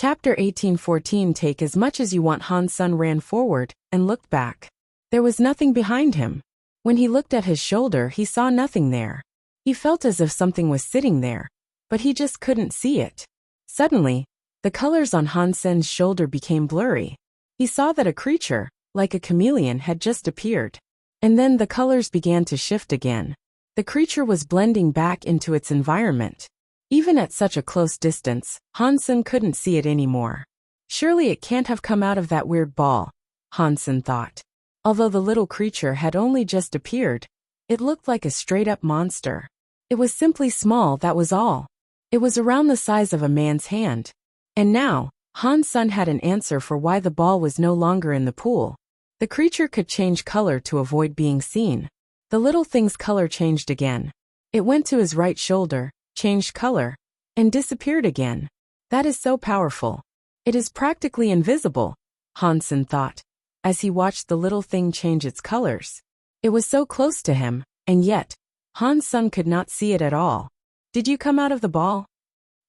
Chapter 1814. Take as much as you want. Han-sun ran forward and looked back. There was nothing behind him. When he looked at his shoulder, he saw nothing there. He felt as if something was sitting there, but he just couldn't see it. Suddenly, the colors on Han-sun's shoulder became blurry. He saw that a creature, like a chameleon, had just appeared. And then the colors began to shift again. The creature was blending back into its environment. Even at such a close distance, Han-sun couldn't see it anymore. Surely it can't have come out of that weird ball, Han-sun thought. Although the little creature had only just appeared, it looked like a straight-up monster. It was simply small, that was all. It was around the size of a man's hand. And now, Han-sun had an answer for why the ball was no longer in the pool. The creature could change color to avoid being seen. The little thing's color changed again. It went to his right shoulder, changed color, and disappeared again. That is so powerful. It is practically invisible, Han-sun thought, as he watched the little thing change its colors. It was so close to him, and yet, Han-sun could not see it at all. Did you come out of the ball?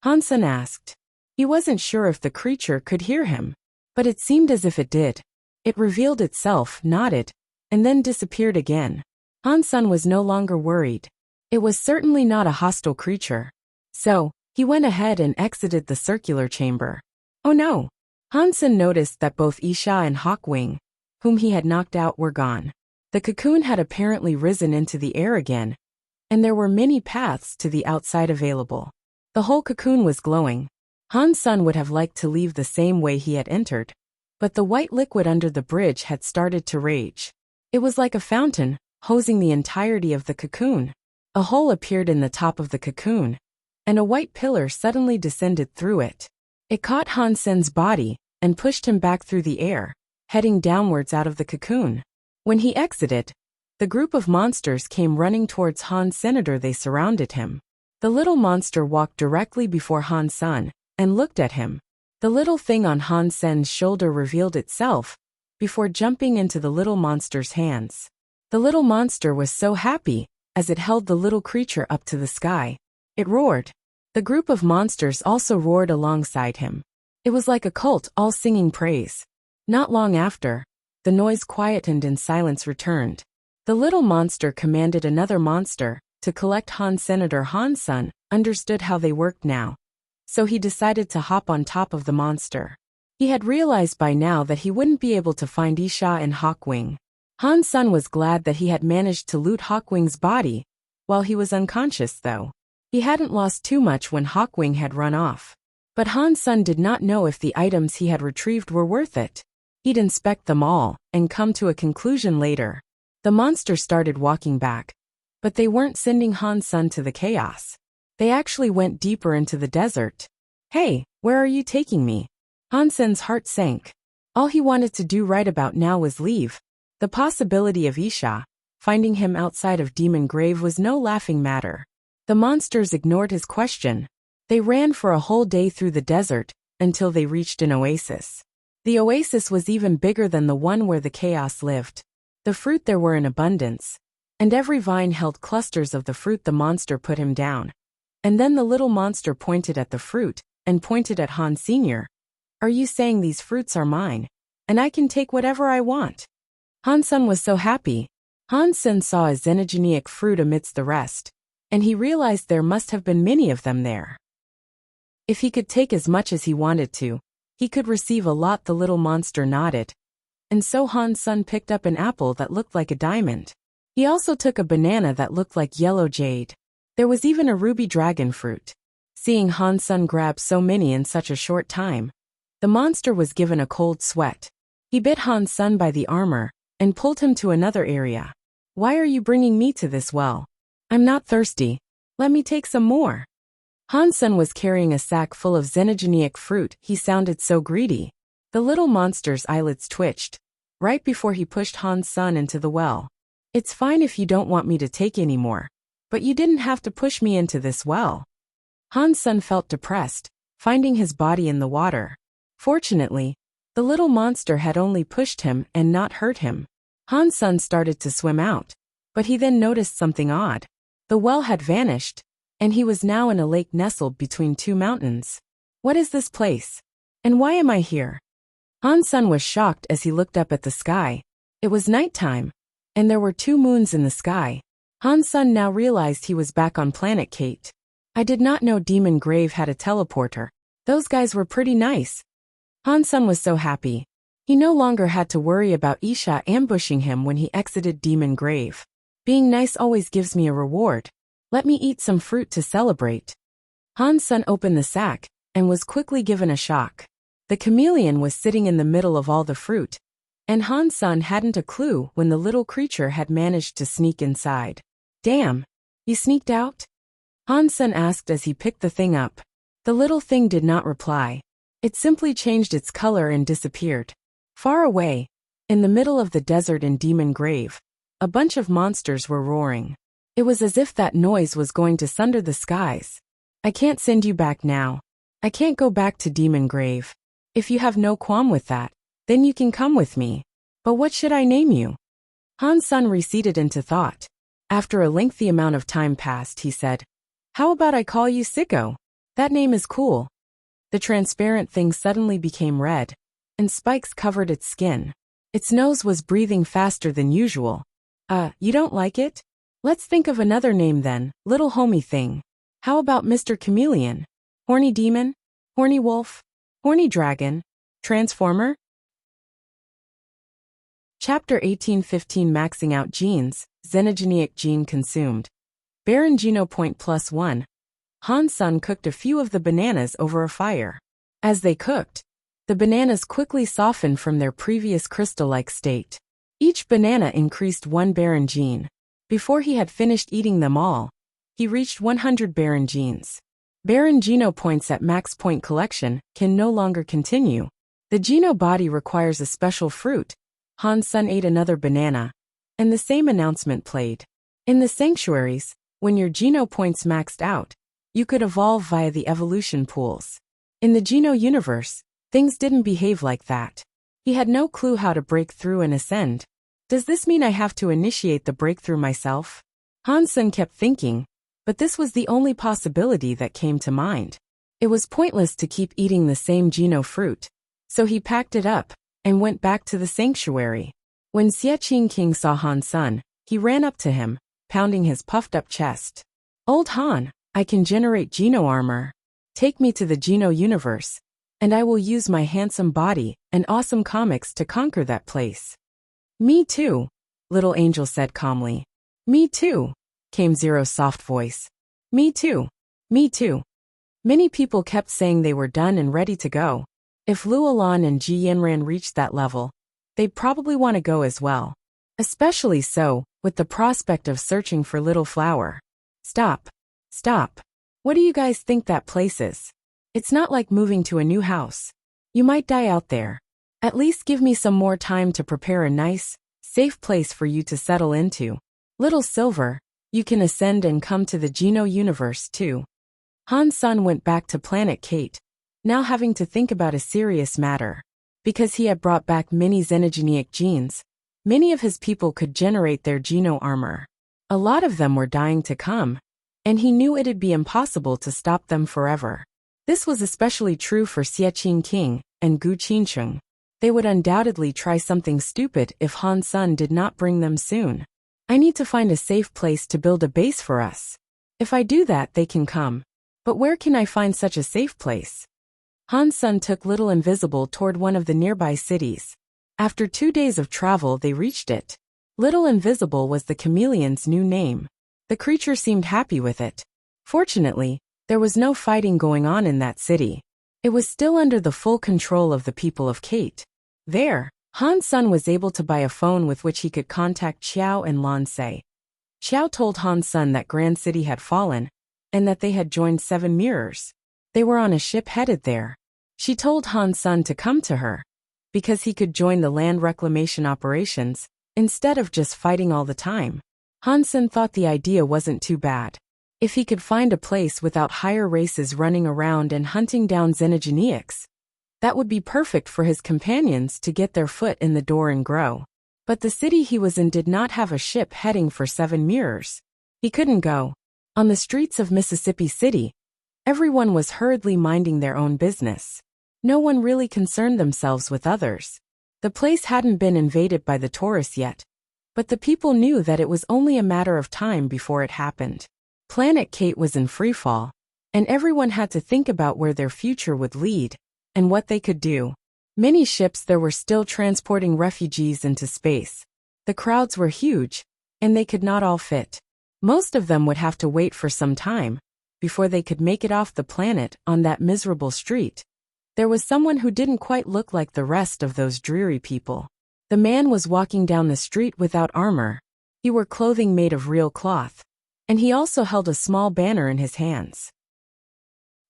Han-sun asked. He wasn't sure if the creature could hear him, but it seemed as if it did. It revealed itself, nodded, and then disappeared again. Han-sun was no longer worried. It was certainly not a hostile creature. So, he went ahead and exited the circular chamber. Oh no! Han-sun noticed that both Isha and Hawkwing, whom he had knocked out, were gone. The cocoon had apparently risen into the air again, and there were many paths to the outside available. The whole cocoon was glowing. Han-sun would have liked to leave the same way he had entered, but the white liquid under the bridge had started to rage. It was like a fountain, hosing the entirety of the cocoon. A hole appeared in the top of the cocoon, and a white pillar suddenly descended through it. It caught Han-sun's body and pushed him back through the air, heading downwards out of the cocoon. When he exited, the group of monsters came running towards Han-sun. They surrounded him. The little monster walked directly before Han-sun and looked at him. The little thing on Han-sun's shoulder revealed itself before jumping into the little monster's hands. The little monster was so happy as it held the little creature up to the sky. It roared. The group of monsters also roared alongside him. It was like a cult, all singing praise. Not long after, the noise quietened and silence returned. The little monster commanded another monster to collect Han-sun. Han-sun understood how they worked now, so he decided to hop on top of the monster. He had realized by now that he wouldn't be able to find Isha and Hawkwing. Han-sun was glad that he had managed to loot Hawkwing's body while he was unconscious, though. He hadn't lost too much when Hawkwing had run off. But Han-sun did not know if the items he had retrieved were worth it. He'd inspect them all and come to a conclusion later. The monster started walking back, but they weren't sending Han-sun to the chaos. They actually went deeper into the desert. Hey, where are you taking me? Han-sun's heart sank. All he wanted to do right about now was leave. The possibility of Isha finding him outside of Demon Grave was no laughing matter. The monsters ignored his question. They ran for a whole day through the desert until they reached an oasis. The oasis was even bigger than the one where the chaos lived. The fruit there were in abundance, and every vine held clusters of the fruit. The monster put him down. And then the little monster pointed at the fruit and pointed at Han Sr. Are you saying these fruits are mine, and I can take whatever I want? Han-sun was so happy. Han-sun saw a xenogenic fruit amidst the rest, and he realized there must have been many of them there. If he could take as much as he wanted to, he could receive a lot. The little monster nodded. And so Han-sun picked up an apple that looked like a diamond. He also took a banana that looked like yellow jade. There was even a ruby dragon fruit. Seeing Han-sun grab so many in such a short time, the monster was given a cold sweat. He bit Han-sun by the armor and pulled him to another area. Why are you bringing me to this well? I'm not thirsty. Let me take some more. Han-sun was carrying a sack full of xenogenic fruit. He sounded so greedy. The little monster's eyelids twitched right before he pushed Han-sun into the well. It's fine if you don't want me to take any more, but you didn't have to push me into this well. Han-sun felt depressed, finding his body in the water. Fortunately, the little monster had only pushed him and not hurt him. Han-sun started to swim out, but he then noticed something odd. The well had vanished, and he was now in a lake nestled between two mountains. What is this place? And why am I here? Han Sun was shocked as he looked up at the sky. It was nighttime, and there were 2 moons in the sky. Han Sun now realized he was back on planet Kate. I did not know Demon Grave had a teleporter. Those guys were pretty nice. Han Sun was so happy. He no longer had to worry about Isha ambushing him when he exited Demon Grave. Being nice always gives me a reward. Let me eat some fruit to celebrate. Han Sun opened the sack and was quickly given a shock. The chameleon was sitting in the middle of all the fruit, and Han Sun hadn't a clue when the little creature had managed to sneak inside. Damn, you sneaked out? Han Sun asked as he picked the thing up. The little thing did not reply. It simply changed its color and disappeared. Far away, in the middle of the desert in Demon Grave, a bunch of monsters were roaring. It was as if that noise was going to sunder the skies. I can't send you back now. I can't go back to Demon Grave. If you have no qualm with that, then you can come with me. But what should I name you? Han Sun receded into thought. After a lengthy amount of time passed, he said, How about I call you Sicko? That name is cool. The transparent thing suddenly became red, and spikes covered its skin. Its nose was breathing faster than usual. You don't like it? Let's think of another name then, little homie thing. How about Mr. Chameleon? Horny Demon? Horny Wolf? Horny Dragon? Transformer? Chapter 18:15 Maxing Out Genes, Xenogenic Gene Consumed. Baron Geno Point +1. Han Sun cooked a few of the bananas over a fire. As they cooked, the bananas quickly softened from their previous crystal-like state. Each banana increased 1 Baron gene. Before he had finished eating them all, he reached 100 Baron genes. Baron Geno points at Max Point collection can no longer continue. The Geno body requires a special fruit. Han Sun ate another banana, and the same announcement played. In the sanctuaries, when your Geno points maxed out, you could evolve via the evolution pools. In the Geno universe, things didn't behave like that. He had no clue how to break through and ascend. Does this mean I have to initiate the breakthrough myself? Han Sun kept thinking, but this was the only possibility that came to mind. It was pointless to keep eating the same Geno fruit, so he packed it up and went back to the sanctuary. When Xie King saw Han Sun, he ran up to him, pounding his puffed-up chest. Old Han, I can generate Geno armor. Take me to the Geno universe, and I will use my handsome body and awesome comics to conquer that place. Me too, little angel said calmly. Me too, came Zero's soft voice. Me too. Me too. Many people kept saying they were done and ready to go. If Lu Alan and Ji Yanran reached that level, they'd probably want to go as well. Especially so, with the prospect of searching for Little Flower. Stop. Stop. What do you guys think that place is? It's not like moving to a new house. You might die out there. At least give me some more time to prepare a nice, safe place for you to settle into. Little Silver, you can ascend and come to the Geno universe too. Han Sun went back to planet Kate, now having to think about a serious matter. Because he had brought back many xenogenic genes, many of his people could generate their Geno armor. A lot of them were dying to come, and he knew it'd be impossible to stop them forever. This was especially true for Xie King and Gu Qinsheng. They would undoubtedly try something stupid if Han Sun did not bring them soon. I need to find a safe place to build a base for us. If I do that, they can come. But where can I find such a safe place? Han Sun took Little Invisible toward one of the nearby cities. After 2 days of travel, they reached it. Little Invisible was the chameleon's new name. The creature seemed happy with it. Fortunately, there was no fighting going on in that city. It was still under the full control of the people of Kate. There, Han Sun was able to buy a phone with which he could contact Xiao and Lan Se. Xiao told Han Sun that Grand City had fallen, and that they had joined 7 mirrors. They were on a ship headed there. She told Han Sun to come to her, because he could join the land reclamation operations, instead of just fighting all the time. Han Sun thought the idea wasn't too bad. If he could find a place without higher races running around and hunting down xenogenics, that would be perfect for his companions to get their foot in the door and grow. But the city he was in did not have a ship heading for 7 mirrors. He couldn't go. On the streets of Mississippi City, everyone was hurriedly minding their own business. No one really concerned themselves with others. The place hadn't been invaded by the tourists yet, but the people knew that it was only a matter of time before it happened. Planet Kate was in freefall, and everyone had to think about where their future would lead and what they could do. Many ships there were still transporting refugees into space. The crowds were huge, and they could not all fit. Most of them would have to wait for some time before they could make it off the planet on that miserable street. There was someone who didn't quite look like the rest of those dreary people. The man was walking down the street without armor. He wore clothing made of real cloth, and he also held a small banner in his hands.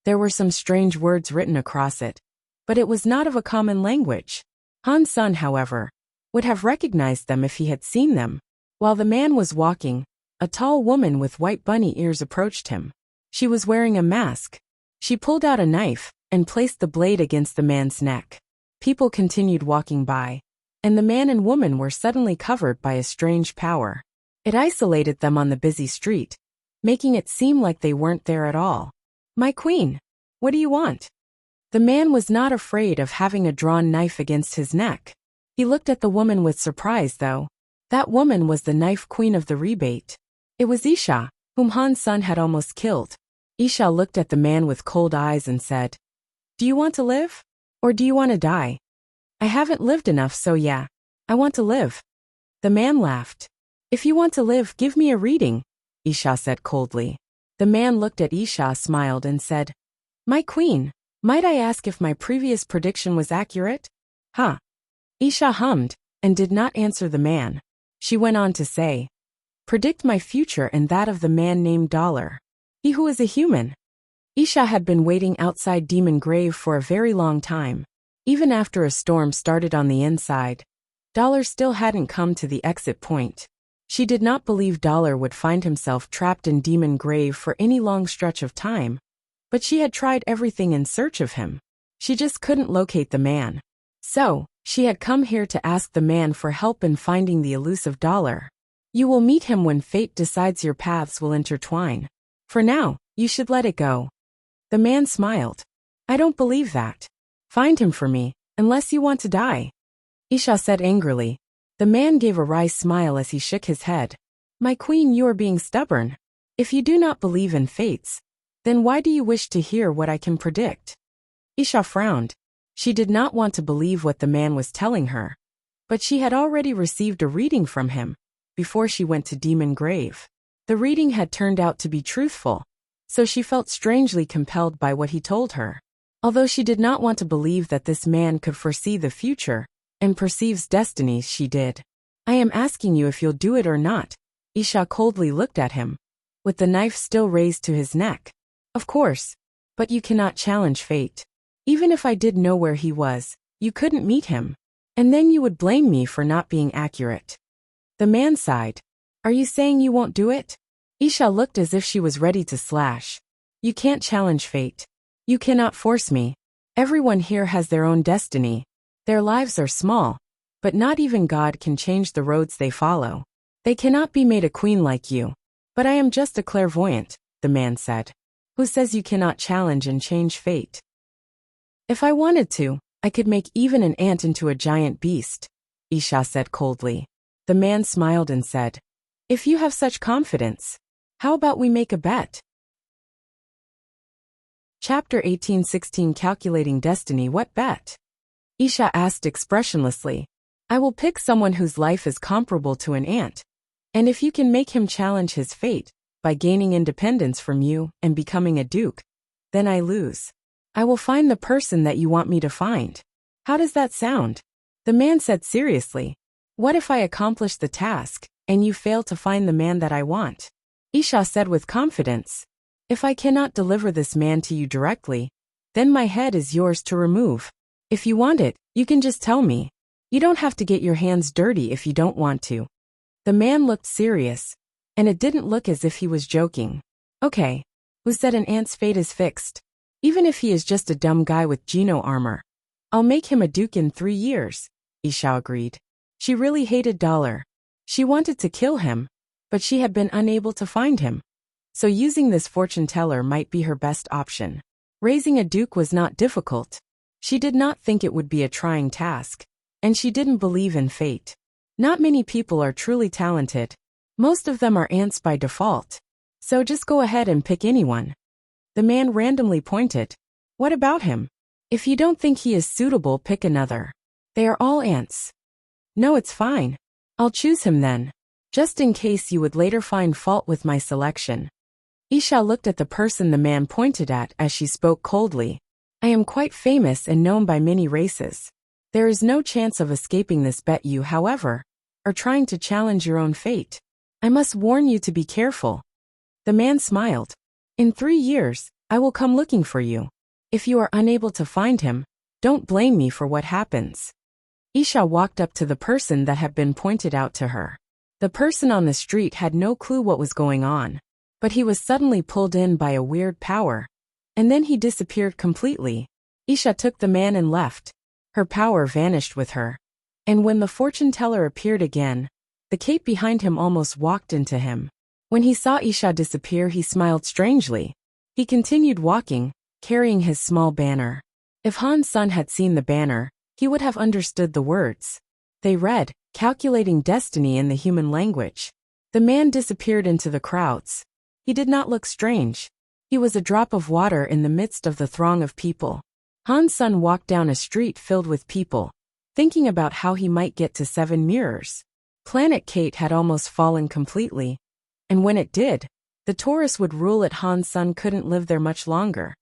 There were some strange words written across it, but it was not of a common language. Han Sun, however, would have recognized them if he had seen them. While the man was walking, a tall woman with white bunny ears approached him. She was wearing a mask. She pulled out a knife and placed the blade against the man's neck. People continued walking by, and the man and woman were suddenly covered by a strange power. It isolated them on the busy street, making it seem like they weren't there at all. "My queen, what do you want?" The man was not afraid of having a drawn knife against his neck. He looked at the woman with surprise, though. That woman was the knife queen of the rebate. It was Isha, whom Han Sun had almost killed. Isha looked at the man with cold eyes and said, "Do you want to live? Or do you want to die?" "I haven't lived enough, so yeah, I want to live." The man laughed. "If you want to live, give me a reading," Isha said coldly. The man looked at Isha, smiled, and said, "My queen, might I ask if my previous prediction was accurate?" "Huh." Isha hummed and did not answer the man. She went on to say, "Predict my future and that of the man named Dollar. He who is a human." Isha had been waiting outside Demon Grave for a very long time. Even after a storm started on the inside, Dollar still hadn't come to the exit point. She did not believe Dollar would find himself trapped in Demon Grave for any long stretch of time, but she had tried everything in search of him. She just couldn't locate the man. So, she had come here to ask the man for help in finding the elusive Dollar. You will meet him when fate decides your paths will intertwine. For now, you should let it go. The man smiled. "I don't believe that. Find him for me, unless you want to die," Isha said angrily. The man gave a wry smile as he shook his head. "My queen, you are being stubborn. If you do not believe in fates, then why do you wish to hear what I can predict?" Isha frowned. She did not want to believe what the man was telling her, but she had already received a reading from him before she went to Demon Grave. The reading had turned out to be truthful, so she felt strangely compelled by what he told her. Although she did not want to believe that this man could foresee the future and perceives destinies, she did. "I am asking you if you'll do it or not." Isha coldly looked at him, with the knife still raised to his neck. "Of course, but you cannot challenge fate. Even if I did know where he was, you couldn't meet him, and then you would blame me for not being accurate." The man sighed. "Are you saying you won't do it?" Isha looked as if she was ready to slash. "You can't challenge fate. You cannot force me. Everyone here has their own destiny. Their lives are small, but not even God can change the roads they follow. They cannot be made a queen like you." "But I am just a clairvoyant," the man said. "Who says you cannot challenge and change fate?" "If I wanted to, I could make even an ant into a giant beast," Isha said coldly. The man smiled and said, "If you have such confidence, how about we make a bet?" Chapter 18:16 Calculating Destiny. What bet? Isha asked expressionlessly. "I will pick someone whose life is comparable to an ant, and if you can make him challenge his fate by gaining independence from you and becoming a duke, then I lose. I will find the person that you want me to find. How does that sound?" The man said seriously. "What if I accomplish the task, and you fail to find the man that I want?" Isha said with confidence. "If I cannot deliver this man to you directly, then my head is yours to remove. If you want it, you can just tell me. You don't have to get your hands dirty if you don't want to." The man looked serious, and it didn't look as if he was joking. "Okay, who said an ant's fate is fixed? Even if he is just a dumb guy with Geno armor, I'll make him a duke in 3 years, Isha agreed. She really hated Dollar. She wanted to kill him, but she had been unable to find him. So using this fortune teller might be her best option. Raising a duke was not difficult. She did not think it would be a trying task, and she didn't believe in fate. Not many people are truly talented. Most of them are ants by default. So just go ahead and pick anyone. The man randomly pointed. What about him? If you don't think he is suitable, pick another. They are all ants. No, it's fine. I'll choose him then. Just in case you would later find fault with my selection. Isha looked at the person the man pointed at as she spoke coldly. I am quite famous and known by many races. There is no chance of escaping this bet. You, however, are trying to challenge your own fate. I must warn you to be careful. The man smiled. In 3 years, I will come looking for you. If you are unable to find him, don't blame me for what happens. Isha walked up to the person that had been pointed out to her. The person on the street had no clue what was going on, but he was suddenly pulled in by a weird power, and then he disappeared completely. Isha took the man and left. Her power vanished with her. And when the fortune teller appeared again, the cape behind him almost walked into him. When he saw Isha disappear, he smiled strangely. He continued walking, carrying his small banner. If Han's son had seen the banner, he would have understood the words. They read, "Calculating destiny" in the human language. The man disappeared into the crowds. He did not look strange. He was a drop of water in the midst of the throng of people. Han's son walked down a street filled with people, thinking about how he might get to 7 mirrors. Planet Kate had almost fallen completely, and when it did, the Taurus would rule it. Han's son couldn't live there much longer,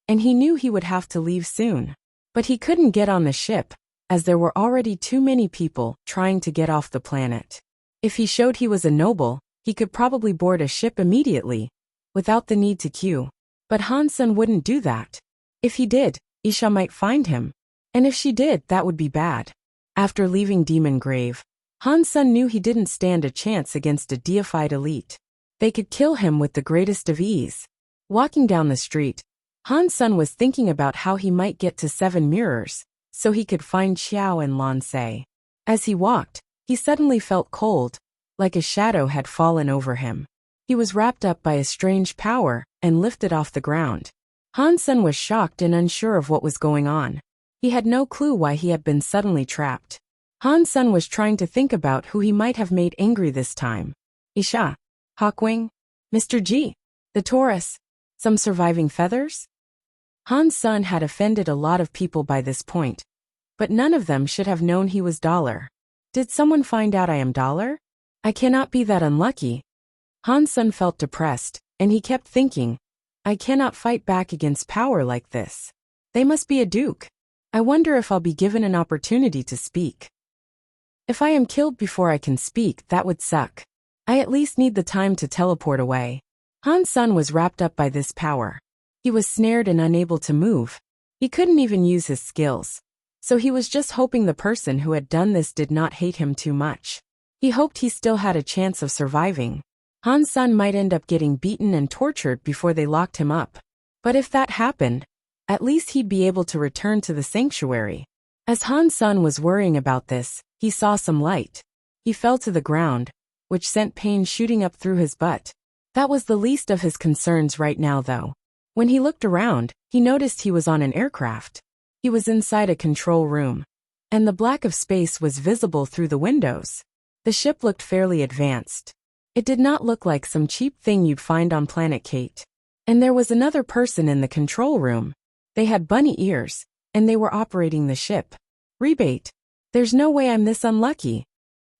and he knew he would have to leave soon. But he couldn't get on the ship, as there were already too many people trying to get off the planet. If he showed he was a noble, he could probably board a ship immediately, without the need to queue. But Han's son wouldn't do that. If he did, Isha might find him. And if she did, that would be bad. After leaving Demon Grave, Han's son knew he didn't stand a chance against a deified elite. They could kill him with the greatest of ease. Walking down the street, Han's son was thinking about how he might get to 7 mirrors, so he could find Xiao and Lan Se. As he walked, he suddenly felt cold, like a shadow had fallen over him. He was wrapped up by a strange power and lifted off the ground. Han's son was shocked and unsure of what was going on. He had no clue why he had been suddenly trapped. Han's son was trying to think about who he might have made angry this time. Isha, Hawkwing, Mr. G, the Taurus, some surviving feathers? Han's son had offended a lot of people by this point, but none of them should have known he was Dollar. Did someone find out I am Dollar? I cannot be that unlucky. Han's son felt depressed, and he kept thinking, I cannot fight back against power like this. They must be a duke. I wonder if I'll be given an opportunity to speak. If I am killed before I can speak, that would suck. I at least need the time to teleport away. Han's son was wrapped up by this power. He was snared and unable to move. He couldn't even use his skills. So he was just hoping the person who had done this did not hate him too much. He hoped he still had a chance of surviving. Han's son might end up getting beaten and tortured before they locked him up. But if that happened, at least he'd be able to return to the sanctuary. As Han's son was worrying about this, he saw some light. He fell to the ground, which sent pain shooting up through his butt. That was the least of his concerns right now, though. When he looked around, he noticed he was on an aircraft. He was inside a control room, and the black of space was visible through the windows. The ship looked fairly advanced. It did not look like some cheap thing you'd find on Planet Kate. And there was another person in the control room. They had bunny ears, and they were operating the ship. Rebate. There's no way I'm this unlucky.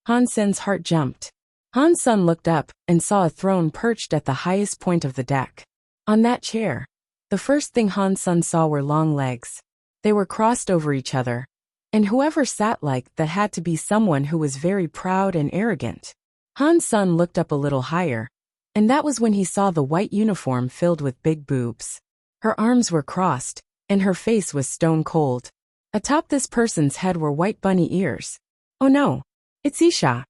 Han's son's heart jumped. Han's son looked up and saw a throne perched at the highest point of the deck. On that chair, the first thing Han's son saw were long legs. They were crossed over each other, and whoever sat like that had to be someone who was very proud and arrogant. Han's son looked up a little higher, and that was when he saw the white uniform filled with big boobs. Her arms were crossed, and her face was stone cold. Atop this person's head were white bunny ears. Oh no, it's Isha.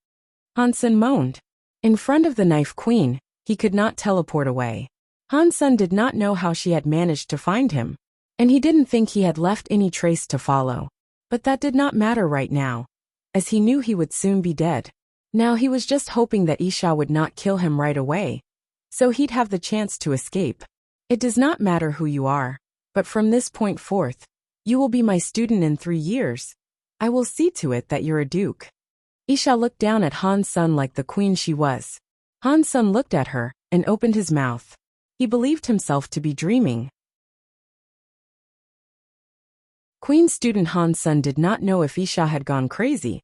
Han's son moaned. In front of the Knife Queen, he could not teleport away. Han's son did not know how she had managed to find him, and he didn't think he had left any trace to follow. But that did not matter right now, as he knew he would soon be dead. Now he was just hoping that Isha would not kill him right away, so he'd have the chance to escape. It does not matter who you are, but from this point forth, You will be my student in 3 years. I will see to it that you're a duke. Isha looked down at Han Sun like the queen she was. Han Sun looked at her and opened his mouth. He believed himself to be dreaming. Queen student Han Sun did not know if Isha had gone crazy,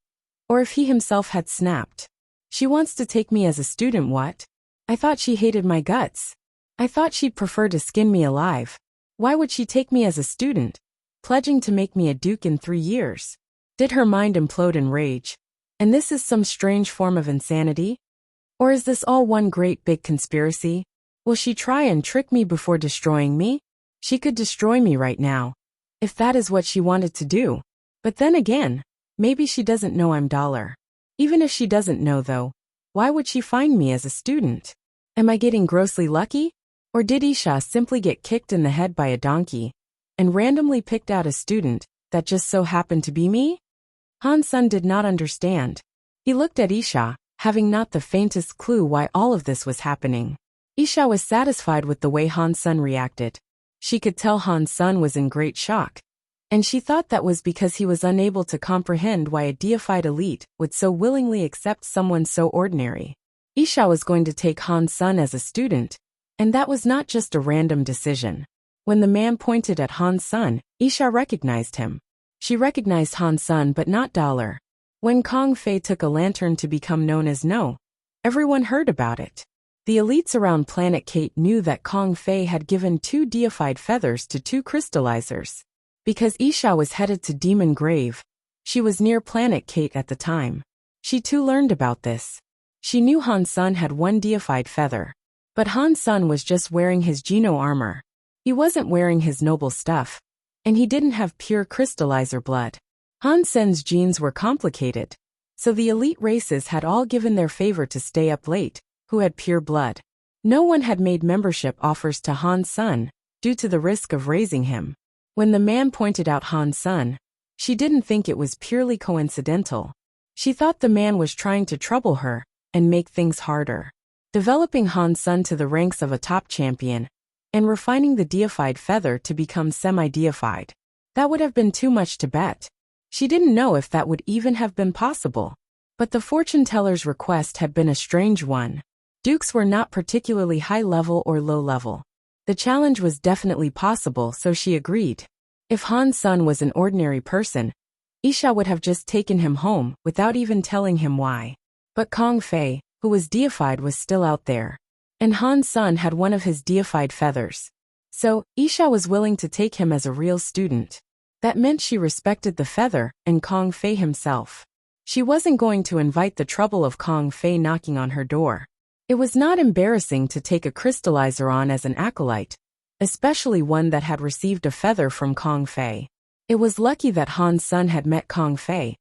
or if he himself had snapped. She wants to take me as a student, what? I thought she hated my guts. I thought she'd prefer to skin me alive. Why would she take me as a student, pledging to make me a duke in 3 years? Did her mind implode in rage? And this is some strange form of insanity? Or is this all one great big conspiracy? Will she try and trick me before destroying me? She could destroy me right now, if that is what she wanted to do. But then again, maybe she doesn't know I'm dollar. Even if she doesn't know though, why would she find me as a student? Am I getting grossly lucky? Or did Isha simply get kicked in the head by a donkey, and randomly picked out a student that just so happened to be me? Han Sun did not understand. He looked at Isha, having not the faintest clue why all of this was happening. Isha was satisfied with the way Han Sun reacted. She could tell Han Sun was in great shock, and she thought that was because he was unable to comprehend why a deified elite would so willingly accept someone so ordinary. Isha was going to take Han Sun as a student, and that was not just a random decision. When the man pointed at Han Sun, Isha recognized him. She recognized Han Sun but not dollar. When Kong Fei took a lantern to become known as No, everyone heard about it. The elites around Planet Kate knew that Kong Fei had given 2 deified feathers to 2 crystallizers. Because Isha was headed to Demon Grave, she was near Planet Kate at the time. She too learned about this. She knew Han Sun had 1 deified feather. But Han Sun was just wearing his Geno armor. He wasn't wearing his noble stuff, and he didn't have pure crystallizer blood. Han Sun's genes were complicated, so the elite races had all given their favor to stay up late, who had pure blood. No one had made membership offers to Han Sun, due to the risk of raising him. When the man pointed out Han Sun, she didn't think it was purely coincidental. She thought the man was trying to trouble her and make things harder. Developing Han Sun to the ranks of a top champion, and refining the deified feather to become semi-deified. That would have been too much to bet. She didn't know if that would even have been possible. But the fortune teller's request had been a strange one. Dukes were not particularly high level or low level. The challenge was definitely possible, so she agreed. If Han Sun was an ordinary person, Isha would have just taken him home without even telling him why. But Kong Fei, who was deified, was still out there. And Han Sun had 1 of his deified feathers. So, Isha was willing to take him as a real student. That meant she respected the feather and Kong Fei himself. She wasn't going to invite the trouble of Kong Fei knocking on her door. It was not embarrassing to take a crystallizer on as an acolyte, especially one that had received a feather from Kong Fei. It was lucky that Han Sun had met Kong Fei.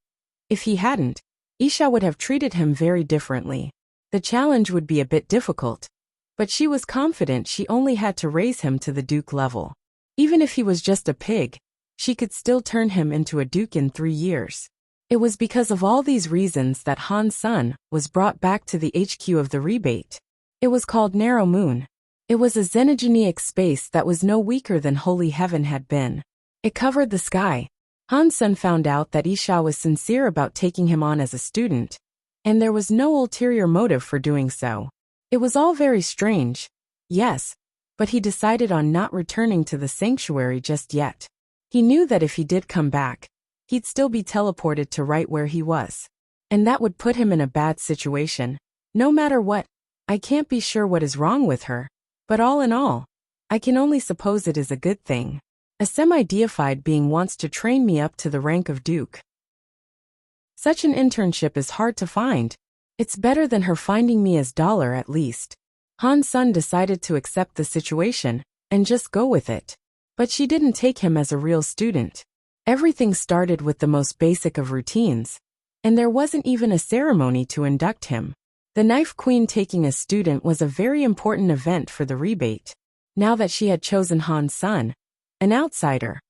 If he hadn't, Isha would have treated him very differently. The challenge would be a bit difficult, but she was confident she only had to raise him to the duke level. Even if he was just a pig, she could still turn him into a duke in 3 years. It was because of all these reasons that Han Sun was brought back to the HQ of the rebate. It was called Narrow Moon. It was a xenogenic space that was no weaker than Holy Heaven had been. It covered the sky. Han Sun found out that Isha was sincere about taking him on as a student, and there was no ulterior motive for doing so. It was all very strange, yes, but he decided on not returning to the sanctuary just yet. He knew that if he did come back, he'd still be teleported to right where he was. And that would put him in a bad situation. No matter what, I can't be sure what is wrong with her. But all in all, I can only suppose it is a good thing. A semi-deified being wants to train me up to the rank of Duke. Such an internship is hard to find. It's better than her finding me as dollar at least. Han Sun decided to accept the situation and just go with it. But she didn't take him as a real student. Everything started with the most basic of routines, and there wasn't even a ceremony to induct him. The Knife Queen taking a student was a very important event for the rebate. Now that she had chosen Han Sun, an outsider,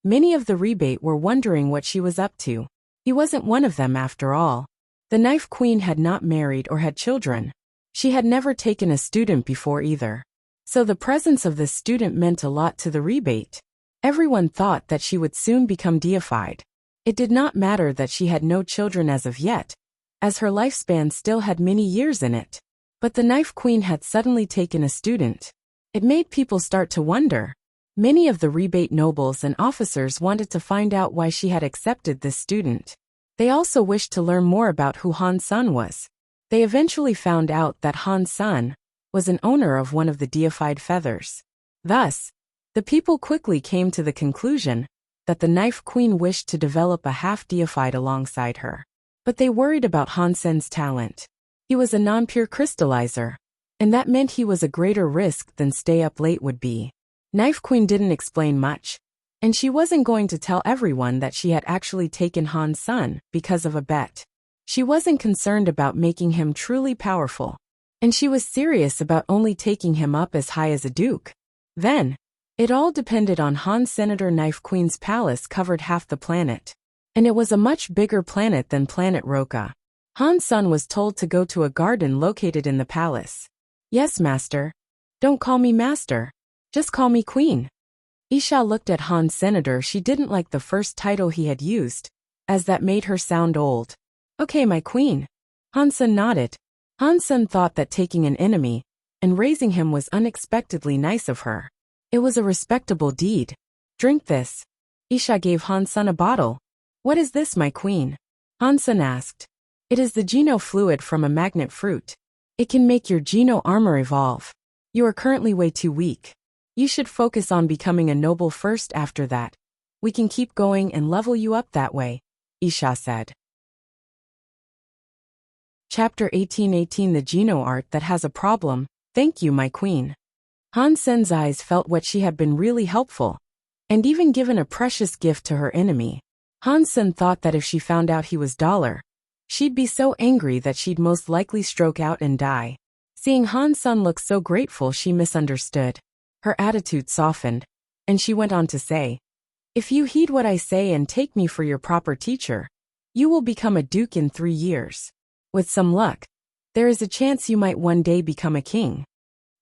many of the rebate were wondering what she was up to. He wasn't one of them after all. The Knife Queen had not married or had children. She had never taken a student before either. So the presence of this student meant a lot to the rebate. Everyone thought that she would soon become deified. It did not matter that she had no children as of yet, as her lifespan still had many years in it. But the Knife Queen had suddenly taken a student. It made people start to wonder. Many of the rebate nobles and officers wanted to find out why she had accepted this student. They also wished to learn more about who Han Sun was. They eventually found out that Han Sun was an owner of one of the deified feathers. Thus, the people quickly came to the conclusion that the Knife Queen wished to develop a half-deified alongside her. But they worried about Han Sun's talent. He was a non-pure crystallizer, and that meant he was a greater risk than stay up late would be. Knife Queen didn't explain much, and she wasn't going to tell everyone that she had actually taken Han Sun because of a bet. She wasn't concerned about making him truly powerful, and she was serious about only taking him up as high as a duke. Then, it all depended on Han Senator Knife Queen's palace covered half the planet, and it was a much bigger planet than planet Roka. Han Sun was told to go to a garden located in the palace. Yes, master. Don't call me master. Just call me queen. Isha looked at Han Senator. She didn't like the first title he had used, as that made her sound old. Okay, my queen. Han Sun nodded. Han Sun thought that taking an enemy and raising him was unexpectedly nice of her. It was a respectable deed. Drink this. Isha gave Han Sun a bottle. What is this, my queen? Han Sun asked. It is the Geno fluid from a magnet fruit. It can make your Geno armor evolve. You are currently way too weak. You should focus on becoming a noble first. After that, we can keep going and level you up that way, Isha said. Chapter 18:18 The Geno art that has a problem. Thank you, my queen. Han Sen's eyes felt what she had been really helpful, and even given a precious gift to her enemy. Han Sen thought that if she found out he was dollar, she'd be so angry that she'd most likely stroke out and die. Seeing Han Sun look so grateful, she misunderstood. Her attitude softened, and she went on to say, if you heed what I say and take me for your proper teacher, you will become a duke in 3 years. With some luck, there is a chance you might one day become a king.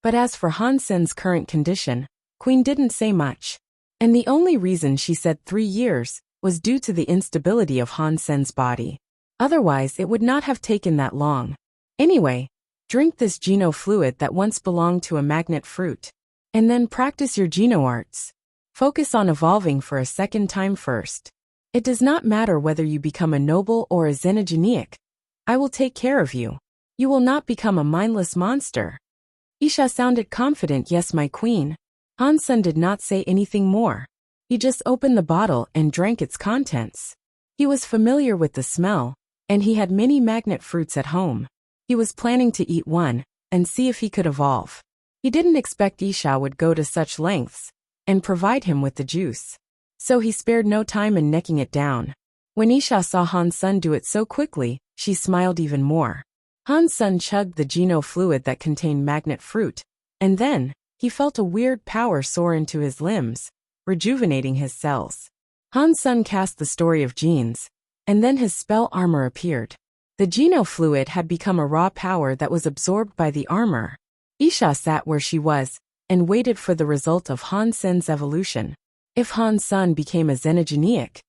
But as for Han Sen's current condition, Queen didn't say much. And the only reason she said 3 years was due to the instability of Han Sen's body. Otherwise, it would not have taken that long. Anyway, drink this Geno fluid that once belonged to a magnet fruit. And then practice your Geno arts. Focus on evolving for a second time first. It does not matter whether you become a noble or a xenogenic. I will take care of you. You will not become a mindless monster. Isha sounded confident. Yes, my queen. Han Sun did not say anything more. He just opened the bottle and drank its contents. He was familiar with the smell, and he had many magnet fruits at home. He was planning to eat one and see if he could evolve. He didn't expect Isha would go to such lengths and provide him with the juice. So he spared no time in necking it down. When Isha saw Han Sun do it so quickly, she smiled even more. Han Sun chugged the Geno fluid that contained magnet fruit, and then he felt a weird power soar into his limbs, rejuvenating his cells. Han Sun cast the story of genes, and then his spell armor appeared. The Geno fluid had become a raw power that was absorbed by the armor. Isha sat where she was and waited for the result of Han Sen's evolution. If Han Sun became a xenogeniac,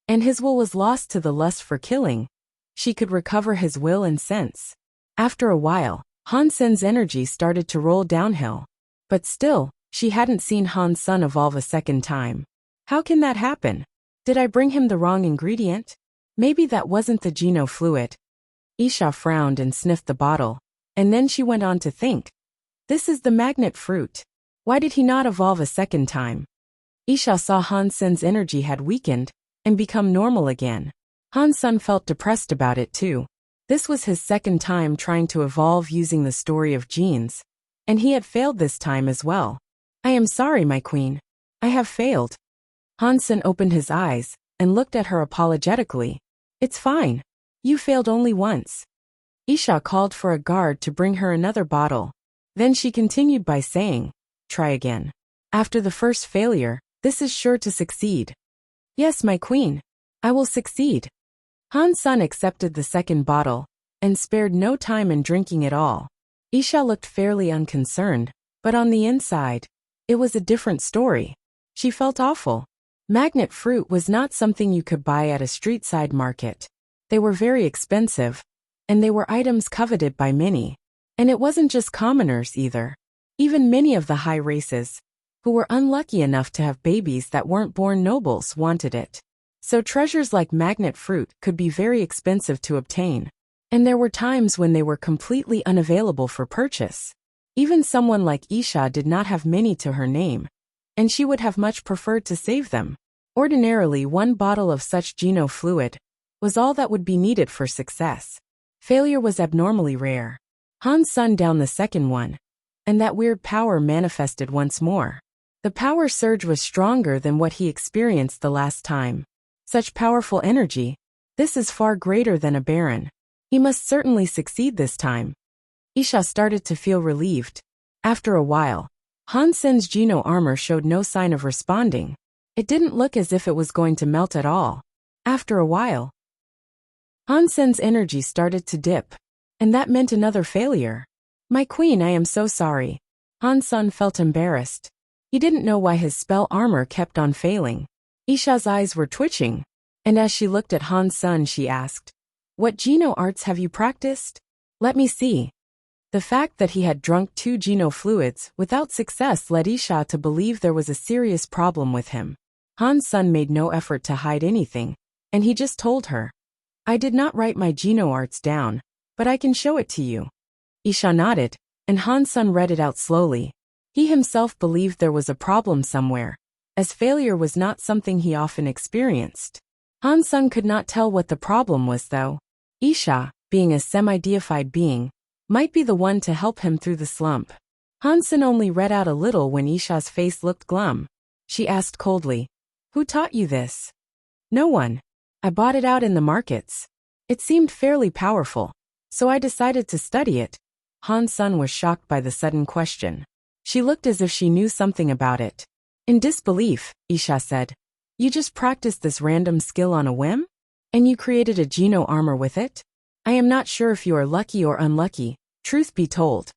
and his will was lost to the lust for killing, she could recover his will and sense. After a while, Han Sen's energy started to roll downhill. But still, she hadn't seen Han Sun evolve a second time. How can that happen? Did I bring him the wrong ingredient? Maybe that wasn't the Geno fluid. Isha frowned and sniffed the bottle, and then she went on to think. This is the magnet fruit. Why did he not evolve a second time? Isha saw Han Sen's energy had weakened and become normal again. Han Sun felt depressed about it too. This was his second time trying to evolve using the story of genes, and he had failed this time as well. I am sorry, my queen. I have failed. Han Sun opened his eyes and looked at her apologetically. It's fine. You failed only once. Isha called for a guard to bring her another bottle. Then she continued by saying, try again. After the first failure, this is sure to succeed. Yes, my queen. I will succeed. Han Sun accepted the second bottle and spared no time in drinking it all. Isha looked fairly unconcerned, but on the inside, it was a different story. She felt awful. Magnet fruit was not something you could buy at a street-side market. They were very expensive, and they were items coveted by many. And it wasn't just commoners either. Even many of the high races, who were unlucky enough to have babies that weren't born nobles, wanted it. So treasures like magnet fruit could be very expensive to obtain. And there were times when they were completely unavailable for purchase. Even someone like Isha did not have many to her name, and she would have much preferred to save them. Ordinarily, one bottle of such Geno fluid was all that would be needed for success. Failure was abnormally rare. Han Sun downed the second one, and that weird power manifested once more. The power surge was stronger than what he experienced the last time. Such powerful energy. This is far greater than a baron. He must certainly succeed this time. Isha started to feel relieved. After a while, Han Sen's Geno armor showed no sign of responding. It didn't look as if it was going to melt at all. After a while, Han Sen's energy started to dip, and that meant another failure. My queen, I am so sorry. Han Sun felt embarrassed. He didn't know why his spell armor kept on failing. Isha's eyes were twitching, and as she looked at Han Sun, she asked, "What Geno arts have you practiced? Let me see." The fact that he had drunk 2 Geno fluids without success led Isha to believe there was a serious problem with him. Han Sun made no effort to hide anything, and he just told her, "I did not write my Geno arts down, but I can show it to you." Isha nodded, and Han Sun read it out slowly. He himself believed there was a problem somewhere, as failure was not something he often experienced. Han Sun could not tell what the problem was though. Isha, being a semi-deified being, might be the one to help him through the slump. Han Sun only read out a little when Isha's face looked glum. She asked coldly, "Who taught you this?" "No one. I bought it out in the markets. It seemed fairly powerful, so I decided to study it." Han Sun was shocked by the sudden question. She looked as if she knew something about it. In disbelief, Isha said, "You just practiced this random skill on a whim? And you created a Geno armor with it? I am not sure if you are lucky or unlucky, truth be told.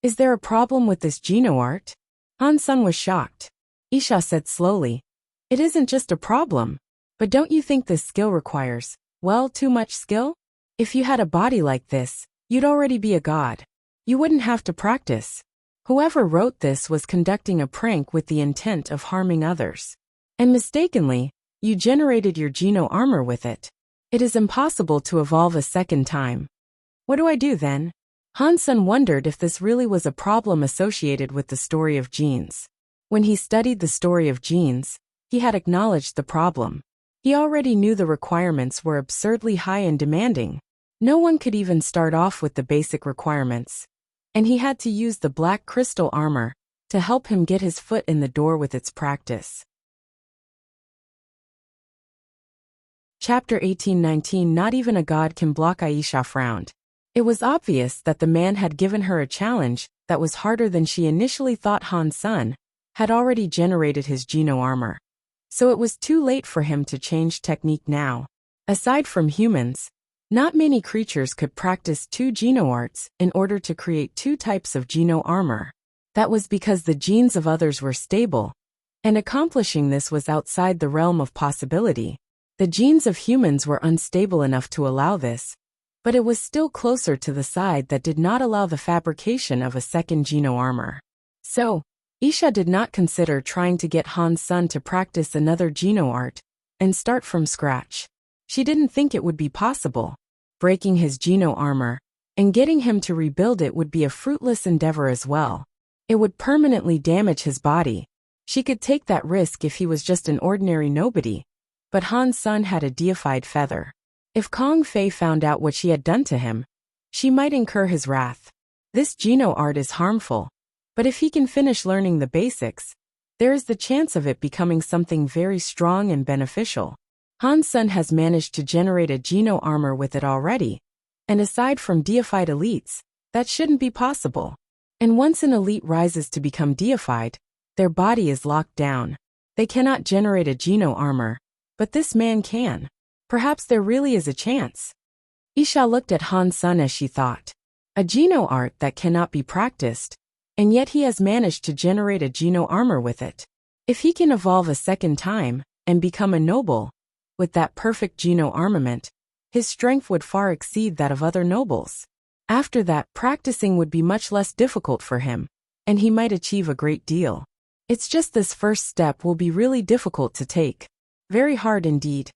Is there a problem with this Geno art?" Han Sun was shocked. Isha said slowly, "It isn't just a problem. But don't you think this skill requires, well, too much skill? If you had a body like this, you'd already be a god. You wouldn't have to practice. Whoever wrote this was conducting a prank with the intent of harming others. And mistakenly, you generated your Geno armor with it. It is impossible to evolve a second time. What do I do then?" Han Sun wondered if this really was a problem associated with the story of genes. When he studied the story of genes, he had acknowledged the problem. He already knew the requirements were absurdly high and demanding. No one could even start off with the basic requirements. And he had to use the black crystal armor to help him get his foot in the door with its practice. Chapter 18-19. Not even a god can block. Aisha frowned. It was obvious that the man had given her a challenge that was harder than she initially thought. Han Sun had already generated his Geno armor, so it was too late for him to change technique now. Aside from humans, not many creatures could practice 2 Geno arts in order to create 2 types of Geno armor. That was because the genes of others were stable, and accomplishing this was outside the realm of possibility. The genes of humans were unstable enough to allow this, but it was still closer to the side that did not allow the fabrication of a second Geno armor. So, Isha did not consider trying to get Han Sun to practice another Geno art and start from scratch. She didn't think it would be possible. Breaking his Geno armor and getting him to rebuild it would be a fruitless endeavor as well. It would permanently damage his body. She could take that risk if he was just an ordinary nobody, but Han Sun had a deified feather. If Kong Fei found out what she had done to him, she might incur his wrath. This Geno art is harmful, but if he can finish learning the basics, there is the chance of it becoming something very strong and beneficial. Han Sun has managed to generate a Geno armor with it already, and aside from deified elites, that shouldn't be possible. And once an elite rises to become deified, their body is locked down. They cannot generate a Geno armor, but this man can. Perhaps there really is a chance. Isha looked at Han Sun as she thought. A Geno art that cannot be practiced, and yet he has managed to generate a Geno armor with it. If he can evolve a second time and become a noble, with that perfect Geno armament, his strength would far exceed that of other nobles. After that, practicing would be much less difficult for him, and he might achieve a great deal. It's just this first step will be really difficult to take. Very hard indeed.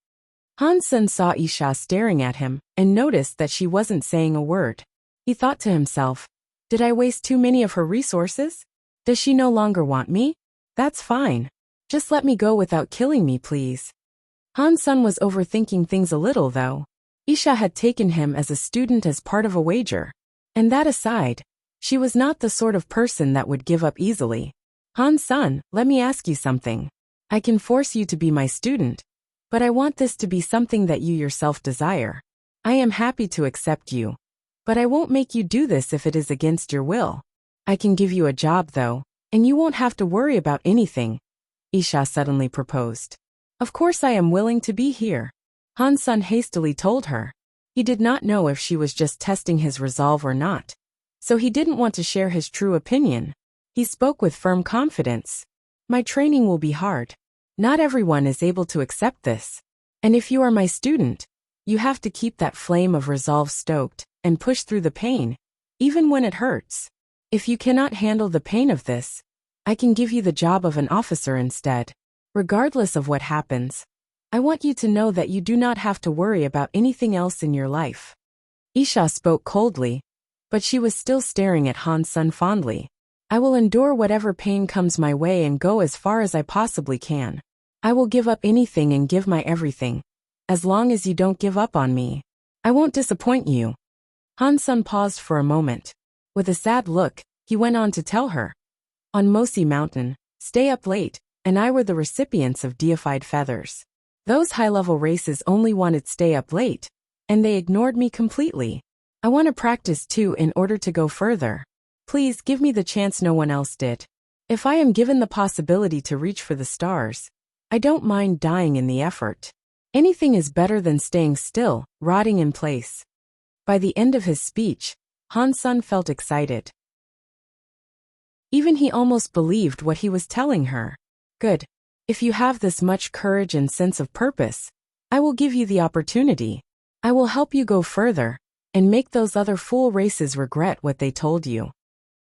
Han Sen saw Isha staring at him and noticed that she wasn't saying a word. He thought to himself, did I waste too many of her resources? Does she no longer want me? That's fine. Just let me go without killing me, please. Han Sen was overthinking things a little, though. Isha had taken him as a student as part of a wager. And that aside, she was not the sort of person that would give up easily. Han Sen, let me ask you something. I can force you to be my student, but I want this to be something that you yourself desire. I am happy to accept you, but I won't make you do this if it is against your will. I can give you a job, though, and you won't have to worry about anything, Isha suddenly proposed. Of course I am willing to be here, Han Sen hastily told her. He did not know if she was just testing his resolve or not, so he didn't want to share his true opinion. He spoke with firm confidence. My training will be hard. Not everyone is able to accept this. And if you are my student, you have to keep that flame of resolve stoked and push through the pain, even when it hurts. If you cannot handle the pain of this, I can give you the job of an officer instead. Regardless of what happens, I want you to know that you do not have to worry about anything else in your life. Isha spoke coldly, but she was still staring at Han Sen fondly. I will endure whatever pain comes my way and go as far as I possibly can. I will give up anything and give my everything. As long as you don't give up on me, I won't disappoint you. Han Sen paused for a moment. With a sad look, he went on to tell her. On Mosi Mountain, stay up late, and I were the recipients of deified feathers. Those high-level races only wanted stay up late, and they ignored me completely. I want to practice too in order to go further. Please give me the chance no one else did. If I am given the possibility to reach for the stars, I don't mind dying in the effort. Anything is better than staying still, rotting in place. By the end of his speech, Han Sen felt excited. Even he almost believed what he was telling her. Good. If you have this much courage and sense of purpose, I will give you the opportunity. I will help you go further, and make those other fool races regret what they told you.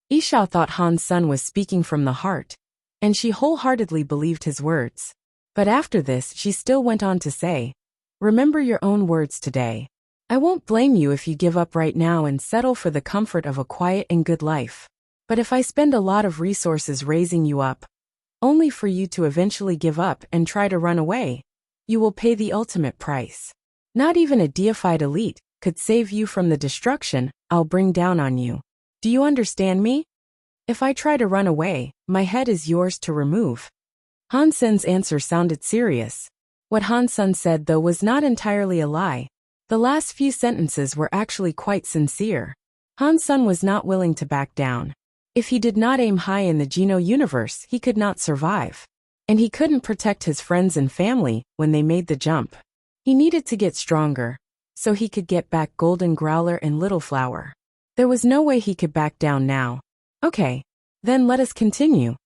Isha thought Han Sen was speaking from the heart, and she wholeheartedly believed his words. But after this she still went on to say, remember your own words today. I won't blame you if you give up right now and settle for the comfort of a quiet and good life. But if I spend a lot of resources raising you up, only for you to eventually give up and try to run away, you will pay the ultimate price. Not even a deified elite could save you from the destruction I'll bring down on you. Do you understand me? If I try to run away, my head is yours to remove. Han Sen's answer sounded serious. What Han Sen said, though, was not entirely a lie. The last few sentences were actually quite sincere. Han Sen was not willing to back down. If he did not aim high in the Geno universe, he could not survive. And he couldn't protect his friends and family when they made the jump. He needed to get stronger, so he could get back Golden Growler and Little Flower. There was no way he could back down now. Okay, then let us continue.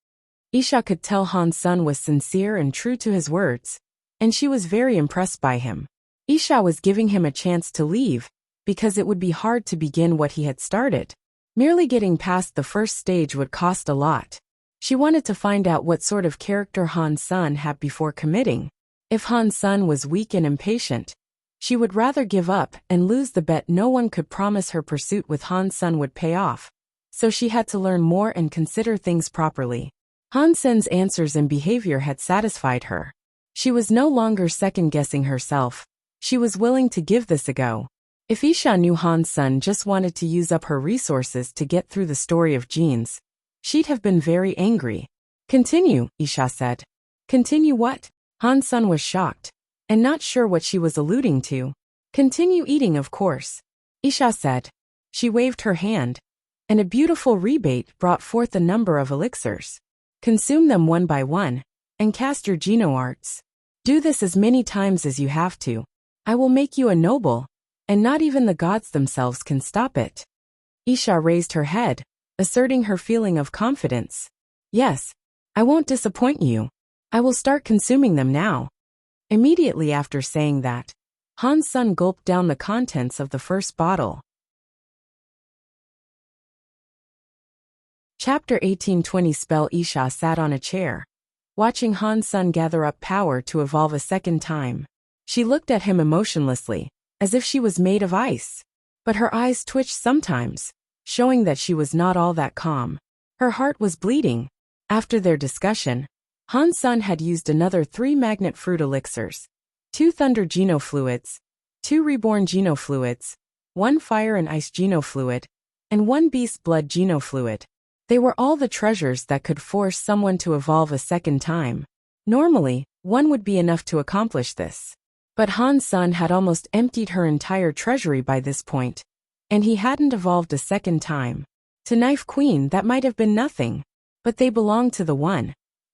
Isha could tell Han Sen was sincere and true to his words, and she was very impressed by him. Isha was giving him a chance to leave, because it would be hard to begin what he had started. Merely getting past the first stage would cost a lot. She wanted to find out what sort of character Han Sen had before committing. If Han Sen was weak and impatient, she would rather give up and lose the bet. No one could promise her pursuit with Han Sen would pay off, so she had to learn more and consider things properly. Han Sen's answers and behavior had satisfied her. She was no longer second-guessing herself. She was willing to give this a go. If Isha knew Han Sen just wanted to use up her resources to get through the story of genes, she'd have been very angry. Continue, Isha said. Continue what? Han Sen was shocked, and not sure what she was alluding to. Continue eating, of course, Isha said. She waved her hand, and a beautiful rebate brought forth a number of elixirs. Consume them one by one, and cast your Geno arts. Do this as many times as you have to. I will make you a noble, and not even the gods themselves can stop it. Isha raised her head, asserting her feeling of confidence. Yes, I won't disappoint you. I will start consuming them now. Immediately after saying that, Han's son gulped down the contents of the first bottle. Chapter 18:20 Spell. Isha sat on a chair, watching Han's son gather up power to evolve a second time. She looked at him emotionlessly, as if she was made of ice. But her eyes twitched sometimes, showing that she was not all that calm. Her heart was bleeding. After their discussion, Han's son had used another 3 magnet fruit elixirs, 2 thunder genofluids, 2 reborn genofluids, 1 fire and ice genofluid, and 1 beast blood genofluid. They were all the treasures that could force someone to evolve a second time. Normally, 1 would be enough to accomplish this. But Han's son had almost emptied her entire treasury by this point, and he hadn't evolved a second time. To Knife Queen, that might have been nothing, but they belonged to the one,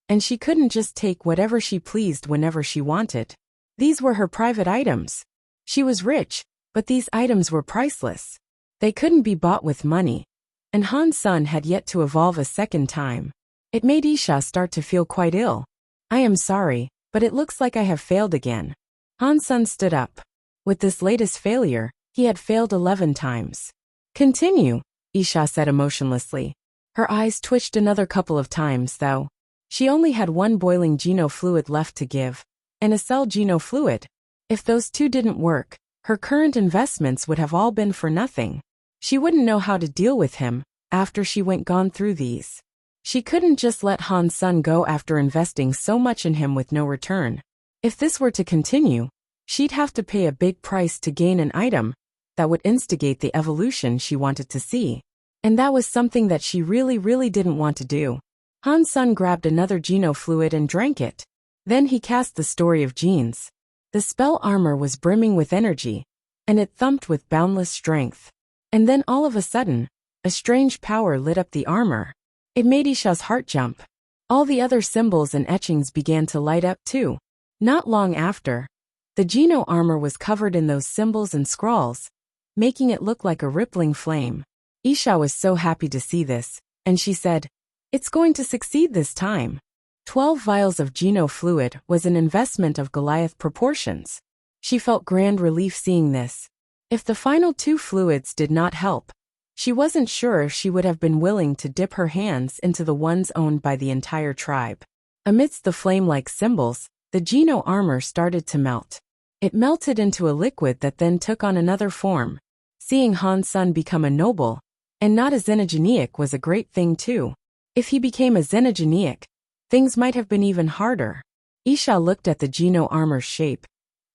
and she couldn't just take whatever she pleased whenever she wanted. These were her private items. She was rich, but these items were priceless. They couldn't be bought with money, and Han's son had yet to evolve a second time. It made Isha start to feel quite ill. I am sorry, but it looks like I have failed again. Han's son stood up. With this latest failure, he had failed 11 times. Continue, Isha said emotionlessly. Her eyes twitched another couple of times though. She only had 1 boiling genofluid left to give, and a cell genofluid. If those 2 didn't work, her current investments would have all been for nothing. She wouldn't know how to deal with him after she went gone through these. She couldn't just let Han's son go after investing so much in him with no return. If this were to continue, she'd have to pay a big price to gain an item that would instigate the evolution she wanted to see. And that was something that she really didn't want to do. Han's son grabbed another genofluid and drank it. Then he cast the story of genes. The spell armor was brimming with energy, and it thumped with boundless strength. And then all of a sudden, a strange power lit up the armor. It made Isha's heart jump. All the other symbols and etchings began to light up too. Not long after, the Geno armor was covered in those symbols and scrawls, making it look like a rippling flame. Isha was so happy to see this, and she said, "It's going to succeed this time." 12 vials of Geno fluid was an investment of Goliath proportions. She felt grand relief seeing this. If the final 2 fluids did not help, she wasn't sure if she would have been willing to dip her hands into the ones owned by the entire tribe. Amidst the flame-like symbols, the Geno armor started to melt. It melted into a liquid that then took on another form. Seeing Han's son become a noble, and not a xenogeniac, was a great thing too. If he became a xenogeniac, things might have been even harder. Isha looked at the Geno armor's shape,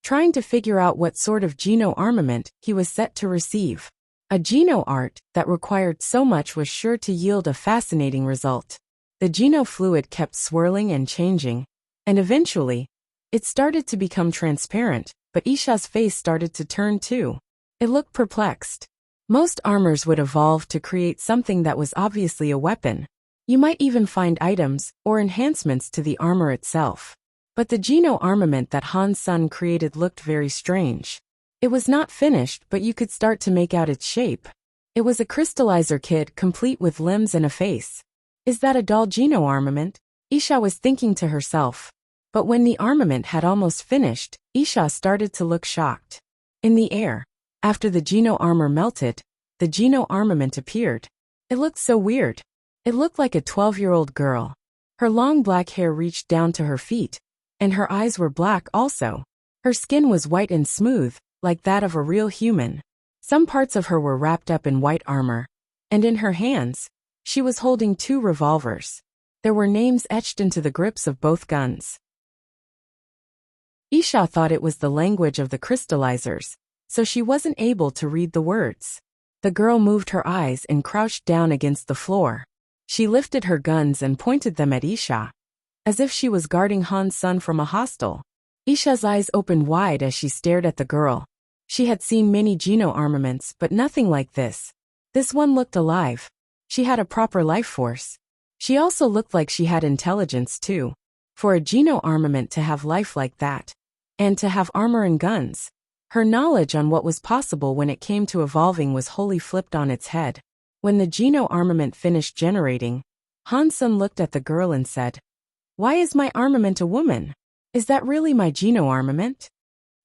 trying to figure out what sort of Geno armament he was set to receive. A Geno art that required so much was sure to yield a fascinating result. The Geno fluid kept swirling and changing, and eventually, it started to become transparent, but Isha's face started to turn too. It looked perplexed. Most armors would evolve to create something that was obviously a weapon. You might even find items or enhancements to the armor itself. But the Geno armament that Han's son created looked very strange. It was not finished, but you could start to make out its shape. It was a crystallizer kit complete with limbs and a face. Is that a doll Geno armament? Isha was thinking to herself. But when the armament had almost finished, Isha started to look shocked. In the air, after the Geno armor melted, the Geno armament appeared. It looked so weird. It looked like a 12-year-old girl. Her long black hair reached down to her feet, and her eyes were black also. Her skin was white and smooth, like that of a real human. Some parts of her were wrapped up in white armor, and in her hands, she was holding 2 revolvers. There were names etched into the grips of both guns. Isha thought it was the language of the crystallizers, so she wasn't able to read the words. The girl moved her eyes and crouched down against the floor. She lifted her guns and pointed them at Isha, as if she was guarding Han's son from a hostile. Isha's eyes opened wide as she stared at the girl. She had seen many Geno armaments, but nothing like this. This one looked alive. She had a proper life force. She also looked like she had intelligence too. For a Geno armament to have life like that, and to have armor and guns, her knowledge on what was possible when it came to evolving was wholly flipped on its head. When the Geno armament finished generating, Han's son looked at the girl and said, Why is my armament a woman? Is that really my Geno armament?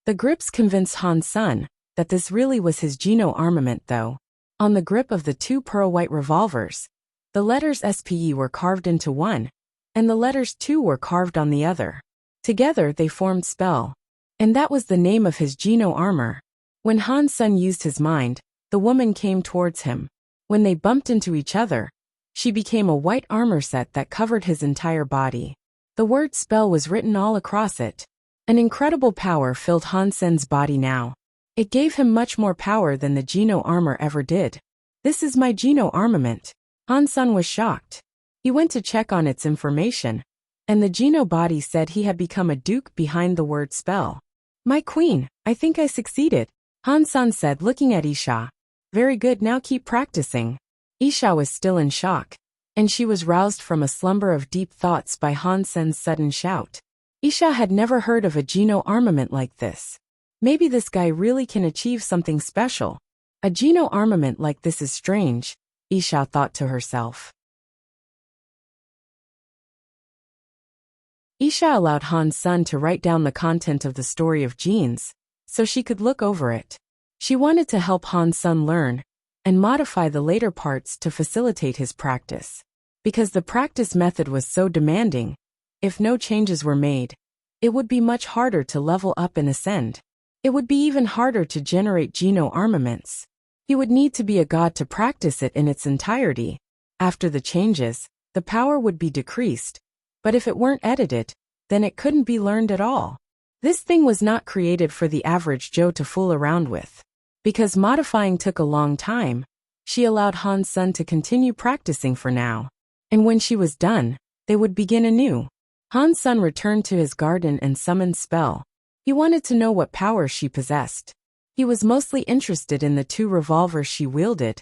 The grips convinced Han Sun that this really was his Geno armament though. On the grip of the two pearl-white revolvers, the letters SPE were carved into one, and the letters 2 were carved on the other. Together they formed spell. And that was the name of his Geno armor. When Han Sun used his mind, the woman came towards him. When they bumped into each other, she became a white armor set that covered his entire body. The word spell was written all across it. An incredible power filled Han Sun's body now. It gave him much more power than the Geno armor ever did. This is my Geno armament. Han Sun was shocked. He went to check on its information, and the Geno body said he had become a duke behind the word spell. My queen, I think I succeeded, Han Sun said, looking at Isha. Very good, now keep practicing. Isha was still in shock, and she was roused from a slumber of deep thoughts by Han Sun's sudden shout. Isha had never heard of a Geno armament like this. Maybe this guy really can achieve something special. A Geno armament like this is strange, Isha thought to herself. Isha allowed Han Sun to write down the content of the story of genes, so she could look over it. She wanted to help Han Sun learn and modify the later parts to facilitate his practice. Because the practice method was so demanding, if no changes were made, it would be much harder to level up and ascend. It would be even harder to generate Geno armaments. He would need to be a god to practice it in its entirety. After the changes, the power would be decreased, but if it weren't edited, then it couldn't be learned at all. This thing was not created for the average Joe to fool around with. Because modifying took a long time, she allowed Han Sun to continue practicing for now. And when she was done, they would begin anew. Han Sun returned to his garden and summoned Spell. He wanted to know what power she possessed. He was mostly interested in the 2 revolvers she wielded,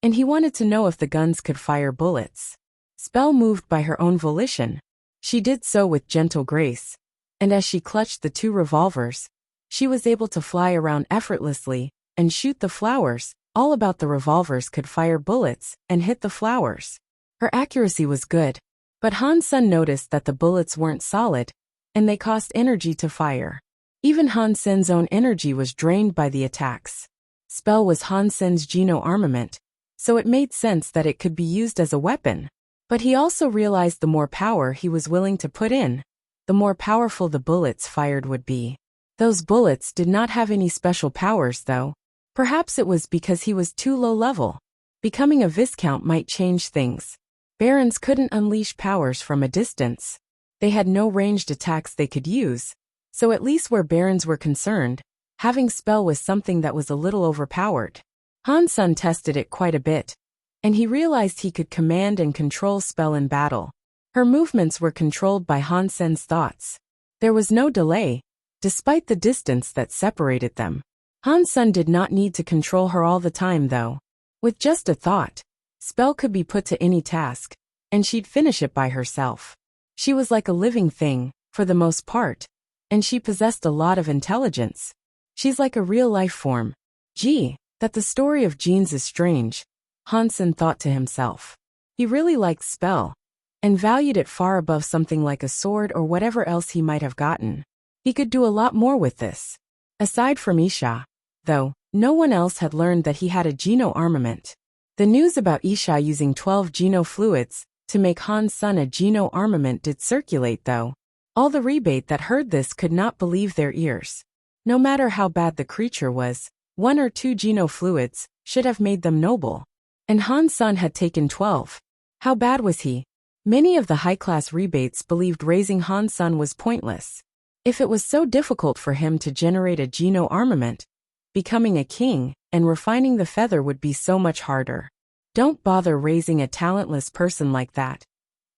and he wanted to know if the guns could fire bullets. Spell moved by her own volition. She did so with gentle grace, and as she clutched the 2 revolvers, she was able to fly around effortlessly and shoot the flowers. All about the revolvers could fire bullets and hit the flowers. Her accuracy was good, but Han Sun noticed that the bullets weren't solid, and they cost energy to fire. Even Han Sun's own energy was drained by the attacks. Spell was Han Sun's Geno armament, so it made sense that it could be used as a weapon. But he also realized the more power he was willing to put in, the more powerful the bullets fired would be. Those bullets did not have any special powers though. Perhaps it was because he was too low level. Becoming a Viscount might change things. Barons couldn't unleash powers from a distance. They had no ranged attacks they could use, so at least where barons were concerned, having Spell was something that was a little overpowered. Han Sun tested it quite a bit, and he realized he could command and control Spell in battle. Her movements were controlled by Han Sun's thoughts. There was no delay, despite the distance that separated them. Han Sun did not need to control her all the time though. With just a thought, Spell could be put to any task, and she'd finish it by herself. She was like a living thing, for the most part, and she possessed a lot of intelligence. She's like a real life form. Gee, that the story of genes is strange, Han Sun thought to himself. He really liked Spell, and valued it far above something like a sword or whatever else he might have gotten. He could do a lot more with this. Aside from Isha, though, no one else had learned that he had a Geno armament. The news about Isha using 12 Geno fluids to make Han Sun a Geno armament did circulate though. All the rebate that heard this could not believe their ears. No matter how bad the creature was, 1 or 2 Geno fluids should have made them noble. And Han Sun had taken 12. How bad was he? Many of the high-class rebates believed raising Han Sun was pointless. If it was so difficult for him to generate a Geno armament, becoming a king and refining the feather would be so much harder. Don't bother raising a talentless person like that.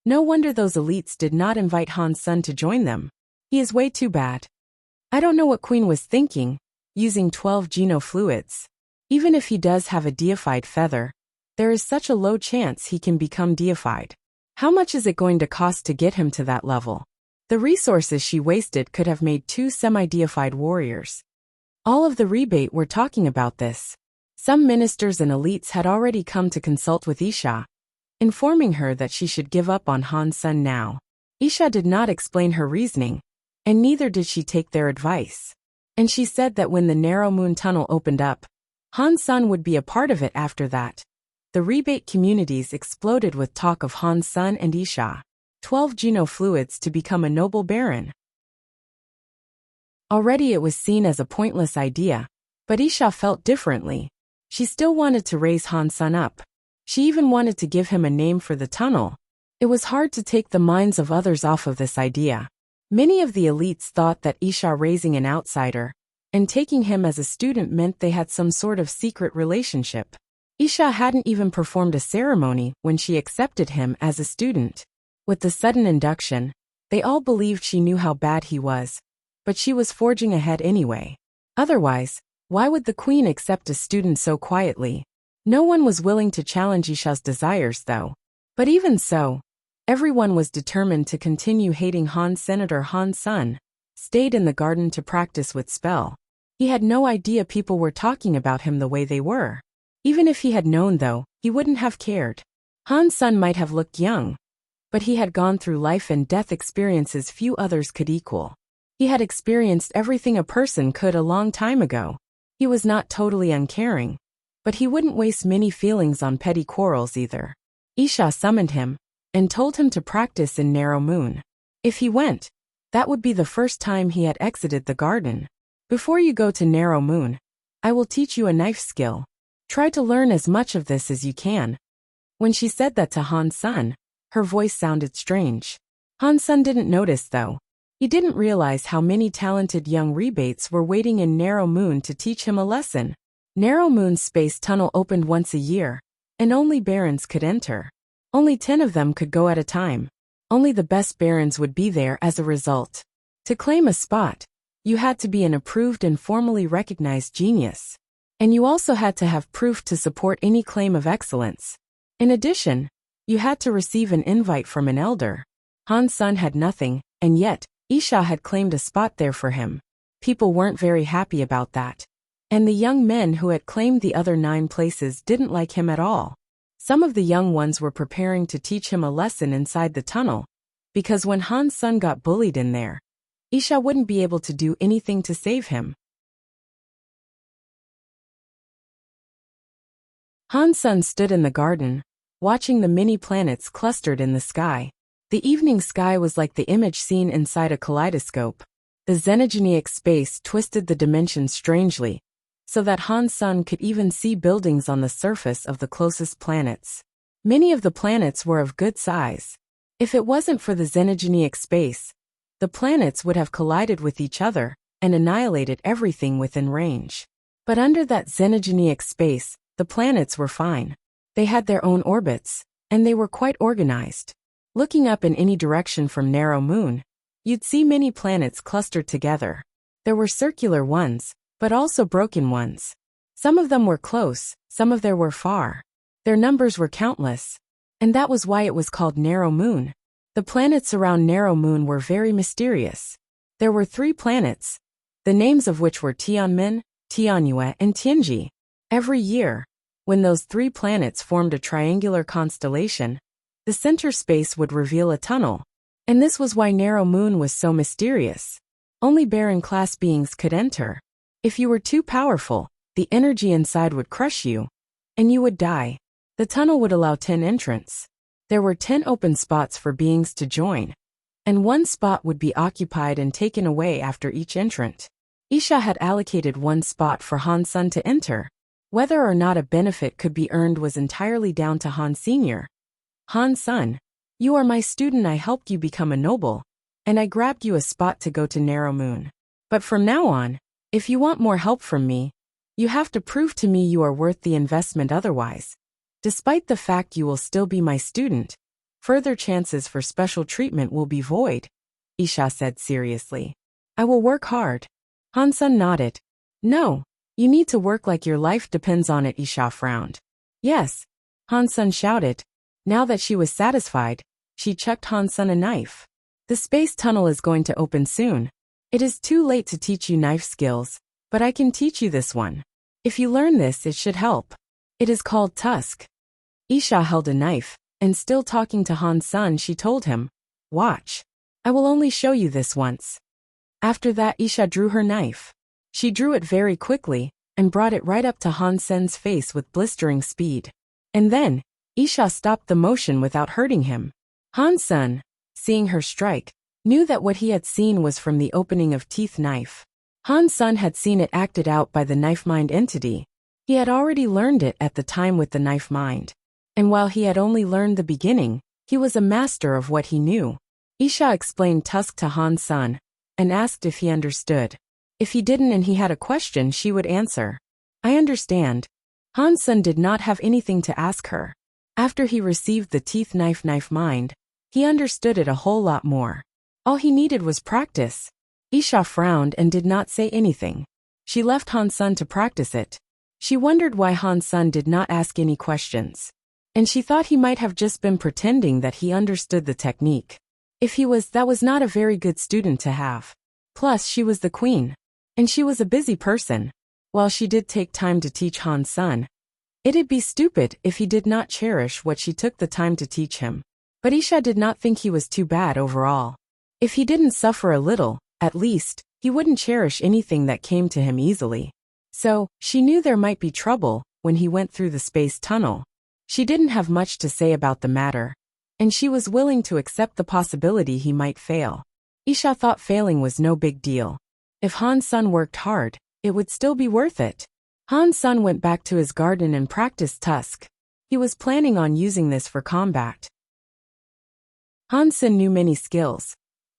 No wonder those elites did not invite Han Sun to join them. He is way too bad. I don't know what Queen was thinking, using 12 Geno fluids. Even if he does have a deified feather, there is such a low chance he can become deified. How much is it going to cost to get him to that level? The resources she wasted could have made 2 semi-deified warriors. All of the rebate were talking about this. Some ministers and elites had already come to consult with Isha, informing her that she should give up on Han Sun now. Isha did not explain her reasoning, and neither did she take their advice. And she said that when the narrow moon tunnel opened up, Han Sun would be a part of it after that. The rebate communities exploded with talk of Han Sun and Isha. 12 genofluids to become a noble baron. Already it was seen as a pointless idea, but Isha felt differently. She still wanted to raise Han Sun up. She even wanted to give him a name for the tunnel. It was hard to take the minds of others off of this idea. Many of the elites thought that Isha raising an outsider and taking him as a student meant they had some sort of secret relationship. Isha hadn't even performed a ceremony when she accepted him as a student. With the sudden induction, they all believed she knew how bad he was, but she was forging ahead anyway. Otherwise, why would the queen accept a student so quietly? No one was willing to challenge Isha's desires though. But even so, everyone was determined to continue hating Han. Senator Han Sun stayed in the garden to practice with spell. He had no idea people were talking about him the way they were. Even if he had known though, he wouldn't have cared. Han Sun might have looked young, but he had gone through life and death experiences few others could equal. He had experienced everything a person could a long time ago. He was not totally uncaring, but he wouldn't waste many feelings on petty quarrels either. Isha summoned him and told him to practice in Narrow Moon. If he went, that would be the first time he had exited the garden. Before you go to Narrow Moon, I will teach you a knife skill. Try to learn as much of this as you can. When she said that to Han Sun, her voice sounded strange. Han Sun didn't notice though. He didn't realize how many talented young rebates were waiting in Narrow Moon to teach him a lesson. Narrow Moon's space tunnel opened once a year, and only barons could enter. Only 10 of them could go at a time. Only the best barons would be there as a result. To claim a spot, you had to be an approved and formally recognized genius. And you also had to have proof to support any claim of excellence. In addition, you had to receive an invite from an elder. Han Sun had nothing, and yet, Isha had claimed a spot there for him. People weren't very happy about that. And the young men who had claimed the other 9 places didn't like him at all. Some of the young ones were preparing to teach him a lesson inside the tunnel, because when Han Sun got bullied in there, Isha wouldn't be able to do anything to save him. Han Sun stood in the garden, watching the many planets clustered in the sky. The evening sky was like the image seen inside a kaleidoscope. The xenogenic space twisted the dimensions strangely, so that Han Sun could even see buildings on the surface of the closest planets. Many of the planets were of good size. If it wasn't for the xenogenic space, the planets would have collided with each other and annihilated everything within range. But under that xenogenic space, the planets were fine. They had their own orbits, and they were quite organized. Looking up in any direction from Narrow Moon, you'd see many planets clustered together. There were circular ones, but also broken ones. Some of them were close, some of them were far. Their numbers were countless, and that was why it was called Narrow Moon. The planets around Narrow Moon were very mysterious. There were 3 planets, the names of which were Tianmin, Tianyue, and Tianji. Every year, when those 3 planets formed a triangular constellation, the center space would reveal a tunnel. And this was why Narrow Moon was so mysterious. Only Baron-class beings could enter. If you were too powerful, the energy inside would crush you, and you would die. The tunnel would allow 10 entrants. There were 10 open spots for beings to join, and 1 spot would be occupied and taken away after each entrant. Isha had allocated 1 spot for Han Sun to enter. Whether or not a benefit could be earned was entirely down to Han Sr. Han Sun, you are my student. I helped you become a noble, and I grabbed you a spot to go to Narrow Moon. But from now on, if you want more help from me, you have to prove to me you are worth the investment. Otherwise, despite the fact you will still be my student, further chances for special treatment will be void, Isha said seriously. I will work hard. Han Sun nodded. No, you need to work like your life depends on it. Isha frowned. Yes, Han Sun shouted. Now that she was satisfied, she chucked Han Sun a knife. The space tunnel is going to open soon. It is too late to teach you knife skills, but I can teach you this one. If you learn this, it should help. It is called Tusk. Isha held a knife, and still talking to Han Sun, she told him, Watch. I will only show you this once. After that, Isha drew her knife. She drew it very quickly and brought it right up to Han Sen's face with blistering speed. And then, Isha stopped the motion without hurting him. Han Sen, seeing her strike, knew that what he had seen was from the opening of teeth knife. Han Sen had seen it acted out by the knife mind entity. He had already learned it at the time with the knife mind. And while he had only learned the beginning, he was a master of what he knew. Isha explained Tusk to Han Sen and asked if he understood. If he didn't and he had a question, she would answer. I understand. Han Sen did not have anything to ask her. After he received the teeth knife mind, he understood it a whole lot more. All he needed was practice. Isha frowned and did not say anything. She left Han Sen to practice it. She wondered why Han Sen did not ask any questions. And she thought he might have just been pretending that he understood the technique. If he was, that was not a very good student to have. Plus, she was the queen. And she was a busy person. While she did take time to teach Han Sen, it'd be stupid if he did not cherish what she took the time to teach him. But Isha did not think he was too bad overall. If he didn't suffer a little, at least, he wouldn't cherish anything that came to him easily. So, she knew there might be trouble when he went through the space tunnel. She didn't have much to say about the matter, and she was willing to accept the possibility he might fail. Isha thought failing was no big deal. If Han Sen worked hard, it would still be worth it. Han Sen went back to his garden and practiced Tusk. He was planning on using this for combat. Han Sen knew many skills,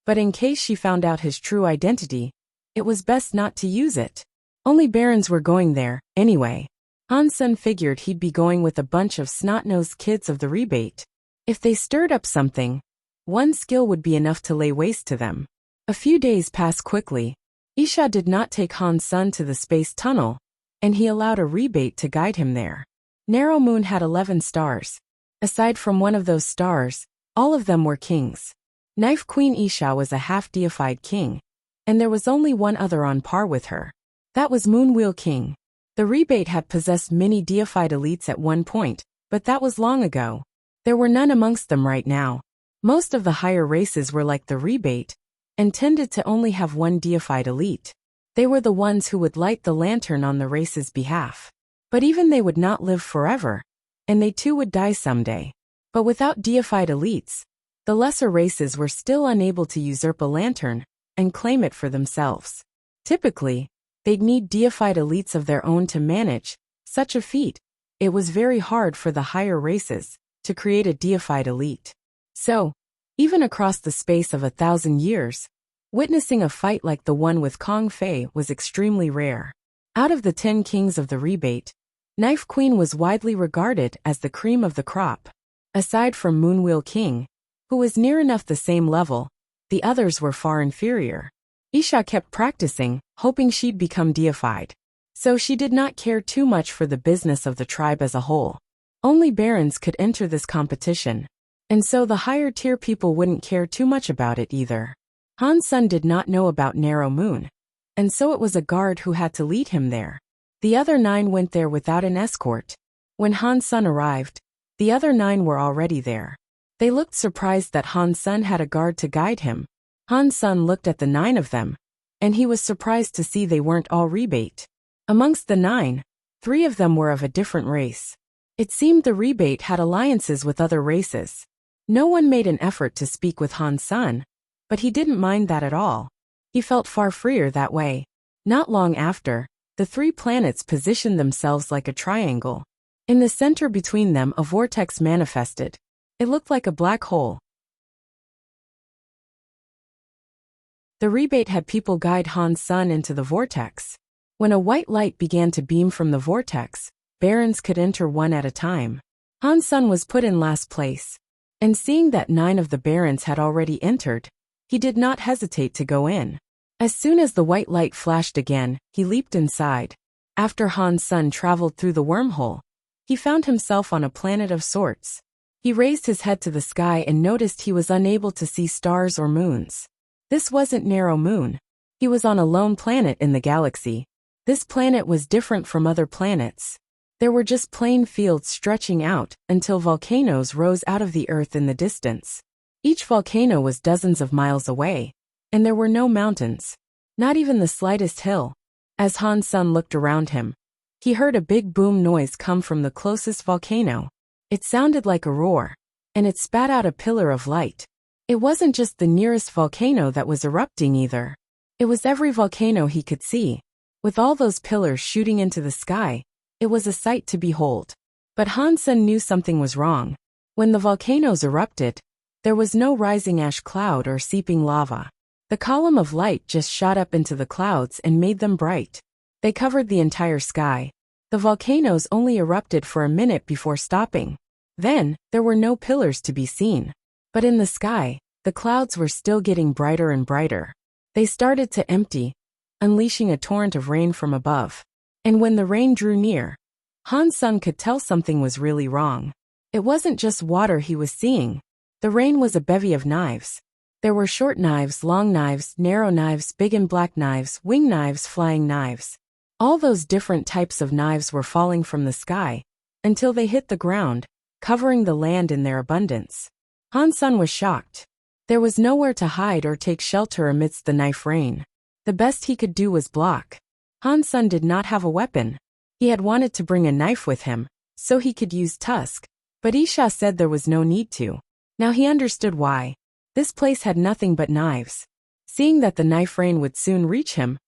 but in case she found out his true identity, it was best not to use it. Only barons were going there, anyway. Han Sen figured he'd be going with a bunch of snot-nosed kids of the rebate. If they stirred up something, one skill would be enough to lay waste to them. A few days passed quickly. Isha did not take Han Sen to the space tunnel, and he allowed a rebate to guide him there. Narrow Moon had 11 stars. Aside from one of those stars, all of them were kings. Knife Queen Isha was a half-deified king, and there was only one other on par with her. That was Moonwheel King. The rebate had possessed many deified elites at one point, but that was long ago. There were none amongst them right now. Most of the higher races were like the rebate, and tended to only have one deified elite. They were the ones who would light the lantern on the race's behalf. But even they would not live forever, and they too would die someday. But without deified elites, the lesser races were still unable to usurp a lantern and claim it for themselves. Typically, they'd need deified elites of their own to manage such a feat. It was very hard for the higher races to create a deified elite. So, even across the space of 1,000 years, witnessing a fight like the one with Kong Fei was extremely rare. Out of the 10 kings of the rebate, Knife Queen was widely regarded as the cream of the crop. Aside from Moonwheel King, who was near enough the same level, the others were far inferior. Isha kept practicing, hoping she'd become deified. So she did not care too much for the business of the tribe as a whole. Only barons could enter this competition, and so the higher tier people wouldn't care too much about it either. Han Sen did not know about Narrow Moon, and so it was a guard who had to lead him there. The other 9 went there without an escort. When Han Sen arrived, the other 9 were already there. They looked surprised that Han Sen had a guard to guide him. Han Sen looked at the 9 of them, and he was surprised to see they weren't all rebate. Amongst the 9, 3 of them were of a different race. It seemed the rebate had alliances with other races. No one made an effort to speak with Han Sen, but he didn't mind that at all. He felt far freer that way. Not long after, the 3 planets positioned themselves like a triangle. In the center between them, a vortex manifested. It looked like a black hole. The rebate had people guide Han Sen into the vortex. When a white light began to beam from the vortex, barons could enter one at a time. Han Sen was put in last place, and seeing that 9 of the barons had already entered, he did not hesitate to go in. As soon as the white light flashed again, he leaped inside. After Han Sen traveled through the wormhole, he found himself on a planet of sorts. He raised his head to the sky and noticed he was unable to see stars or moons. This wasn't Narrow Moon. He was on a lone planet in the galaxy. This planet was different from other planets. There were just plain fields stretching out until volcanoes rose out of the earth in the distance. Each volcano was dozens of miles away, and there were no mountains, not even the slightest hill. As Han Sun looked around him, he heard a big boom noise come from the closest volcano. It sounded like a roar, and it spat out a pillar of light. It wasn't just the nearest volcano that was erupting either. It was every volcano he could see. With all those pillars shooting into the sky, it was a sight to behold. But Han Sun knew something was wrong. When the volcanoes erupted, there was no rising ash cloud or seeping lava. The column of light just shot up into the clouds and made them bright. They covered the entire sky. The volcanoes only erupted for a minute before stopping. Then, there were no pillars to be seen. But in the sky, the clouds were still getting brighter and brighter. They started to empty, unleashing a torrent of rain from above. And when the rain drew near, Han Sun could tell something was really wrong. It wasn't just water he was seeing. The rain was a bevy of knives. There were short knives, long knives, narrow knives, big and black knives, wing knives, flying knives. All those different types of knives were falling from the sky, until they hit the ground, covering the land in their abundance. Han Sun was shocked. There was nowhere to hide or take shelter amidst the knife rain. The best he could do was block. Han Sun did not have a weapon. He had wanted to bring a knife with him, so he could use tusk, but Isha said there was no need to. Now he understood why. This place had nothing but knives. Seeing that the knife rain would soon reach him,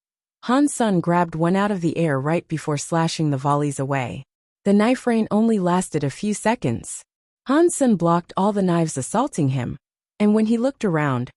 Han Sun grabbed one out of the air right before slashing the volleys away. The knife rain only lasted a few seconds. Han Sun blocked all the knives assaulting him, and when he looked around,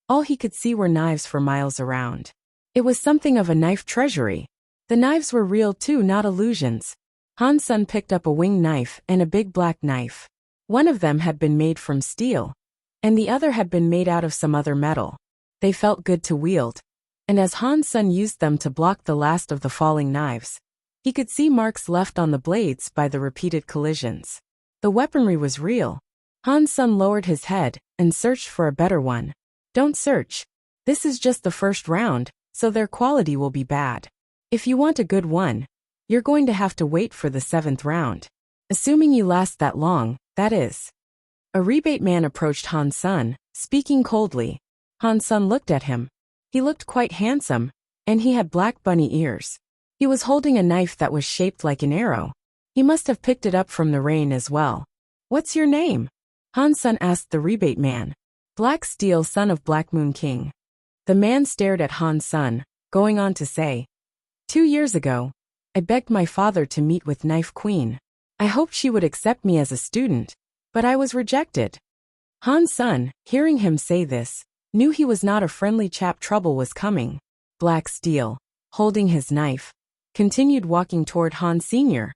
all he could see were knives for miles around. It was something of a knife treasury. The knives were real too, not illusions. Han Sun picked up a wing knife and a big black knife. One of them had been made from steel, and the other had been made out of some other metal. They felt good to wield, and as Han Sun used them to block the last of the falling knives, he could see marks left on the blades by the repeated collisions. The weaponry was real. Han Sun lowered his head and searched for a better one. Don't search. This is just the first round, so their quality will be bad. If you want a good one, you're going to have to wait for the 7th round. Assuming you last that long, that is. A rebate man approached Han Sun, speaking coldly. Han Sun looked at him. He looked quite handsome, and he had black bunny ears. He was holding a knife that was shaped like an arrow. He must have picked it up from the rain as well. What's your name? Han Sun asked the rebate man. Black Steel, son of Black Moon King. The man stared at Han Sun, going on to say, 2 years ago, I begged my father to meet with Knife Queen. I hoped she would accept me as a student, but I was rejected. Han Sun, hearing him say this, knew he was not a friendly chap. Trouble was coming. Black Steel, holding his knife, continued walking toward Han Sr.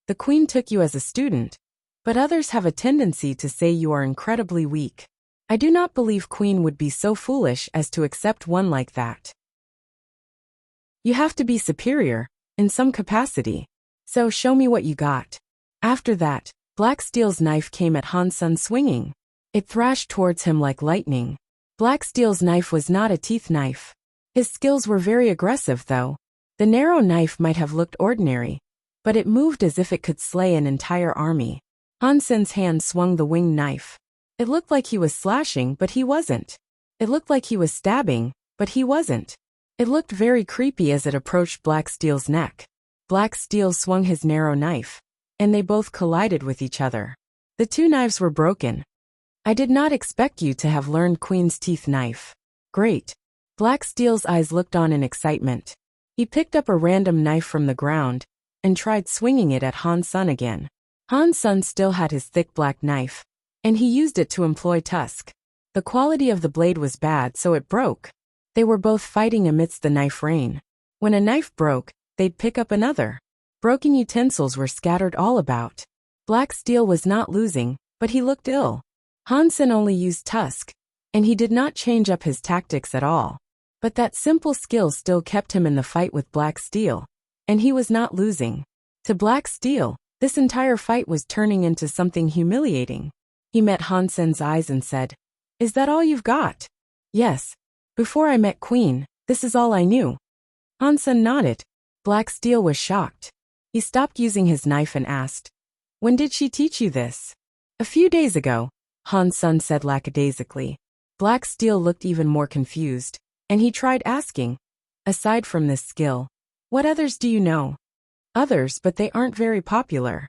The Queen took you as a student, but others have a tendency to say you are incredibly weak. I do not believe Queen would be so foolish as to accept one like that. You have to be superior, in some capacity. So show me what you got. After that, Black Steel's knife came at Han Sun swinging. It thrashed towards him like lightning. Black Steel's knife was not a teeth knife. His skills were very aggressive though. The narrow knife might have looked ordinary, but it moved as if it could slay an entire army. Han Sun's hand swung the winged knife. It looked like he was slashing, but he wasn't. It looked like he was stabbing, but he wasn't. It looked very creepy as it approached Black Steel's neck. Black Steel swung his narrow knife, and they both collided with each other. The two knives were broken. I did not expect you to have learned Queen's teeth knife. Great. Black Steel's eyes looked on in excitement. He picked up a random knife from the ground, and tried swinging it at Han Sun again. Han Sun still had his thick black knife, and he used it to employ tusk. The quality of the blade was bad, so it broke. They were both fighting amidst the knife rain. When a knife broke, they'd pick up another. Broken utensils were scattered all about. Black Steel was not losing, but he looked ill. Han Sun only used tusk, and he did not change up his tactics at all. But that simple skill still kept him in the fight with Black Steel, and he was not losing. To Black Steel, this entire fight was turning into something humiliating. He met Han Sun's eyes and said, "Is that all you've got?" "Yes. Before I met Queen, this is all I knew." Han Sun nodded. Black Steel was shocked. He stopped using his knife and asked, "When did she teach you this?" "A few days ago." Han Sun said lackadaisically. Black Steel looked even more confused, and he tried asking, aside from this skill, what others do you know? Others, but they aren't very popular.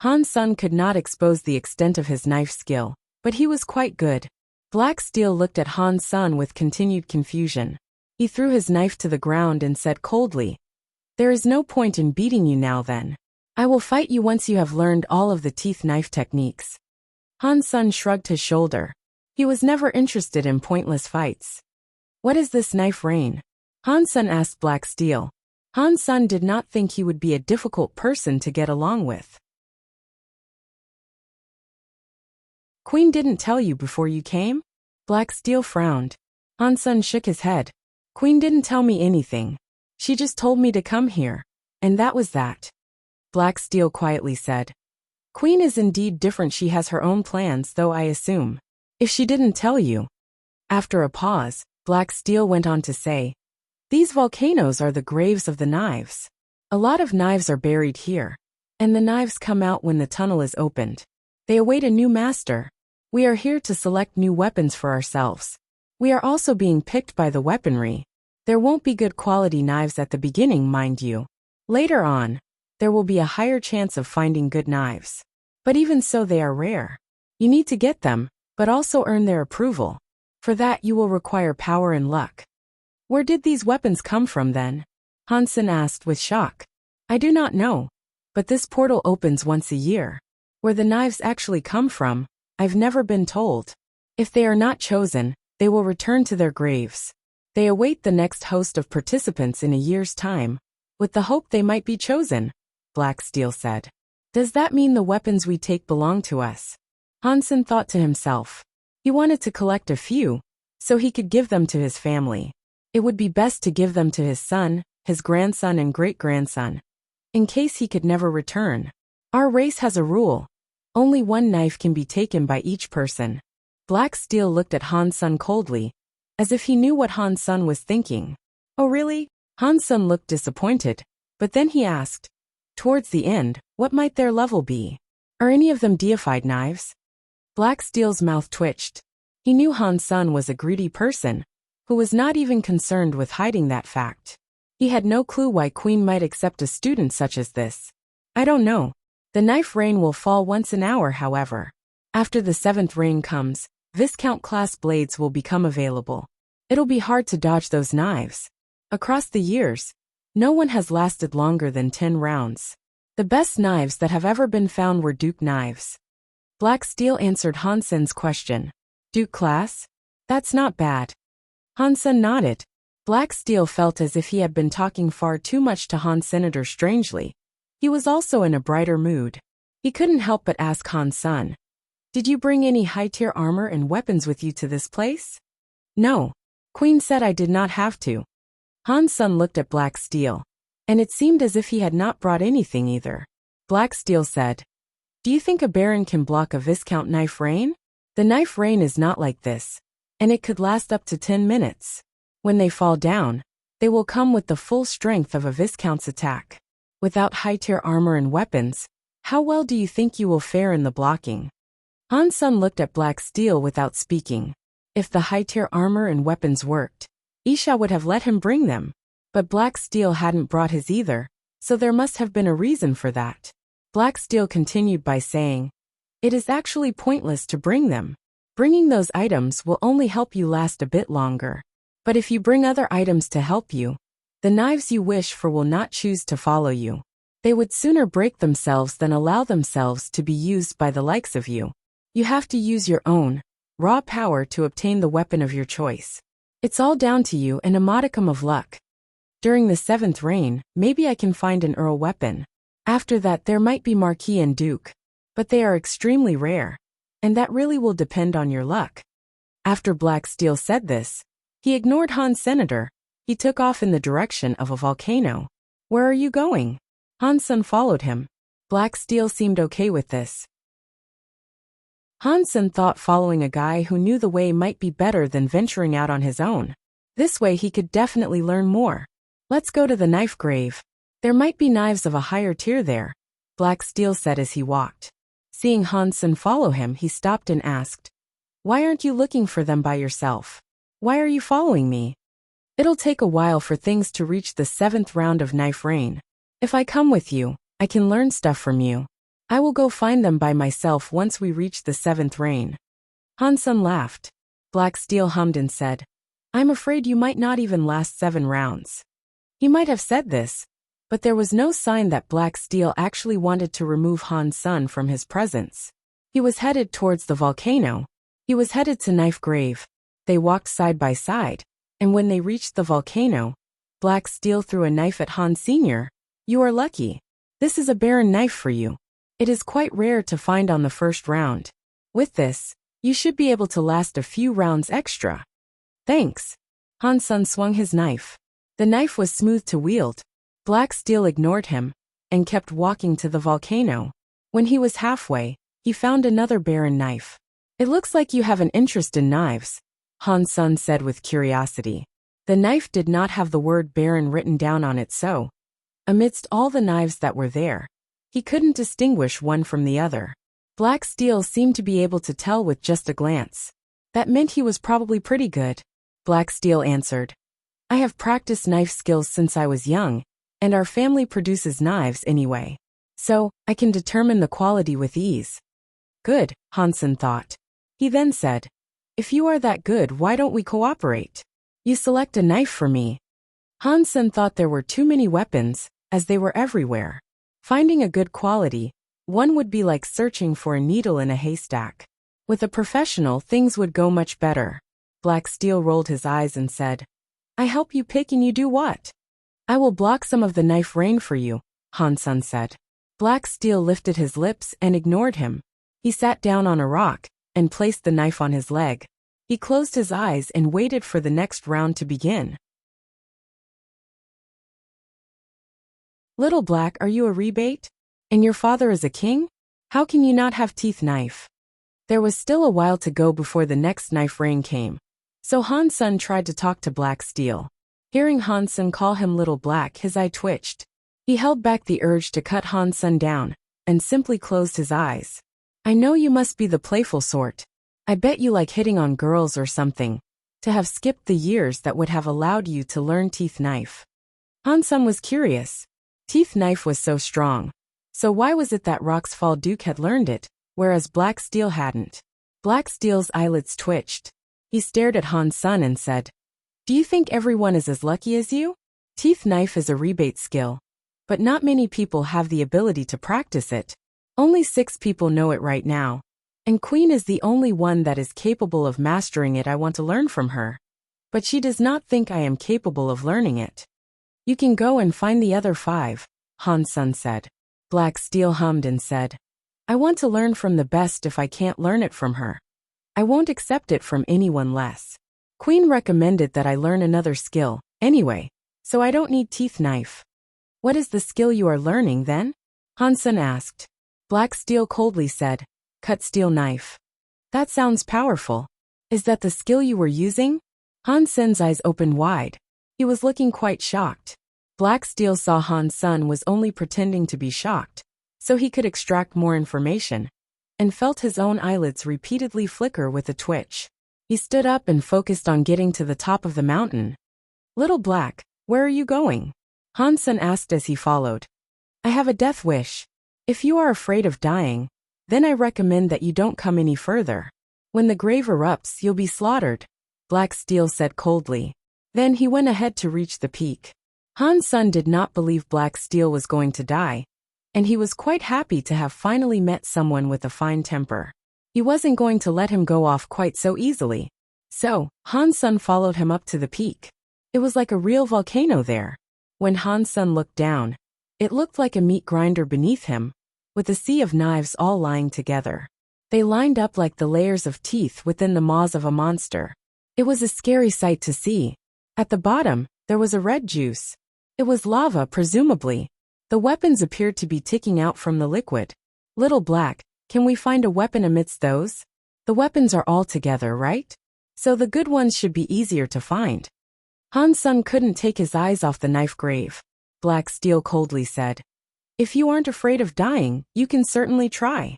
Han Sun could not expose the extent of his knife skill, but he was quite good. Black Steel looked at Han Sun with continued confusion. He threw his knife to the ground and said coldly, "There is no point in beating you now then. I will fight you once you have learned all of the teeth knife techniques." Han Sun shrugged his shoulder. He was never interested in pointless fights. "What is this knife rain?" Han Sun asked Black Steel. Han Sun did not think he would be a difficult person to get along with. "Queen didn't tell you before you came?" Black Steel frowned. Han Sun shook his head. "Queen didn't tell me anything. She just told me to come here. And that was that." Black Steel quietly said. "Queen is indeed different. She has her own plans, though, I assume. If she didn't tell you." After a pause, Black Steel went on to say, "These volcanoes are the graves of the knives. A lot of knives are buried here, and the knives come out when the tunnel is opened. They await a new master. We are here to select new weapons for ourselves. We are also being picked by the weaponry. There won't be good quality knives at the beginning, mind you. Later on, there will be a higher chance of finding good knives. But even so, they are rare. You need to get them, but also earn their approval. For that, you will require power and luck." "Where did these weapons come from then?" Han Sun asked with shock. "I do not know. But this portal opens once a year. Where the knives actually come from, I've never been told. If they are not chosen, they will return to their graves. They await the next host of participants in a year's time, with the hope they might be chosen," Black Steel said. "Does that mean the weapons we take belong to us?" Han Sun thought to himself. He wanted to collect a few, so he could give them to his family. It would be best to give them to his son, his grandson and great-grandson, in case he could never return. "Our race has a rule. Only one knife can be taken by each person." Black Steel looked at Han Sun coldly, as if he knew what Han Sun was thinking. "Oh really?" Han Sun looked disappointed, but then he asked, "Towards the end, what might their level be? Are any of them deified knives?" Black Steel's mouth twitched. He knew Han Sun was a greedy person, who was not even concerned with hiding that fact. He had no clue why Queen might accept a student such as this. "I don't know. The knife rain will fall once an hour, however. After the 7th rain comes, Viscount-class blades will become available. It'll be hard to dodge those knives. Across the years, no one has lasted longer than 10 rounds. The best knives that have ever been found were Duke knives." Black Steel answered Han Sun's question. "Duke class? That's not bad." Han Sun nodded. Black Steel felt as if he had been talking far too much to Han Senator strangely. He was also in a brighter mood. He couldn't help but ask Han Sun, "Did you bring any high-tier armor and weapons with you to this place?" "No. Queen said I did not have to." Han Sun looked at Black Steel, and it seemed as if he had not brought anything either. Black Steel said, "Do you think a baron can block a Viscount knife rain?" "The knife rain is not like this, and it could last up to 10 minutes. When they fall down, they will come with the full strength of a Viscount's attack. Without high-tier armor and weapons, how well do you think you will fare in the blocking?" Han Sun looked at Black Steel without speaking. If the high-tier armor and weapons worked, Isha would have let him bring them. But Black Steel hadn't brought his either, so there must have been a reason for that. Black Steel continued by saying, "It is actually pointless to bring them. Bringing those items will only help you last a bit longer. But if you bring other items to help you, the knives you wish for will not choose to follow you. They would sooner break themselves than allow themselves to be used by the likes of you. You have to use your own, raw power to obtain the weapon of your choice. It's all down to you and a modicum of luck. During the 7th reign, maybe I can find an Earl weapon. After that there might be Marquis and Duke. But they are extremely rare. And that really will depend on your luck." After Black Steel said this, he ignored Han's senator. He took off in the direction of a volcano. "Where are you going?" Han Sun followed him. Black Steel seemed okay with this. Han Sun thought following a guy who knew the way might be better than venturing out on his own. This way he could definitely learn more. "Let's go to the knife grave. There might be knives of a higher tier there," Black Steel said as he walked. Seeing Han Sen follow him, he stopped and asked, "Why aren't you looking for them by yourself? Why are you following me? It'll take a while for things to reach the 7th round of knife rain. If I come with you, I can learn stuff from you. I will go find them by myself once we reach the 7th rain." Han Sen laughed. Black Steel hummed and said, "I'm afraid you might not even last 7 rounds." He might have said this, but there was no sign that Black Steel actually wanted to remove Han Sen from his presence. He was headed towards the volcano. He was headed to Knife Grave. They walked side by side, and when they reached the volcano, Black Steel threw a knife at Han Sr. "You are lucky. This is a barren knife for you. It is quite rare to find on the first round. With this, you should be able to last a few rounds extra." "Thanks." Han Sen swung his knife. The knife was smooth to wield. Black Steel ignored him and kept walking to the volcano. When he was halfway, he found another barren knife. "It looks like you have an interest in knives," Han Sen said with curiosity. The knife did not have the word barren written down on it, so, amidst all the knives that were there, he couldn't distinguish one from the other. Black Steel seemed to be able to tell with just a glance. That meant he was probably pretty good. Black Steel answered, "I have practiced knife skills since I was young, and our family produces knives anyway. So, I can determine the quality with ease." "Good," Han Sen thought. He then said, "If you are that good, why don't we cooperate? You select a knife for me." Han Sen thought there were too many weapons, as they were everywhere. Finding a good quality, one would be like searching for a needle in a haystack. With a professional, things would go much better. Black Steel rolled his eyes and said, "I help you pick and you do what?" "I will block some of the knife rain for you," Han Sen said. Black Steel lifted his lips and ignored him. He sat down on a rock and placed the knife on his leg. He closed his eyes and waited for the next round to begin. "Little Black, are you a rebate? And your father is a king? How can you not have teeth knife?" There was still a while to go before the next knife rain came, so Han Sen tried to talk to Black Steel. Hearing Han Sen call him Little Black, his eye twitched. He held back the urge to cut Han Sen down, and simply closed his eyes. "I know you must be the playful sort. I bet you like hitting on girls or something. To have skipped the years that would have allowed you to learn teeth knife." Han Sen was curious. Teeth knife was so strong. So why was it that Rock's Fall Duke had learned it, whereas Black Steel hadn't? Black Steel's eyelids twitched. He stared at Han Sen and said, "Do you think everyone is as lucky as you? Teeth knife is a rebate skill, but not many people have the ability to practice it. Only 6 people know it right now. And Queen is the only one that is capable of mastering it. I want to learn from her. But she does not think I am capable of learning it." "You can go and find the other 5, Han Sen said. Black Steel hummed and said, "I want to learn from the best. If I can't learn it from her, I won't accept it from anyone less. Queen recommended that I learn another skill, anyway, so I don't need teeth knife." "What is the skill you are learning, then?" Han Sen asked. Black Steel coldly said, "Cut steel knife." "That sounds powerful. Is that the skill you were using?" Han Sen's eyes opened wide. He was looking quite shocked. Black Steel saw Han Sen was only pretending to be shocked, so he could extract more information, and felt his own eyelids repeatedly flicker with a twitch. He stood up and focused on getting to the top of the mountain. "Little Black, where are you going?" Han Sen asked as he followed. "I have a death wish. If you are afraid of dying, then I recommend that you don't come any further. When the grave erupts, you'll be slaughtered," Black Steel said coldly. Then he went ahead to reach the peak. Han Sen did not believe Black Steel was going to die, and he was quite happy to have finally met someone with a fine temper. He wasn't going to let him go off quite so easily. So, Han Sen followed him up to the peak. It was like a real volcano there. When Han Sen looked down, it looked like a meat grinder beneath him, with a sea of knives all lying together. They lined up like the layers of teeth within the maws of a monster. It was a scary sight to see. At the bottom, there was a red juice. It was lava, presumably. The weapons appeared to be ticking out from the liquid. "Little Black, can we find a weapon amidst those? The weapons are all together, right? So the good ones should be easier to find." Han Sen couldn't take his eyes off the knife grave. Black Steel coldly said, "If you aren't afraid of dying, you can certainly try."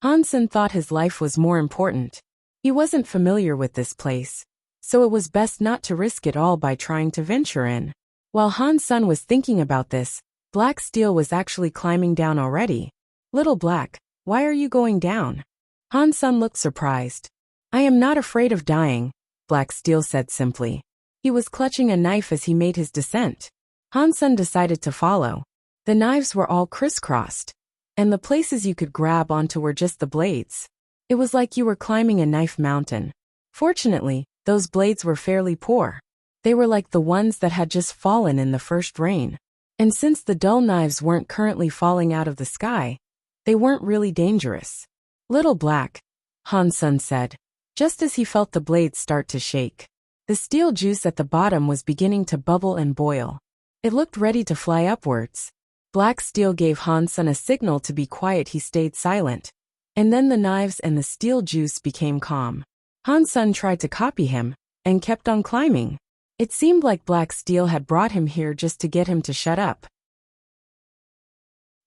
Han-sun thought his life was more important. He wasn't familiar with this place, so it was best not to risk it all by trying to venture in. While Han-sun was thinking about this, Black Steel was actually climbing down already. "Little Black, why are you going down?" Han-sun looked surprised. "I am not afraid of dying," Black Steel said simply. He was clutching a knife as he made his descent. Han-sun decided to follow. The knives were all crisscrossed, and the places you could grab onto were just the blades. It was like you were climbing a knife mountain. Fortunately, those blades were fairly poor. They were like the ones that had just fallen in the first rain. And since the dull knives weren't currently falling out of the sky, they weren't really dangerous. "Little Black," Han-sun said, just as he felt the blades start to shake. The steel juice at the bottom was beginning to bubble and boil. It looked ready to fly upwards. Black Steel gave Han-sun a signal to be quiet. He stayed silent. And then the knives and the steel juice became calm. Han-sun tried to copy him, and kept on climbing. It seemed like Black Steel had brought him here just to get him to shut up.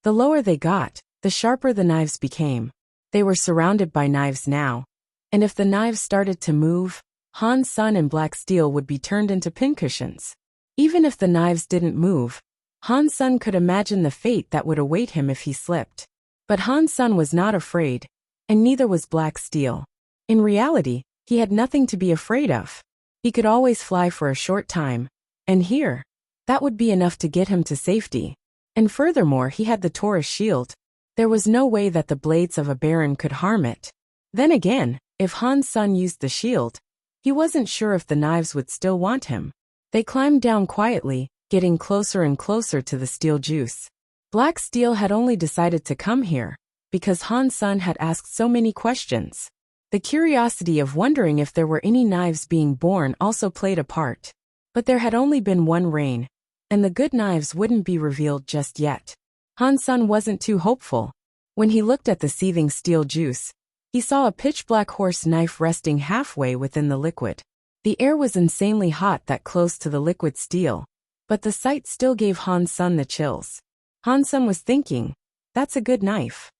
The lower they got, the sharper the knives became. They were surrounded by knives now, and if the knives started to move, Han-sun and Black Steel would be turned into pincushions. Even if the knives didn't move, Han-sun could imagine the fate that would await him if he slipped. But Han-sun was not afraid, and neither was Black Steel. In reality, he had nothing to be afraid of. He could always fly for a short time, and here, that would be enough to get him to safety. And furthermore, he had the Taurus shield. There was no way that the blades of a baron could harm it. Then again, if Han-sun used the shield, he wasn't sure if the knives would still want him. They climbed down quietly, getting closer and closer to the steel juice. Black Steel had only decided to come here because Han-sun had asked so many questions. The curiosity of wondering if there were any knives being born also played a part. But there had only been one rain, and the good knives wouldn't be revealed just yet. Han-sun wasn't too hopeful. When he looked at the seething steel juice, he saw a pitch-black horse knife resting halfway within the liquid. The air was insanely hot that close to the liquid steel, but the sight still gave Han-sun the chills. Han-sun was thinking, "That's a good knife."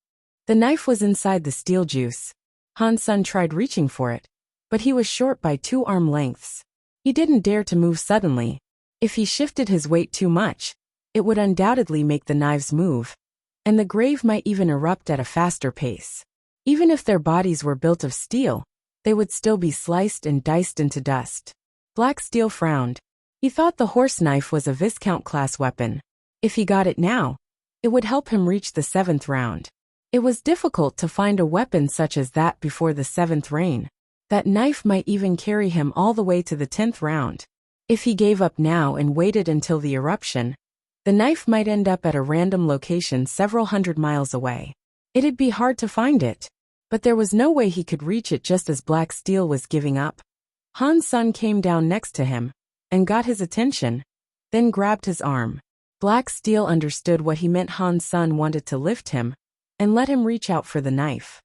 The knife was inside the steel juice. Han-sun tried reaching for it, but he was short by 2 arm lengths. He didn't dare to move suddenly. If he shifted his weight too much, it would undoubtedly make the knives move, and the grave might even erupt at a faster pace. Even if their bodies were built of steel, they would still be sliced and diced into dust. Black Steel frowned. He thought the horse knife was a Viscount-class weapon. If he got it now, it would help him reach the 7th round. It was difficult to find a weapon such as that before the 7th rain. That knife might even carry him all the way to the 10th round. If he gave up now and waited until the eruption, the knife might end up at a random location several hundred miles away. It'd be hard to find it, but there was no way he could reach it just as Black Steel was giving up. Han-sun came down next to him, and got his attention, then grabbed his arm. Black Steel understood what he meant. Han-sun wanted to lift him, and let him reach out for the knife.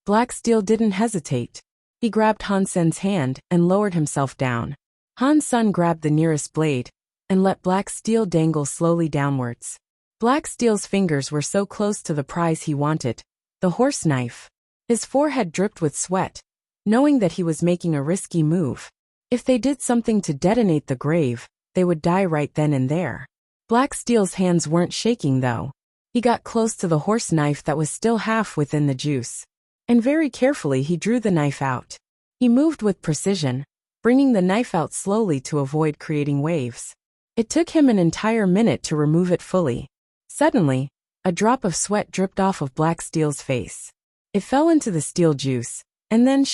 Black Steel didn't hesitate. He grabbed Han-sun's hand and lowered himself down. Han-sun grabbed the nearest blade, and let Black Steel dangle slowly downwards. Black Steel's fingers were so close to the prize he wanted, the horse knife. His forehead dripped with sweat, knowing that he was making a risky move. If they did something to detonate the grave, they would die right then and there. Black Steel's hands weren't shaking though. He got close to the horse knife that was still half within the juice, and very carefully he drew the knife out. He moved with precision, bringing the knife out slowly to avoid creating waves. It took him an entire minute to remove it fully. Suddenly, a drop of sweat dripped off of Black Steel's face. It fell into the steel juice, and then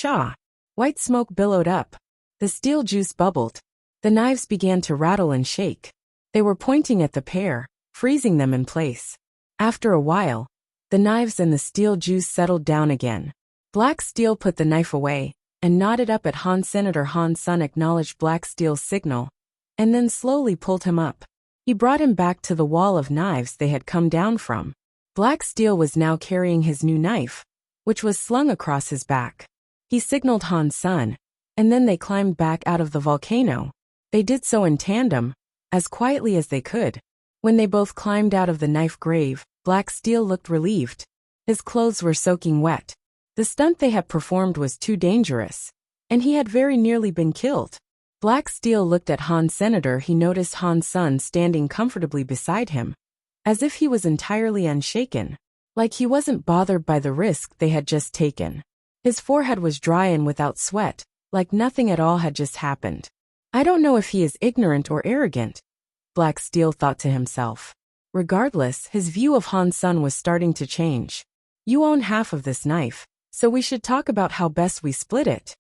white smoke billowed up. The steel juice bubbled. The knives began to rattle and shake. They were pointing at the pair, freezing them in place. After a while, the knives and the steel juice settled down again. Black Steel put the knife away, and nodded up at Han. Senator Han-sun acknowledged Black Steel's signal, and then slowly pulled him up. He brought him back to the wall of knives they had come down from. Black Steel was now carrying his new knife, which was slung across his back. He signaled Han-sun, and then they climbed back out of the volcano. They did so in tandem, as quietly as they could. When they both climbed out of the knife grave, Black Steel looked relieved. His clothes were soaking wet. The stunt they had performed was too dangerous, and he had very nearly been killed. Black Steel looked at Han's senator. He noticed Han's son standing comfortably beside him, as if he was entirely unshaken, like he wasn't bothered by the risk they had just taken. His forehead was dry and without sweat, like nothing at all had just happened. I don't know if he is ignorant or arrogant, Black Steel thought to himself. Regardless, his view of Han's son was starting to change. You own half of this knife, so we should talk about how best we split it.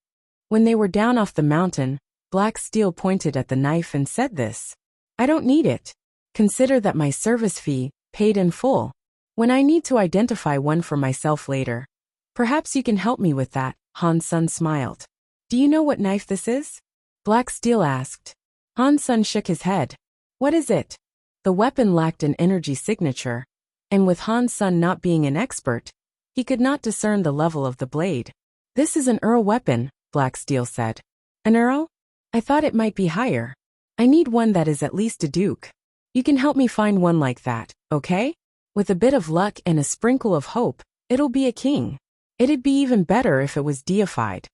When they were down off the mountain, Black Steel pointed at the knife and said this. I don't need it. Consider that my service fee, paid in full. When I need to identify one for myself later. Perhaps you can help me with that, Han's son smiled. Do you know what knife this is? Black Steel asked. Han's son shook his head. What is it? The weapon lacked an energy signature, and with Han's son not being an expert, he could not discern the level of the blade. This is an Earl weapon, Black Steel said. An Earl? I thought it might be higher. I need one that is at least a Duke. You can help me find one like that, okay? With a bit of luck and a sprinkle of hope, it'll be a king. It'd be even better if it was deified.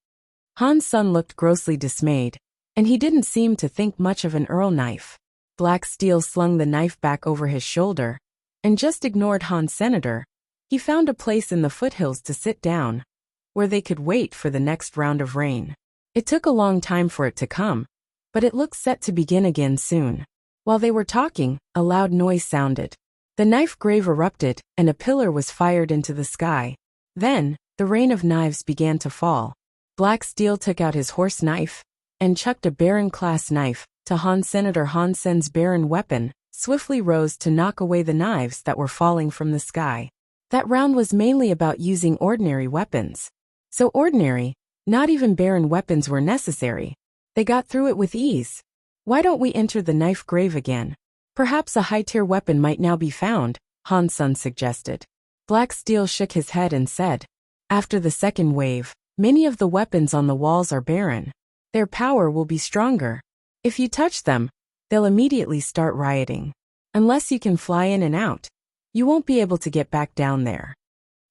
Han's son looked grossly dismayed, and he didn't seem to think much of an Earl knife. Black Steel slung the knife back over his shoulder, and just ignored Han's senator. He found a place in the foothills to sit down, where they could wait for the next round of rain. It took a long time for it to come, but it looked set to begin again soon. While they were talking, a loud noise sounded. The knife grave erupted, and a pillar was fired into the sky. Then, the rain of knives began to fall. Black Steel took out his horse knife, and chucked a Baron-class knife to Han's senator. Hansen's Baron weapon swiftly rose to knock away the knives that were falling from the sky. That round was mainly about using ordinary weapons. So ordinary, not even Baron weapons were necessary. They got through it with ease. Why don't we enter the knife grave again? Perhaps a high-tier weapon might now be found, Han's son suggested. Black Steel shook his head and said, after the second wave, many of the weapons on the walls are barren. Their power will be stronger. If you touch them, they'll immediately start rioting. Unless you can fly in and out, you won't be able to get back down there.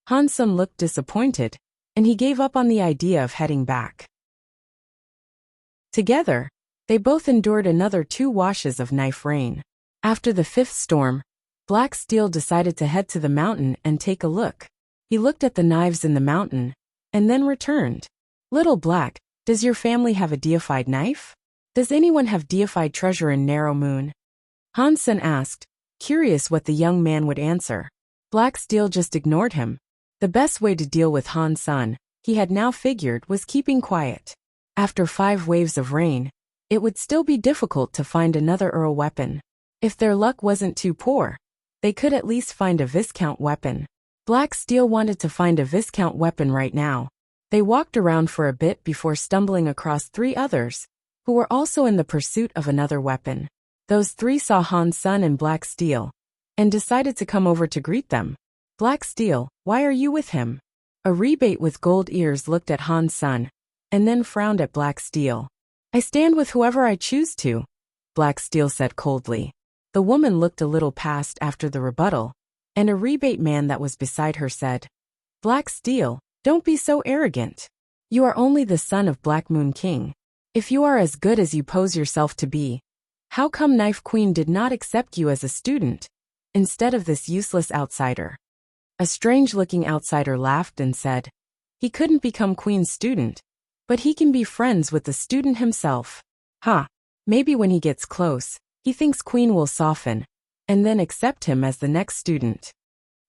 Han's son looked disappointed, and he gave up on the idea of heading back. Together, they both endured another 2 washes of knife rain. After the 5th storm, Black Steel decided to head to the mountain and take a look. He looked at the knives in the mountain, and then returned. Little Black, does your family have a deified knife? Does anyone have deified treasure in Narrow Moon? Han's son asked, curious what the young man would answer. Black Steel just ignored him. The best way to deal with Han's son, he had now figured, was keeping quiet. After 5 waves of rain, it would still be difficult to find another Earl weapon. If their luck wasn't too poor, they could at least find a Viscount weapon. Black Steel wanted to find a Viscount weapon right now. They walked around for a bit before stumbling across 3 others, who were also in the pursuit of another weapon. Those 3 saw Han's son and Black Steel, and decided to come over to greet them. Black Steel, why are you with him? A rebate with gold ears looked at Han's son, and then frowned at Black Steel. I stand with whoever I choose to, Black Steel said coldly. The woman looked a little past after the rebuttal, and a rebate man that was beside her said, Black Steel, don't be so arrogant. You are only the son of Black Moon King. If you are as good as you pose yourself to be, how come Knife Queen did not accept you as a student, instead of this useless outsider? A strange-looking outsider laughed and said, he couldn't become Queen's student, but he can be friends with the student himself. Maybe when he gets close, he thinks Queen will soften, and then accept him as the next student.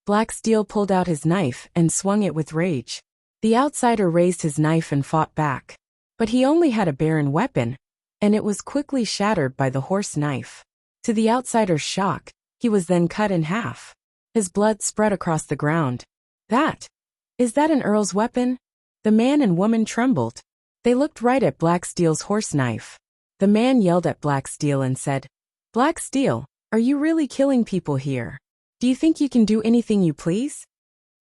Black Steel pulled out his knife and swung it with rage. The outsider raised his knife and fought back. But he only had a Baron weapon, and it was quickly shattered by the horse knife. To the outsider's shock, he was then cut in half. His blood spread across the ground. Is that an Earl's weapon? The man and woman trembled. They looked right at Black Steel's horse knife. The man yelled at Black Steel and said, Black Steel, are you really killing people here? Do you think you can do anything you please?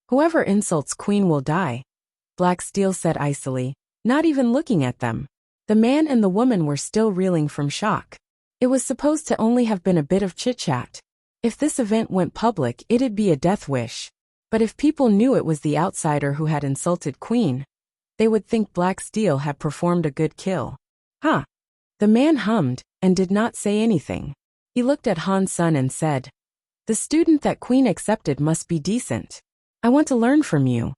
Whoever insults Queen will die, Black Steel said icily, not even looking at them. The man and the woman were still reeling from shock. It was supposed to only have been a bit of chit-chat. If this event went public, it'd be a death wish. But if people knew it was the outsider who had insulted Queen, they would think Black Steel had performed a good kill. Huh. The man hummed and did not say anything. He looked at Han Sun and said, "The student that Queen accepted must be decent. I want to learn from you."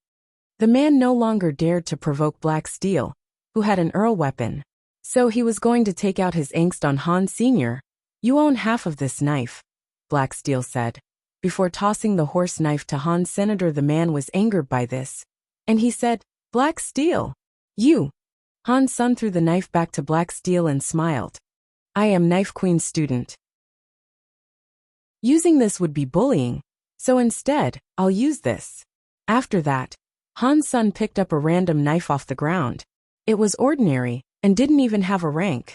The man no longer dared to provoke Black Steel, who had an Earl weapon. So he was going to take out his angst on Han Sr. "You own half of this knife," Black Steel said. Before tossing the horse knife to Han Senator, the man was angered by this, and he said, "Black Steel, you." Han Sun threw the knife back to Black Steel and smiled. "I am Knife Queen's student. Using this would be bullying, so instead, I'll use this." After that, Han Sun picked up a random knife off the ground. It was ordinary and didn't even have a rank.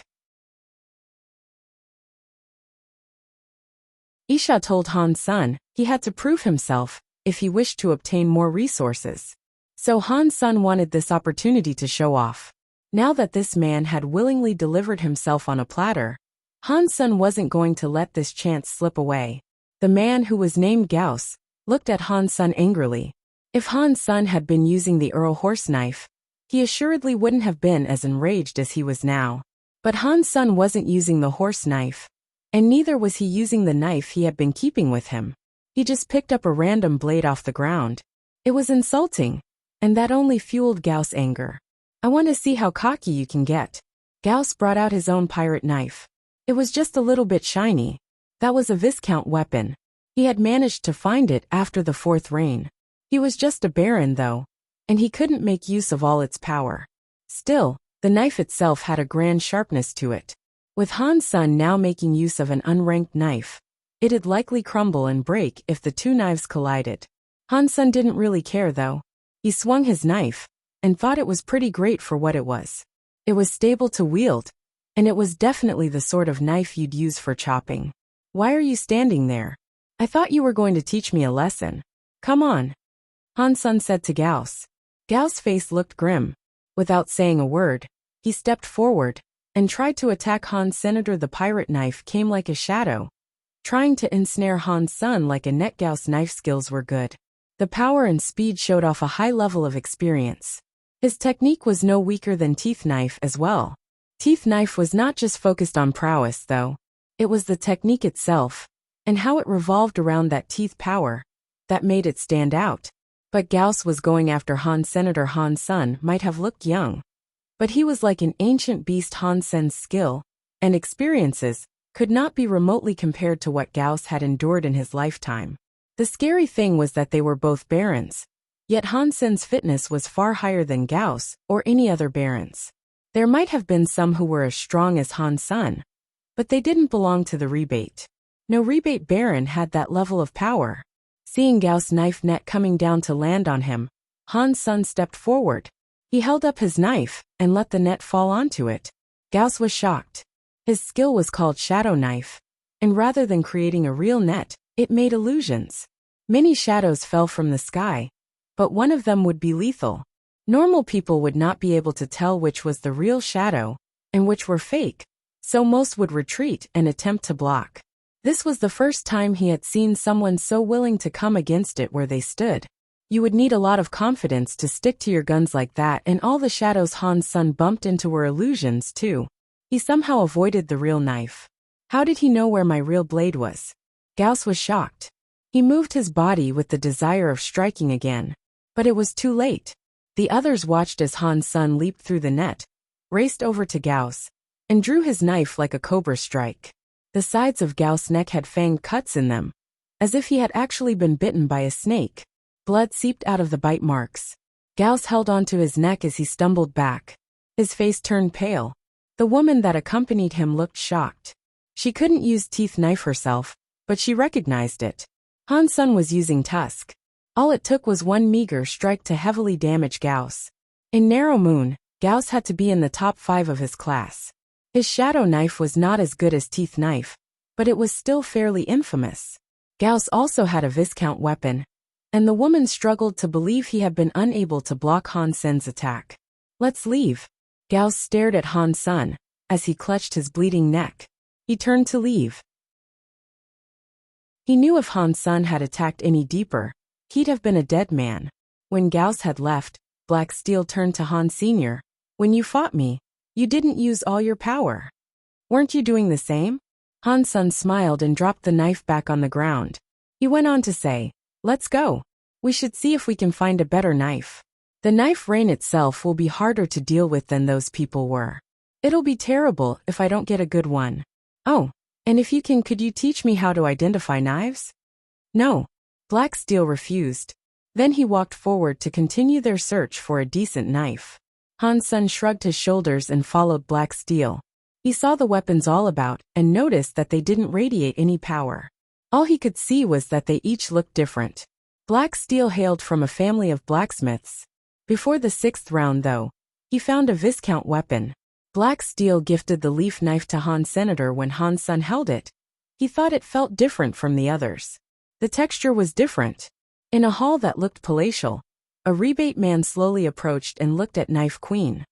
Isha told Han Sun he had to prove himself if he wished to obtain more resources. So Han Sun wanted this opportunity to show off. Now that this man had willingly delivered himself on a platter, Han Sun wasn't going to let this chance slip away. The man, who was named Gauss, looked at Han Sun angrily. If Han Sun had been using the Earl horse knife, he assuredly wouldn't have been as enraged as he was now. But Han Sun wasn't using the horse knife, and neither was he using the knife he had been keeping with him. He just picked up a random blade off the ground. It was insulting, and that only fueled Gauss' anger. "I want to see how cocky you can get." Gauss brought out his own pirate knife. It was just a little bit shiny. That was a Viscount weapon. He had managed to find it after the 4th reign. He was just a baron though, and he couldn't make use of all its power. Still, the knife itself had a grand sharpness to it. With Han Sun now making use of an unranked knife, it'd likely crumble and break if the two knives collided. Han Sun didn't really care though. He swung his knife, and thought it was pretty great for what it was. It was stable to wield, and it was definitely the sort of knife you'd use for chopping. "Why are you standing there? I thought you were going to teach me a lesson. Come on," Han Sun said to Gauss. Gauss' face looked grim. Without saying a word, he stepped forward and tried to attack Han Senator. The pirate knife came like a shadow, trying to ensnare Han Sun like a net. Gauss' knife skills were good. The power and speed showed off a high level of experience. His technique was no weaker than Teeth Knife as well. Teeth Knife was not just focused on prowess though. It was the technique itself, and how it revolved around that teeth power, that made it stand out. But Gauss was going after Han Senator. Han Sun might have looked young, but he was like an ancient beast. Han Sun's skill and experiences could not be remotely compared to what Gauss had endured in his lifetime. The scary thing was that they were both barons, yet Han Sun's fitness was far higher than Gauss or any other barons. There might have been some who were as strong as Han Sun, but they didn't belong to the rebate. No rebate baron had that level of power. Seeing Gauss' knife net coming down to land on him, Han Sun stepped forward. He held up his knife and let the net fall onto it. Gauss was shocked. His skill was called Shadow Knife, and rather than creating a real net, it made illusions. Many shadows fell from the sky, but one of them would be lethal. Normal people would not be able to tell which was the real shadow and which were fake, so most would retreat and attempt to block. This was the first time he had seen someone so willing to come against it where they stood. You would need a lot of confidence to stick to your guns like that, and all the shadows Han Sun bumped into were illusions too. He somehow avoided the real knife. How did he know where my real blade was? Gauss was shocked. He moved his body with the desire of striking again, but it was too late. The others watched as Han Sun leaped through the net, raced over to Gauss, and drew his knife like a cobra strike. The sides of Gauss' neck had fanged cuts in them, as if he had actually been bitten by a snake. Blood seeped out of the bite marks. Gauss held onto his neck as he stumbled back. His face turned pale. The woman that accompanied him looked shocked. She couldn't use Teeth Knife herself, but she recognized it. Han Sun was using Tusk. All it took was one meager strike to heavily damage Gauss. In Narrow Moon, Gauss had to be in the top 5 of his class. His Shadow Knife was not as good as Teeth Knife, but it was still fairly infamous. Gauss also had a Viscount weapon, and the woman struggled to believe he had been unable to block Han Sun's attack. "Let's leave." Gauss stared at Han Sun as he clutched his bleeding neck. He turned to leave. He knew if Han Sun had attacked any deeper, he'd have been a dead man. When Gauss had left, Black Steel turned to Han Sr. When you fought me, you didn't use all your power. Weren't you doing the same? Han Sun smiled and dropped the knife back on the ground. He went on to say, let's go. We should see if we can find a better knife. The knife rain itself will be harder to deal with than those people were. It'll be terrible if I don't get a good one. Oh, and if you can, could you teach me how to identify knives? No. Black Steel refused. Then he walked forward to continue their search for a decent knife. Han Sun shrugged his shoulders and followed Black Steel. He saw the weapons all about and noticed that they didn't radiate any power. All he could see was that they each looked different. Black Steel hailed from a family of blacksmiths. Before the 6th round, though, he found a Viscount weapon. Black Steel gifted the leaf knife to Han Senator when Han Sun held it. He thought it felt different from the others. The texture was different. In a hall that looked palatial, a rebate man slowly approached and looked at Knife Queen.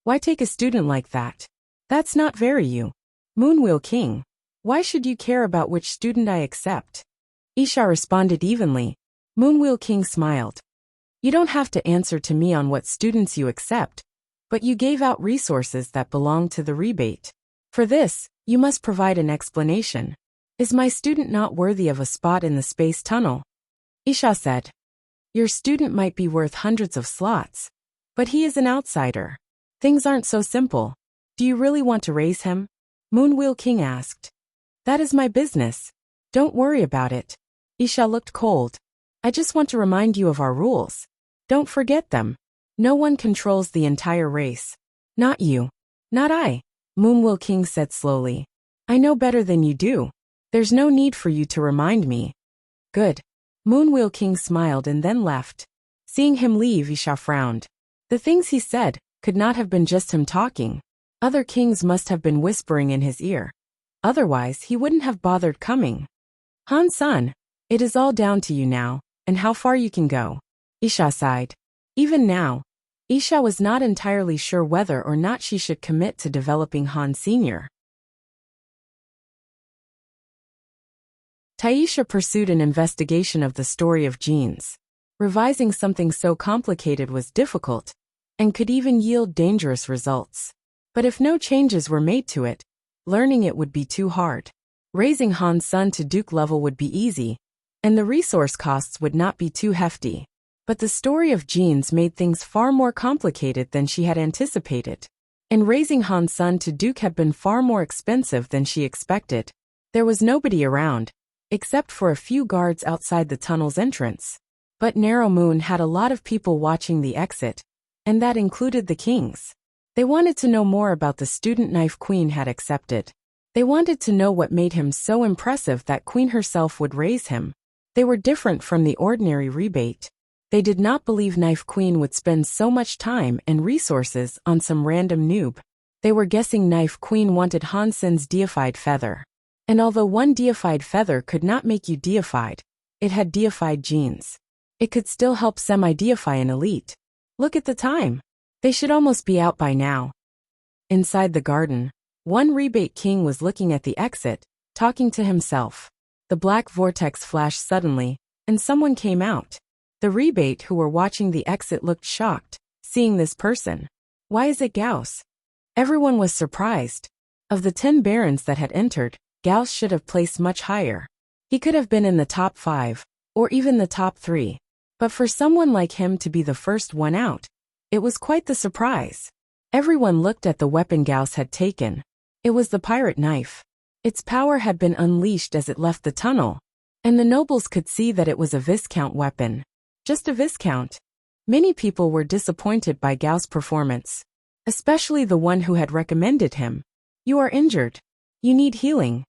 Why take a student like that? That's not very you. Moonwheel King. Why should you care about which student I accept? Isha responded evenly. Moonwheel King smiled. You don't have to answer to me on what students you accept, but you gave out resources that belong to the rebate. For this, you must provide an explanation. Is my student not worthy of a spot in the space tunnel? Isha said. Your student might be worth hundreds of slots, but he is an outsider. Things aren't so simple. Do you really want to raise him? Moonwheel King asked. That is my business. Don't worry about it. Isha looked cold. I just want to remind you of our rules. Don't forget them. No one controls the entire race. Not you. Not I. Moonwheel King said slowly. I know better than you do. There's no need for you to remind me. Good. Moonwheel King smiled and then left. Seeing him leave, Isha frowned. The things he said could not have been just him talking. Other kings must have been whispering in his ear. Otherwise, he wouldn't have bothered coming. Han Sun, it is all down to you now, and how far you can go. Isha sighed. Even now, Isha was not entirely sure whether or not she should commit to developing Han Sr. Taisha pursued an investigation of the story of genes. Revising something so complicated was difficult, and could even yield dangerous results. But if no changes were made to it, learning it would be too hard. Raising Han Sun to Duke level would be easy, and the resource costs would not be too hefty. But the story of genes made things far more complicated than she had anticipated. And raising Han Sun to Duke had been far more expensive than she expected. There was nobody around, except for a few guards outside the tunnel's entrance. But Narrow Moon had a lot of people watching the exit, and that included the kings. They wanted to know more about the student Knife Queen had accepted. They wanted to know what made him so impressive that Queen herself would raise him. They were different from the ordinary rebate. They did not believe Knife Queen would spend so much time and resources on some random noob. They were guessing Knife Queen wanted Han Sun's deified feather. And although one deified feather could not make you deified, it had deified genes. It could still help semi-deify an elite. Look at the time. They should almost be out by now. Inside the garden, one rebate king was looking at the exit, talking to himself. The black vortex flashed suddenly, and someone came out. The rebate who were watching the exit looked shocked, seeing this person. Why is it Gauss? Everyone was surprised. Of the 10 barons that had entered, Gauss should have placed much higher. He could have been in the top 5, or even the top 3. But for someone like him to be the first one out, it was quite the surprise. Everyone looked at the weapon Gauss had taken. It was the pirate knife. Its power had been unleashed as it left the tunnel, and the nobles could see that it was a Viscount weapon. Just a Viscount. Many people were disappointed by Gauss' performance, especially the one who had recommended him. You are injured. You need healing.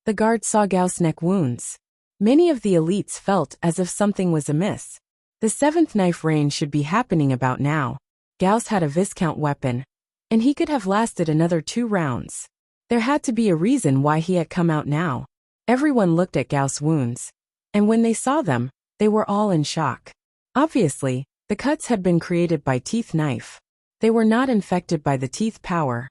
The guard saw Gauss' neck wounds. Many of the elites felt as if something was amiss. The 7th knife range should be happening about now. Gauss had a Viscount weapon, and he could have lasted another 2 rounds. There had to be a reason why he had come out now. Everyone looked at Gauss' wounds, and when they saw them, they were all in shock. Obviously, the cuts had been created by teeth knife. They were not infected by the teeth power,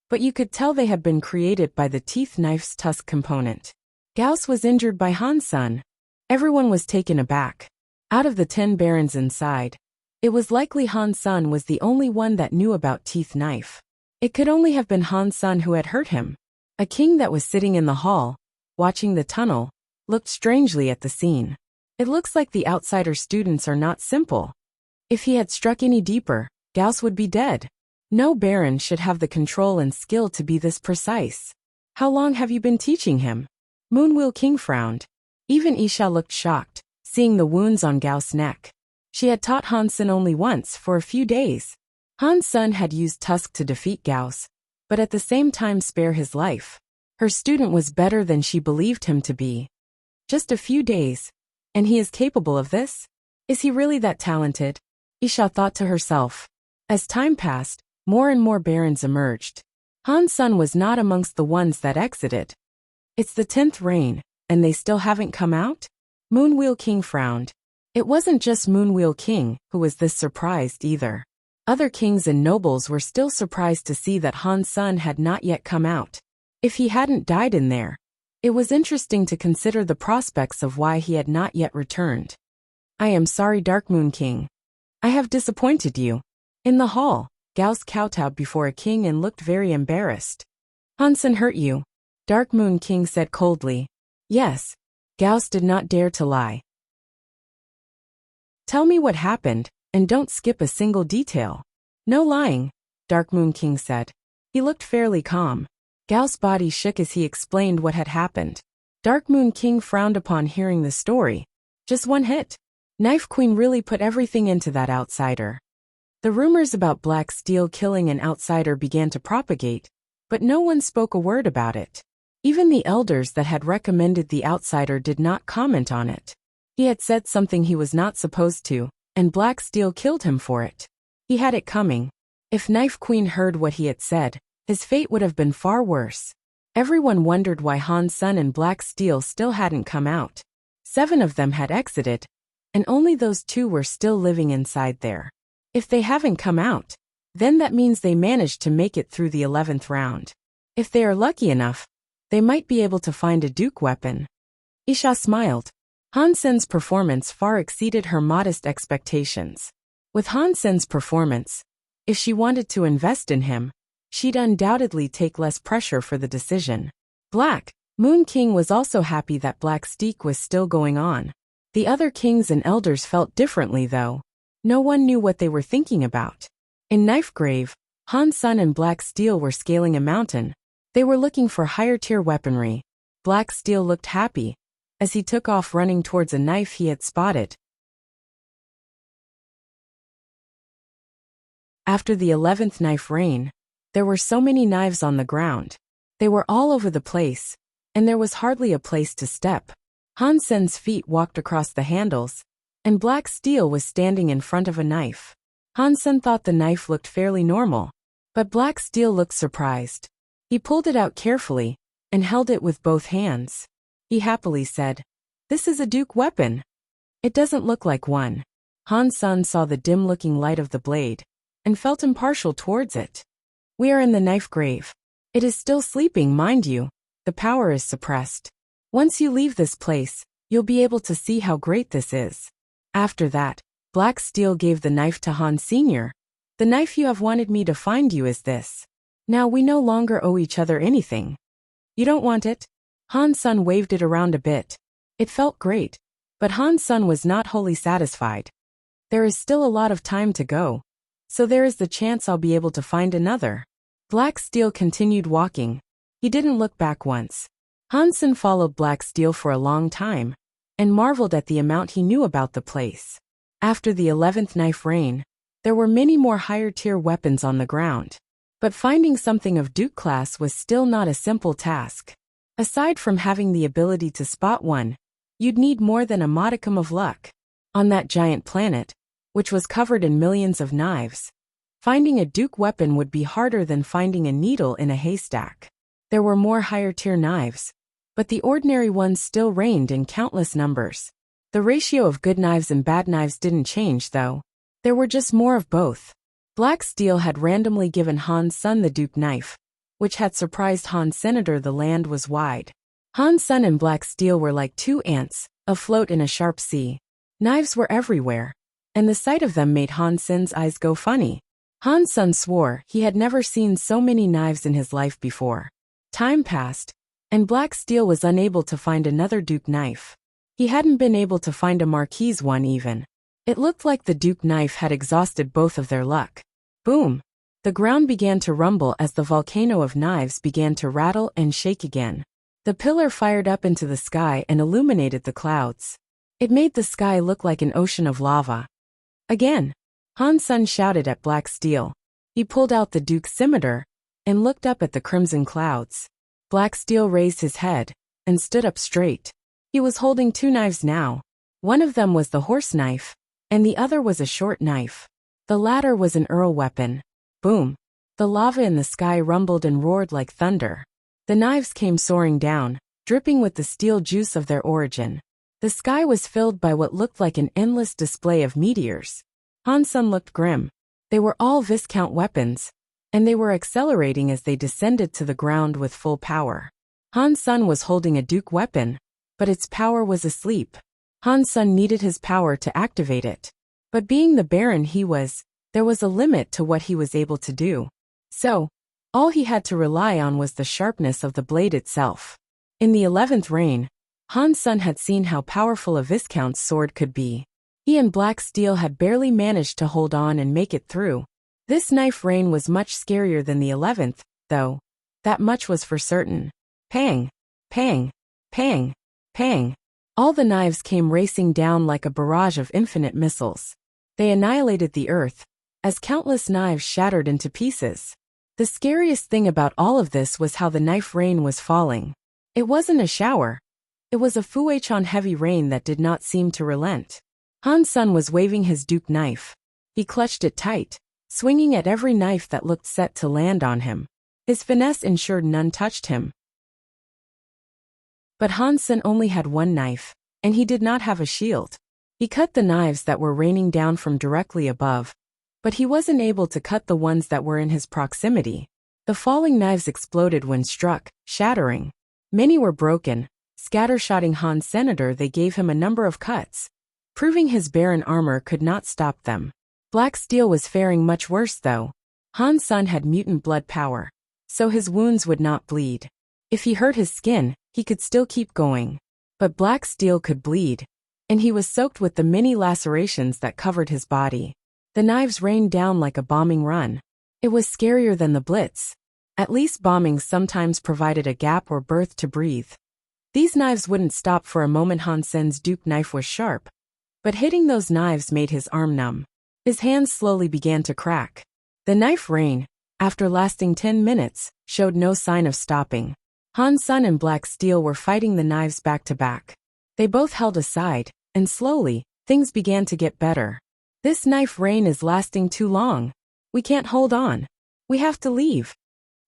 but you could tell they had been created by the teeth knife's tusk component. Gauss was injured by Han Sen. Everyone was taken aback. Out of the 10 barons inside, it was likely Han Sen was the only one that knew about teeth knife. It could only have been Han Sen who had hurt him. A king that was sitting in the hall, watching the tunnel, looked strangely at the scene. It looks like the outsider students are not simple. If he had struck any deeper, Gauss would be dead. No baron should have the control and skill to be this precise. How long have you been teaching him? Moonwheel King frowned. Even Isha looked shocked, seeing the wounds on Gauss' neck. She had taught Han Sen only once for a few days. Han Sen had used Tusk to defeat Gauss, but at the same time spare his life. Her student was better than she believed him to be. Just a few days, and he is capable of this? Is he really that talented? Isha thought to herself. As time passed, more and more barons emerged. Han Sen was not amongst the ones that exited. It's the 10th reign, and they still haven't come out? Moonwheel King frowned. It wasn't just Moonwheel King who was this surprised either. Other kings and nobles were still surprised to see that Han Sen had not yet come out. If he hadn't died in there, it was interesting to consider the prospects of why he had not yet returned. I am sorry, Dark Moon King. I have disappointed you. In the hall, Gauss kowtowed before a king and looked very embarrassed. Han Sen hurt you, Dark Moon King said coldly. Yes. Gauss did not dare to lie. Tell me what happened, and don't skip a single detail. No lying, Dark Moon King said. He looked fairly calm. Gauss' body shook as he explained what had happened. Dark Moon King frowned upon hearing the story. Just one hit. Knife Queen really put everything into that outsider. The rumors about Black Steel killing an outsider began to propagate, but no one spoke a word about it. Even the elders that had recommended the outsider did not comment on it. He had said something he was not supposed to, and Black Steel killed him for it. He had it coming. If Knife Queen heard what he had said, his fate would have been far worse. Everyone wondered why Han Sen and Black Steel still hadn't come out. 7 of them had exited, and only those 2 were still living inside there. If they haven't come out, then that means they managed to make it through the 11th round. If they are lucky enough, they might be able to find a Duke weapon. Isha smiled. Han Sen's performance far exceeded her modest expectations. With Han Sen's performance, if she wanted to invest in him, she'd undoubtedly take less pressure for the decision. Black Moon King was also happy that Black Steak was still going on. The other kings and elders felt differently though. No one knew what they were thinking about. In Knife Grave, Han Sen and Black Steel were scaling a mountain. They were looking for higher-tier weaponry. Black Steel looked happy as he took off running towards a knife he had spotted. After the 11th knife reign, there were so many knives on the ground. They were all over the place, and there was hardly a place to step. Han Sen's feet walked across the handles, and Black Steel was standing in front of a knife. Han Sen thought the knife looked fairly normal, but Black Steel looked surprised. He pulled it out carefully and held it with both hands. He happily said, "This is a Duke weapon." "It doesn't look like one." Han Sen saw the dim-looking light of the blade and felt impartial towards it. "We are in the knife grave. It is still sleeping, mind you. The power is suppressed. Once you leave this place, you'll be able to see how great this is." After that, Black Steel gave the knife to Han Sr. "The knife you have wanted me to find you is this. Now we no longer owe each other anything. You don't want it?" Han Sen waved it around a bit. It felt great, but Han Sen was not wholly satisfied. "There is still a lot of time to go, so there is the chance I'll be able to find another." Black Steel continued walking. He didn't look back once. Han Sen followed Black Steel for a long time, and marveled at the amount he knew about the place. After the 11th knife reign, there were many more higher-tier weapons on the ground. But finding something of Duke class was still not a simple task. Aside from having the ability to spot one, you'd need more than a modicum of luck. On that giant planet, which was covered in millions of knives, finding a Duke weapon would be harder than finding a needle in a haystack. There were more higher-tier knives, but the ordinary ones still reigned in countless numbers. The ratio of good knives and bad knives didn't change though. There were just more of both. Black Steel had randomly given Han Sen the Duke knife, which had surprised Han Senator. The land was wide. Han Sun and Black Steel were like two ants, afloat in a sharp sea. Knives were everywhere, and the sight of them made Han Sun's eyes go funny. Han Sun swore he had never seen so many knives in his life before. Time passed, and Black Steel was unable to find another Duke knife. He hadn't been able to find a Marquise one even. It looked like the Duke knife had exhausted both of their luck. Boom! The ground began to rumble as the volcano of knives began to rattle and shake again. The pillar fired up into the sky and illuminated the clouds. It made the sky look like an ocean of lava. Again, Han Sun shouted at Black Steel. He pulled out the Duke's scimitar and looked up at the crimson clouds. Black Steel raised his head and stood up straight. He was holding two knives now. One of them was the horse knife, and the other was a short knife. The latter was an Earl weapon. Boom! The lava in the sky rumbled and roared like thunder. The knives came soaring down, dripping with the steel juice of their origin. The sky was filled by what looked like an endless display of meteors. Han Sun looked grim. They were all Viscount weapons, and they were accelerating as they descended to the ground with full power. Han Sun was holding a Duke weapon, but its power was asleep. Han Sun needed his power to activate it. But being the Baron he was, there was a limit to what he was able to do. So, all he had to rely on was the sharpness of the blade itself. In the 11th reign, Han Sun had seen how powerful a Viscount's sword could be. He and Black Steel had barely managed to hold on and make it through. This knife reign was much scarier than the 11th, though. That much was for certain. Pang! Pang! Pang! Pang! All the knives came racing down like a barrage of infinite missiles. They annihilated the earth, as countless knives shattered into pieces. The scariest thing about all of this was how the knife rain was falling. It wasn't a shower. It was a Fuechon heavy rain that did not seem to relent. Han Sun was waving his Duke knife. He clutched it tight, swinging at every knife that looked set to land on him. His finesse ensured none touched him. But Han Sun only had one knife, and he did not have a shield. He cut the knives that were raining down from directly above, but he wasn't able to cut the ones that were in his proximity. The falling knives exploded when struck, shattering. Many were broken. Scattershotting Han's senator, they gave him a number of cuts, proving his Baron armor could not stop them. Black Steel was faring much worse though. Han Sun had mutant blood power, so his wounds would not bleed. If he hurt his skin, he could still keep going. But Black Steel could bleed, and he was soaked with the many lacerations that covered his body. The knives rained down like a bombing run. It was scarier than the Blitz. At least bombing sometimes provided a gap or berth to breathe. These knives wouldn't stop for a moment. Han Sun's Duke knife was sharp, but hitting those knives made his arm numb. His hands slowly began to crack. The knife rain, after lasting 10 minutes, showed no sign of stopping. Han Sun and Black Steel were fighting the knives back to back. They both held aside, and slowly, things began to get better. This knife rain is lasting too long. We can't hold on. We have to leave.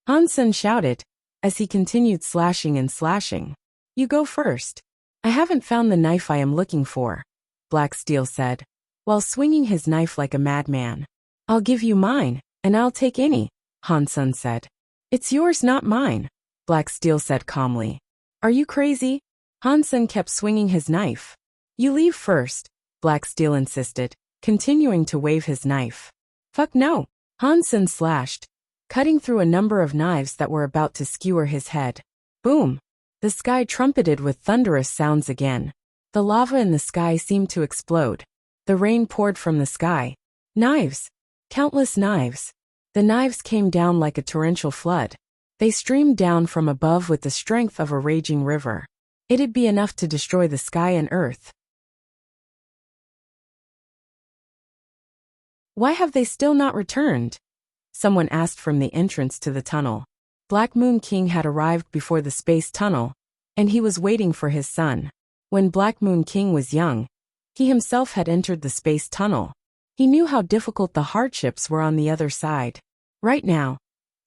Han Sun shouted, as he continued slashing and slashing. You go first. I haven't found the knife I am looking for, Black Steel said, while swinging his knife like a madman. I'll give you mine, and I'll take any, Han Sun said. It's yours, not mine, Black Steel said calmly. Are you crazy? Han Sun kept swinging his knife. You leave first, Black Steel insisted, continuing to wave his knife. Fuck no, Han Sun slashed, cutting through a number of knives that were about to skewer his head. Boom! The sky trumpeted with thunderous sounds again. The lava in the sky seemed to explode. The rain poured from the sky. Knives! Countless knives. The knives came down like a torrential flood. They streamed down from above with the strength of a raging river. It'd be enough to destroy the sky and earth. Why have they still not returned? Someone asked from the entrance to the tunnel. Black Moon King had arrived before the space tunnel, and he was waiting for his son. When Black Moon King was young, he himself had entered the space tunnel. He knew how difficult the hardships were on the other side. Right now,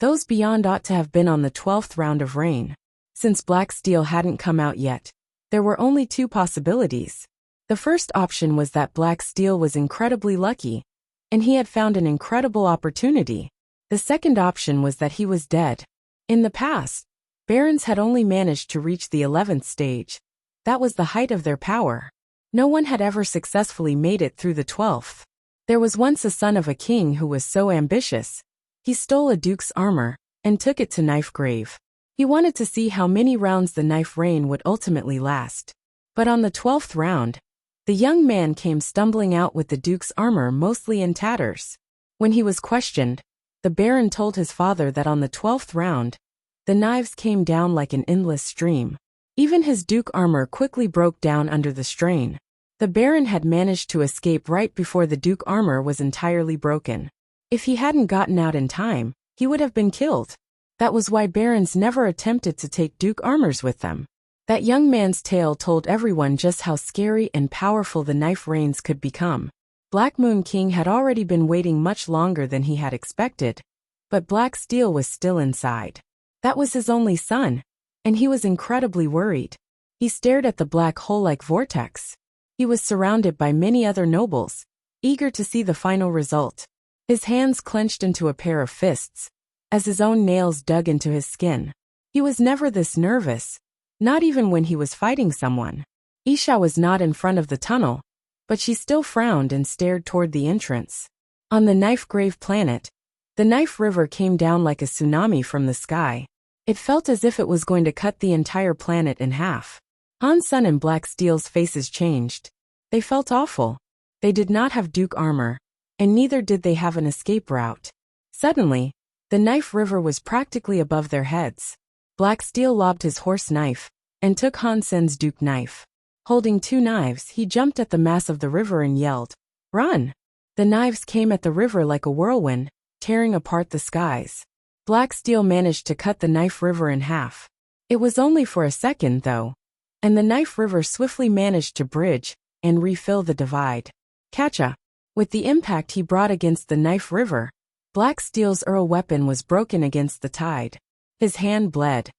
those beyond ought to have been on the 12th round of rain. Since Black Steel hadn't come out yet, there were only two possibilities. The first option was that Black Steel was incredibly lucky, and he had found an incredible opportunity. The second option was that he was dead. In the past, Barons had only managed to reach the 11th stage. That was the height of their power. No one had ever successfully made it through the 12th. There was once a son of a king who was so ambitious. He stole a duke's armor and took it to Knife Grave. He wanted to see how many rounds the knife rain would ultimately last. But on the 12th round, the young man came stumbling out with the duke's armor mostly in tatters. When he was questioned, the baron told his father that on the 12th round, the knives came down like an endless stream. Even his duke armor quickly broke down under the strain. The baron had managed to escape right before the duke armor was entirely broken. If he hadn't gotten out in time, he would have been killed. That was why barons never attempted to take duke armors with them. That young man's tale told everyone just how scary and powerful the knife rains could become. Black Moon King had already been waiting much longer than he had expected, but Black Steel was still inside. That was his only son, and he was incredibly worried. He stared at the black hole-like vortex. He was surrounded by many other nobles, eager to see the final result. His hands clenched into a pair of fists, as his own nails dug into his skin. He was never this nervous, not even when he was fighting someone. Isha was not in front of the tunnel, but she still frowned and stared toward the entrance. On the Knife Grave planet, the Knife River came down like a tsunami from the sky. It felt as if it was going to cut the entire planet in half. Han Sen and Black Steel's faces changed. They felt awful. They did not have Duke armor, and neither did they have an escape route. Suddenly, the Knife River was practically above their heads. Black Steel lobbed his horse knife and took Han Sen's Duke knife. Holding two knives, he jumped at the mass of the river and yelled, "Run!" The knives came at the river like a whirlwind, tearing apart the skies. Black Steel managed to cut the Knife River in half. It was only for a second, though, and the Knife River swiftly managed to bridge and refill the divide. Catcha! With the impact he brought against the Knife River, Black Steel's Earl weapon was broken against the tide. His hand bled.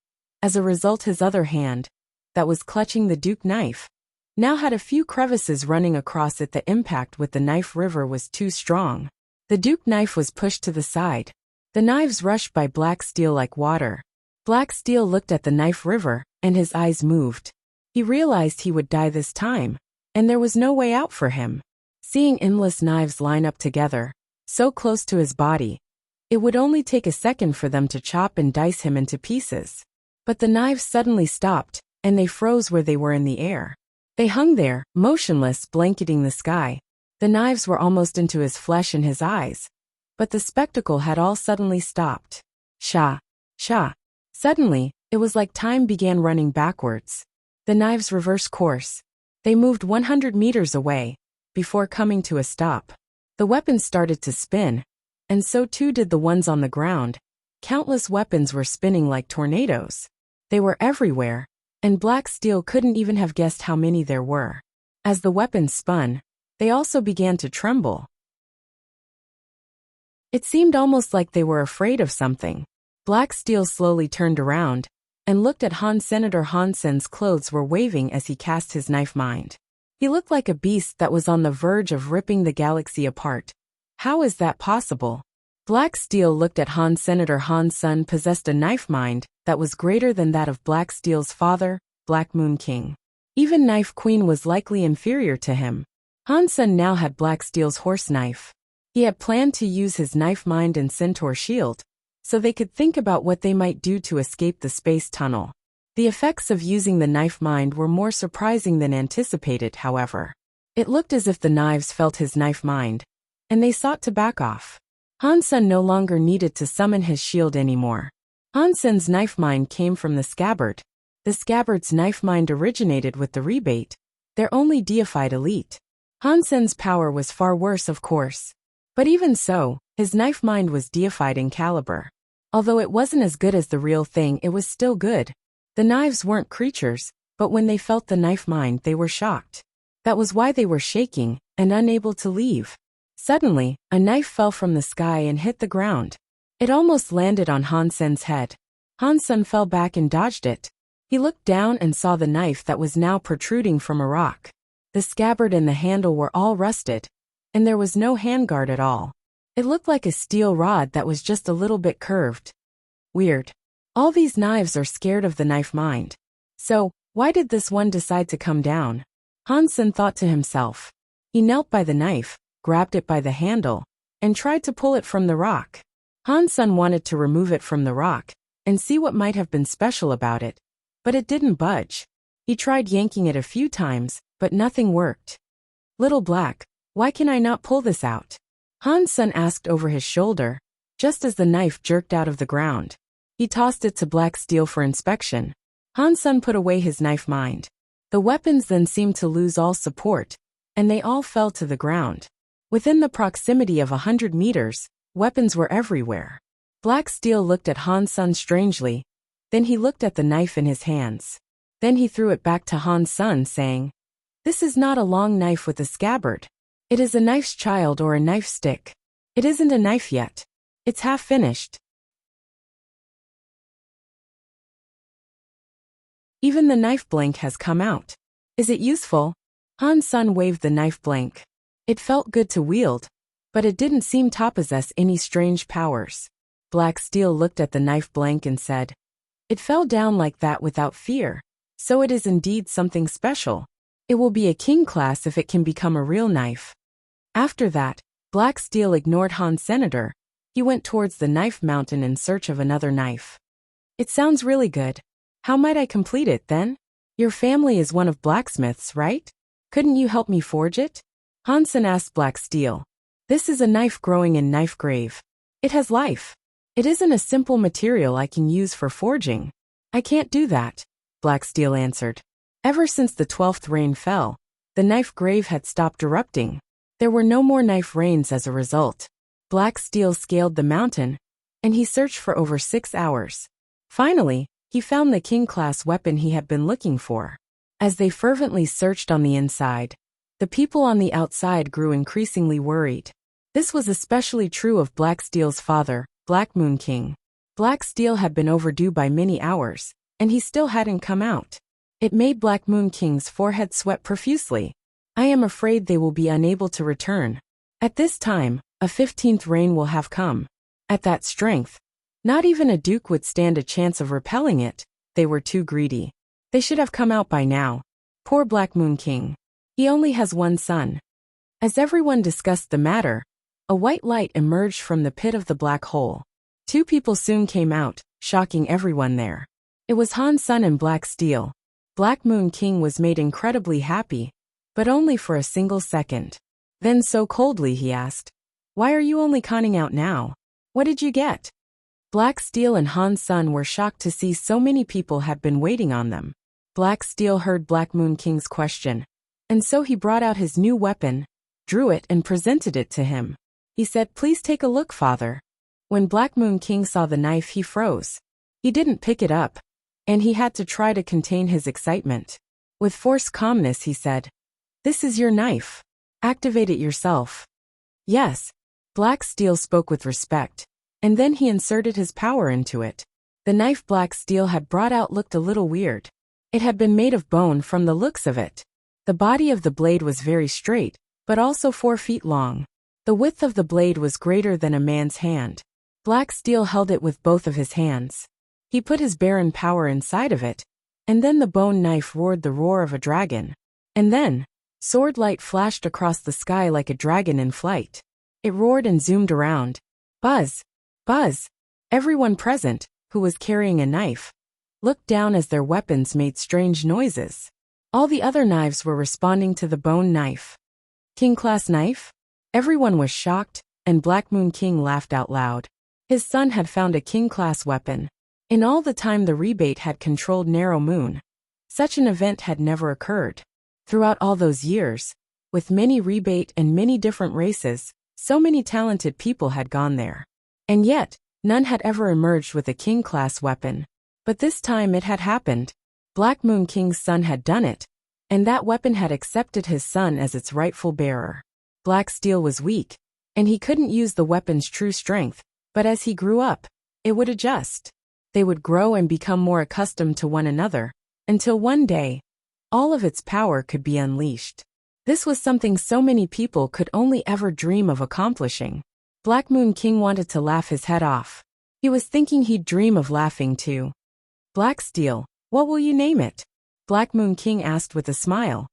As a result, his other hand, that was clutching the Duke knife, now had a few crevices running across it. The impact with the Knife River was too strong. The Duke knife was pushed to the side. The knives rushed by Black Steel like water. Black Steel looked at the Knife River, and his eyes moved. He realized he would die this time, and there was no way out for him. Seeing endless knives line up together, so close to his body, it would only take a second for them to chop and dice him into pieces. But the knives suddenly stopped, and they froze where they were in the air. They hung there, motionless, blanketing the sky. The knives were almost into his flesh and his eyes, but the spectacle had all suddenly stopped. Sha! Sha! Suddenly, it was like time began running backwards. The knives reversed course. They moved 100 meters away, before coming to a stop. The weapons started to spin, and so too did the ones on the ground. Countless weapons were spinning like tornadoes. They were everywhere, and Black Steel couldn't even have guessed how many there were. As the weapons spun, they also began to tremble. It seemed almost like they were afraid of something. Black Steel slowly turned around and looked at Han. Senator Han Sen's clothes were waving as he cast his knife mind. He looked like a beast that was on the verge of ripping the galaxy apart. How is that possible? Black Steel looked at Han. Senator Han Sen possessed a knife mind that was greater than that of Black Steel's father, Black Moon King. Even Knife Queen was likely inferior to him. Han Sen now had Black Steel's horse knife. He had planned to use his knife mind and centaur shield, so they could think about what they might do to escape the space tunnel. The effects of using the knife mind were more surprising than anticipated, however. It looked as if the knives felt his knife mind, and they sought to back off. Han Sen no longer needed to summon his shield anymore. Han Sen's knife mind came from the scabbard. The scabbard's knife mind originated with the rebate, their only deified elite. Han Sen's power was far worse, of course. But even so, his knife mind was deified in caliber. Although it wasn't as good as the real thing, it was still good. The knives weren't creatures, but when they felt the knife mind, they were shocked. That was why they were shaking and unable to leave. Suddenly, a knife fell from the sky and hit the ground. It almost landed on Han Sen's head. Han Sen fell back and dodged it. He looked down and saw the knife that was now protruding from a rock. The scabbard and the handle were all rusted, and there was no handguard at all. It looked like a steel rod that was just a little bit curved. Weird. All these knives are scared of the knife mind. So, why did this one decide to come down? Han Sen thought to himself. He knelt by the knife, grabbed it by the handle, and tried to pull it from the rock. Han Sen wanted to remove it from the rock and see what might have been special about it, but it didn't budge. He tried yanking it a few times, but nothing worked. Little Black, why can I not pull this out? Han Sen asked over his shoulder, just as the knife jerked out of the ground. He tossed it to Black Steel for inspection. Han Sen put away his knife mind. The weapons then seemed to lose all support, and they all fell to the ground. Within the proximity of 100 meters, weapons were everywhere. Black Steel looked at Han Sen strangely, then he looked at the knife in his hands. Then he threw it back to Han Sen, saying, "This is not a long knife with a scabbard. It is a knife's child or a knife stick. It isn't a knife yet. It's half finished." Even the knife blank has come out. Is it useful? Han Sen waved the knife blank. It felt good to wield, but it didn't seem to possess any strange powers. Black Steel looked at the knife blank and said, "It fell down like that without fear, so it is indeed something special. It will be a king class if it can become a real knife." After that, Black Steel ignored Han Senator. He went towards the knife mountain in search of another knife. "It sounds really good. How might I complete it then? Your family is one of blacksmiths, right? Couldn't you help me forge it?" Han Sen asked Black Steel. "This is a knife growing in knife grave. It has life. It isn't a simple material I can use for forging. I can't do that," Black Steel answered. Ever since the 12th rain fell, the knife grave had stopped erupting. There were no more knife rains as a result. Black Steel scaled the mountain, and he searched for over 6 hours. Finally, he found the king-class weapon he had been looking for. As they fervently searched on the inside, the people on the outside grew increasingly worried. This was especially true of Black Steel's father, Black Moon King. Black Steel had been overdue by many hours, and he still hadn't come out. It made Black Moon King's forehead sweat profusely. "I am afraid they will be unable to return. At this time, a 15th rain will have come. At that strength, not even a duke would stand a chance of repelling it. They were too greedy. They should have come out by now. Poor Black Moon King. He only has one son." As everyone discussed the matter, a white light emerged from the pit of the black hole. 2 people soon came out, shocking everyone there. It was Han Sen and Black Steel. Black Moon King was made incredibly happy, but only for a single second. Then so coldly he asked, "Why are you only conning out now? What did you get?" Black Steel and Han Sen were shocked to see so many people had been waiting on them. Black Steel heard Black Moon King's question, and so he brought out his new weapon, drew it and presented it to him. He said, "Please take a look, father." When Black Moon King saw the knife, he froze. He didn't pick it up, and he had to try to contain his excitement. With forced calmness he said, "This is your knife. Activate it yourself." "Yes." Black Steel spoke with respect, and then he inserted his power into it. The knife Black Steel had brought out looked a little weird. It had been made of bone from the looks of it. The body of the blade was very straight, but also 4 feet long. The width of the blade was greater than a man's hand. Black Steel held it with both of his hands. He put his barren power inside of it, and then the bone knife roared the roar of a dragon. And then, sword light flashed across the sky like a dragon in flight. It roared and zoomed around. Buzz! Buzz! Everyone present, who was carrying a knife, looked down as their weapons made strange noises. All the other knives were responding to the bone knife. King-class knife? Everyone was shocked, and Black Moon King laughed out loud. His son had found a king-class weapon. In all the time the rebate had controlled Narrow Moon, such an event had never occurred. Throughout all those years, with many rebate and many different races, so many talented people had gone there. And yet, none had ever emerged with a king-class weapon. But this time it had happened. Black Moon King's son had done it, and that weapon had accepted his son as its rightful bearer. Black Steel was weak, and he couldn't use the weapon's true strength, but as he grew up, it would adjust. They would grow and become more accustomed to one another, until one day, all of its power could be unleashed. This was something so many people could only ever dream of accomplishing. Black Moon King wanted to laugh his head off. He was thinking he'd dream of laughing too. Black Steel, what will you name it? Black Moon King asked with a smile.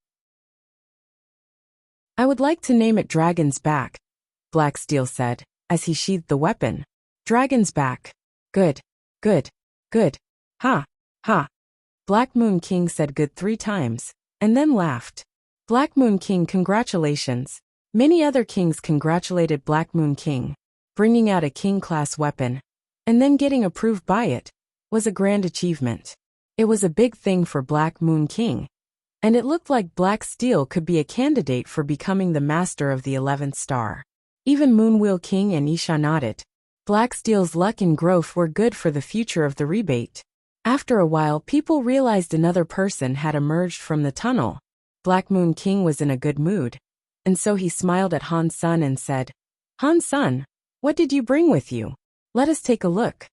I would like to name it Dragon's Back, Black Steel said, as he sheathed the weapon. Dragon's Back. Good, good, good. Ha, ha. Black Moon King said good 3 times, and then laughed. Black Moon King, congratulations. Many other kings congratulated Black Moon King. Bringing out a king-class weapon, and then getting approved by it, was a grand achievement. It was a big thing for Black Moon King, and it looked like Black Steel could be a candidate for becoming the master of the 11th star. Even Moonwheel King and Isha nodded. Black Steel's luck and growth were good for the future of the rebate. After a while, people realized another person had emerged from the tunnel. Black Moon King was in a good mood, and so he smiled at Han Sun and said, Han Sun, what did you bring with you? Let us take a look.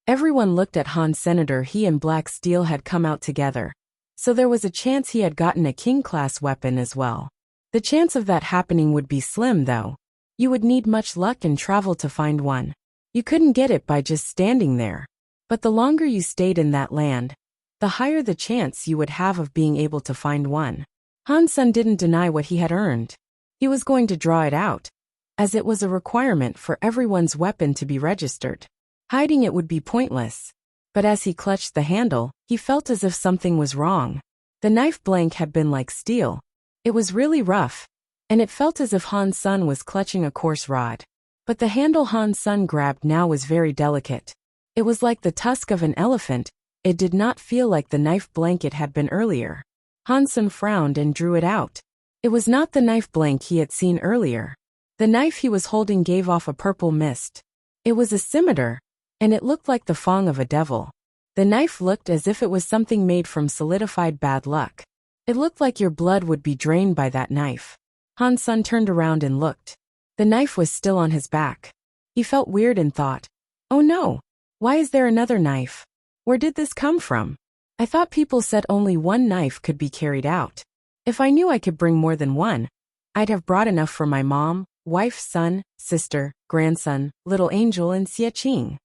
Everyone looked at Han. Senator, he and Black Steel had come out together, so there was a chance he had gotten a king-class weapon as well. The chance of that happening would be slim though. You would need much luck and travel to find one. You couldn't get it by just standing there. But the longer you stayed in that land, the higher the chance you would have of being able to find one. Han Sun didn't deny what he had earned. He was going to draw it out, as it was a requirement for everyone's weapon to be registered. Hiding it would be pointless. But as he clutched the handle, he felt as if something was wrong. The knife blank had been like steel. It was really rough, and it felt as if Han Sun was clutching a coarse rod. But the handle Han Sun grabbed now was very delicate. It was like the tusk of an elephant. It did not feel like the knife blank it had been earlier. Han Sun frowned and drew it out. It was not the knife blank he had seen earlier. The knife he was holding gave off a purple mist. It was a scimitar, and it looked like the fang of a devil. The knife looked as if it was something made from solidified bad luck. It looked like your blood would be drained by that knife. Han Sun turned around and looked. The knife was still on his back. He felt weird and thought, oh no, why is there another knife? Where did this come from? I thought people said only one knife could be carried out. If I knew I could bring more than one, I'd have brought enough for my mom, wife, son, sister, grandson, little angel, and Xie Qing.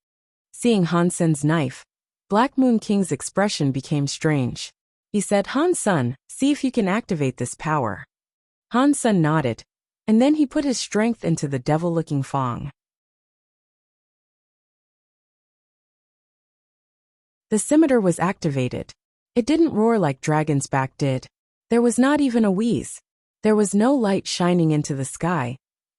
Seeing Han Sun's knife, Black Moon King's expression became strange. He said, Han Sun, see if you can activate this power. Han Sun nodded, and then he put his strength into the devil-looking fang. The scimitar was activated. It didn't roar like Dragon's Back did. There was not even a wheeze. There was no light shining into the sky.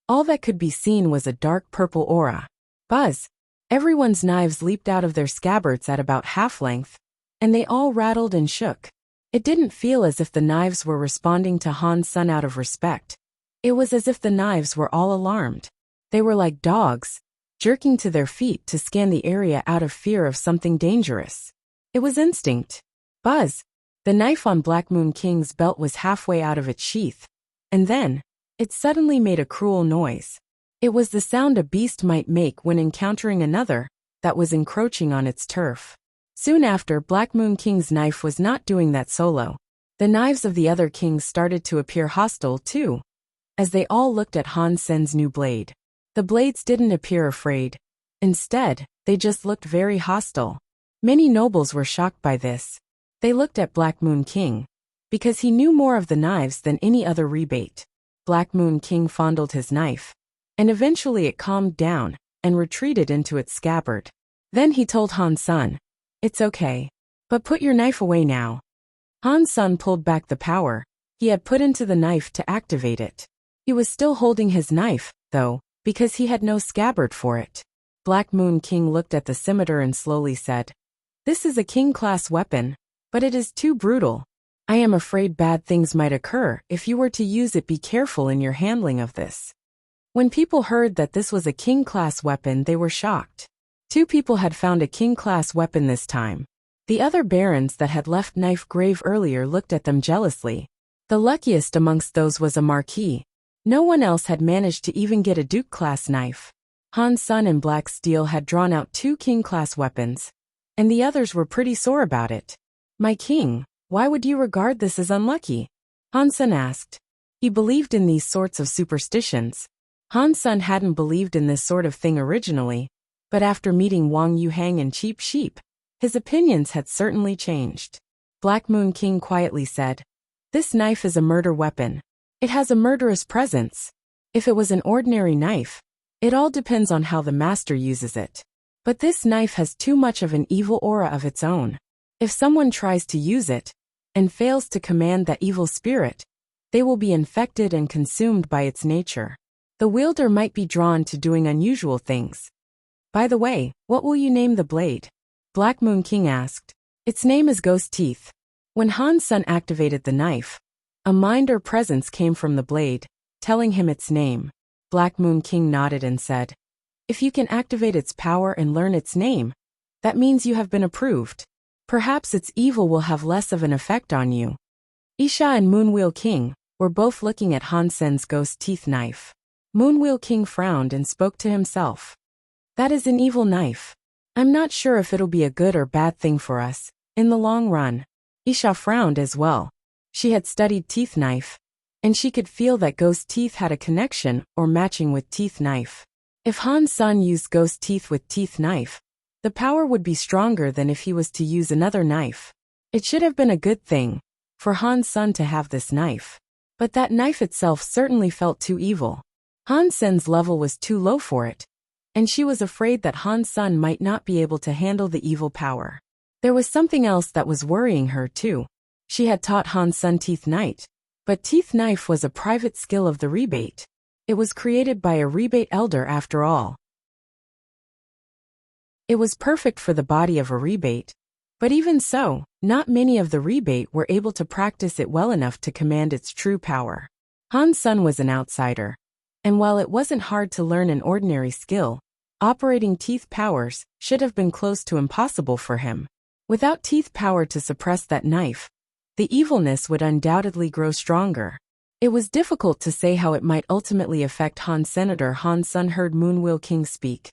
All that could be seen was a dark purple aura. Buzz! Everyone's knives leaped out of their scabbards at about half length, and they all rattled and shook. It didn't feel as if the knives were responding to Han Sun out of respect. It was as if the knives were all alarmed. They were like dogs, jerking to their feet to scan the area out of fear of something dangerous. It was instinct. Buzz! The knife on Black Moon King's belt was halfway out of its sheath, and then, it suddenly made a cruel noise. It was the sound a beast might make when encountering another that was encroaching on its turf. Soon after, Black Moon King's knife was not doing that solo. The knives of the other kings started to appear hostile too, as they all looked at Han Sun's new blade. The blades didn't appear afraid. Instead, they just looked very hostile. Many nobles were shocked by this. They looked at Black Moon King, because he knew more of the knives than any other rebate. Black Moon King fondled his knife, and eventually it calmed down and retreated into its scabbard. Then he told Han Sun, it's okay, but put your knife away now. Han Sun pulled back the power he had put into the knife to activate it. He was still holding his knife, though, because he had no scabbard for it. Black Moon King looked at the scimitar and slowly said, this is a king-class weapon, but it is too brutal. I am afraid bad things might occur if you were to use it. Be careful in your handling of this. When people heard that this was a king-class weapon, they were shocked. 2 people had found a king-class weapon this time. The other barons that had left Knife Grave earlier looked at them jealously. The luckiest amongst those was a marquis. No one else had managed to even get a duke-class knife. Han Sun and Black Steel had drawn out 2 king-class weapons, and the others were pretty sore about it. My king, why would you regard this as unlucky? Han Sun asked. He believed in these sorts of superstitions. Han Sun hadn't believed in this sort of thing originally, But after meeting Wang Yuhang and Cheap Sheep, his opinions had certainly changed. Black Moon King quietly said, "This knife is a murder weapon. It has a murderous presence. If it was an ordinary knife, it all depends on how the master uses it. But this knife has too much of an evil aura of its own. If someone tries to use it, and fails to command that evil spirit, they will be infected and consumed by its nature. The wielder might be drawn to doing unusual things. By the way, what will you name the blade?" Black Moon King asked. "Its name is Ghost Teeth." When Han Sun activated the knife, a mind or presence came from the blade, telling him its name. Black Moon King nodded and said, "If you can activate its power and learn its name, that means you have been approved. Perhaps its evil will have less of an effect on you." Isha and Moonwheel King were both looking at Han Sen's Ghost Teeth knife. Moonwheel King frowned and spoke to himself. "That is an evil knife. I'm not sure if it'll be a good or bad thing for us, in the long run." Isha frowned as well. She had studied teeth knife, and she could feel that Ghost Teeth had a connection or matching with teeth knife. If Han Sun used Ghost Teeth with teeth knife, the power would be stronger than if he was to use another knife. It should have been a good thing for Han Sun to have this knife. But that knife itself certainly felt too evil. Han Sen's level was too low for it, and she was afraid that Han Sun might not be able to handle the evil power. There was something else that was worrying her too. She had taught Han Sun Teeth Knight, but Teeth Knife was a private skill of the rebate. It was created by a rebate elder after all. It was perfect for the body of a rebate, but even so, not many of the rebate were able to practice it well enough to command its true power. Han Sun was an outsider, and while it wasn't hard to learn an ordinary skill, operating teeth powers should have been close to impossible for him. Without teeth power to suppress that knife, the evilness would undoubtedly grow stronger. It was difficult to say how it might ultimately affect Han. Senator Han Sun heard Moonwheel King speak,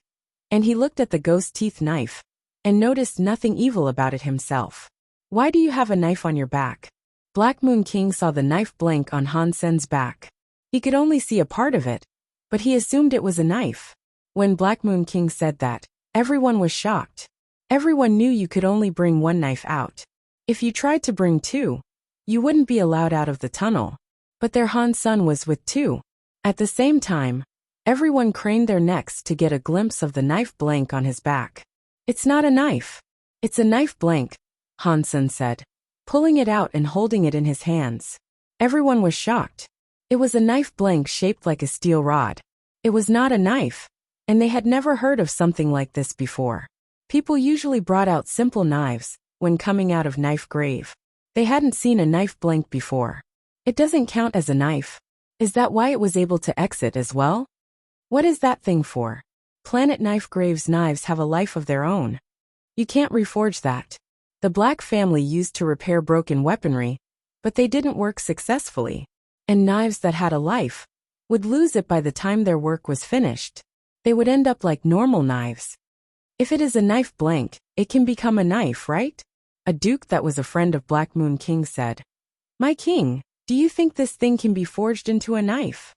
and he looked at the Ghost Teeth knife and noticed nothing evil about it himself. "Why do you have a knife on your back?" Black Moon King saw the knife blink on Han Sen's back. He could only see a part of it, but he assumed it was a knife. When Black Moon King said that, everyone was shocked. Everyone knew you could only bring one knife out. If you tried to bring two, you wouldn't be allowed out of the tunnel. But their Han Sun was with two. At the same time, everyone craned their necks to get a glimpse of the knife blank on his back. "It's not a knife. It's a knife blank," Han Sun said, pulling it out and holding it in his hands. Everyone was shocked. It was a knife blank shaped like a steel rod. It was not a knife, and they had never heard of something like this before. People usually brought out simple knives when coming out of knife grave. They hadn't seen a knife blank before. "It doesn't count as a knife. Is that why it was able to exit as well? What is that thing for?" Planet Knife Grave's knives have a life of their own. You can't reforge that. The Black family used to repair broken weaponry, but they didn't work successfully. And knives that had a life would lose it by the time their work was finished. They would end up like normal knives. If it is a knife blank, it can become a knife, right? A duke that was a friend of Black Moon King said. "My king, do you think this thing can be forged into a knife?"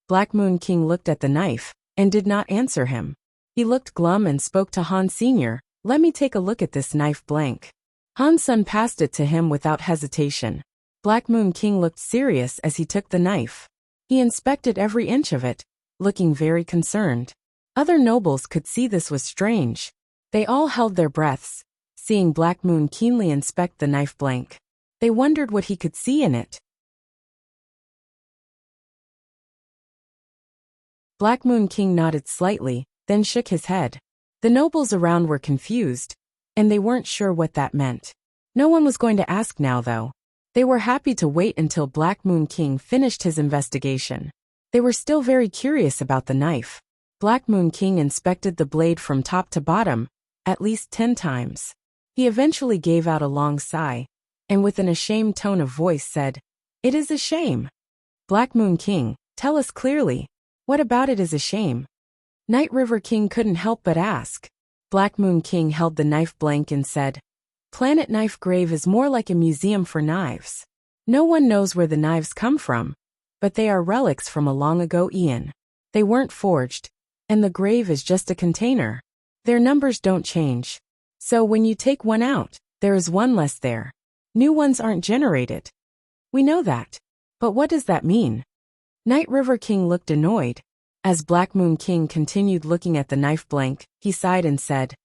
Black Moon King looked at the knife and did not answer him. He looked glum and spoke to Han Sr. "Let me take a look at this knife blank." Han Sun passed it to him without hesitation. Black Moon King looked serious as he took the knife. He inspected every inch of it, looking very concerned. Other nobles could see this was strange. They all held their breaths, seeing Black Moon keenly inspect the knife blank. They wondered what he could see in it. Black Moon King nodded slightly, then shook his head. The nobles around were confused, and they weren't sure what that meant. No one was going to ask now, though. They were happy to wait until Black Moon King finished his investigation. They were still very curious about the knife. Black Moon King inspected the blade from top to bottom, at least 10 times. He eventually gave out a long sigh, and with an ashamed tone of voice said, "It is a shame." Black Moon King, tell us clearly, what about it is a shame? Night River King couldn't help but ask. Black Moon King held the knife blank and said, "Planet Knife Grave is more like a museum for knives. No one knows where the knives come from, but they are relics from a long ago eon. They weren't forged, and the grave is just a container. Their numbers don't change. So when you take one out, there is one less there. New ones aren't generated. We know that. But what does that mean? Night River King looked annoyed. As Black Moon King continued looking at the knife blank, he sighed and said,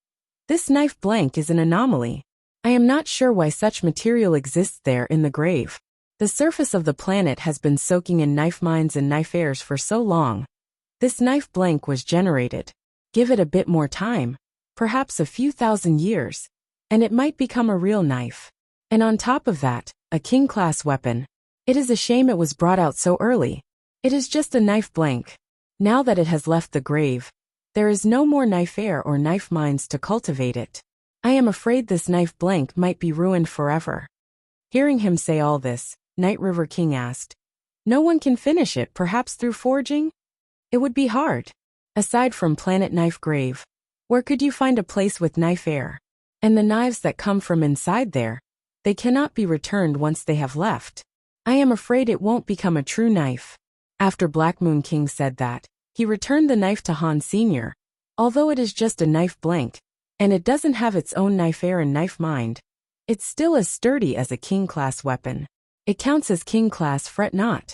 "This knife blank is an anomaly. I am not sure why such material exists there in the grave. The surface of the planet has been soaking in knife mines and knife airs for so long. This knife blank was generated. Give it a bit more time, perhaps a few thousand years, and it might become a real knife. And on top of that, a king-class weapon. It is a shame it was brought out so early. It is just a knife blank. Now that it has left the grave, there is no more knife air or knife mines to cultivate it. I am afraid this knife blank might be ruined forever." Hearing him say all this, Night River King asked, "No one can finish it, perhaps through forging? It would be hard. Aside from Planet Knife Grave, where could you find a place with knife air? And the knives that come from inside there, they cannot be returned once they have left. I am afraid it won't become a true knife." After Black Moon King said that, he returned the knife to Han Sr. Although it is just a knife blank, and it doesn't have its own knife air and knife mind, it's still as sturdy as a king-class weapon. It counts as king-class, fret not.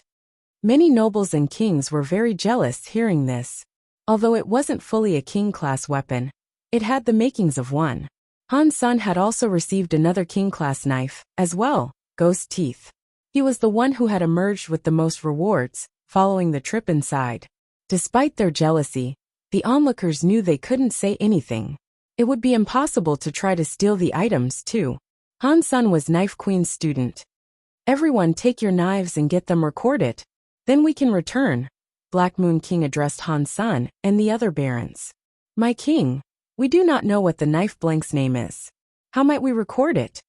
Many nobles and kings were very jealous hearing this. Although it wasn't fully a king-class weapon, it had the makings of one. Han Sun had also received another king-class knife, as well, Ghost Teeth. He was the one who had emerged with the most rewards, following the trip inside. Despite their jealousy, the onlookers knew they couldn't say anything. It would be impossible to try to steal the items, too. Han Sun was Knife Queen's student. "Everyone take your knives and get them recorded. Then we can return." Black Moon King addressed Han Sun and the other barons. "My king, we do not know what the knife blank's name is. How might we record it?"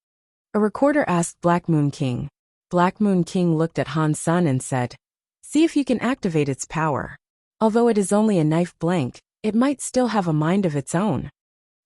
A recorder asked Black Moon King. Black Moon King looked at Han Sun and said, "See if you can activate its power. Although it is only a knife blank, it might still have a mind of its own."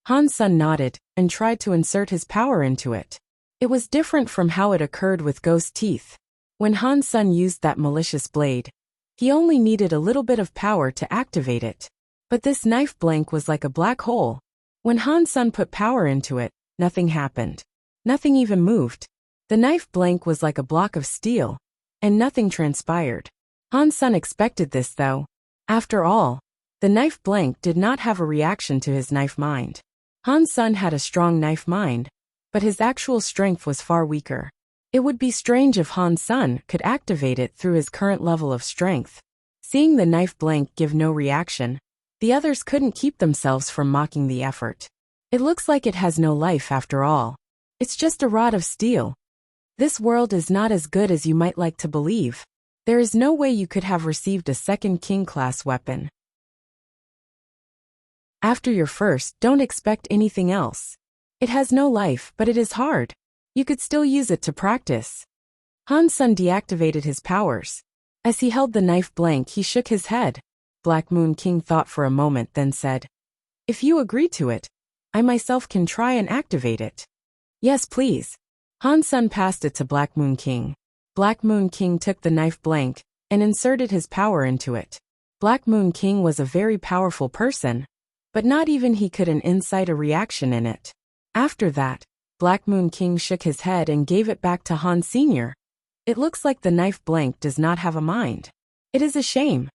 Han Sun nodded and tried to insert his power into it. It was different from how it occurred with Ghost Teeth. When Han Sun used that malicious blade, he only needed a little bit of power to activate it. But this knife blank was like a black hole. When Han Sun put power into it, nothing happened. Nothing even moved. The knife blank was like a block of steel, and nothing transpired. Han Sun expected this though. After all, the knife blank did not have a reaction to his knife mind. Han Sun had a strong knife mind, but his actual strength was far weaker. It would be strange if Han Sun could activate it through his current level of strength. Seeing the knife blank give no reaction, the others couldn't keep themselves from mocking the effort. "It looks like it has no life after all. It's just a rod of steel. This world is not as good as you might like to believe. There is no way you could have received a second king-class weapon. After your first, don't expect anything else. It has no life, but it is hard. You could still use it to practice." Han Sun deactivated his powers. As he held the knife blank, he shook his head. Black Moon King thought for a moment, then said, "If you agree to it, I myself can try and activate it." "Yes, please." Han Sun passed it to Black Moon King. Black Moon King took the knife blank and inserted his power into it. Black Moon King was a very powerful person, but not even he could incite a reaction in it. After that, Black Moon King shook his head and gave it back to Han Sr. "It looks like the knife blank does not have a mind. It is a shame."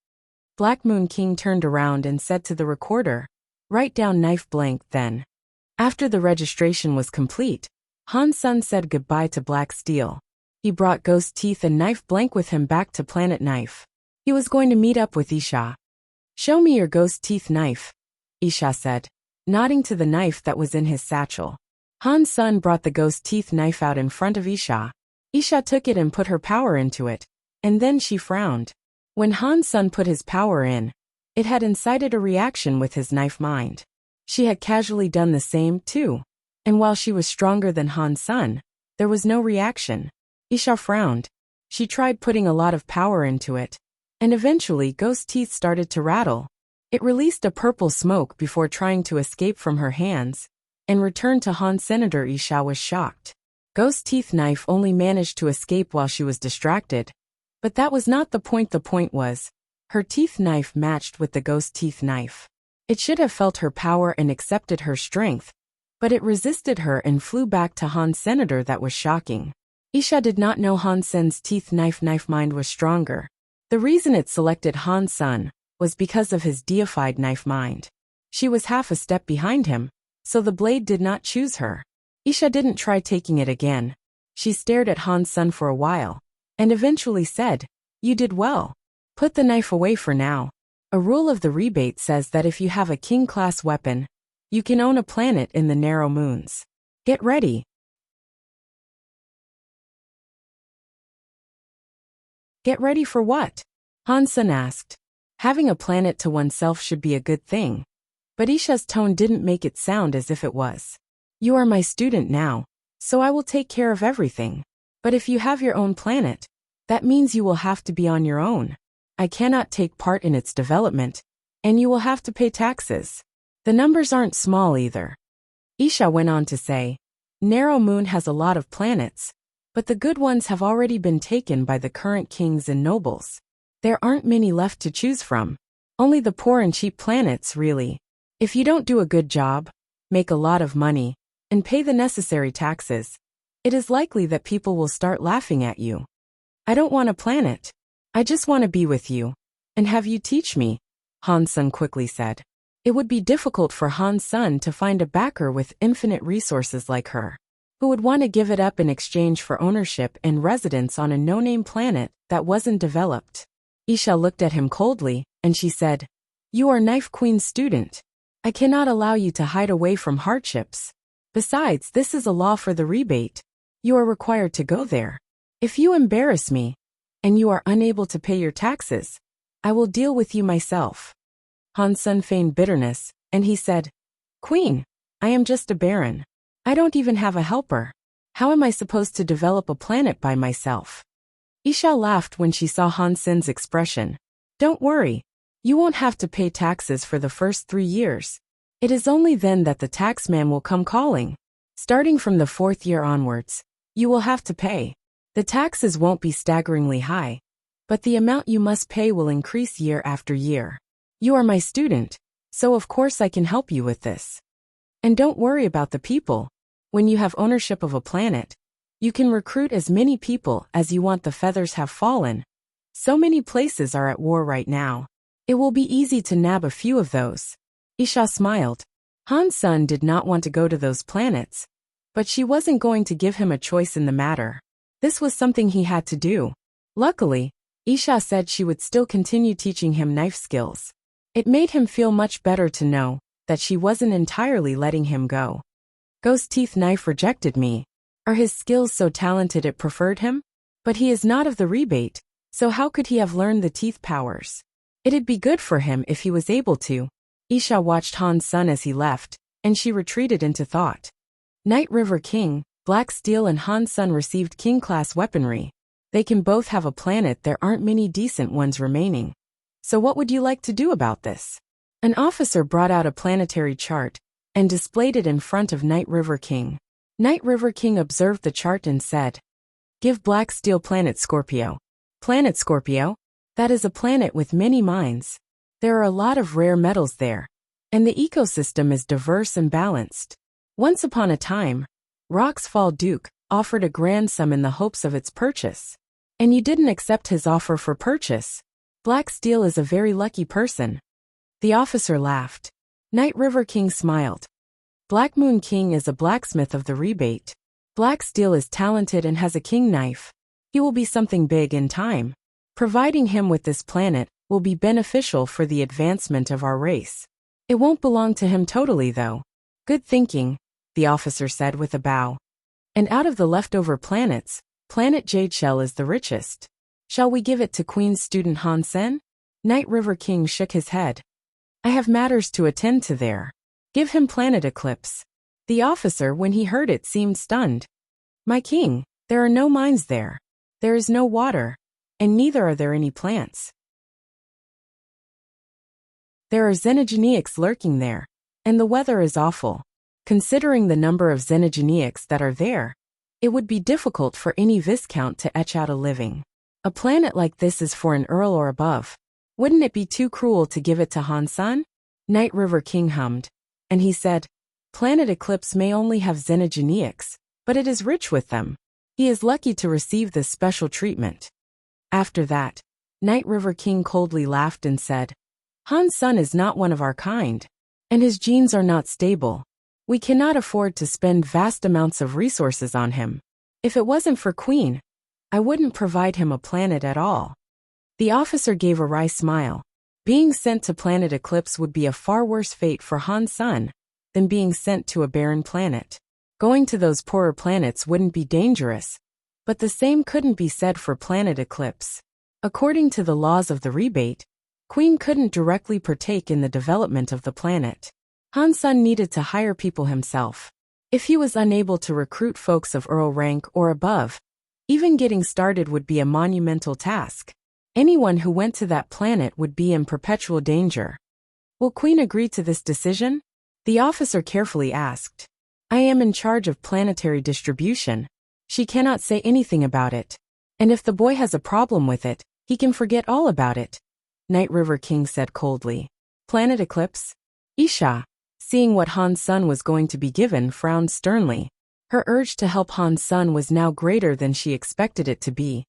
Black Moon King turned around and said to the recorder, "Write down knife blank then." After the registration was complete, Han Sun said goodbye to Black Steel. He brought Ghost Teeth and Knife Blank with him back to Planet Knife. He was going to meet up with Isha. "Show me your Ghost Teeth knife," Isha said, nodding to the knife that was in his satchel. Han Sun brought the Ghost Teeth knife out in front of Isha. Isha took it and put her power into it, and then she frowned. When Han Sun put his power in, it had incited a reaction with his knife mind. She had casually done the same, too. And while she was stronger than Han Sun, there was no reaction. Isha frowned. She tried putting a lot of power into it, and eventually Ghost Teeth started to rattle. It released a purple smoke before trying to escape from her hands, and returned to Han. Senator Isha was shocked. Ghost Teeth knife only managed to escape while she was distracted. But that was not the point. The point was, her teeth knife matched with the Ghost Teeth knife. It should have felt her power and accepted her strength, but it resisted her and flew back to Han's senator. That was shocking. Isha did not know Han Sen's teeth knife mind was stronger. The reason it selected Han Sen was because of his deified knife mind. She was half a step behind him, so the blade did not choose her. Isha didn't try taking it again. She stared at Han Sen for a while, and eventually said, "You did well. Put the knife away for now. A rule of the rebate says that if you have a king-class weapon, you can own a planet in the narrow moons. Get ready." "Get ready for what?" Han Sen asked. Having a planet to oneself should be a good thing, but Isha's tone didn't make it sound as if it was. "You are my student now, so I will take care of everything. But if you have your own planet, that means you will have to be on your own. I cannot take part in its development, and you will have to pay taxes. The numbers aren't small either." Isha went on to say, "Narrow Moon has a lot of planets, but the good ones have already been taken by the current kings and nobles. There aren't many left to choose from. Only the poor and cheap planets, really. If you don't do a good job, make a lot of money, and pay the necessary taxes, it is likely that people will start laughing at you. I don't want a planet. I just want to be with you, and have you teach me," Han Sen quickly said. It would be difficult for Han Sen to find a backer with infinite resources like her, who would want to give it up in exchange for ownership and residence on a no-name planet that wasn't developed. Isha looked at him coldly, and she said, "You are Knife Queen's student. I cannot allow you to hide away from hardships. Besides, this is a law for the rebate. You are required to go there. If you embarrass me, and you are unable to pay your taxes, I will deal with you myself." Han Sen feigned bitterness, and he said, "Queen, I am just a baron. I don't even have a helper. How am I supposed to develop a planet by myself?" Isha laughed when she saw Han Sen's expression. "Don't worry. You won't have to pay taxes for the first 3 years. It is only then that the taxman will come calling. Starting from the 4th year onwards, you will have to pay. The taxes won't be staggeringly high, but the amount you must pay will increase year after year. You are my student, so of course I can help you with this. And don't worry about the people. When you have ownership of a planet, you can recruit as many people as you want. The feathers have fallen. So many places are at war right now. It will be easy to nab a few of those." Isha smiled. Han Sen did not want to go to those planets, but she wasn't going to give him a choice in the matter. This was something he had to do. Luckily, Isha said she would still continue teaching him knife skills. It made him feel much better to know that she wasn't entirely letting him go. Ghost Teeth Knife rejected me. Are his skills so talented it preferred him? But he is not of the rebate, so how could he have learned the teeth powers? It'd be good for him if he was able to. Isha watched Han Sen as he left, and she retreated into thought. Night River King, Black Steel and Han Sen received king-class weaponry. They can both have a planet. There aren't many decent ones remaining. So what would you like to do about this? An officer brought out a planetary chart and displayed it in front of Night River King. Night River King observed the chart and said, "Give Black Steel Planet Scorpio." Planet Scorpio? That is a planet with many mines. There are a lot of rare metals there, and the ecosystem is diverse and balanced. Once upon a time, Rock's Fall Duke offered a grand sum in the hopes of its purchase. And you didn't accept his offer for purchase. Black Steel is a very lucky person. The officer laughed. Night River King smiled. Black Moon King is a blacksmith of the rebate. Black Steel is talented and has a king knife. He will be something big in time. Providing him with this planet will be beneficial for the advancement of our race. It won't belong to him totally though. Good thinking, the officer said with a bow. And out of the leftover planets, Planet Jadeshell is the richest. Shall we give it to Queen's student Han Sen? Night River King shook his head. I have matters to attend to there. Give him Planet Eclipse. The officer, when he heard it, seemed stunned. My king, there are no mines there. There is no water, and neither are there any plants. There are xenogenics lurking there, and the weather is awful. Considering the number of xenogenics that are there, it would be difficult for any viscount to etch out a living. A planet like this is for an earl or above. Wouldn't it be too cruel to give it to Han Sen? Night River King hummed. And he said, Planet Eclipse may only have xenogeneics, but it is rich with them. He is lucky to receive this special treatment. After that, Night River King coldly laughed and said, Han's son is not one of our kind, and his genes are not stable. We cannot afford to spend vast amounts of resources on him. If it wasn't for Queen, I wouldn't provide him a planet at all. The officer gave a wry smile. Being sent to Planet Eclipse would be a far worse fate for Han's son than being sent to a barren planet. Going to those poorer planets wouldn't be dangerous, but the same couldn't be said for Planet Eclipse. According to the laws of the rebate, Queen couldn't directly partake in the development of the planet. Han's son needed to hire people himself. If he was unable to recruit folks of Earl rank or above, even getting started would be a monumental task. Anyone who went to that planet would be in perpetual danger. Will Queen agree to this decision? The officer carefully asked. I am in charge of planetary distribution. She cannot say anything about it. And if the boy has a problem with it, he can forget all about it. Night River King said coldly. Planet Eclipse? Isha, seeing what Han's son was going to be given, frowned sternly. Her urge to help Han's son was now greater than she expected it to be,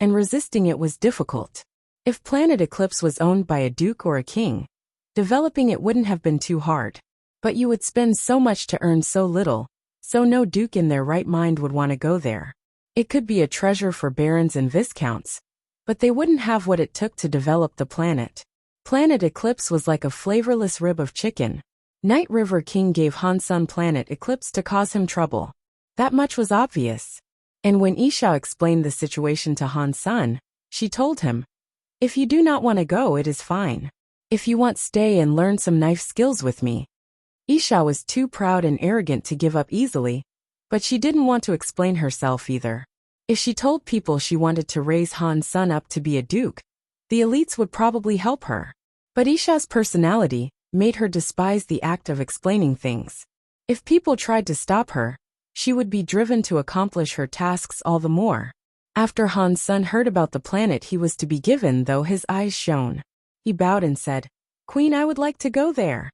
and resisting it was difficult. If Planet Eclipse was owned by a duke or a king, developing it wouldn't have been too hard. But you would spend so much to earn so little, so no duke in their right mind would want to go there. It could be a treasure for barons and viscounts, but they wouldn't have what it took to develop the planet. Planet Eclipse was like a flavorless rib of chicken. Night River King gave Han's son Planet Eclipse to cause him trouble. That much was obvious. And when Isha explained the situation to Han's son, she told him, If you do not want to go, it is fine. If you want, stay and learn some knife skills with me. Isha was too proud and arrogant to give up easily, but she didn't want to explain herself either. If she told people she wanted to raise Han's son up to be a duke, the elites would probably help her. But Isha's personality made her despise the act of explaining things. If people tried to stop her, she would be driven to accomplish her tasks all the more. After Han's son heard about the planet he was to be given, though, his eyes shone. He bowed and said, Queen, I would like to go there.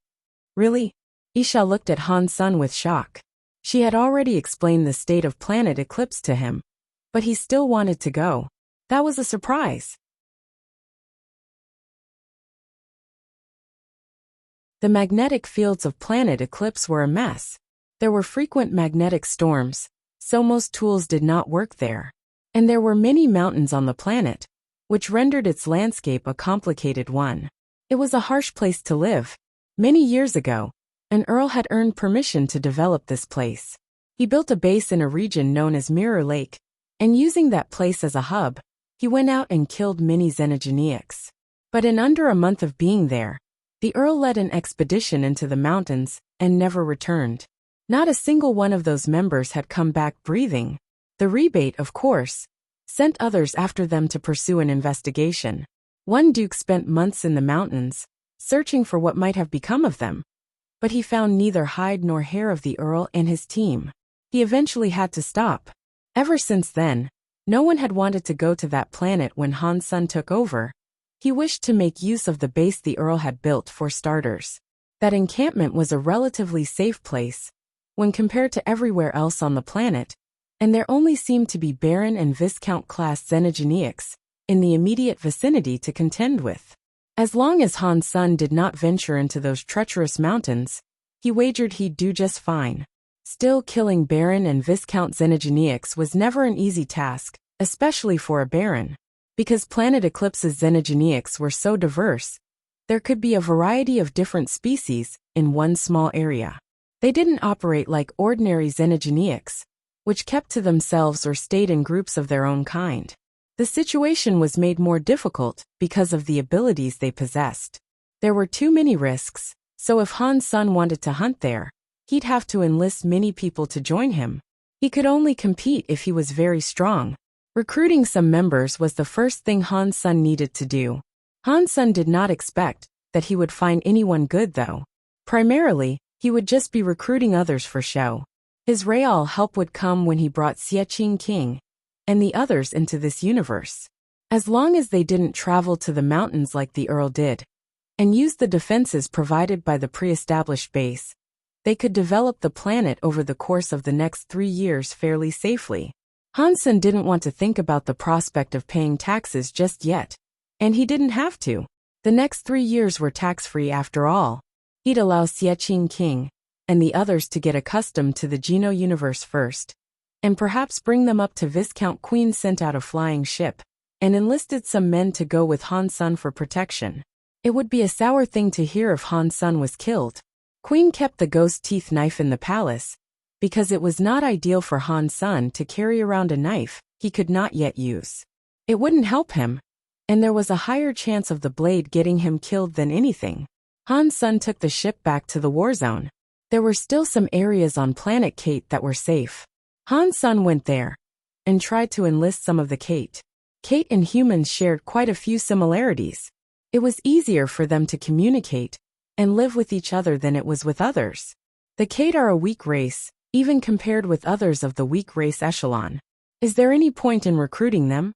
Really? Isha looked at Han's son with shock. She had already explained the state of Planet Eclipse to him, but he still wanted to go. That was a surprise. The magnetic fields of Planet Eclipse were a mess. There were frequent magnetic storms, so most tools did not work there. And there were many mountains on the planet, which rendered its landscape a complicated one. It was a harsh place to live. Many years ago, an earl had earned permission to develop this place. He built a base in a region known as Mirror Lake, and using that place as a hub, he went out and killed many xenogeneics. But in under a month of being there, the earl led an expedition into the mountains and never returned. Not a single one of those members had come back breathing. The rebate, of course, sent others after them to pursue an investigation. One duke spent months in the mountains, searching for what might have become of them. But he found neither hide nor hair of the earl and his team. He eventually had to stop. Ever since then, no one had wanted to go to that planet when Han's son took over. He wished to make use of the base the earl had built for starters. That encampment was a relatively safe place when compared to everywhere else on the planet, and there only seemed to be Baron and Viscount-class xenogeneics in the immediate vicinity to contend with. As long as Han's son did not venture into those treacherous mountains, he wagered he'd do just fine. Still, killing Baron and Viscount xenogeneics was never an easy task, especially for a Baron. Because Planet Eclipse's xenogeneics were so diverse, there could be a variety of different species in one small area. They didn't operate like ordinary xenogeneics, which kept to themselves or stayed in groups of their own kind. The situation was made more difficult because of the abilities they possessed. There were too many risks, so if Han's son wanted to hunt there, he'd have to enlist many people to join him. He could only compete if he was very strong. Recruiting some members was the first thing Han's son needed to do. Han's son did not expect that he would find anyone good, though. Primarily, he would just be recruiting others for show. His real help would come when he brought Xiaqing King and the others into this universe. As long as they didn't travel to the mountains like the Earl did, and use the defenses provided by the pre-established base. They could develop the planet over the course of the next 3 years fairly safely. Han Sen didn't want to think about the prospect of paying taxes just yet, and he didn't have to. The next 3 years were tax-free after all. He'd allow Xie King and the others to get accustomed to the Geno universe first, and perhaps bring them up to Viscount Queen sent out a flying ship, and enlisted some men to go with Han Sen for protection. It would be a sour thing to hear if Han Sen was killed. Queen kept the ghost teeth knife in the palace, because it was not ideal for Han Sen to carry around a knife he could not yet use. It wouldn't help him, and there was a higher chance of the blade getting him killed than anything. Han Sen took the ship back to the war zone. There were still some areas on planet Kate that were safe. Han Sen went there and tried to enlist some of the Kate. Kate and humans shared quite a few similarities. It was easier for them to communicate and live with each other than it was with others. The Kate are a weak race, even compared with others of the weak race echelon. Is there any point in recruiting them?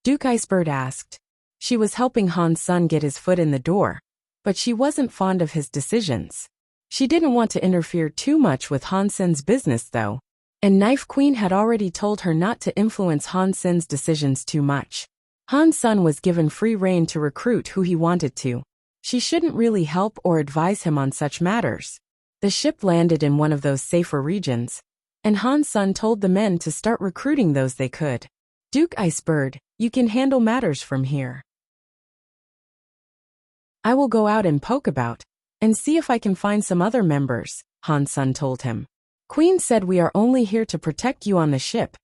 Duke Icebird asked. She was helping Han Sen get his foot in the door, but she wasn't fond of his decisions. She didn't want to interfere too much with Han Sen's business though, and Knife Queen had already told her not to influence Han Sen's decisions too much. Han Sen was given free rein to recruit who he wanted to. She shouldn't really help or advise him on such matters. The ship landed in one of those safer regions, and Han Sen told the men to start recruiting those they could. Duke Icebird, you can handle matters from here. I will go out and poke about, and see if I can find some other members, Han Sen told him. Queen said we are only here to protect you on the ship,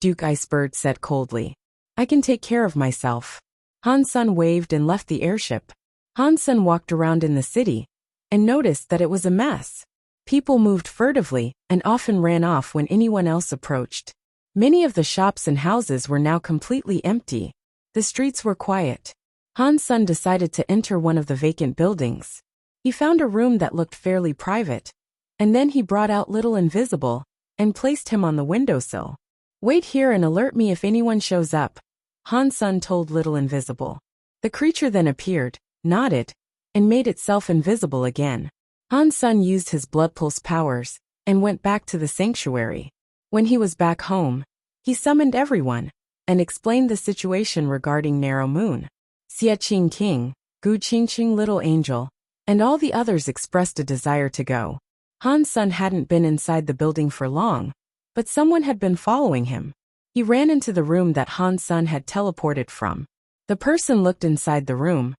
Duke Icebird said coldly. I can take care of myself. Han Sen waved and left the airship. Han Sen walked around in the city and noticed that it was a mess. People moved furtively and often ran off when anyone else approached. Many of the shops and houses were now completely empty. The streets were quiet. Han Sen decided to enter one of the vacant buildings. He found a room that looked fairly private, and then he brought out Little Invisible and placed him on the windowsill. Wait here and alert me if anyone shows up, Han Sen told Little Invisible. The creature then appeared, nodded, and made itself invisible again. Han Sen used his blood pulse powers and went back to the sanctuary. When he was back home, he summoned everyone and explained the situation regarding Narrow Moon. Xie King, Gu Qingqing Little Angel, and all the others expressed a desire to go. Han Sen hadn't been inside the building for long, but someone had been following him. He ran into the room that Han Sen had teleported from. The person looked inside the room,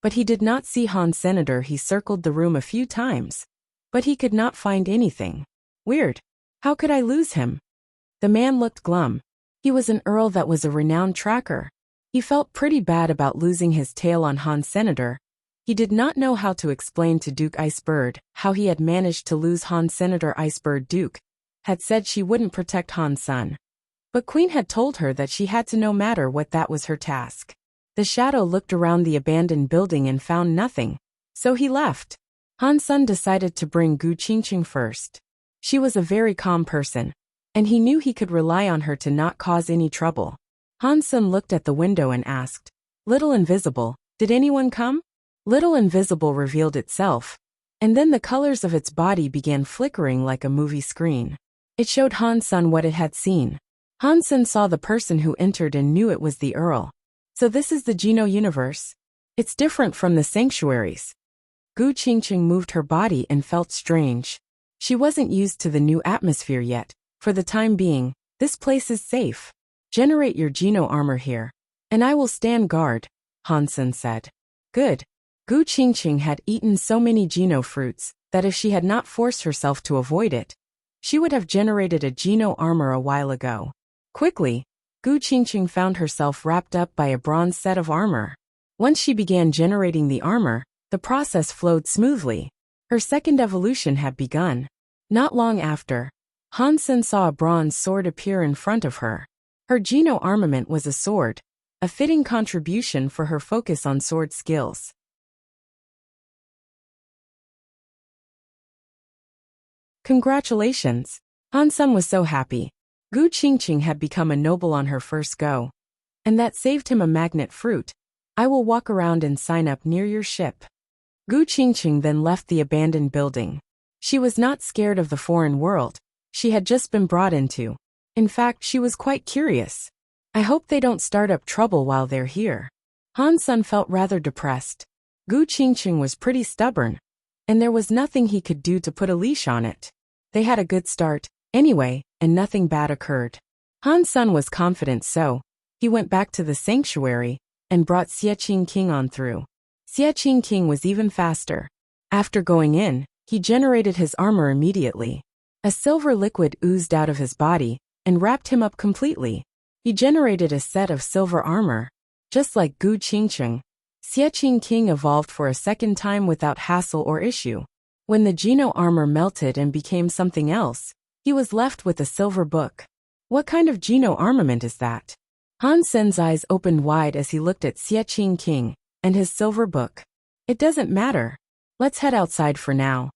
but he did not see Han Senator. He circled the room a few times, but he could not find anything. Weird. How could I lose him? The man looked glum. He was an earl that was a renowned tracker. He felt pretty bad about losing his tail on Han Senator. He did not know how to explain to Duke Icebird how he had managed to lose Han Senator. Icebird Duke had said she wouldn't protect Han Sen, but Queen had told her that she had to, no matter what, that was her task. The shadow looked around the abandoned building and found nothing, so he left. Han Sen decided to bring Gu Qingqing first. She was a very calm person, and he knew he could rely on her to not cause any trouble. Han Sen looked at the window and asked, Little Invisible, did anyone come? Little Invisible revealed itself, and then the colors of its body began flickering like a movie screen. It showed Han Sen what it had seen. Han Sen saw the person who entered and knew it was the Earl. So this is the Geno universe. It's different from the sanctuaries. Gu Qingqing moved her body and felt strange. She wasn't used to the new atmosphere yet. For the time being, this place is safe. Generate your Geno armor here, and I will stand guard, Han Sen said. Good. Gu Qingqing had eaten so many Geno fruits that if she had not forced herself to avoid it, she would have generated a Geno armor a while ago. Quickly, Gu Qingqing found herself wrapped up by a bronze set of armor. Once she began generating the armor, the process flowed smoothly. Her second evolution had begun. Not long after, Han Sen saw a bronze sword appear in front of her. Her Geno armament was a sword, a fitting contribution for her focus on sword skills. Congratulations! Han Sen was so happy. Gu Qingqing had become a noble on her first go, and that saved him a magnet fruit. I will walk around and sign up near your ship. Gu Qingqing then left the abandoned building. She was not scared of the foreign world she had just been brought into. In fact, she was quite curious. I hope they don't start up trouble while they're here. Han Sun felt rather depressed. Gu Qingqing was pretty stubborn, and there was nothing he could do to put a leash on it. They had a good start, anyway, and nothing bad occurred. Han Sun was confident, so he went back to the sanctuary and brought Xie Qingqing on through. Xie Qingqing was even faster. After going in, he generated his armor immediately. A silver liquid oozed out of his body and wrapped him up completely. He generated a set of silver armor. Just like Gu Qingqing, Xie Qingqing evolved for a second time without hassle or issue. When the Geno armor melted and became something else, he was left with a silver book. What kind of Geno armament is that? Han Sen's eyes opened wide as he looked at Xie Qingqing and his silver book. It doesn't matter. Let's head outside for now.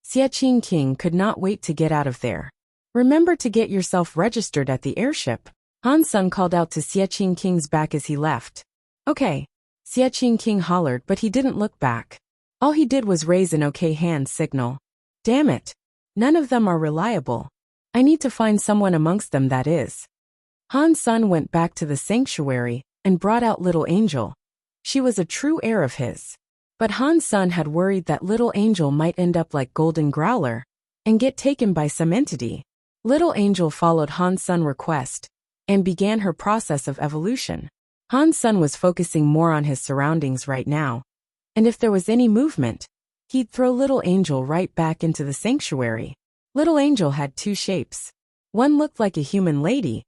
Xie Qingqing could not wait to get out of there. Remember to get yourself registered at the airship. Han Sun called out to Xie Qingqing's back as he left. Okay. Xie Qingqing hollered, but he didn't look back. All he did was raise an okay hand signal. Damn it. None of them are reliable. I need to find someone amongst them that is. Han Sun went back to the sanctuary and brought out Little Angel. She was a true heir of his. But Han Sun had worried that Little Angel might end up like Golden Growler and get taken by some entity. Little Angel followed Han Sun's request and began her process of evolution. Han Sun was focusing more on his surroundings right now, and if there was any movement, he'd throw Little Angel right back into the sanctuary. Little Angel had two shapes. One looked like a human lady,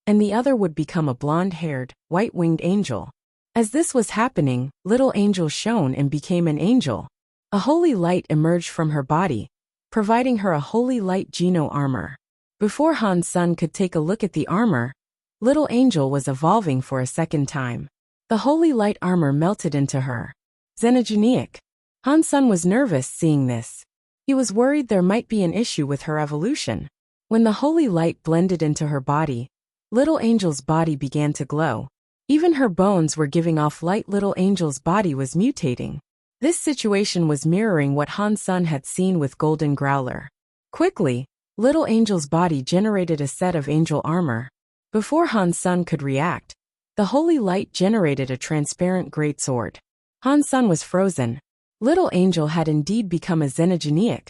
and the other would become a blonde-haired, white-winged angel. As this was happening, Little Angel shone and became an angel. A holy light emerged from her body, providing her a holy light Geno armor. Before Han Sun could take a look at the armor, Little Angel was evolving for a second time. The holy light armor melted into her. Xenogenic. Han Sun was nervous seeing this. He was worried there might be an issue with her evolution. When the holy light blended into her body, Little Angel's body began to glow. Even her bones were giving off light. Little Angel's body was mutating. This situation was mirroring what Han Sun had seen with Golden Growler. Quickly, Little Angel's body generated a set of angel armor. Before Han Sun could react, the holy light generated a transparent greatsword. Han Sun was frozen. Little Angel had indeed become a xenogenic,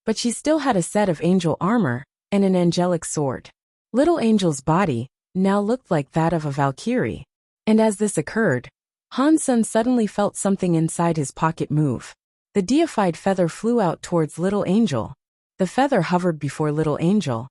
but she still had a set of angel armor and an angelic sword. Little Angel's body now looked like that of a Valkyrie. And as this occurred, Han Sun suddenly felt something inside his pocket move. The deified feather flew out towards Little Angel. The feather hovered before Little Angel,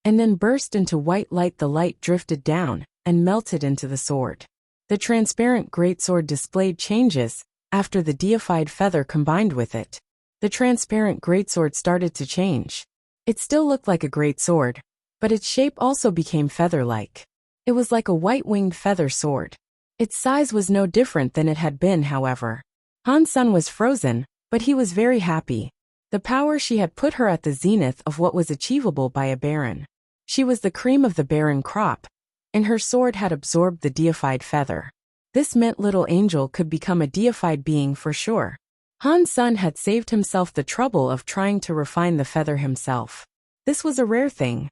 and then burst into white light. The light drifted down and melted into the sword. The transparent greatsword displayed changes after the deified feather combined with it. The transparent greatsword started to change. It still looked like a great sword, but its shape also became feather-like. It was like a white-winged feather sword. Its size was no different than it had been, however. Han Sun was frozen, but he was very happy. The power she had put her at the zenith of what was achievable by a baron. She was the cream of the baron crop, and her sword had absorbed the deified feather. This meant Little Angel could become a deified being for sure. Han Sun had saved himself the trouble of trying to refine the feather himself. This was a rare thing.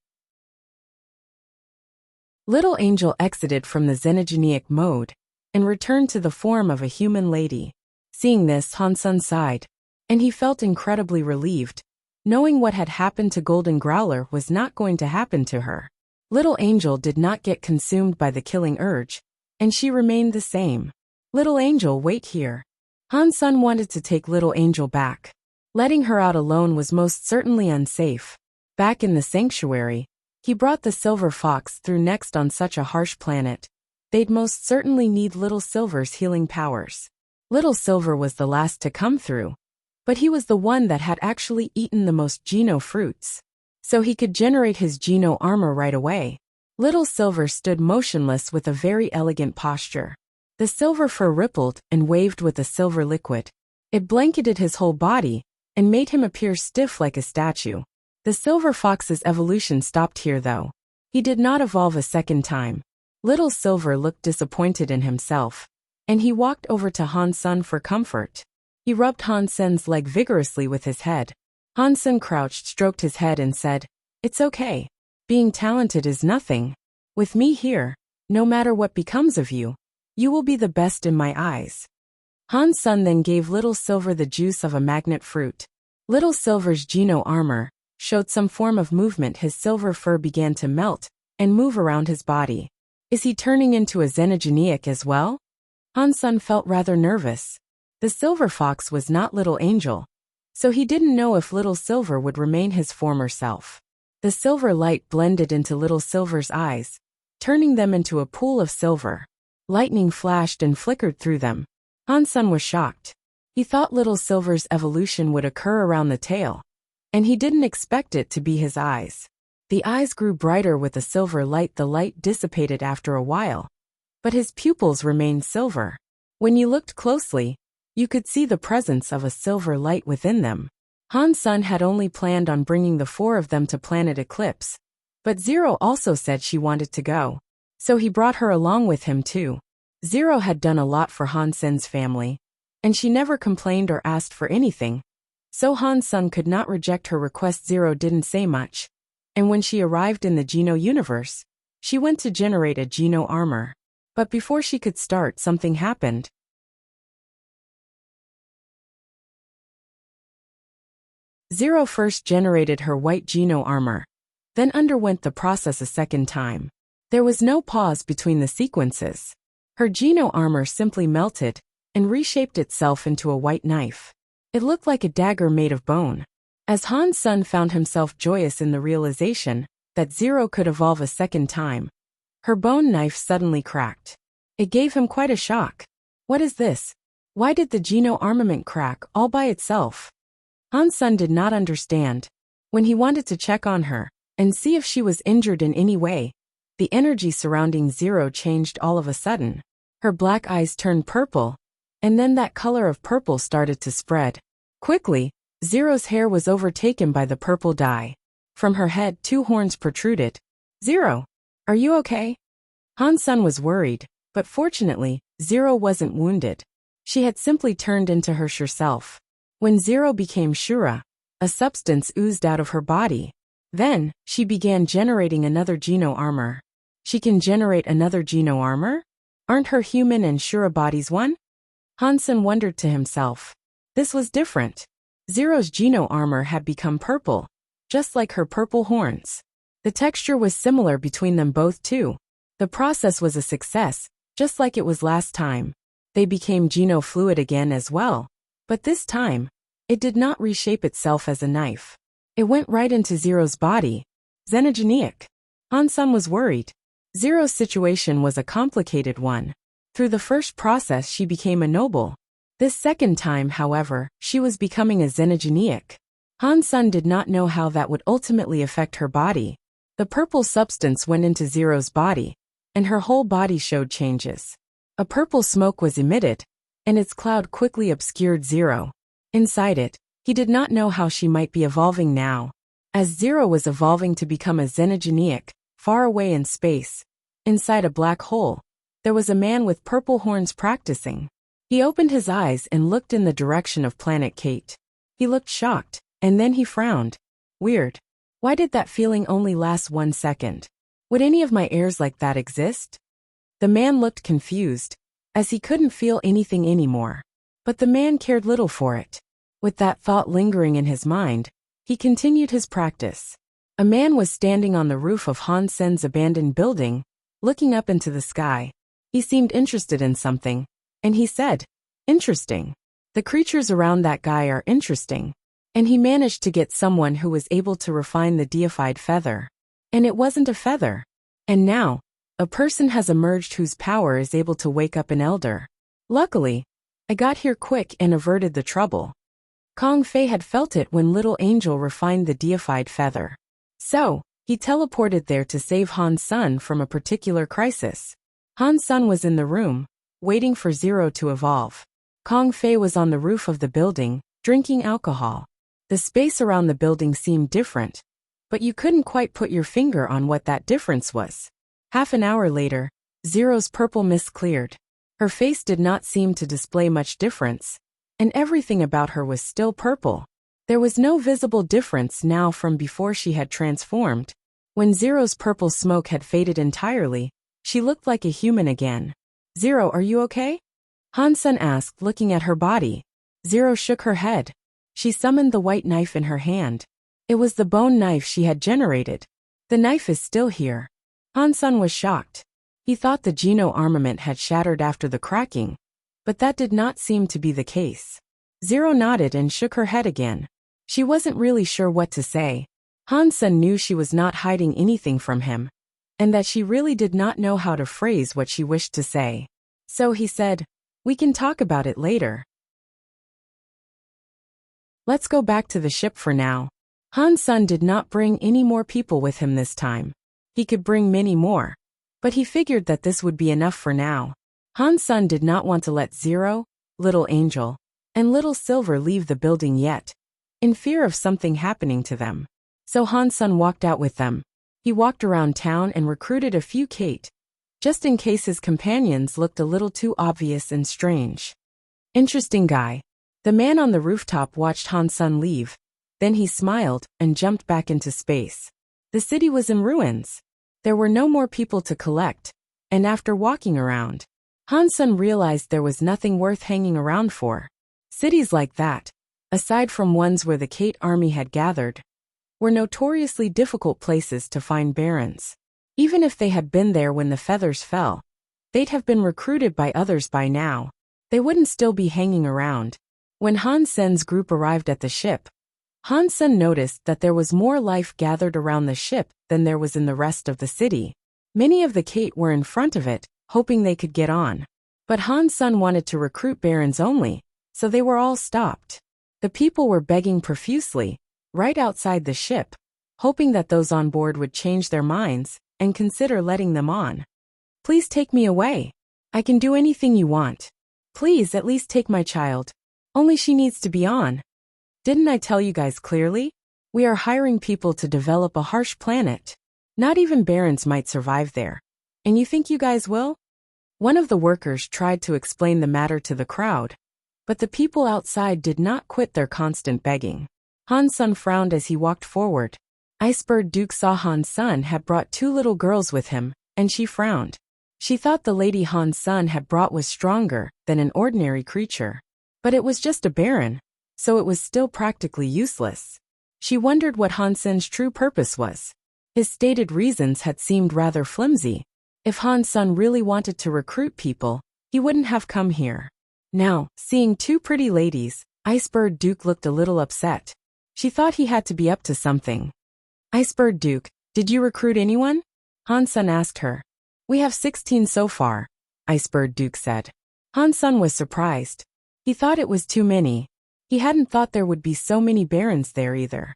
Little Angel exited from the xenogenic mode and returned to the form of a human lady. Seeing this, Han Sun sighed, and he felt incredibly relieved, knowing what had happened to Golden Growler was not going to happen to her. Little Angel did not get consumed by the killing urge, and she remained the same. Little Angel, wait here. Han Sun wanted to take Little Angel back. Letting her out alone was most certainly unsafe. Back in the sanctuary, he brought the Silver Fox through. Next, on such a harsh planet, they'd most certainly need Little Silver's healing powers. Little Silver was the last to come through, but he was the one that had actually eaten the most Geno fruits, so he could generate his Geno armor right away. Little Silver stood motionless with a very elegant posture. The silver fur rippled and waved with the silver liquid. It blanketed his whole body and made him appear stiff like a statue. The Silver Fox's evolution stopped here though. He did not evolve a second time. Little Silver looked disappointed in himself, and he walked over to Han Sun for comfort. He rubbed Han Sen's leg vigorously with his head. Han Sen crouched, stroked his head and said, "It's okay. Being talented is nothing. With me here, no matter what becomes of you, you will be the best in my eyes." Han Sen then gave Little Silver the juice of a magnet fruit. Little Silver's Geno armor showed some form of movement. His silver fur began to melt and move around his body. Is he turning into a xenogeniac as well? Han Sen felt rather nervous. The silver fox was not Little Angel, so he didn't know if Little Silver would remain his former self. The silver light blended into Little Silver's eyes, turning them into a pool of silver. Lightning flashed and flickered through them. Han Sen was shocked. He thought Little Silver's evolution would occur around the tail, and he didn't expect it to be his eyes. The eyes grew brighter with the silver light. The light dissipated after a while, but his pupils remained silver. When you looked closely, you could see the presence of a silver light within them. Han Sen had only planned on bringing the four of them to planet Eclipse, but Zero also said she wanted to go, so he brought her along with him too. Zero had done a lot for Han Sen's family, and she never complained or asked for anything, so Han Sen could not reject her request. Zero didn't say much, and when she arrived in the Geno universe, she went to generate a Geno armor. But before she could start, something happened. Zero first generated her white Geno armor, then underwent the process a second time. There was no pause between the sequences. Her Geno armor simply melted and reshaped itself into a white knife. It looked like a dagger made of bone. As Han Sen found himself joyous in the realization that Zero could evolve a second time, her bone knife suddenly cracked. It gave him quite a shock. What is this? Why did the Geno armament crack all by itself? Han Sen did not understand. When he wanted to check on her and see if she was injured in any way, the energy surrounding Zero changed all of a sudden. Her black eyes turned purple, and then that color of purple started to spread. Quickly, Zero's hair was overtaken by the purple dye. From her head, two horns protruded. "Zero, are you okay?" Han Sen was worried, but fortunately, Zero wasn't wounded. She had simply turned into her sure self. When Zero became Shura, a substance oozed out of her body. Then, she began generating another Geno armor. She can generate another Geno armor? Aren't her human and Shura bodies one? Han Sen wondered to himself. This was different. Zero's Geno armor had become purple, just like her purple horns. The texture was similar between them both too. The process was a success, just like it was last time. They became Geno fluid again as well, but this time, it did not reshape itself as a knife. It went right into Zero's body. Xenogeniac. Han Sen was worried. Zero's situation was a complicated one. Through the first process she became a noble. This second time, however, she was becoming a xenogeniac. Han Sen did not know how that would ultimately affect her body. The purple substance went into Zero's body, and her whole body showed changes. A purple smoke was emitted, and its cloud quickly obscured Zero. Inside it, he did not know how she might be evolving now. As Zero was evolving to become a xenogeniac, far away in space, inside a black hole, there was a man with purple horns practicing. He opened his eyes and looked in the direction of Planet Kate. He looked shocked, and then he frowned. Weird. Why did that feeling only last 1 second? Would any of my heirs like that exist? The man looked confused, as he couldn't feel anything anymore. But the man cared little for it. With that thought lingering in his mind, he continued his practice. A man was standing on the roof of Han Sen's abandoned building, looking up into the sky. He seemed interested in something, and he said, "Interesting. The creatures around that guy are interesting." And he managed to get someone who was able to refine the deified feather. And it wasn't a feather. And now, a person has emerged whose power is able to wake up an elder. Luckily, I got here quick and averted the trouble. Kong Fei had felt it when Little Angel refined the deified feather. So, he teleported there to save Han Sen from a particular crisis. Han Sen was in the room, waiting for Zero to evolve. Kong Fei was on the roof of the building, drinking alcohol. The space around the building seemed different, but you couldn't quite put your finger on what that difference was. Half an hour later, Zero's purple mist cleared. Her face did not seem to display much difference, and everything about her was still purple. There was no visible difference now from before she had transformed. When Zero's purple smoke had faded entirely, she looked like a human again. Zero, are you okay? Han-sun asked, looking at her body. Zero shook her head. She summoned the white knife in her hand. It was the bone knife she had generated. The knife is still here. Han-sun was shocked. He thought the Geno armament had shattered after the cracking, but that did not seem to be the case. Zero nodded and shook her head again. She wasn't really sure what to say. Han-sun knew she was not hiding anything from him, and that she really did not know how to phrase what she wished to say. So he said, "We can talk about it later. Let's go back to the ship for now." Han-sun did not bring any more people with him this time. He could bring many more, but he figured that this would be enough for now. Han-sun did not want to let Zero, Little Angel, and Little Silver leave the building yet, in fear of something happening to them. So Han-sun walked out with them. He walked around town and recruited a few Kate, just in case his companions looked a little too obvious and strange. Interesting guy. The man on the rooftop watched Han-sun leave. Then he smiled and jumped back into space. The city was in ruins. There were no more people to collect, and after walking around, Han-sun realized there was nothing worth hanging around for. Cities like that, aside from ones where the Kate army had gathered, were notoriously difficult places to find barons. Even if they had been there when the feathers fell, they'd have been recruited by others by now. They wouldn't still be hanging around. When Han-sun's group arrived at the ship, Han-sun noticed that there was more life gathered around the ship than there was in the rest of the city. Many of the Kate were in front of it, hoping they could get on. But Han-sun wanted to recruit barons only, so they were all stopped. The people were begging profusely, right outside the ship, hoping that those on board would change their minds and consider letting them on. "Please take me away. I can do anything you want. Please at least take my child. Only she needs to be on. Didn't I tell you guys clearly? We are hiring people to develop a harsh planet. Not even barons might survive there. And you think you guys will?" One of the workers tried to explain the matter to the crowd, but the people outside did not quit their constant begging. Han-sun frowned as he walked forward. Icebird Duke saw Han-sun had brought two little girls with him, and she frowned. She thought the lady Han-sun had brought was stronger than an ordinary creature. But it was just a baron, so it was still practically useless. She wondered what Han-sun's true purpose was. His stated reasons had seemed rather flimsy. If Han-sun really wanted to recruit people, he wouldn't have come here. Now, seeing two pretty ladies, Icebird Duke looked a little upset. She thought he had to be up to something. "Icebird Duke, did you recruit anyone?" Han-sun asked her. "We have 16 so far," Icebird Duke said. Han-sun was surprised. He thought it was too many. He hadn't thought there would be so many barons there either.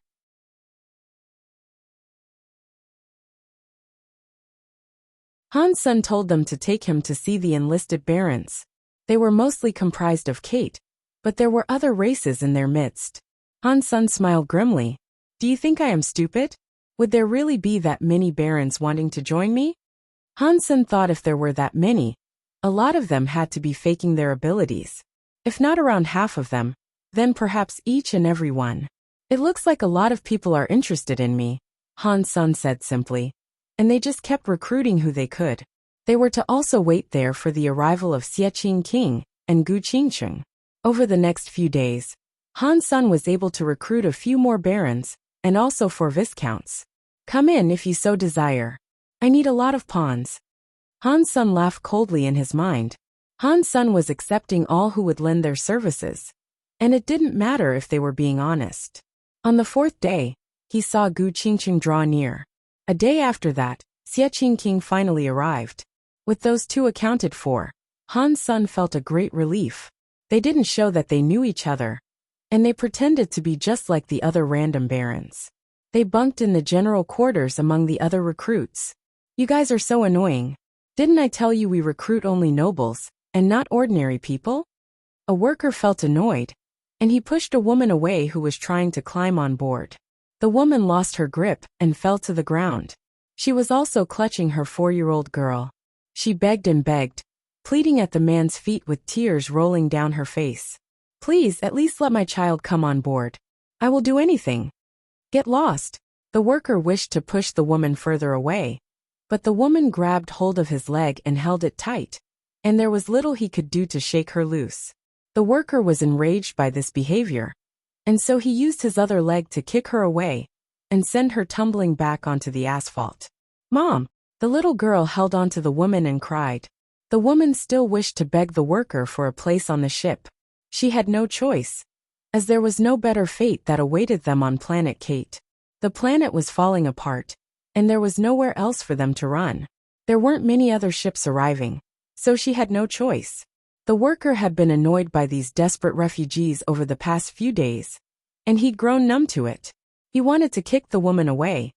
Han-sun told them to take him to see the enlisted barons. They were mostly comprised of Kate, but there were other races in their midst. Han-sun smiled grimly. "Do you think I am stupid? Would there really be that many barons wanting to join me?" Han-sun thought if there were that many, a lot of them had to be faking their abilities. If not around half of them, then perhaps each and every one. "It looks like a lot of people are interested in me," Han-sun said simply. And they just kept recruiting who they could. They were to also wait there for the arrival of Xiaqing King and Gu Qingcheng. Over the next few days, Han-sun was able to recruit a few more barons, and also 4 viscounts. "Come in if you so desire. I need a lot of pawns." Han-sun laughed coldly in his mind. Han-sun was accepting all who would lend their services, and it didn't matter if they were being honest. On the 4th day, he saw Gu Qingcheng draw near. A day after that, Xiaqing King finally arrived. With those two accounted for, Han-sun felt a great relief. They didn't show that they knew each other, and they pretended to be just like the other random barons. They bunked in the general quarters among the other recruits. "You guys are so annoying. Didn't I tell you we recruit only nobles, and not ordinary people?" A worker felt annoyed, and he pushed a woman away who was trying to climb on board. The woman lost her grip and fell to the ground. She was also clutching her 4-year-old girl. She begged and begged, pleading at the man's feet with tears rolling down her face. Please, at least let my child come on board. I will do anything. Get lost. The worker wished to push the woman further away, but the woman grabbed hold of his leg and held it tight, and there was little he could do to shake her loose. The worker was enraged by this behavior, and so he used his other leg to kick her away and send her tumbling back onto the asphalt. Mom! The little girl held onto the woman and cried. The woman still wished to beg the worker for a place on the ship. She had no choice, as there was no better fate that awaited them on planet Kate. The planet was falling apart, and there was nowhere else for them to run. There weren't many other ships arriving, so she had no choice. The worker had been annoyed by these desperate refugees over the past few days, and he'd grown numb to it. He wanted to kick the woman away,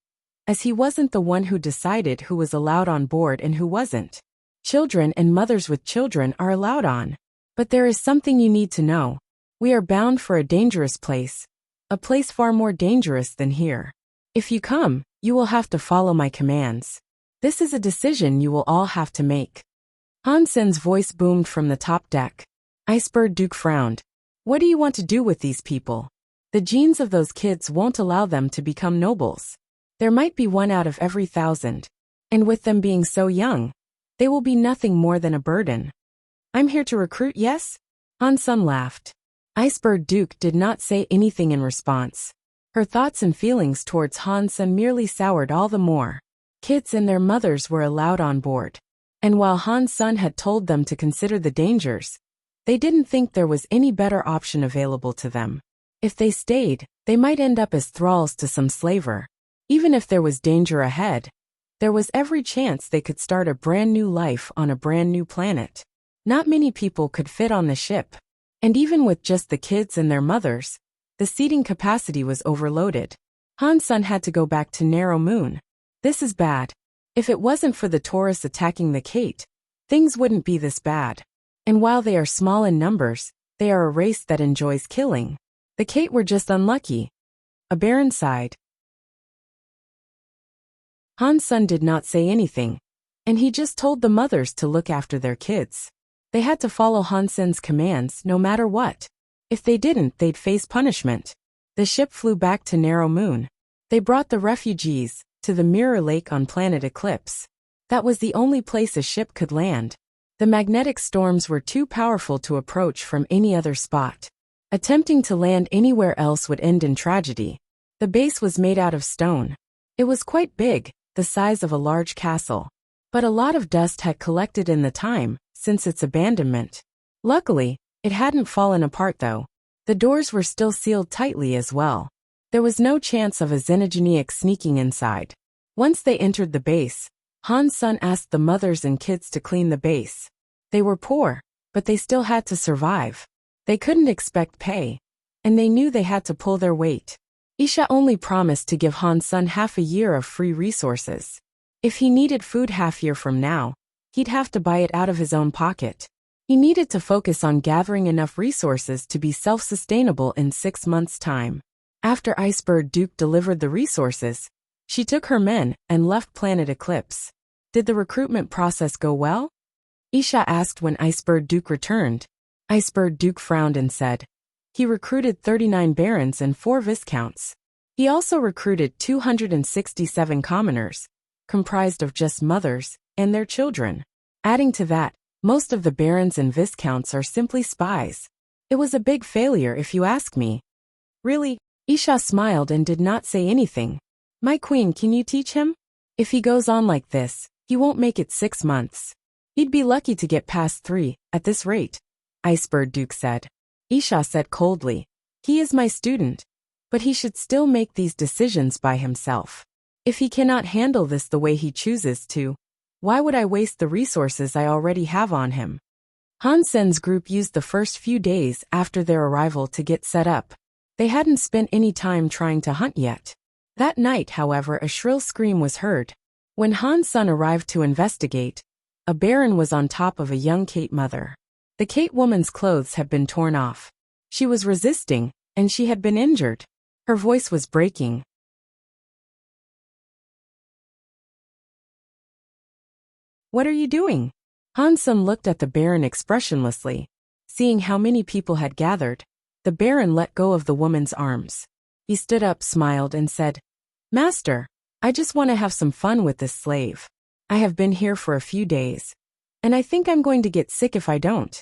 as he wasn't the one who decided who was allowed on board and who wasn't. Children and mothers with children are allowed on. But there is something you need to know. We are bound for a dangerous place, a place far more dangerous than here. If you come, you will have to follow my commands. This is a decision you will all have to make. Hansen's voice boomed from the top deck. Iceberg Duke frowned. What do you want to do with these people? The genes of those kids won't allow them to become nobles. There might be 1 out of every 1,000. And with them being so young, they will be nothing more than a burden. I'm here to recruit, yes? Han-sun laughed. Iceberg Duke did not say anything in response. Her thoughts and feelings towards Han-sun merely soured all the more. Kids and their mothers were allowed on board. And while Han-sun had told them to consider the dangers, they didn't think there was any better option available to them. If they stayed, they might end up as thralls to some slaver. Even if there was danger ahead, there was every chance they could start a brand new life on a brand new planet. Not many people could fit on the ship, and even with just the kids and their mothers, the seating capacity was overloaded. Han-sun had to go back to Narrow Moon. This is bad. If it wasn't for the tourists attacking the Kate, things wouldn't be this bad. And while they are small in numbers, they are a race that enjoys killing. The Kate were just unlucky. A Baron sighed. Han-sun did not say anything, and he just told the mothers to look after their kids. They had to follow Han-sun's commands no matter what. If they didn't, they'd face punishment. The ship flew back to Narrow Moon. They brought the refugees to the Mirror Lake on planet Eclipse. That was the only place a ship could land. The magnetic storms were too powerful to approach from any other spot. Attempting to land anywhere else would end in tragedy. The base was made out of stone. It was quite big, the size of a large castle. But a lot of dust had collected in the time since its abandonment. Luckily, it hadn't fallen apart though. The doors were still sealed tightly as well. There was no chance of a xenogeniac sneaking inside. Once they entered the base, Han-sun asked the mothers and kids to clean the base. They were poor, but they still had to survive. They couldn't expect pay, and they knew they had to pull their weight. Isha only promised to give Han-sun half a year of free resources. If he needed food half year from now, he'd have to buy it out of his own pocket. He needed to focus on gathering enough resources to be self-sustainable in 6 months' time. After Iceberg Duke delivered the resources, she took her men and left planet Eclipse. Did the recruitment process go well? Isha asked when Iceberg Duke returned. Iceberg Duke frowned and said, he recruited 39 barons and 4 viscounts. He also recruited 267 commoners, comprised of just mothers and their children. Adding to that, most of the barons and viscounts are simply spies. It was a big failure if you ask me. Really? Isha smiled and did not say anything. My queen, can you teach him? If he goes on like this, he won't make it 6 months. He'd be lucky to get past 3, at this rate, Iceberg Duke said. Isha said coldly, he is my student, but he should still make these decisions by himself. If he cannot handle this the way he chooses to, why would I waste the resources I already have on him? Han-sun's group used the first few days after their arrival to get set up. They hadn't spent any time trying to hunt yet. That night, however, a shrill scream was heard. When Han-sun arrived to investigate, a baron was on top of a young Kate mother. The Kate woman's clothes had been torn off. She was resisting, and she had been injured. Her voice was breaking. What are you doing? Han-sun looked at the baron expressionlessly. Seeing how many people had gathered, The Baron let go of the woman's arms. He stood up, smiled, and said, "Master, I just want to have some fun with this slave. I have been here for a few days, and I think I'm going to get sick if I don't.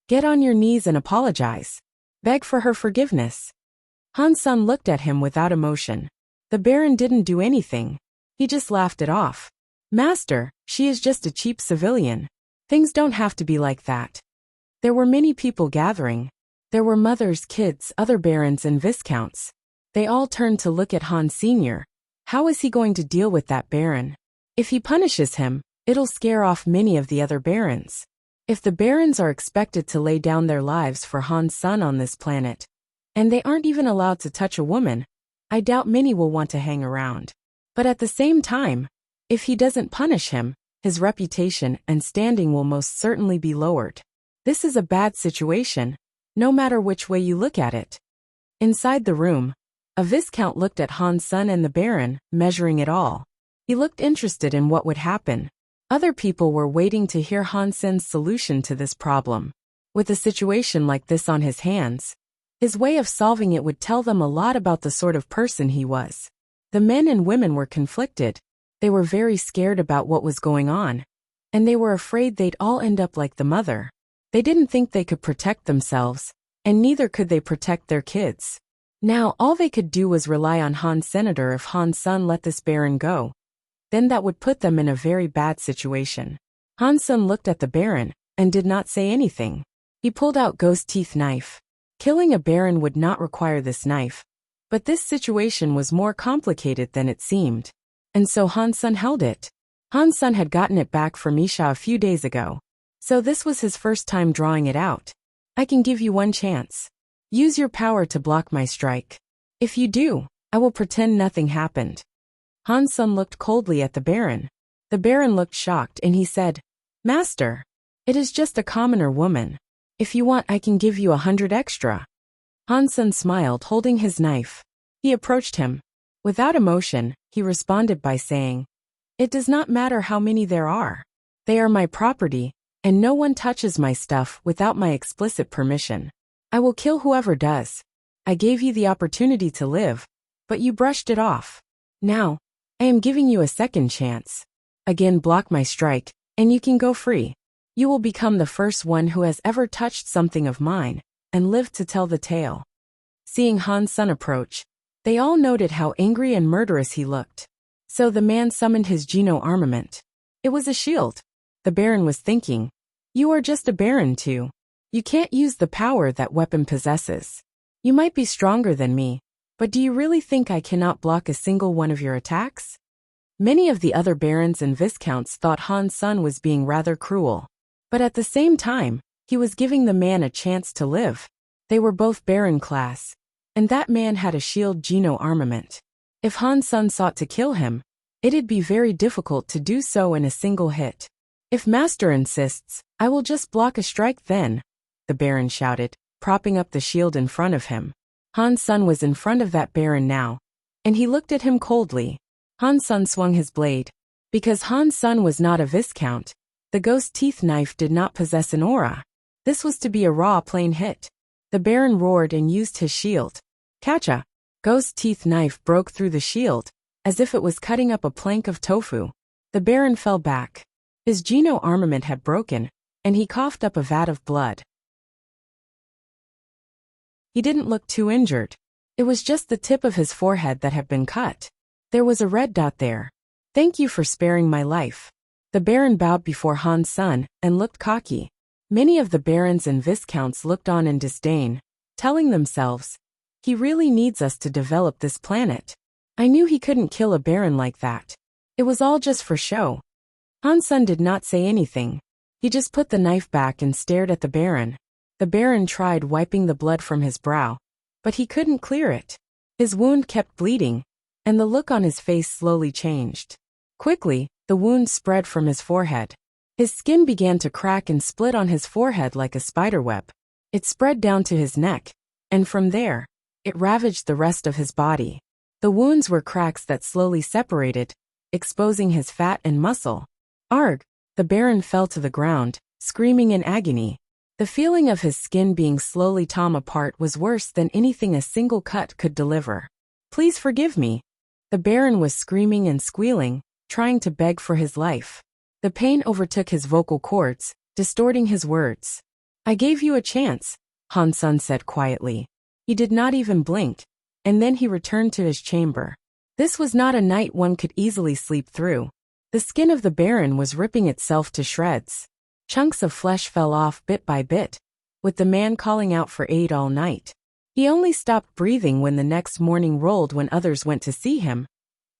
Get on your knees and apologize. Beg for her forgiveness." Han Sun looked at him without emotion. The Baron didn't do anything. He just laughed it off. "Master, she is just a cheap civilian. Things don't have to be like that." There were many people gathering. There were mothers, kids, other barons and viscounts. They all turned to look at Han Sr. How is he going to deal with that baron? If he punishes him, it'll scare off many of the other barons. If the barons are expected to lay down their lives for Han's son on this planet, and they aren't even allowed to touch a woman, I doubt many will want to hang around. But at the same time, if he doesn't punish him, his reputation and standing will most certainly be lowered. This is a bad situation, no matter which way you look at it. Inside the room, a viscount looked at Han's son and the baron, measuring it all. He looked interested in what would happen. Other people were waiting to hear Han Sen's solution to this problem. With a situation like this on his hands, his way of solving it would tell them a lot about the sort of person he was. The men and women were conflicted. They were very scared about what was going on, and they were afraid they'd all end up like the mother. They didn't think they could protect themselves, and neither could they protect their kids. Now all they could do was rely on Han's senator. If Han's son let this baron go, then that would put them in a very bad situation. Han's son looked at the baron and did not say anything. He pulled out Ghost Teeth knife. Killing a baron would not require this knife, but this situation was more complicated than it seemed. And so Han's son held it. Han's son had gotten it back from Isha a few days ago, so this was his first time drawing it out. "I can give you one chance. Use your power to block my strike. If you do, I will pretend nothing happened." Han's son looked coldly at the baron. The baron looked shocked and he said, "Master, it is just a commoner woman. If you want, I can give you 100 extra." Han's son smiled, holding his knife. He approached him. Without emotion, he responded by saying, "It does not matter how many there are. They are my property, and no one touches my stuff without my explicit permission. I will kill whoever does. I gave you the opportunity to live, but you brushed it off. Now, I am giving you a second chance. Again, block my strike, and you can go free. You will become the first one who has ever touched something of mine, and lived to tell the tale." Seeing Han's son approach, they all noted how angry and murderous he looked. So the man summoned his Geno armament. It was a shield. The baron was thinking, "You are just a baron too. You can't use the power that weapon possesses. You might be stronger than me, but do you really think I cannot block a single one of your attacks?" Many of the other barons and viscounts thought Han's son was being rather cruel. But at the same time, he was giving the man a chance to live. They were both baron class, and that man had a shield Geno armament. If Han's son sought to kill him, it'd be very difficult to do so in a single hit. "If master insists, I will just block a strike then," the baron shouted, propping up the shield in front of him. Han's son was in front of that baron now, and he looked at him coldly. Han's son swung his blade. Because Han's son was not a viscount, the ghost teeth knife did not possess an aura. This was to be a raw, plain hit. The baron roared and used his shield. Catcha! Ghost teeth knife broke through the shield, as if it was cutting up a plank of tofu. The baron fell back. His Geno armament had broken, and he coughed up a vat of blood. He didn't look too injured. It was just the tip of his forehead that had been cut. There was a red dot there. "Thank you for sparing my life." The baron bowed before Han's son and looked cocky. Many of the barons and viscounts looked on in disdain, telling themselves, "He really needs us to develop this planet. I knew he couldn't kill a baron like that. It was all just for show." Han's son did not say anything. He just put the knife back and stared at the baron. The baron tried wiping the blood from his brow, but he couldn't clear it. His wound kept bleeding, and the look on his face slowly changed. Quickly, the wound spread from his forehead. His skin began to crack and split on his forehead like a spiderweb. It spread down to his neck, and from there, it ravaged the rest of his body. The wounds were cracks that slowly separated, exposing his fat and muscle. Arg! The baron fell to the ground, screaming in agony. The feeling of his skin being slowly torn apart was worse than anything a single cut could deliver. "Please forgive me." The Baron was screaming and squealing, trying to beg for his life. The pain overtook his vocal cords, distorting his words. "I gave you a chance," Han Sun said quietly. He did not even blink, and then he returned to his chamber. This was not a night one could easily sleep through. The skin of the Baron was ripping itself to shreds. Chunks of flesh fell off bit by bit, with the man calling out for aid all night. He only stopped breathing when the next morning rolled when others went to see him.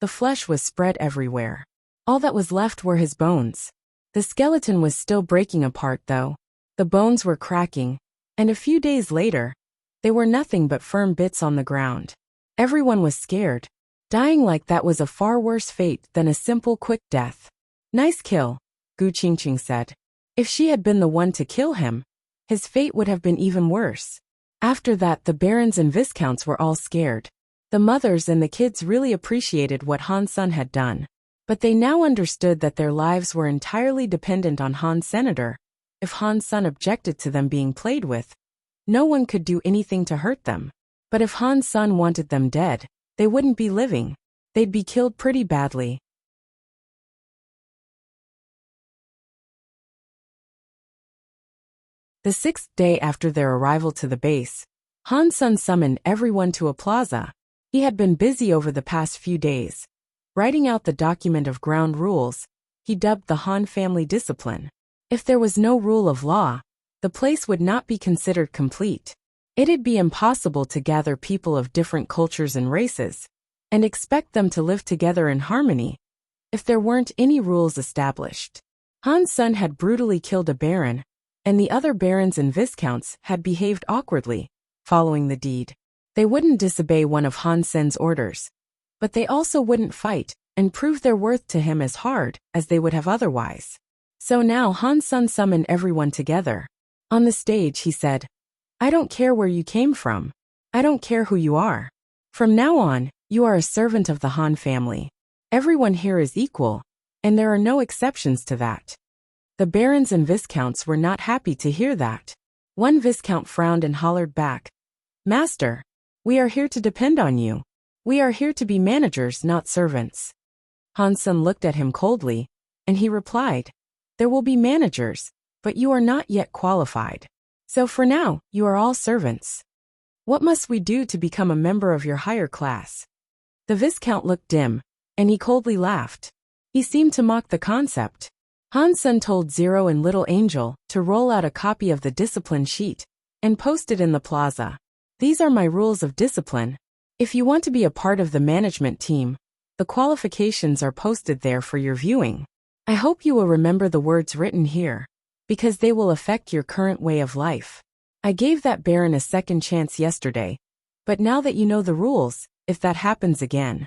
The flesh was spread everywhere. All that was left were his bones. The skeleton was still breaking apart though. The bones were cracking, and a few days later, they were nothing but firm bits on the ground. Everyone was scared. Dying like that was a far worse fate than a simple quick death. "Nice kill," Gu Qingqing said. If she had been the one to kill him, his fate would have been even worse. After that, the barons and viscounts were all scared. The mothers and the kids really appreciated what Han Sun had done. But they now understood that their lives were entirely dependent on Han's senator. If Han Sun objected to them being played with, no one could do anything to hurt them. But if Han Sun wanted them dead, they wouldn't be living. They'd be killed pretty badly. The 6th day after their arrival to the base, Han Sun summoned everyone to a plaza. He had been busy over the past few days, writing out the document of ground rules he dubbed the Han family discipline. If there was no rule of law, the place would not be considered complete. It'd be impossible to gather people of different cultures and races and expect them to live together in harmony if there weren't any rules established. Han Sun had brutally killed a baron, and the other barons and viscounts had behaved awkwardly following the deed. They wouldn't disobey one of Han Sen's orders, but they also wouldn't fight and prove their worth to him as hard as they would have otherwise. So now Han Sun summoned everyone together. On the stage he said, "I don't care where you came from. I don't care who you are. From now on, you are a servant of the Han family. Everyone here is equal, and there are no exceptions to that." The barons and viscounts were not happy to hear that. One viscount frowned and hollered back, "Master, we are here to depend on you. We are here to be managers, not servants." Han Sun looked at him coldly, and he replied, "There will be managers, but you are not yet qualified. So for now, you are all servants. What must we do to become a member of your higher class?" The viscount looked dim, and he coldly laughed. He seemed to mock the concept. Han Sun told Zero and Little Angel to roll out a copy of the discipline sheet and post it in the plaza. "These are my rules of discipline. If you want to be a part of the management team, the qualifications are posted there for your viewing. I hope you will remember the words written here, because they will affect your current way of life. I gave that baron a second chance yesterday, but now that you know the rules, if that happens again,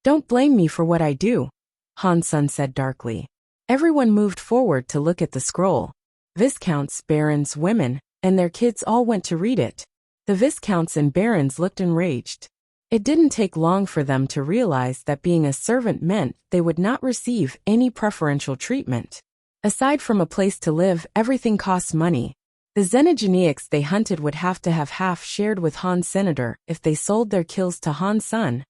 don't blame me for what I do," Han Sun said darkly. Everyone moved forward to look at the scroll. Viscounts, barons, women, and their kids all went to read it. The viscounts and barons looked enraged. It didn't take long for them to realize that being a servant meant they would not receive any preferential treatment. Aside from a place to live, everything costs money. The xenogeneics they hunted would have to have half shared with Han's senator. If they sold their kills to Han Sun,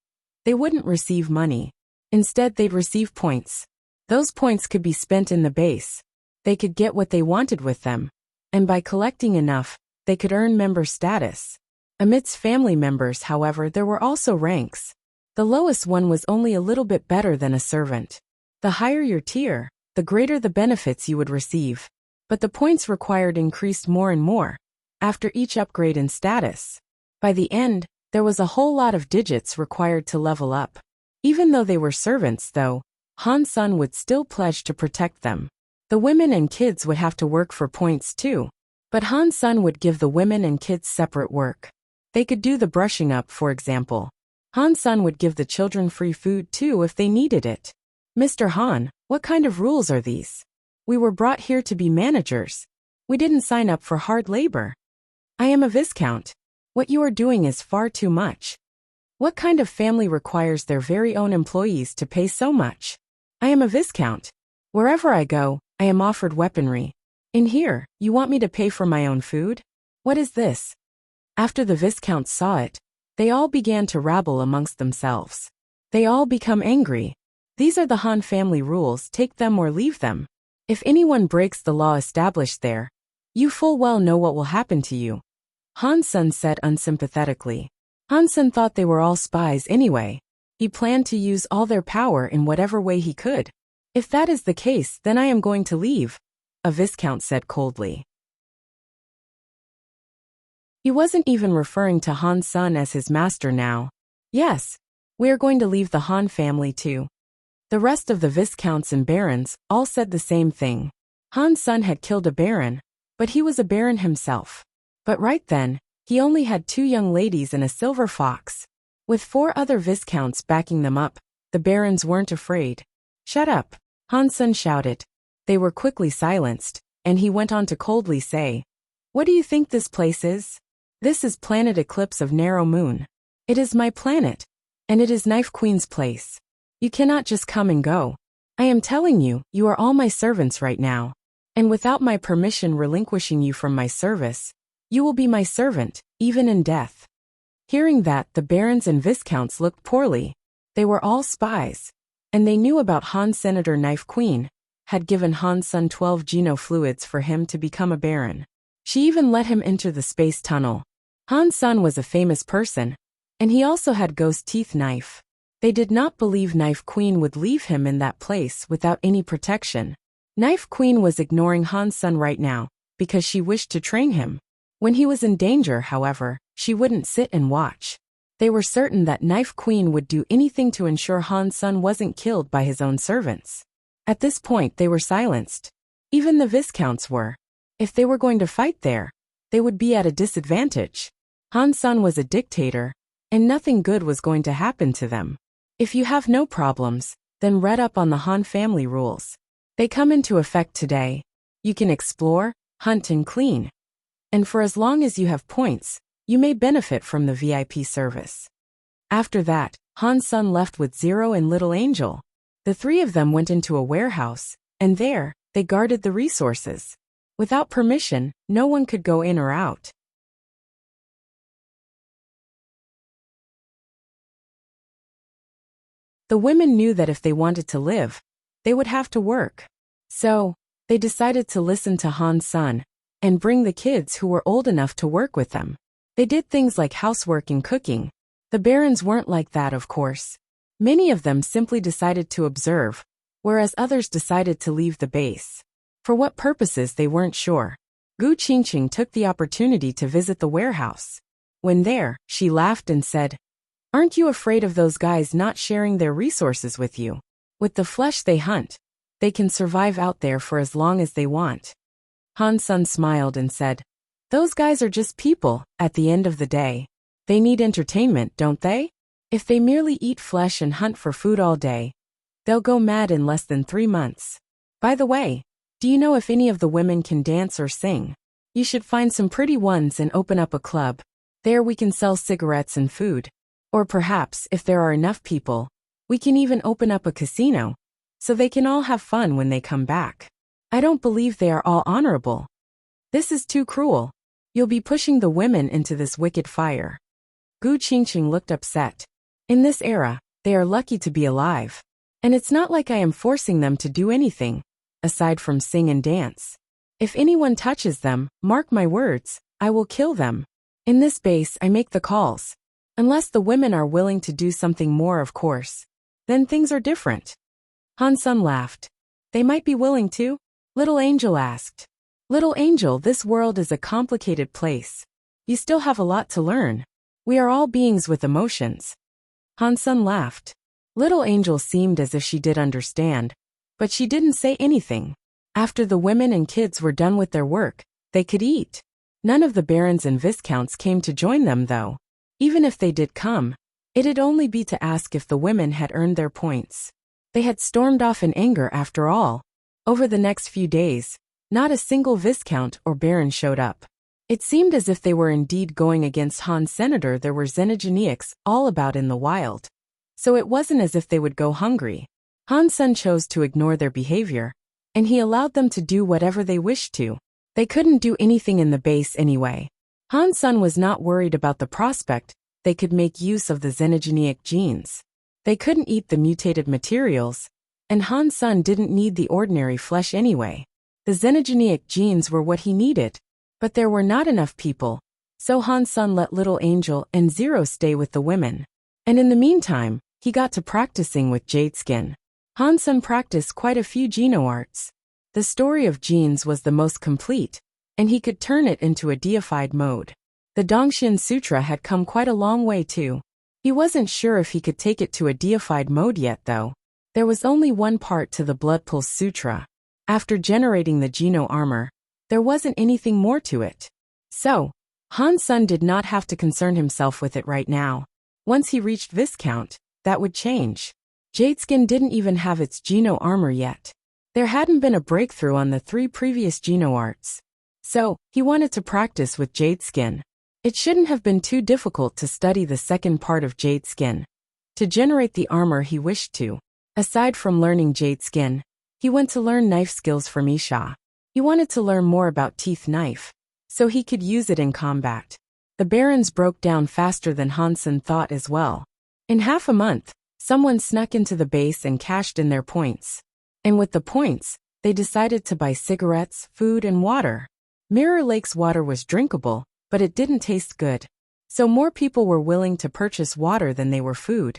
they wouldn't receive money. Instead, they'd receive points. Those points could be spent in the base. They could get what they wanted with them, and by collecting enough, they could earn member status. Amidst family members, however, there were also ranks. The lowest one was only a little bit better than a servant. The higher your tier, the greater the benefits you would receive. But the points required increased more and more after each upgrade in status. By the end, there was a whole lot of digits required to level up. Even though they were servants, though, Han Sun would still pledge to protect them. The women and kids would have to work for points too, but Han Sun would give the women and kids separate work. They could do the brushing up, for example. Han Sun would give the children free food too if they needed it. "Mr. Han, what kind of rules are these? We were brought here to be managers. We didn't sign up for hard labor. I am a viscount. What you are doing is far too much. What kind of family requires their very own employees to pay so much? I am a viscount. Wherever I go, I am offered weaponry. In here, you want me to pay for my own food? What is this? After the viscounts saw it, they all began to rabble amongst themselves. They all become angry. These are the Han family rules, take them or leave them. If anyone breaks the law established there, you full well know what will happen to you. Han Sun said unsympathetically. Han Sun thought they were all spies anyway. He planned to use all their power in whatever way he could. If that is the case, then I am going to leave, a viscount said coldly. He wasn't even referring to Han Sun as his master now. Yes, we are going to leave the Han family too. The rest of the viscounts and barons all said the same thing. Han Sun had killed a baron, but he was a baron himself. But right then, he only had 2 young ladies and a silver fox. With 4 other viscounts backing them up, the barons weren't afraid. Shut up, Han Sun shouted. They were quickly silenced, and he went on to coldly say, what do you think this place is? This is planet Eclipse of Narrow Moon. It is my planet, and it is Knife Queen's place. You cannot just come and go. I am telling you, you are all my servants right now. And without my permission relinquishing you from my service, you will be my servant, even in death. Hearing that, the barons and viscounts looked poorly. They were all spies, and they knew about Han Senator Knife Queen, had given Han Sun 12 genofluids for him to become a baron. She even let him enter the space tunnel. Han Sun was a famous person, and he also had ghost teeth knife. They did not believe Knife Queen would leave him in that place without any protection. Knife Queen was ignoring Han Sun right now, because she wished to train him. When he was in danger, however, she wouldn't sit and watch. They were certain that Knife Queen would do anything to ensure Han Sun wasn't killed by his own servants. At this point they were silenced. Even the viscounts were. If they were going to fight there, they would be at a disadvantage. Han Sun was a dictator, and nothing good was going to happen to them. If you have no problems, then read up on the Han family rules. They come into effect today. You can explore, hunt and clean. And for as long as you have points, you may benefit from the VIP service. After that, Han Sun left with Zero and Little Angel. The 3 of them went into a warehouse, and there, they guarded the resources. Without permission, no one could go in or out. The women knew that if they wanted to live, they would have to work. So, they decided to listen to Han Sun and bring the kids who were old enough to work with them. They did things like housework and cooking. The barons weren't like that, of course. Many of them simply decided to observe, whereas others decided to leave the base. For what purposes they weren't sure. Gu Qingqing took the opportunity to visit the warehouse. When there, she laughed and said, aren't you afraid of those guys not sharing their resources with you? With the flesh they hunt, they can survive out there for as long as they want. Han Sun smiled and said, those guys are just people, at the end of the day. They need entertainment, don't they? If they merely eat flesh and hunt for food all day, they'll go mad in less than 3 months. By the way, do you know if any of the women can dance or sing? You should find some pretty ones and open up a club. There we can sell cigarettes and food. Or perhaps, if there are enough people, we can even open up a casino, so they can all have fun when they come back. I don't believe they are all honorable. This is too cruel. You'll be pushing the women into this wicked fire. Gu Qingqing looked upset. In this era, they are lucky to be alive. And it's not like I am forcing them to do anything, aside from sing and dance. If anyone touches them, mark my words, I will kill them. In this base I make the calls. Unless the women are willing to do something more, of course. Then things are different. Han Sun laughed. They might be willing to? Little Angel asked. Little Angel, this world is a complicated place. You still have a lot to learn. We are all beings with emotions. Han Sun laughed. Little Angel seemed as if she did understand, but she didn't say anything. After the women and kids were done with their work, they could eat. None of the barons and viscounts came to join them though. Even if they did come, it'd only be to ask if the women had earned their points. They had stormed off in anger after all. Over the next few days, not a single viscount or baron showed up. It seemed as if they were indeed going against Han Senator. There were xenogenics all about in the wild. So it wasn't as if they would go hungry. Han Sun chose to ignore their behavior, and he allowed them to do whatever they wished to. They couldn't do anything in the base anyway. Han Sun was not worried about the prospect they could make use of the xenogeneic genes. They couldn't eat the mutated materials, and Han Sun didn't need the ordinary flesh anyway. The xenogeneic genes were what he needed, but there were not enough people, so Han Sun let Little Angel and Zero stay with the women. And in the meantime, he got to practicing with Jade Skin. Han Sun practiced quite a few geno arts. The story of genes was the most complete, and he could turn it into a deified mode. The Dongxian Sutra had come quite a long way too. He wasn't sure if he could take it to a deified mode yet though. There was only one part to the Blood Pulse Sutra. After generating the Geno armor, there wasn't anything more to it. So, Han Sun did not have to concern himself with it right now. Once he reached Viscount, that would change. Jadeskin didn't even have its Geno armor yet. There hadn't been a breakthrough on the 3 previous Geno arts. So, he wanted to practice with Jadeskin. It shouldn't have been too difficult to study the second part of Jadeskin, to generate the armor he wished to. Aside from learning Jadeskin, he went to learn knife skills from Isha. He wanted to learn more about Teeth Knife, so he could use it in combat. The barons broke down faster than Han Sun thought as well. In half a month, someone snuck into the base and cashed in their points. And with the points, they decided to buy cigarettes, food, and water. Mirror Lake's water was drinkable, but it didn't taste good. So more people were willing to purchase water than they were food.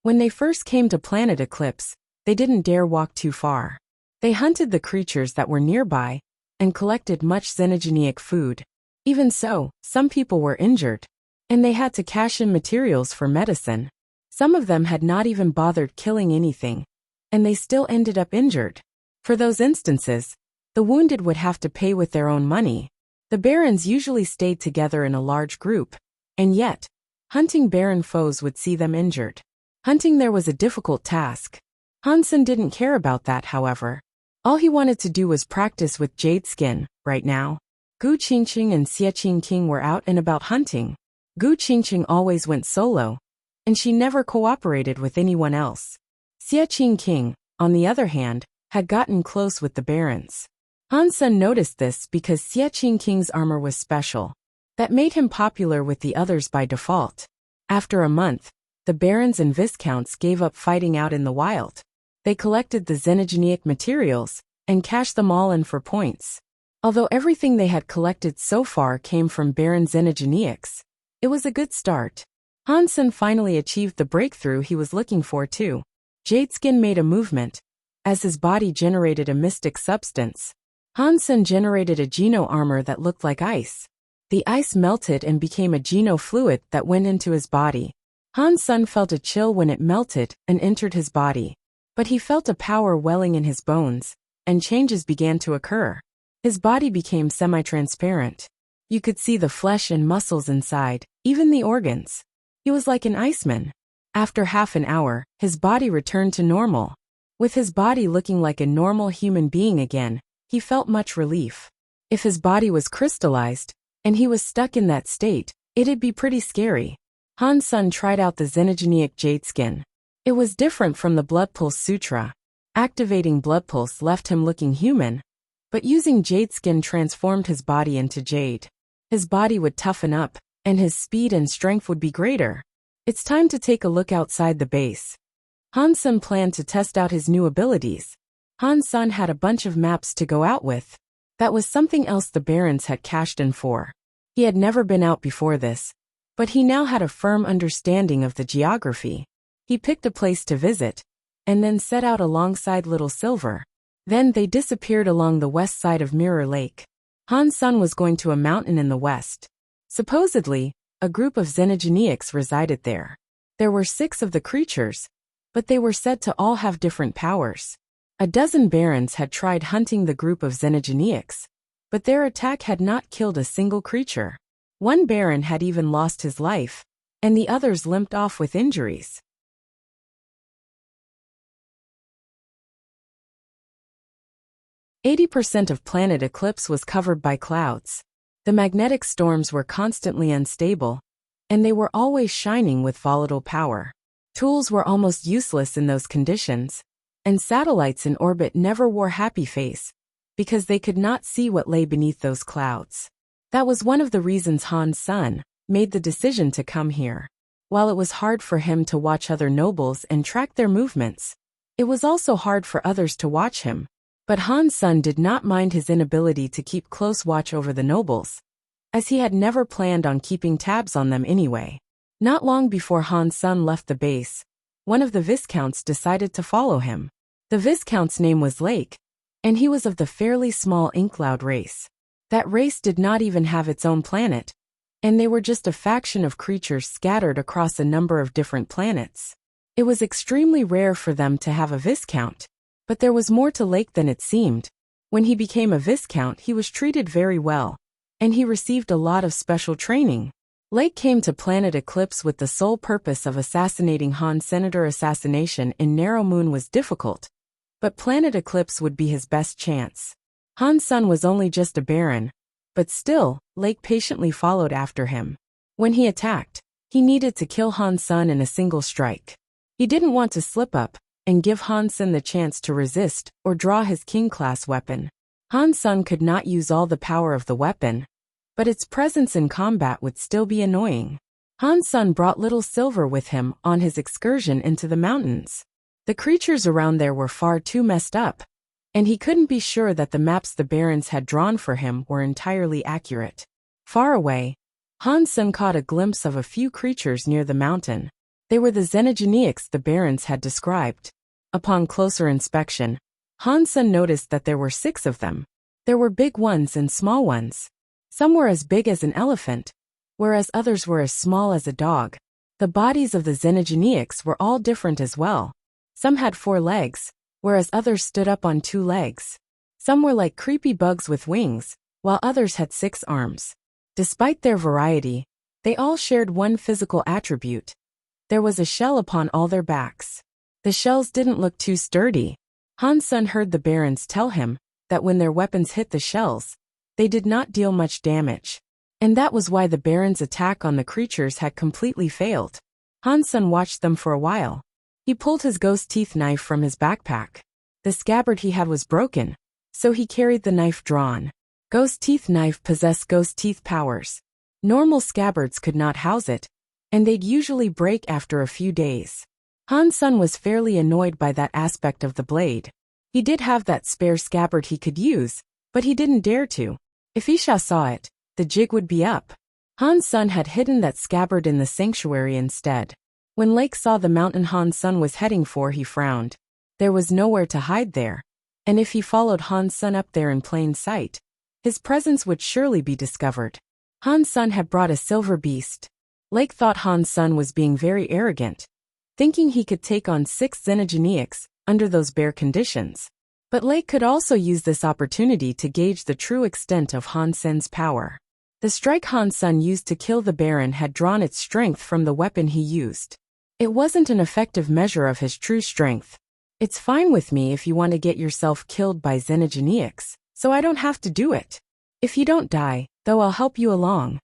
When they first came to Planet Eclipse, they didn't dare walk too far. They hunted the creatures that were nearby and collected much xenogeneic food. Even so, some people were injured, and they had to cash in materials for medicine. Some of them had not even bothered killing anything, and they still ended up injured. For those instances, the wounded would have to pay with their own money. The barons usually stayed together in a large group, and yet, hunting baron foes would see them injured. Hunting there was a difficult task. Han Sun didn't care about that, however. All he wanted to do was practice with Jadeskin, right now. Gu Qingqing and Xie Qingqing were out and about hunting. Gu Qingqing always went solo, and she never cooperated with anyone else. Xie Qingqing, on the other hand, had gotten close with the barons. Han Sun noticed this because Xie Qingqing's armor was special. That made him popular with the others by default. After a month, the barons and viscounts gave up fighting out in the wild. They collected the xenogeneic materials and cashed them all in for points. Although everything they had collected so far came from baron xenogeneics, it was a good start. Han Sun finally achieved the breakthrough he was looking for too. Jadeskin made a movement, as his body generated a mystic substance. Han Sun generated a Geno armor that looked like ice. The ice melted and became a Geno fluid that went into his body. Han Sun felt a chill when it melted and entered his body. But he felt a power welling in his bones, and changes began to occur. His body became semi-transparent. You could see the flesh and muscles inside, even the organs. He was like an iceman. After half an hour, his body returned to normal. With his body looking like a normal human being again, he felt much relief. If his body was crystallized, and he was stuck in that state, it'd be pretty scary. Han Sun tried out the xenogeneic Jadeskin. It was different from the Blood Pulse Sutra. Activating Blood Pulse left him looking human, but using Jadeskin transformed his body into jade. His body would toughen up, and his speed and strength would be greater. It's time to take a look outside the base. Han Sun planned to test out his new abilities. Han Sun had a bunch of maps to go out with. That was something else the barons had cashed in for. He had never been out before this, but he now had a firm understanding of the geography. He picked a place to visit, and then set out alongside Little Silver. Then they disappeared along the west side of Mirror Lake. Han Sun was going to a mountain in the west. Supposedly, a group of xenogeneics resided there. There were 6 of the creatures, but they were said to all have different powers. A dozen barons had tried hunting the group of xenogeneics, but their attack had not killed a single creature. One baron had even lost his life, and the others limped off with injuries. "80% of Planet Eclipse was covered by clouds. The magnetic storms were constantly unstable, and they were always shining with volatile power. Tools were almost useless in those conditions, and satellites in orbit never wore happy face, because they could not see what lay beneath those clouds. That was one of the reasons Han Sun made the decision to come here. While it was hard for him to watch other nobles and track their movements, it was also hard for others to watch him. But Han Sun did not mind his inability to keep close watch over the nobles, as he had never planned on keeping tabs on them anyway. Not long before Han Sun left the base, one of the Viscounts decided to follow him. The Viscount's name was Lake, and he was of the fairly small Inkcloud race. That race did not even have its own planet, and they were just a faction of creatures scattered across a number of different planets. It was extremely rare for them to have a Viscount, but there was more to Lake than it seemed. When he became a Viscount, he was treated very well, and he received a lot of special training. Lake came to Planet Eclipse with the sole purpose of assassinating Han. Senator assassination in Narrow Moon was difficult, but Planet Eclipse would be his best chance. Han Sun was only just a baron, but still, Lake patiently followed after him. When he attacked, he needed to kill Han Sun in a single strike. He didn't want to slip up and give Han Sun the chance to resist or draw his king-class weapon. Han Sun could not use all the power of the weapon, but its presence in combat would still be annoying. Han Sun brought Little Silver with him on his excursion into the mountains. The creatures around there were far too messed up, and he couldn't be sure that the maps the barons had drawn for him were entirely accurate. Far away, Han Sun caught a glimpse of a few creatures near the mountain. They were the Xenogeneics the barons had described. Upon closer inspection, Han Sun noticed that there were 6 of them. There were big ones and small ones. Some were as big as an elephant, whereas others were as small as a dog. The bodies of the Xenogeneics were all different as well. Some had 4 legs, whereas others stood up on 2 legs. Some were like creepy bugs with wings, while others had 6 arms. Despite their variety, they all shared one physical attribute. There was a shell upon all their backs. The shells didn't look too sturdy. Han Sun heard the barons tell him that when their weapons hit the shells, they did not deal much damage. And that was why the barons' attack on the creatures had completely failed. Han Sun watched them for a while. He pulled his ghost teeth knife from his backpack. The scabbard he had was broken, so he carried the knife drawn. Ghost teeth knife possessed ghost teeth powers. Normal scabbards could not house it, and they'd usually break after a few days. Han Sun was fairly annoyed by that aspect of the blade. He did have that spare scabbard he could use, but he didn't dare to. If Isha saw it, the jig would be up. Han Sun had hidden that scabbard in the sanctuary instead. When Lake saw the mountain Han Sun was heading for, he frowned. There was nowhere to hide there, and if he followed Han Sun up there in plain sight, his presence would surely be discovered. Han Sun had brought a silver beast. Lake thought Han Sun was being very arrogant, thinking he could take on 6 Xenogeneics under those bare conditions. But Lake could also use this opportunity to gauge the true extent of Han Sun's power. The strike Han Sun used to kill the Baron had drawn its strength from the weapon he used. It wasn't an effective measure of his true strength. It's fine with me if you want to get yourself killed by Xenogeneics, so I don't have to do it. If you don't die, though, I'll help you along.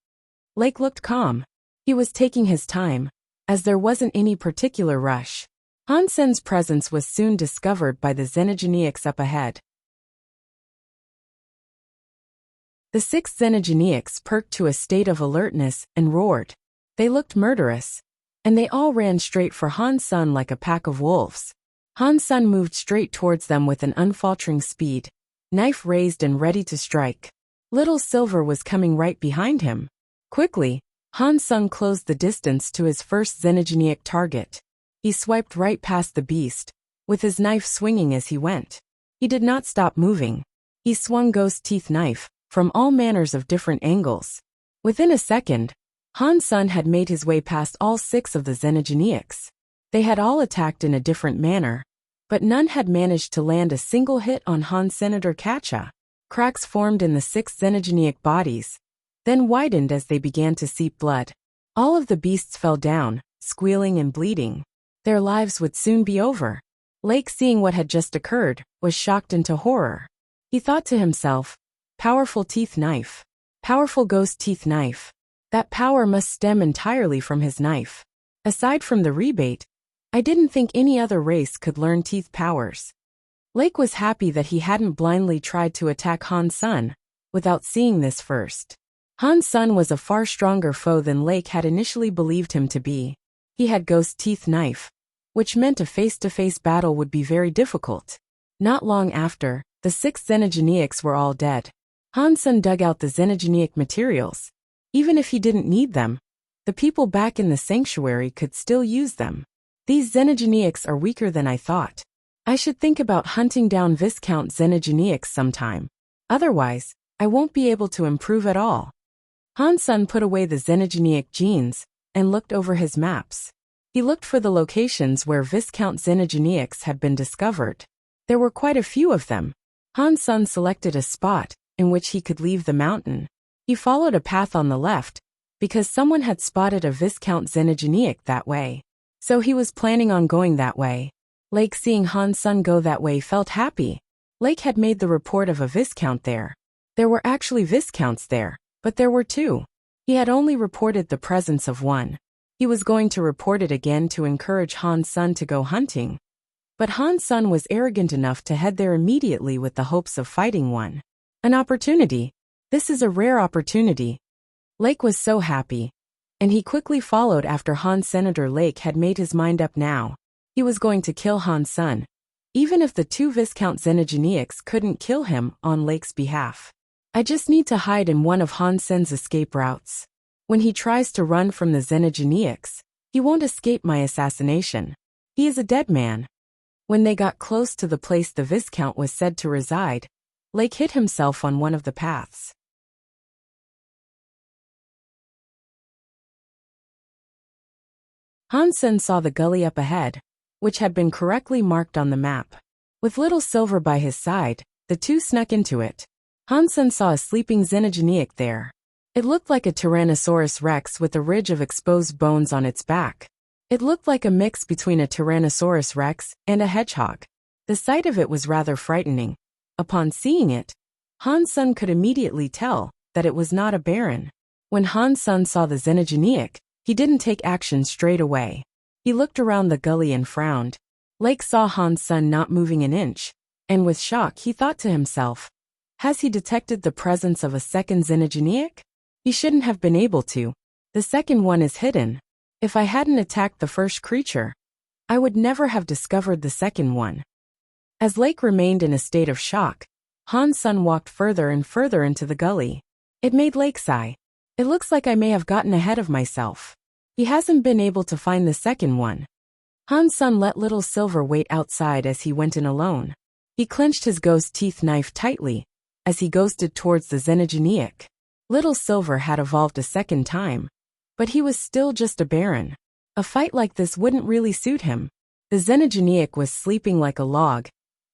Lake looked calm. He was taking his time, as there wasn't any particular rush. Han Sun's presence was soon discovered by the Xenogeneics up ahead. The 6 Xenogeneics perked to a state of alertness and roared. They looked murderous, and they all ran straight for Han Sun like a pack of wolves. Han Sun moved straight towards them with an unfaltering speed, knife raised and ready to strike. Little Silver was coming right behind him. Quickly, Han Sun closed the distance to his first Xenogeneic target. He swiped right past the beast, with his knife swinging as he went. He did not stop moving. He swung Ghost Teeth Knife from all manners of different angles. Within a second, Han Sun had made his way past all 6 of the Xenogeneics. They had all attacked in a different manner, but none had managed to land a single hit on Han Senator Kacha. Cracks formed in the 6 Xenogeneic bodies, then widened as they began to seep blood. All of the beasts fell down, squealing and bleeding. Their lives would soon be over. Lake, seeing what had just occurred, was shocked into horror. He thought to himself, powerful teeth knife. Powerful ghost teeth knife. That power must stem entirely from his knife. Aside from the rebate, I didn't think any other race could learn teeth powers. Lake was happy that he hadn't blindly tried to attack Han Sun without seeing this first. Han Sun was a far stronger foe than Lake had initially believed him to be. He had Ghost Teeth Knife, which meant a face-to-face battle would be very difficult. Not long after, the 6 Xenogeneics were all dead. Han Sun dug out the Xenogeneic materials. Even if he didn't need them, the people back in the sanctuary could still use them. These Xenogeneics are weaker than I thought. I should think about hunting down Viscount Xenogeneics sometime. Otherwise, I won't be able to improve at all. Han Sun put away the Xenogeneic genes and looked over his maps. He looked for the locations where Viscount Xenogeneics had been discovered. There were quite a few of them. Han Sun selected a spot in which he could leave the mountain. He followed a path on the left because someone had spotted a Viscount Xenogeneic that way. So he was planning on going that way. Lake, seeing Han Sun go that way, felt happy. Lake had made the report of a Viscount there. There were actually Viscounts there, but there were 2. He had only reported the presence of one. He was going to report it again to encourage Han Sun to go hunting. But Han Sun was arrogant enough to head there immediately with the hopes of fighting one. An opportunity. This is a rare opportunity. Lake was so happy. And he quickly followed after Han. Senator Lake had made his mind up now. He was going to kill Han Sun, even if the 2 Viscount Xenogeneics couldn't kill him on Lake's behalf. I just need to hide in one of Han Sen's escape routes. When he tries to run from the Xenogeneics, he won't escape my assassination. He is a dead man. When they got close to the place the Viscount was said to reside, Lake hid himself on one of the paths. Han Sen saw the gully up ahead, which had been correctly marked on the map. With Little Silver by his side, the 2 snuck into it. Han Sen saw a sleeping Xenogeneic there. It looked like a Tyrannosaurus Rex with a ridge of exposed bones on its back. It looked like a mix between a Tyrannosaurus Rex and a hedgehog. The sight of it was rather frightening. Upon seeing it, Han Sun could immediately tell that it was not a Baron. When Han Sun saw the Xenogeneic, he didn't take action straight away. He looked around the gully and frowned. Lake saw Han Sun not moving an inch, and with shock he thought to himself, has he detected the presence of a second Xenogeneic? He shouldn't have been able to. The second one is hidden. If I hadn't attacked the first creature, I would never have discovered the second one. As Lake remained in a state of shock, Han Sun walked further and further into the gully. It made Lake sigh. It looks like I may have gotten ahead of myself. He hasn't been able to find the second one. Han Sun let Little Silver wait outside as he went in alone. He clenched his ghost teeth knife tightly as he ghosted towards the Xenogeneic. Little Silver had evolved a second time, but he was still just a Baron. A fight like this wouldn't really suit him. The Xenogeneic was sleeping like a log,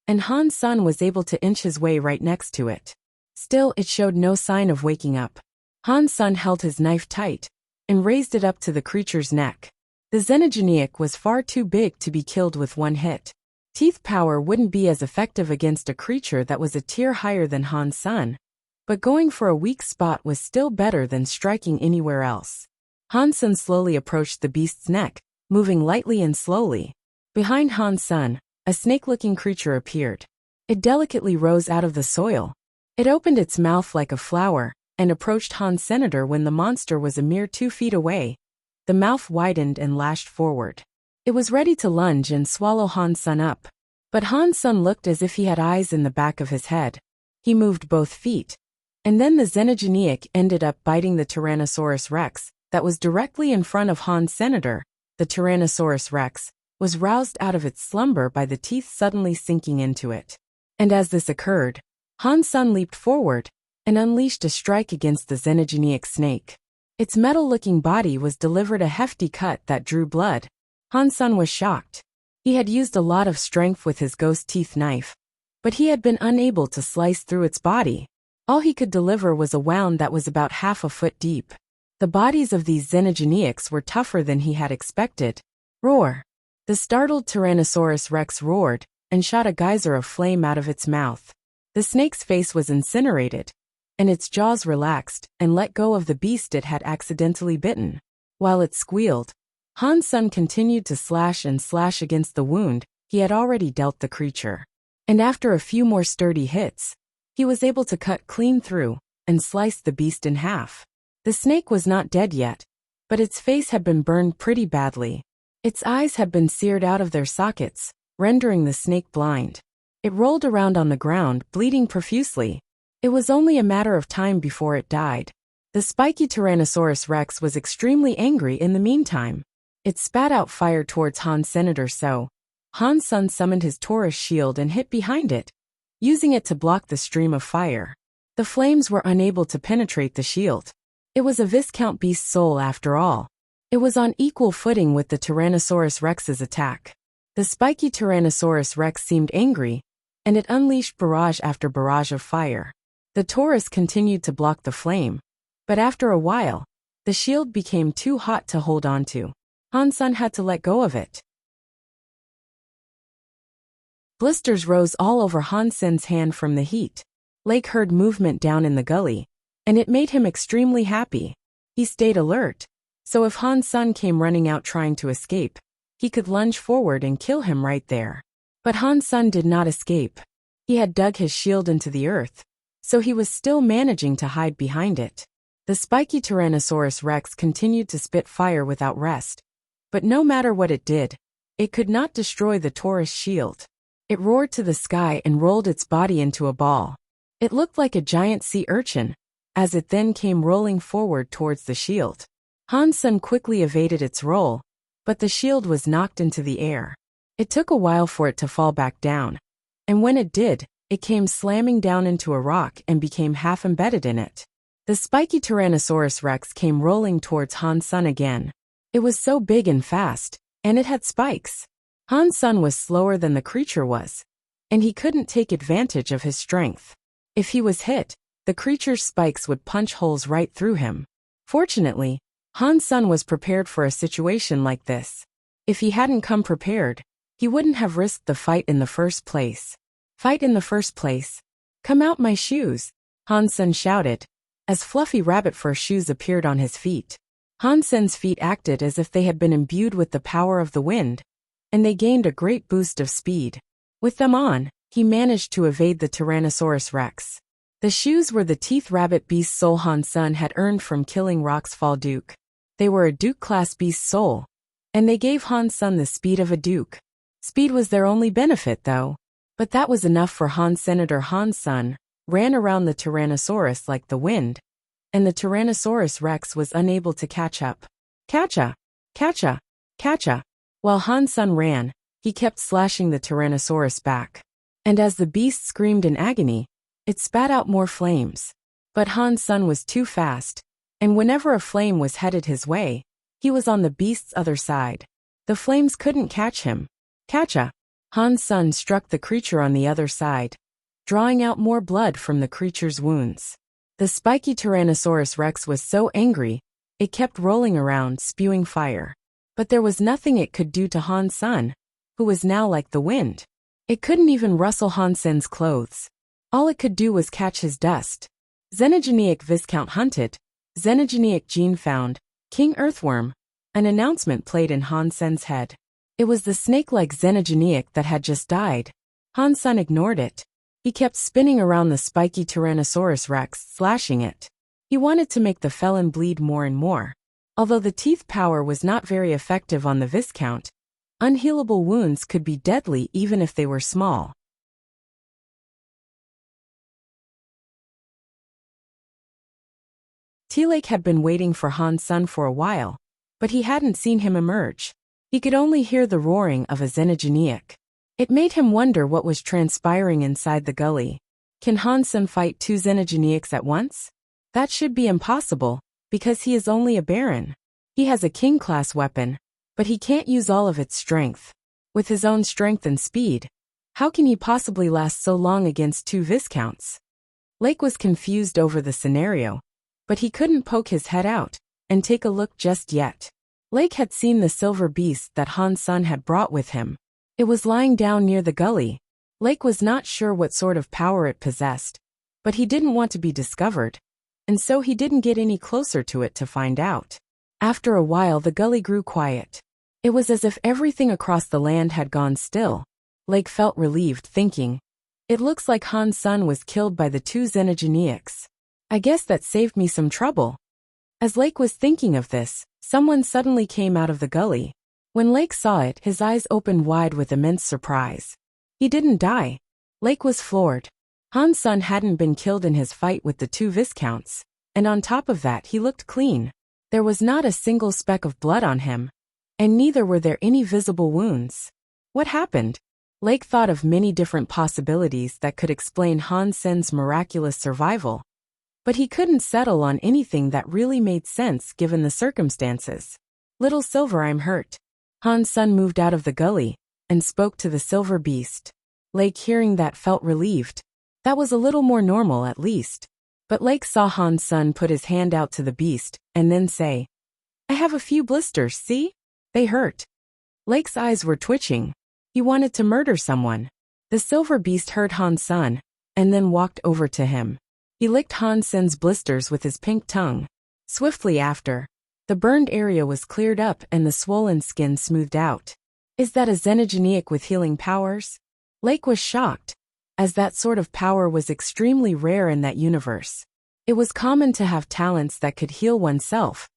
and Han Sun was able to inch his way right next to it. Still, it showed no sign of waking up. Han Sun held his knife tight and raised it up to the creature's neck. The Xenogeneic was far too big to be killed with one hit. Teeth power wouldn't be as effective against a creature that was a tier higher than Han Sun, but going for a weak spot was still better than striking anywhere else. Han Sun slowly approached the beast's neck, moving lightly and slowly. Behind Han Sun, a snake-looking creature appeared. It delicately rose out of the soil. It opened its mouth like a flower and approached Han Senator when the monster was a mere 2 feet away. The mouth widened and lashed forward. It was ready to lunge and swallow Han Sun up. But Han Sun looked as if he had eyes in the back of his head. He moved both feet. And then the Xenogeneic ended up biting the Tyrannosaurus Rex that was directly in front of Han Senator. The Tyrannosaurus Rex was roused out of its slumber by the teeth suddenly sinking into it. And as this occurred, Han Sun leaped forward and unleashed a strike against the Xenogeneic snake. Its metal-looking body was delivered a hefty cut that drew blood. Han Sun was shocked. He had used a lot of strength with his ghost teeth knife, but he had been unable to slice through its body. All he could deliver was a wound that was about half a foot deep. The bodies of these Xenogeneics were tougher than he had expected. Roar! The startled Tyrannosaurus Rex roared and shot a geyser of flame out of its mouth. The snake's face was incinerated, and its jaws relaxed and let go of the beast it had accidentally bitten. While it squealed, Han's son continued to slash and slash against the wound he had already dealt the creature. And after a few more sturdy hits, he was able to cut clean through and slice the beast in half. The snake was not dead yet, but its face had been burned pretty badly. Its eyes had been seared out of their sockets, rendering the snake blind. It rolled around on the ground, bleeding profusely. It was only a matter of time before it died. The spiky Tyrannosaurus Rex was extremely angry in the meantime. It spat out fire towards Han's senator, so Han's son summoned his Taurus shield and hit behind it, using it to block the stream of fire. The flames were unable to penetrate the shield. It was a Viscount beast soul after all. It was on equal footing with the Tyrannosaurus Rex's attack. The spiky Tyrannosaurus Rex seemed angry, and it unleashed barrage after barrage of fire. The Taurus continued to block the flame, but after a while, the shield became too hot to hold onto. Han's son had to let go of it. Blisters rose all over Han's son's hand from the heat. Lake heard movement down in the gully, and it made him extremely happy. He stayed alert, so if Han's son came running out trying to escape, he could lunge forward and kill him right there. But Han's son did not escape. He had dug his shield into the earth, so he was still managing to hide behind it. The spiky Tyrannosaurus Rex continued to spit fire without rest, but no matter what it did, it could not destroy the Taurus shield. It roared to the sky and rolled its body into a ball. It looked like a giant sea urchin, as it then came rolling forward towards the shield. Han's son quickly evaded its roll, but the shield was knocked into the air. It took a while for it to fall back down, and when it did, it came slamming down into a rock and became half embedded in it. The spiky Tyrannosaurus Rex came rolling towards Han's son again. It was so big and fast, and it had spikes. Han's son was slower than the creature was, and he couldn't take advantage of his strength. If he was hit, the creature's spikes would punch holes right through him. Fortunately, Han's son was prepared for a situation like this. If he hadn't come prepared, he wouldn't have risked the fight in the first place. Fight in the first place? Come out my shoes, Han's son shouted, as fluffy rabbit fur shoes appeared on his feet. Han's son's feet acted as if they had been imbued with the power of the wind, and they gained a great boost of speed. With them on, he managed to evade the Tyrannosaurus Rex. The shoes were the teeth rabbit beast soul Han's son had earned from killing Roxfall Duke. They were a Duke-class beast soul, and they gave Han's son the speed of a Duke. Speed was their only benefit, though. But that was enough for Senator Han's son ran around the Tyrannosaurus like the wind, and the Tyrannosaurus Rex was unable to catch up. Catcha! Catcha! Catcha! While Han's son ran, he kept slashing the Tyrannosaurus back. And as the beast screamed in agony, it spat out more flames. But Han's son was too fast, and whenever a flame was headed his way, he was on the beast's other side. The flames couldn't catch him. Catcha! Han's son struck the creature on the other side, drawing out more blood from the creature's wounds. The spiky Tyrannosaurus Rex was so angry, it kept rolling around, spewing fire. But there was nothing it could do to Han's son, who was now like the wind. It couldn't even rustle Han's son's clothes. All it could do was catch his dust. Xenogenic Viscount hunted, Xenogenic gene found, King Earthworm. An announcement played in Han's son's head. It was the snake-like Xenogenic that had just died. Han's son ignored it. He kept spinning around the spiky Tyrannosaurus Rex, slashing it. He wanted to make the felon bleed more and more. Although the teeth power was not very effective on the Viscount, unhealable wounds could be deadly even if they were small. T-Lake had been waiting for Han's son for a while, but he hadn't seen him emerge. He could only hear the roaring of a Xenogenic. It made him wonder what was transpiring inside the gully. Can Han's son fight two Xenogenics at once? That should be impossible, because he is only a baron. He has a king-class weapon, but he can't use all of its strength. With his own strength and speed, how can he possibly last so long against two Viscounts? Lake was confused over the scenario, but he couldn't poke his head out and take a look just yet. Lake had seen the silver beast that Han's son had brought with him. It was lying down near the gully. Lake was not sure what sort of power it possessed, but he didn't want to be discovered, and so he didn't get any closer to it to find out. After a while the gully grew quiet. It was as if everything across the land had gone still. Lake felt relieved, thinking, "It looks like Han's son was killed by the two xenogeneics. I guess that saved me some trouble." As Lake was thinking of this, someone suddenly came out of the gully. When Lake saw it, his eyes opened wide with immense surprise. He didn't die. Lake was floored. Han's son hadn't been killed in his fight with the two viscounts, and on top of that he looked clean. There was not a single speck of blood on him, and neither were there any visible wounds. What happened? Lake thought of many different possibilities that could explain Han Sen's miraculous survival, but he couldn't settle on anything that really made sense given the circumstances. "Little Silver, I'm hurt." Han's son moved out of the gully and spoke to the silver beast. Lake, hearing that, felt relieved. That was a little more normal at least. But Lake saw Han's son put his hand out to the beast and then say, "I have a few blisters, see? They hurt." Lake's eyes were twitching. He wanted to murder someone. The silver beast heard Han's son and then walked over to him. He licked Han Sen's blisters with his pink tongue. Swiftly after, the burned area was cleared up and the swollen skin smoothed out. Is that a xenogeneic with healing powers? Lake was shocked, as that sort of power was extremely rare in that universe. It was common to have talents that could heal oneself,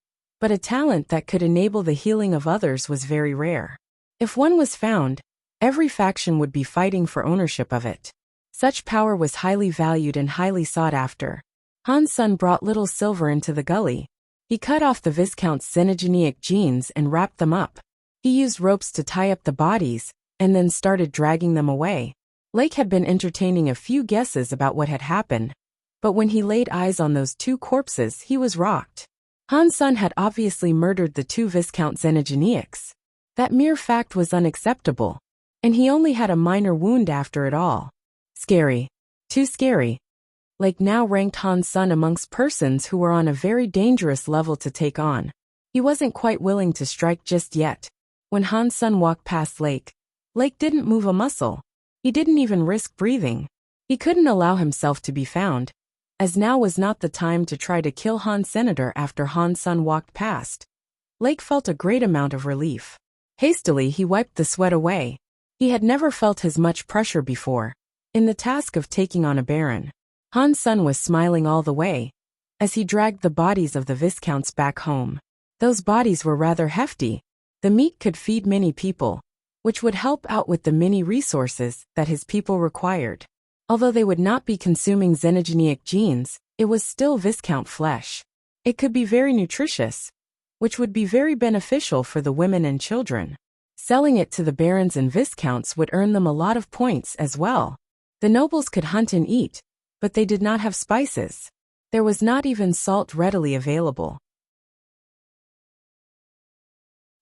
but a talent that could enable the healing of others was very rare. If one was found, every faction would be fighting for ownership of it. Such power was highly valued and highly sought after. Han's son brought Little Silver into the gully. He cut off the Viscount's xenogeneic genes and wrapped them up. He used ropes to tie up the bodies, and then started dragging them away. Lake had been entertaining a few guesses about what had happened, but when he laid eyes on those two corpses he was rocked. Han's son had obviously murdered the two Viscount xenogeneics. That mere fact was unacceptable, and he only had a minor wound after it all. Scary. Too scary. Lake now ranked Han's son amongst persons who were on a very dangerous level to take on. He wasn't quite willing to strike just yet. When Han's son walked past Lake, Lake didn't move a muscle. He didn't even risk breathing. He couldn't allow himself to be found, as now was not the time to try to kill Han's senator after Han's son walked past. Lake felt a great amount of relief. Hastily he wiped the sweat away. He had never felt as much pressure before. In the task of taking on a baron, Han's son was smiling all the way, as he dragged the bodies of the Viscounts back home. Those bodies were rather hefty. The meat could feed many people, which would help out with the many resources that his people required. Although they would not be consuming xenogeneic genes, it was still Viscount flesh. It could be very nutritious, which would be very beneficial for the women and children. Selling it to the barons and Viscounts would earn them a lot of points as well. The nobles could hunt and eat, but they did not have spices. There was not even salt readily available.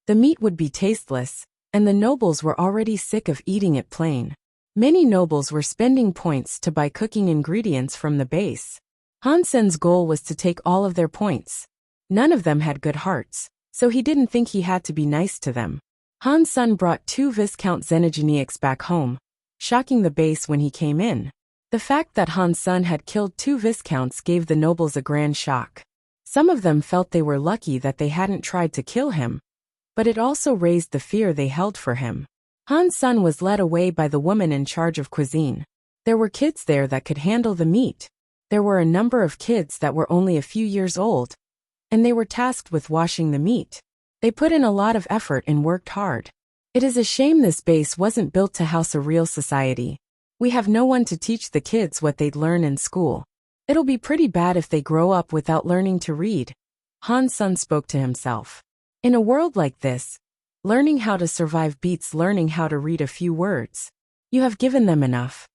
The meat would be tasteless, and the nobles were already sick of eating it plain. Many nobles were spending points to buy cooking ingredients from the base. Han's son's goal was to take all of their points. None of them had good hearts, so he didn't think he had to be nice to them. Han's son brought two Viscount xenogeneics back home, shocking the base when he came in. The fact that Han's son had killed two Viscounts gave the nobles a grand shock. Some of them felt they were lucky that they hadn't tried to kill him, but it also raised the fear they held for him. Han's son was led away by the woman in charge of cuisine. There were kids there that could handle the meat. There were a number of kids that were only a few years old, and they were tasked with washing the meat. They put in a lot of effort and worked hard. It is a shame this base wasn't built to house a real society. We have no one to teach the kids what they'd learn in school. It'll be pretty bad if they grow up without learning to read. Han's son spoke to himself. In a world like this, learning how to survive beats learning how to read a few words. You have given them enough.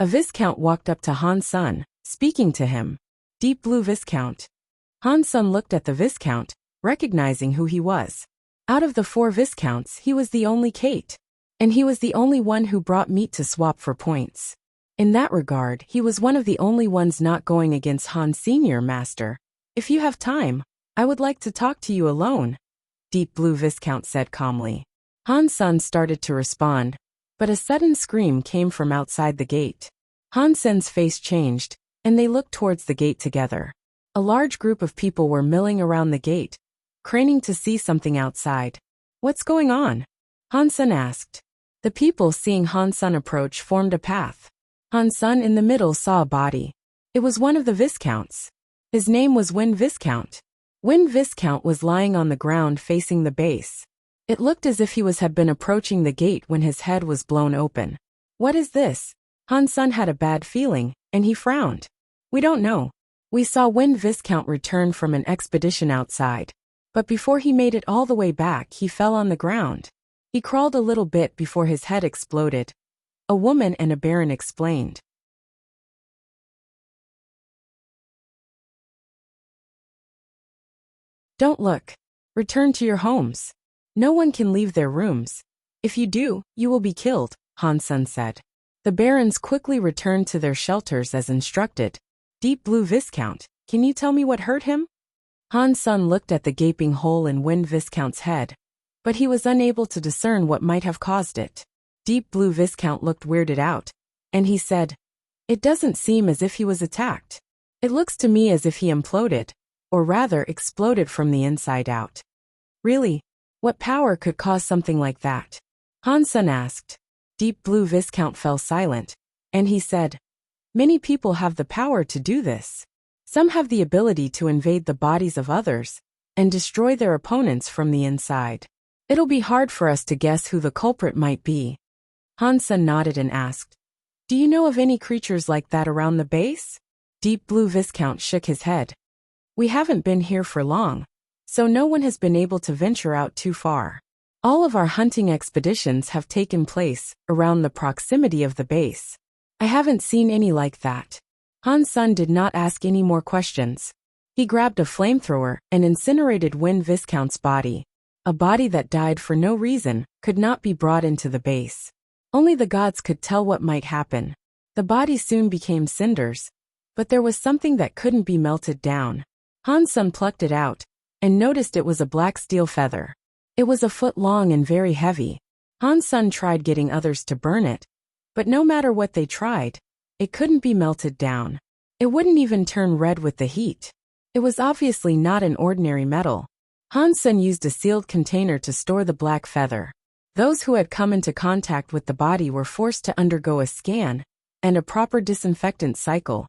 A Viscount walked up to Han's son, speaking to him. Deep Blue Viscount. Han's son looked at the Viscount, recognizing who he was. Out of the 4 Viscounts, he was the only Kate. And he was the only one who brought meat to swap for points. In that regard, he was one of the only ones not going against Han Senior, Master. If you have time, I would like to talk to you alone, Deep Blue Viscount said calmly. Han's son started to respond, but a sudden scream came from outside the gate. Han's son's face changed, and they looked towards the gate together. A large group of people were milling around the gate, craning to see something outside. What's going on? Han-sun asked. The people seeing Han-sun approach formed a path. Han-sun in the middle saw a body. It was one of the Viscounts. His name was Win Viscount. Win Viscount was lying on the ground facing the base. It looked as if he had been approaching the gate when his head was blown open. What is this? Han-sun had a bad feeling, and he frowned. We don't know. We saw Win Viscount return from an expedition outside. But before he made it all the way back, he fell on the ground. He crawled a little bit before his head exploded. A woman and a baron explained. Don't look. Return to your homes. No one can leave their rooms. If you do, you will be killed, Han-sun said. The barons quickly returned to their shelters as instructed. Deep Blue Viscount, can you tell me what hurt him? Han-sun looked at the gaping hole in Win Viscount's head, but he was unable to discern what might have caused it. Deep Blue Viscount looked weirded out, and he said, It doesn't seem as if he was attacked. It looks to me as if he imploded, or rather exploded from the inside out. Really? What power could cause something like that? Han-sun asked. Deep Blue Viscount fell silent, and he said, Many people have the power to do this. Some have the ability to invade the bodies of others and destroy their opponents from the inside. It'll be hard for us to guess who the culprit might be. Han-sun nodded and asked, Do you know of any creatures like that around the base? Deep Blue Viscount shook his head. We haven't been here for long, so no one has been able to venture out too far. All of our hunting expeditions have taken place around the proximity of the base. I haven't seen any like that. Han-sun did not ask any more questions. He grabbed a flamethrower and incinerated Win Viscount's body. A body that died for no reason could not be brought into the base. Only the gods could tell what might happen. The body soon became cinders, but there was something that couldn't be melted down. Han-sun plucked it out and noticed it was a black steel feather. It was a foot long and very heavy. Han-sun tried getting others to burn it, but no matter what they tried, it couldn't be melted down. It wouldn't even turn red with the heat. It was obviously not an ordinary metal. Han-sun used a sealed container to store the black feather. Those who had come into contact with the body were forced to undergo a scan and a proper disinfectant cycle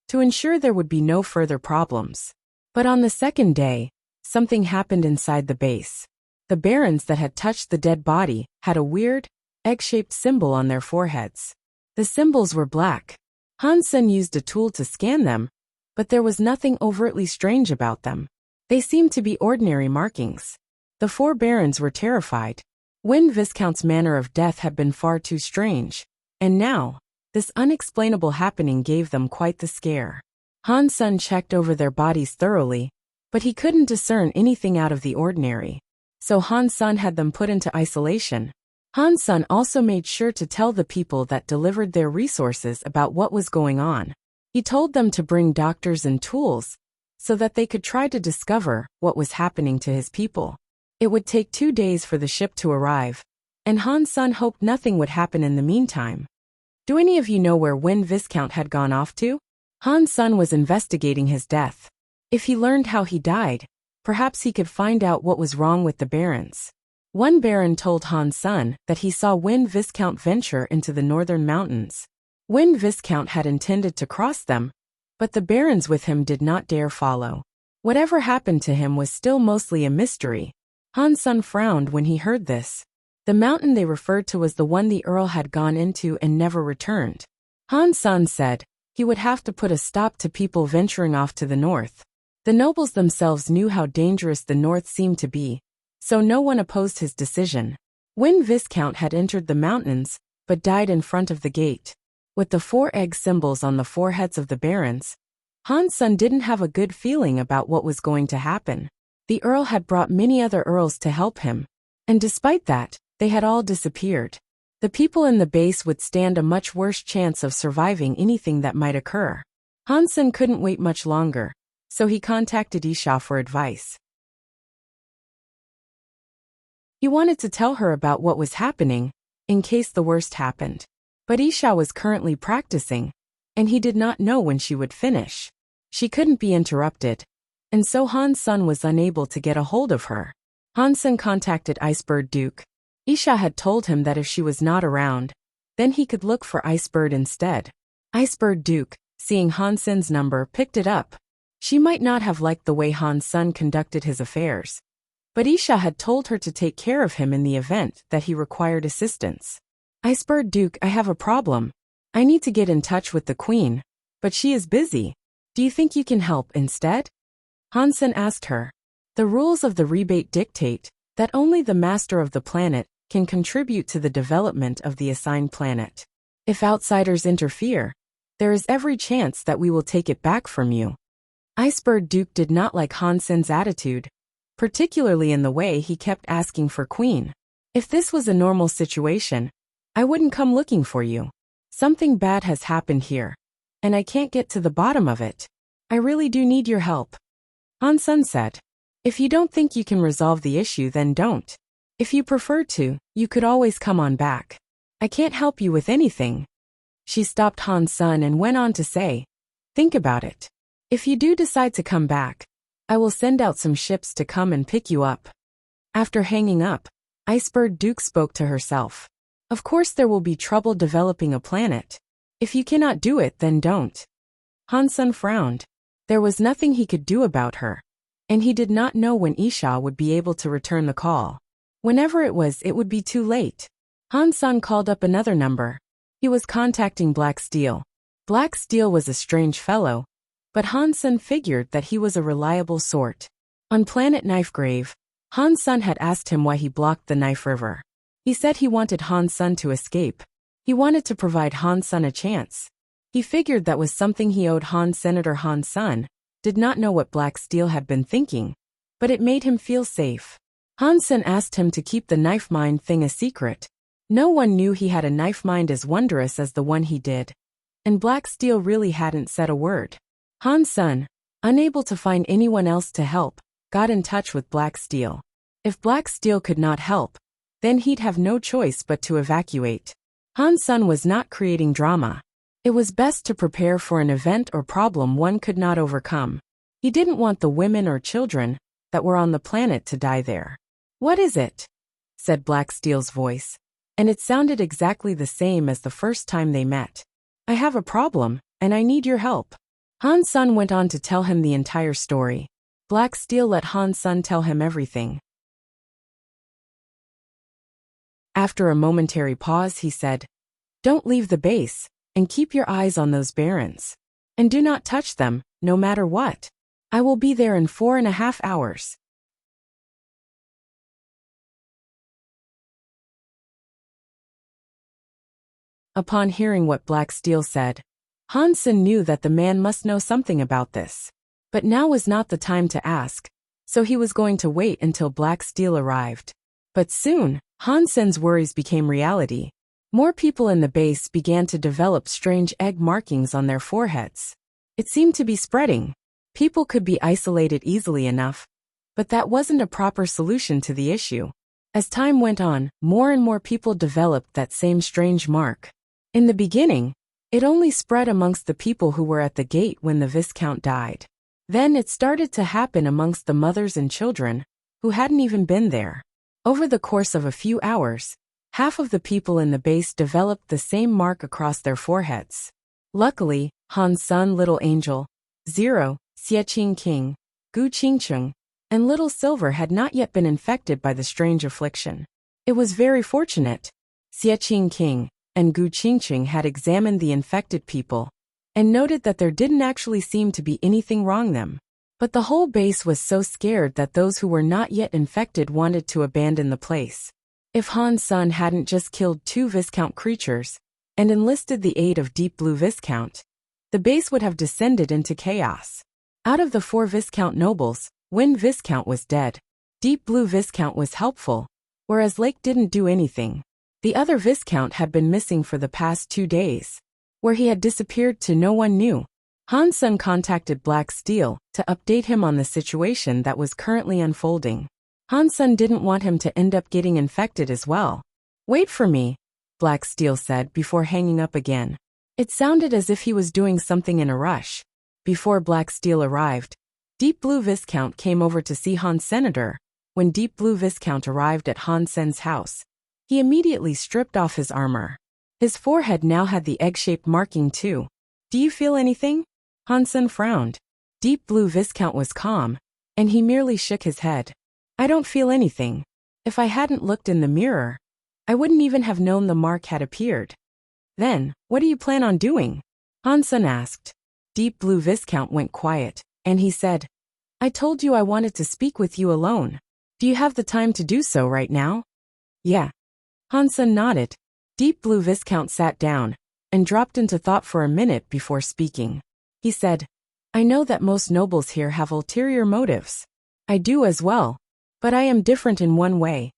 to ensure there would be no further problems. But on the second day, something happened inside the base. The barons that had touched the dead body had a weird, egg-shaped symbol on their foreheads. The symbols were black. Han-sun used a tool to scan them, but there was nothing overtly strange about them. They seemed to be ordinary markings. The four barons were terrified. Win Viscount's manner of death had been far too strange, and now, this unexplainable happening gave them quite the scare. Han-sun checked over their bodies thoroughly, but he couldn't discern anything out of the ordinary. So Han-sun had them put into isolation. Han-sun also made sure to tell the people that delivered their resources about what was going on. He told them to bring doctors and tools so that they could try to discover what was happening to his people. It would take 2 days for the ship to arrive, and Han-sun hoped nothing would happen in the meantime. Do any of you know where Win Viscount had gone off to? Han-sun was investigating his death. If he learned how he died, perhaps he could find out what was wrong with the barons. One baron told Han-sun that he saw Win Viscount venture into the northern mountains. Win Viscount had intended to cross them, but the barons with him did not dare follow. Whatever happened to him was still mostly a mystery. Han-sun frowned when he heard this. The mountain they referred to was the one the earl had gone into and never returned. Han-sun said he would have to put a stop to people venturing off to the north. The nobles themselves knew how dangerous the north seemed to be, so no one opposed his decision. Win Viscount had entered the mountains, but died in front of the gate. With the 4 egg symbols on the foreheads of the barons, Han-sun didn't have a good feeling about what was going to happen. The earl had brought many other earls to help him, and despite that, they had all disappeared. The people in the base would stand a much worse chance of surviving anything that might occur. Han-sun couldn't wait much longer, so he contacted Isha for advice. He wanted to tell her about what was happening, in case the worst happened. But Isha was currently practicing, and he did not know when she would finish. She couldn't be interrupted, and so Han-sun was unable to get a hold of her. Hansen contacted Icebird Duke. Isha had told him that if she was not around, then he could look for Icebird instead. Icebird Duke, seeing Hansen's number, picked it up. She might not have liked the way Hansen conducted his affairs, but Isha had told her to take care of him in the event that he required assistance. Icebird Duke, I have a problem. I need to get in touch with the Queen, but she is busy. Do you think you can help instead? Hansen asked her. The rules of the rebate dictate that only the master of the planet can contribute to the development of the assigned planet. If outsiders interfere, there is every chance that we will take it back from you. Icebird Duke did not like Hansen's attitude, particularly in the way he kept asking for Queen. If this was a normal situation, I wouldn't come looking for you. Something bad has happened here, and I can't get to the bottom of it. I really do need your help. Hansen said. If you don't think you can resolve the issue, then don't. If you prefer to, you could always come on back. I can't help you with anything. She stopped Hansen and went on to say, think about it. If you do decide to come back, I will send out some ships to come and pick you up. After hanging up, Icebird Duke spoke to herself. Of course there will be trouble developing a planet. If you cannot do it, then don't. Hansen frowned. There was nothing he could do about her, and he did not know when Isha would be able to return the call. Whenever it was, it would be too late. Hansen called up another number. He was contacting Black Steel. Black Steel was a strange fellow, but Hansen figured that he was a reliable sort. On planet Knifegrave, Hansen had asked him why he blocked the Knife River. He said he wanted Hansen to escape. He wanted to provide Hansen a chance. He figured that was something he owed Senator Hansen did not know what Black Steel had been thinking, but it made him feel safe. Hansen asked him to keep the knife mind thing a secret. No one knew he had a knife mind as wondrous as the one he did, and Black Steel really hadn't said a word. Hansen, unable to find anyone else to help, got in touch with Black Steel. If Black Steel could not help, then he'd have no choice but to evacuate. Hansen was not creating drama. It was best to prepare for an event or problem one could not overcome. He didn't want the women or children that were on the planet to die there. What is it? Said Black Steel's voice, and it sounded exactly the same as the first time they met. I have a problem, and I need your help. Hansen went on to tell him the entire story. Black Steel let Hansen tell him everything. After a momentary pause, he said, Don't leave the base, and keep your eyes on those barons. And do not touch them, no matter what. I will be there in 4.5 hours. Upon hearing what Black Steel said, Hansen knew that the man must know something about this. But now was not the time to ask, so he was going to wait until Black Steel arrived. But soon, Hansen's worries became reality. More people in the base began to develop strange egg markings on their foreheads. It seemed to be spreading. People could be isolated easily enough, but that wasn't a proper solution to the issue. As time went on, more and more people developed that same strange mark. In the beginning, it only spread amongst the people who were at the gate when the Viscount died. Then it started to happen amongst the mothers and children, who hadn't even been there. Over the course of a few hours, half of the people in the base developed the same mark across their foreheads. Luckily, Hansen, Little Angel, Zero, Xieqing King, Gu Qingcheng, and Little Silver had not yet been infected by the strange affliction. It was very fortunate. Xieqing King and Gu Qingcheng had examined the infected people and noted that there didn't actually seem to be anything wrong them. But the whole base was so scared that those who were not yet infected wanted to abandon the place. If Hansen hadn't just killed 2 Viscount creatures and enlisted the aid of Deep Blue Viscount, the base would have descended into chaos. Out of the 4 Viscount nobles, Wind Viscount was dead. Deep Blue Viscount was helpful, whereas Lake didn't do anything. The other Viscount had been missing for the past 2 days. Where he had disappeared to no one knew. Hansen contacted Black Steel to update him on the situation that was currently unfolding. Hansen didn't want him to end up getting infected as well. Wait for me, Black Steel said before hanging up again. It sounded as if he was doing something in a rush. Before Black Steel arrived, Deep Blue Viscount came over to see Senator, When Deep Blue Viscount arrived at Han Sen's house, he immediately stripped off his armor. His forehead now had the egg-shaped marking too. Do you feel anything? Han Sen frowned. Deep Blue Viscount was calm, and he merely shook his head. I don't feel anything. If I hadn't looked in the mirror, I wouldn't even have known the mark had appeared. Then, what do you plan on doing? Han Sen asked. Deep Blue Viscount went quiet, and he said, I told you I wanted to speak with you alone. Do you have the time to do so right now? Yeah. Han Sen nodded. Deep Blue Viscount sat down and dropped into thought for a minute before speaking. He said, I know that most nobles here have ulterior motives. I do as well. But I am different in one way.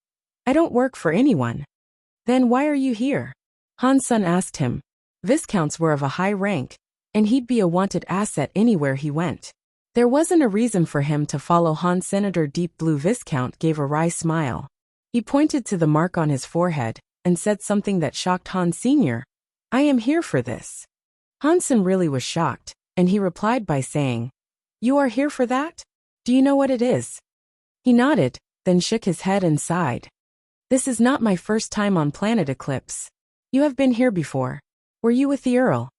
I don't work for anyone. Then why are you here? Han Sen asked him. Viscounts were of a high rank, and he'd be a wanted asset anywhere he went. There wasn't a reason for him to follow Han. Senator Deep Blue Viscount gave a wry smile. He pointed to the mark on his forehead and said something that shocked Han Sr. I am here for this. Han Sen really was shocked, and he replied by saying, You are here for that? Do you know what it is? He nodded, then shook his head and sighed. This is not my first time on Planet Eclipse. You have been here before. Were you with the Earl?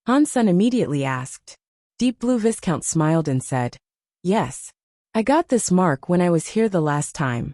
Han Sen immediately asked. Deep Blue Viscount smiled and said, Yes. I got this mark when I was here the last time.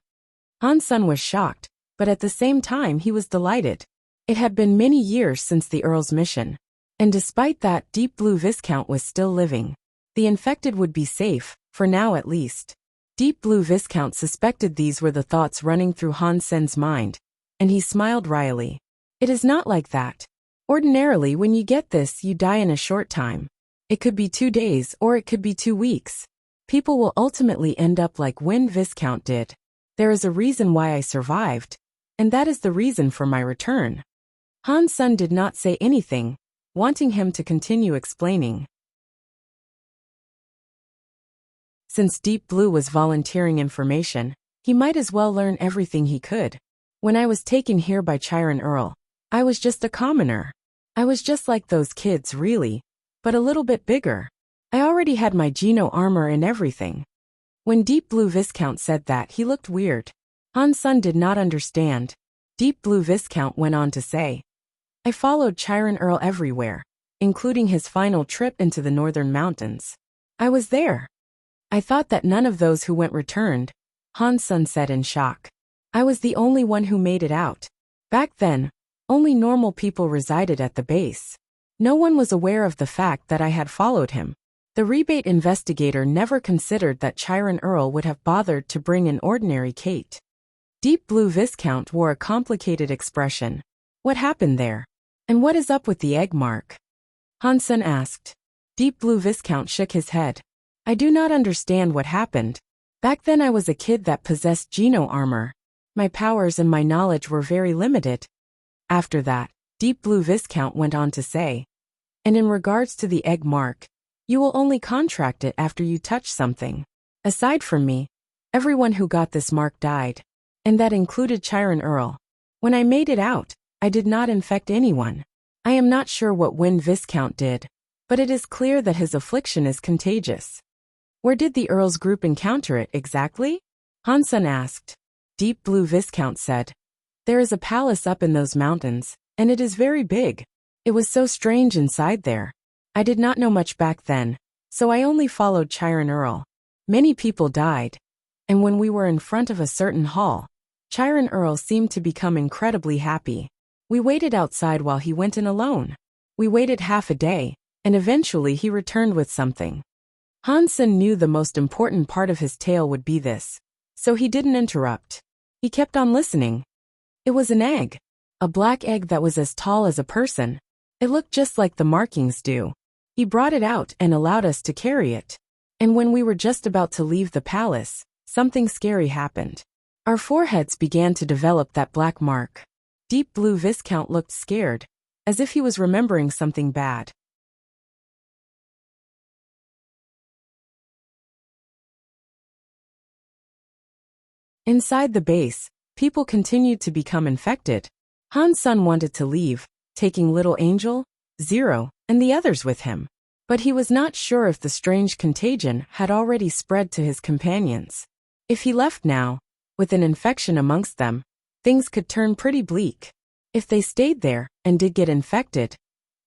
Han Sen was shocked, but at the same time he was delighted. It had been many years since the Earl's mission. And despite that, Deep Blue Viscount was still living. The infected would be safe, for now at least. Deep Blue Viscount suspected these were the thoughts running through Han Sen's mind, and he smiled wryly. It is not like that. Ordinarily, when you get this, you die in a short time. It could be 2 days or it could be 2 weeks. People will ultimately end up like Wind Viscount did. There is a reason why I survived, and that is the reason for my return. Han Sen did not say anything, wanting him to continue explaining. Since Deep Blue was volunteering information, he might as well learn everything he could. When I was taken here by Chiron Earl, I was just a commoner. I was just like those kids really, but a little bit bigger. I already had my Geno armor and everything. When Deep Blue Viscount said that, he looked weird. Han Sen did not understand. Deep Blue Viscount went on to say, I followed Chiron Earl everywhere, including his final trip into the northern mountains. I was there. I thought that none of those who went returned, Han Sen said in shock. I was the only one who made it out. Back then, only normal people resided at the base. No one was aware of the fact that I had followed him. The rebate investigator never considered that Chiron Earl would have bothered to bring an ordinary Kate. Deep Blue Viscount wore a complicated expression. What happened there? And what is up with the egg mark? Han Sen asked. Deep Blue Viscount shook his head. I do not understand what happened. Back then I was a kid that possessed Geno armor. My powers and my knowledge were very limited. After that, Deep Blue Viscount went on to say, and in regards to the egg mark, you will only contract it after you touch something. Aside from me, everyone who got this mark died, and that included Chiron Earl. When I made it out, I did not infect anyone. I am not sure what Wind Viscount did, but it is clear that his affliction is contagious. Where did the Earl's group encounter it exactly? Han Sen asked. Deep Blue Viscount said, There is a palace up in those mountains, and it is very big. It was so strange inside there. I did not know much back then, so I only followed Chiron Earl. Many people died, and when we were in front of a certain hall, Chiron Earl seemed to become incredibly happy. We waited outside while he went in alone. We waited half a day, and eventually he returned with something. Han Sen knew the most important part of his tale would be this, so he didn't interrupt. He kept on listening. It was an egg. A black egg that was as tall as a person. It looked just like the markings do. He brought it out and allowed us to carry it. And when we were just about to leave the palace, something scary happened. Our foreheads began to develop that black mark. Deep Blue Viscount looked scared, as if he was remembering something bad. Inside the base, people continued to become infected. Han Sen wanted to leave, taking Little Angel, Zero, and the others with him. But he was not sure if the strange contagion had already spread to his companions. If he left now, With an infection amongst them, things could turn pretty bleak. If they stayed there and did get infected,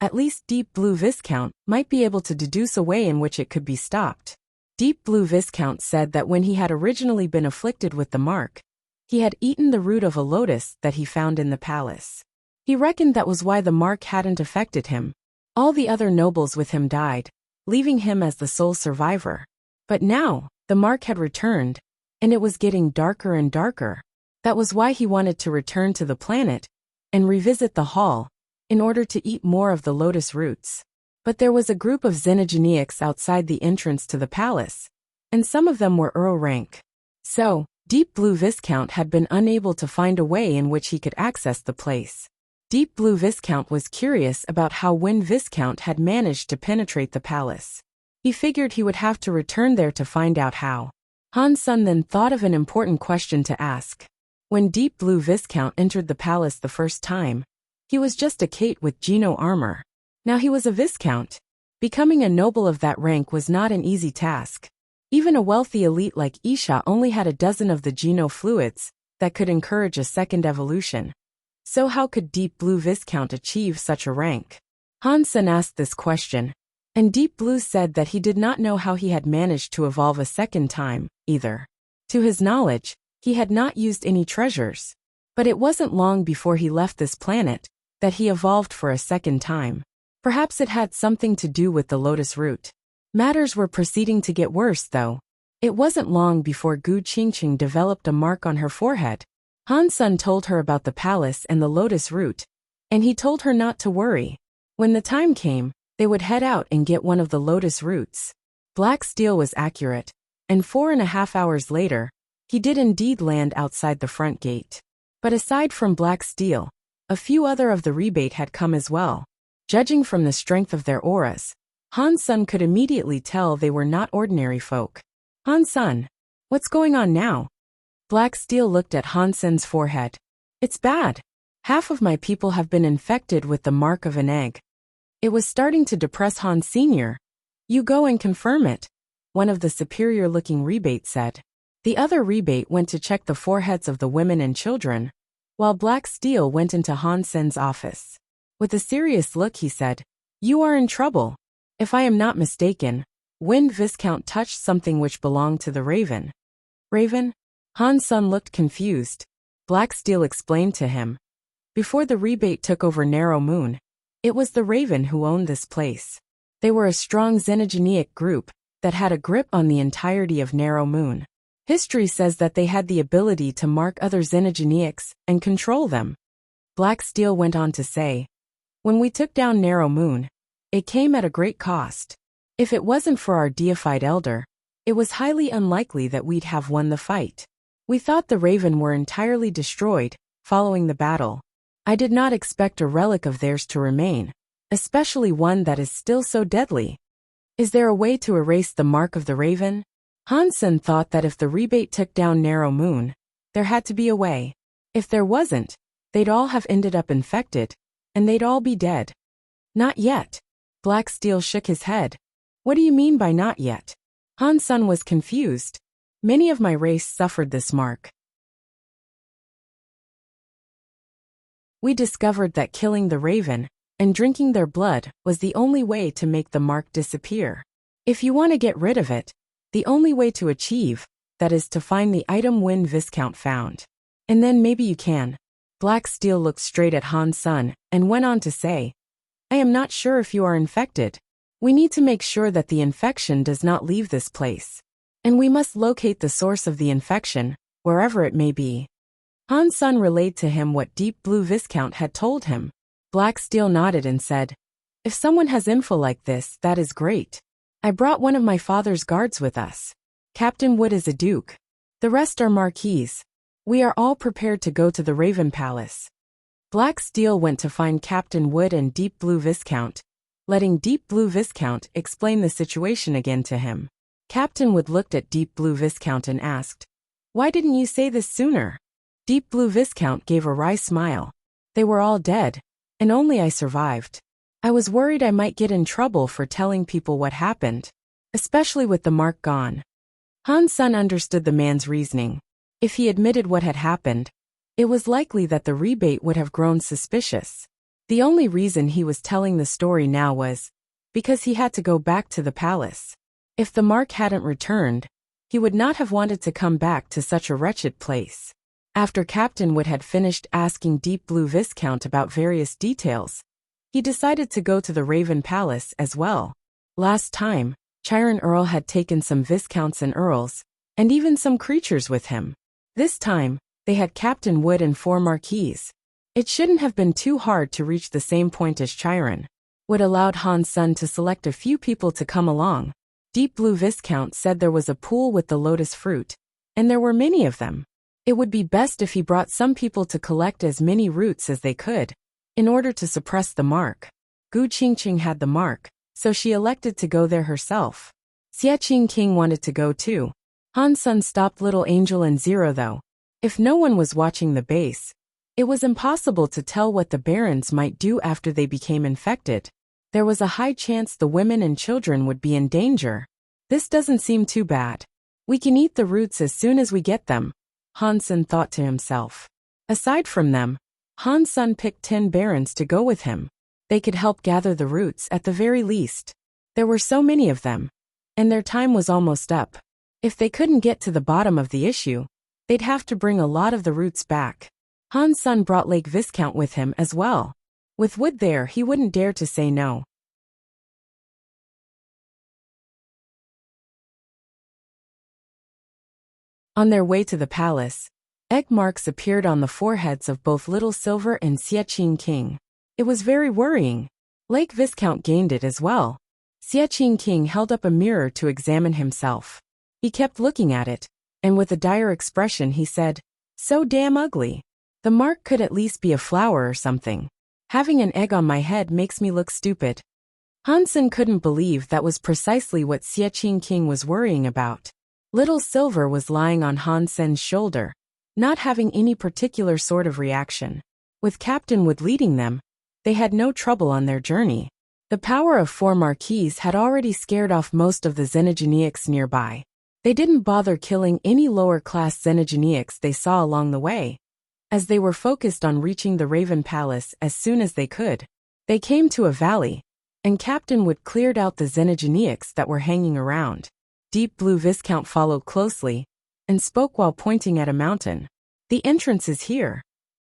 at least Deep Blue Viscount might be able to deduce a way in which it could be stopped. Deep Blue Viscount said that when he had originally been afflicted with the mark, he had eaten the root of a lotus that he found in the palace. He reckoned that was why the mark hadn't affected him. All the other nobles with him died, leaving him as the sole survivor. But now, the mark had returned, and it was getting darker and darker. That was why he wanted to return to the planet and revisit the hall in order to eat more of the lotus roots. But there was a group of xenogeneics outside the entrance to the palace, and some of them were Earl rank. So, Deep Blue Viscount had been unable to find a way in which he could access the place. Deep Blue Viscount was curious about how Wind Viscount had managed to penetrate the palace. He figured he would have to return there to find out how. Han Sun then thought of an important question to ask. When Deep Blue Viscount entered the palace the first time, he was just a Kate with Geno armor. Now he was a Viscount. Becoming a noble of that rank was not an easy task. Even a wealthy elite like Isha only had a dozen of the Geno fluids that could encourage a second evolution. So how could Deep Blue Viscount achieve such a rank? Han Sun asked this question, and Deep Blue said that he did not know how he had managed to evolve a second time, either. To his knowledge, he had not used any treasures. But it wasn't long before he left this planet that he evolved for a second time. Perhaps it had something to do with the lotus root. Matters were proceeding to get worse, though. It wasn't long before Gu Qingqing developed a mark on her forehead. Han Sun told her about the palace and the lotus root, and he told her not to worry. When the time came, they would head out and get one of the lotus roots. Black Steel was accurate, and 4.5 hours later, he did indeed land outside the front gate. But aside from Black Steel, a few other of the rebate had come as well. Judging from the strength of their auras, Han Sun could immediately tell they were not ordinary folk. Han Sun, what's going on now? Black Steel looked at Han Sun's forehead. It's bad. Half of my people have been infected with the mark of an egg. It was starting to depress Han Sr. You go and confirm it, one of the superior-looking rebate said. The other rebate went to check the foreheads of the women and children, while Black Steel went into Han Sen's office. With a serious look he said, You are in trouble. If I am not mistaken, Wind Viscount touched something which belonged to the Raven. Raven? Han Sun looked confused. Black Steel explained to him. Before the rebate took over Narrow Moon, it was the Raven who owned this place. They were a strong xenogeneic group that had a grip on the entirety of Narrow Moon. History says that they had the ability to mark other xenogeneics and control them. Black Steel went on to say, When we took down Narrow Moon, it came at a great cost. If it wasn't for our deified elder, it was highly unlikely that we'd have won the fight. We thought the Raven were entirely destroyed, following the battle. I did not expect a relic of theirs to remain, especially one that is still so deadly. Is there a way to erase the mark of the Raven? Han Sun thought that if the rebate took down Narrow Moon, there had to be a way. If there wasn't, they'd all have ended up infected, and they'd all be dead. Not yet. Black Steel shook his head. What do you mean by not yet? Han Sun was confused. Many of my race suffered this mark. We discovered that killing the Raven and drinking their blood was the only way to make the mark disappear. If you want to get rid of it, the only way to achieve that is to find the item Wind Viscount found. And then maybe you can. Black Steel looked straight at Han Sun and went on to say, I am not sure if you are infected. We need to make sure that the infection does not leave this place. And we must locate the source of the infection, wherever it may be. Han Sun relayed to him what Deep Blue Viscount had told him. Black Steel nodded and said, If someone has info like this, that is great. I brought one of my father's guards with us. Captain Wood is a duke. The rest are marquis. We are all prepared to go to the Raven Palace. Black Steel went to find Captain Wood and Deep Blue Viscount, letting Deep Blue Viscount explain the situation again to him. Captain Wood looked at Deep Blue Viscount and asked, Why didn't you say this sooner? Deep Blue Viscount gave a wry smile. They were all dead, and only I survived. I was worried I might get in trouble for telling people what happened, especially with the mark gone. Han Sun understood the man's reasoning. If he admitted what had happened, it was likely that the rebate would have grown suspicious. The only reason he was telling the story now was because he had to go back to the palace. If the mark hadn't returned, he would not have wanted to come back to such a wretched place. After Captain Wood had finished asking Deep Blue Viscount about various details, he decided to go to the Raven Palace as well. Last time, Chiron Earl had taken some Viscounts and Earls, and even some creatures with him. This time, they had Captain Wood and 4 marquises. It shouldn't have been too hard to reach the same point as Chiron. Wood allowed Han's son to select a few people to come along. Deep Blue Viscount said there was a pool with the lotus fruit, and there were many of them. It would be best if he brought some people to collect as many roots as they could, in order to suppress the mark. Gu Qingqing had the mark, so she elected to go there herself. Xie Qingqing wanted to go too. Han's son stopped Little Angel and Zero though. If no one was watching the base, it was impossible to tell what the barons might do after they became infected. There was a high chance the women and children would be in danger. This doesn't seem too bad. We can eat the roots as soon as we get them, Hansen thought to himself. Aside from them, Han's son picked 10 barons to go with him. They could help gather the roots at the very least. There were so many of them, and their time was almost up. If they couldn't get to the bottom of the issue, they'd have to bring a lot of the roots back. Han's son brought Lake Viscount with him as well. With Wood there, he wouldn't dare to say no. On their way to the palace, egg marks appeared on the foreheads of both Little Silver and Xie Qingqing. It was very worrying. Lake Viscount gained it as well. Xie Qingqing held up a mirror to examine himself. He kept looking at it, and with a dire expression he said, "So damn ugly. The mark could at least be a flower or something. Having an egg on my head makes me look stupid." Hansen couldn't believe that was precisely what Xie Qingqing was worrying about. Little Silver was lying on Hansen's shoulder, not having any particular sort of reaction. With Captain Wood leading them, they had no trouble on their journey. The power of 4 marquises had already scared off most of the Xenogeniacs nearby. They didn't bother killing any lower-class Xenogeniacs they saw along the way, as they were focused on reaching the Raven Palace as soon as they could. They came to a valley, and Captain Wood cleared out the Xenogeniacs that were hanging around. Deep Blue Viscount followed closely, and spoke while pointing at a mountain. "The entrance is here.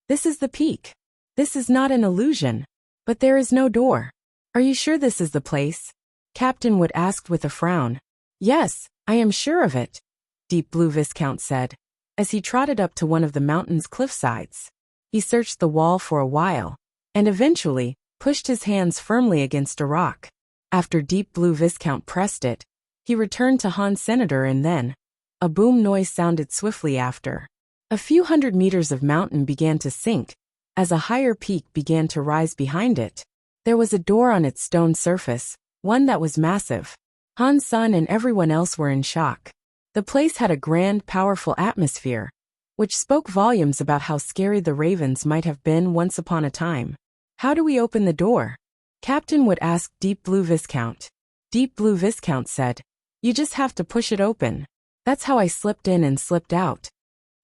This is the peak. This is not an illusion. But there is no door. Are you sure this is the place?" Captain Wood asked with a frown. "Yes, I am sure of it," Deep Blue Viscount said, as he trotted up to one of the mountain's cliff sides. He searched the wall for a while, and eventually pushed his hands firmly against a rock. After Deep Blue Viscount pressed it, he returned to Han's Senator, and then a boom noise sounded swiftly after. A few hundred meters of mountain began to sink, as a higher peak began to rise behind it. There was a door on its stone surface, one that was massive. Han's son and everyone else were in shock. The place had a grand, powerful atmosphere, which spoke volumes about how scary the ravens might have been once upon a time. "How do we open the door?" Captain Wood asked Deep Blue Viscount. Deep Blue Viscount said, "You just have to push it open. That's how I slipped in and slipped out."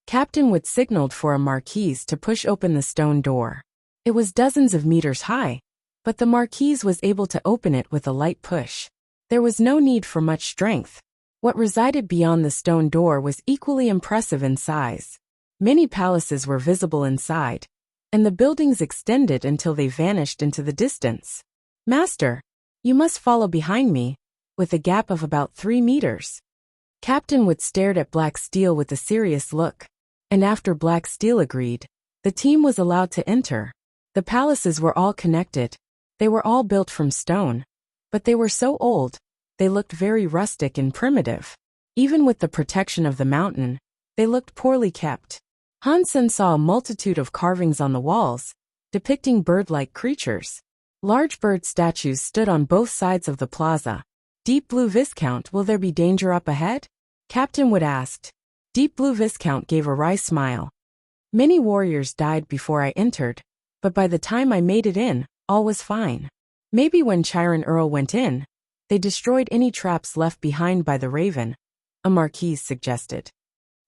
Captain Wood signaled for a marquise to push open the stone door. It was dozens of meters high, but the marquise was able to open it with a light push. There was no need for much strength. What resided beyond the stone door was equally impressive in size. Many palaces were visible inside, and the buildings extended until they vanished into the distance. "Master, you must follow behind me," with a gap of about 3 meters. Captain Wood stared at Black Steel with a serious look, and after Black Steel agreed, the team was allowed to enter. The palaces were all connected. They were all built from stone, but they were so old, they looked very rustic and primitive. Even with the protection of the mountain, they looked poorly kept. Hansen saw a multitude of carvings on the walls, depicting bird-like creatures. Large bird statues stood on both sides of the plaza. "Deep Blue Viscount, will there be danger up ahead?" Captain Wood asked. Deep Blue Viscount gave a wry smile. "Many warriors died before I entered, but by the time I made it in, all was fine. Maybe when Chiron Earl went in, they destroyed any traps left behind by the Raven," a marquise suggested.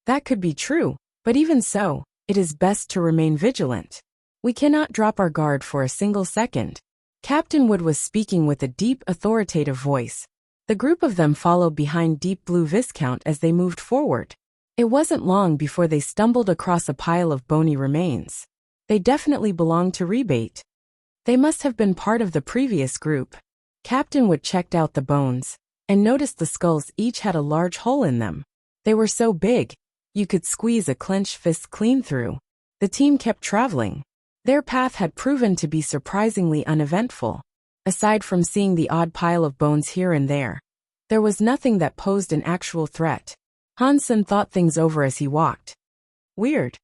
That could be true, but even so, it is best to remain vigilant. We cannot drop our guard for a single second. Captain Wood was speaking with a deep, authoritative voice. The group of them followed behind Deep Blue Viscount as they moved forward. It wasn't long before they stumbled across a pile of bony remains. They definitely belonged to Rebate. They must have been part of the previous group. Captain Wood checked out the bones and noticed the skulls each had a large hole in them. They were so big, you could squeeze a clenched fist clean through. The team kept traveling. Their path had proven to be surprisingly uneventful. Aside from seeing the odd pile of bones here and there was nothing that posed an actual threat. Hansen thought things over as he walked. Weird.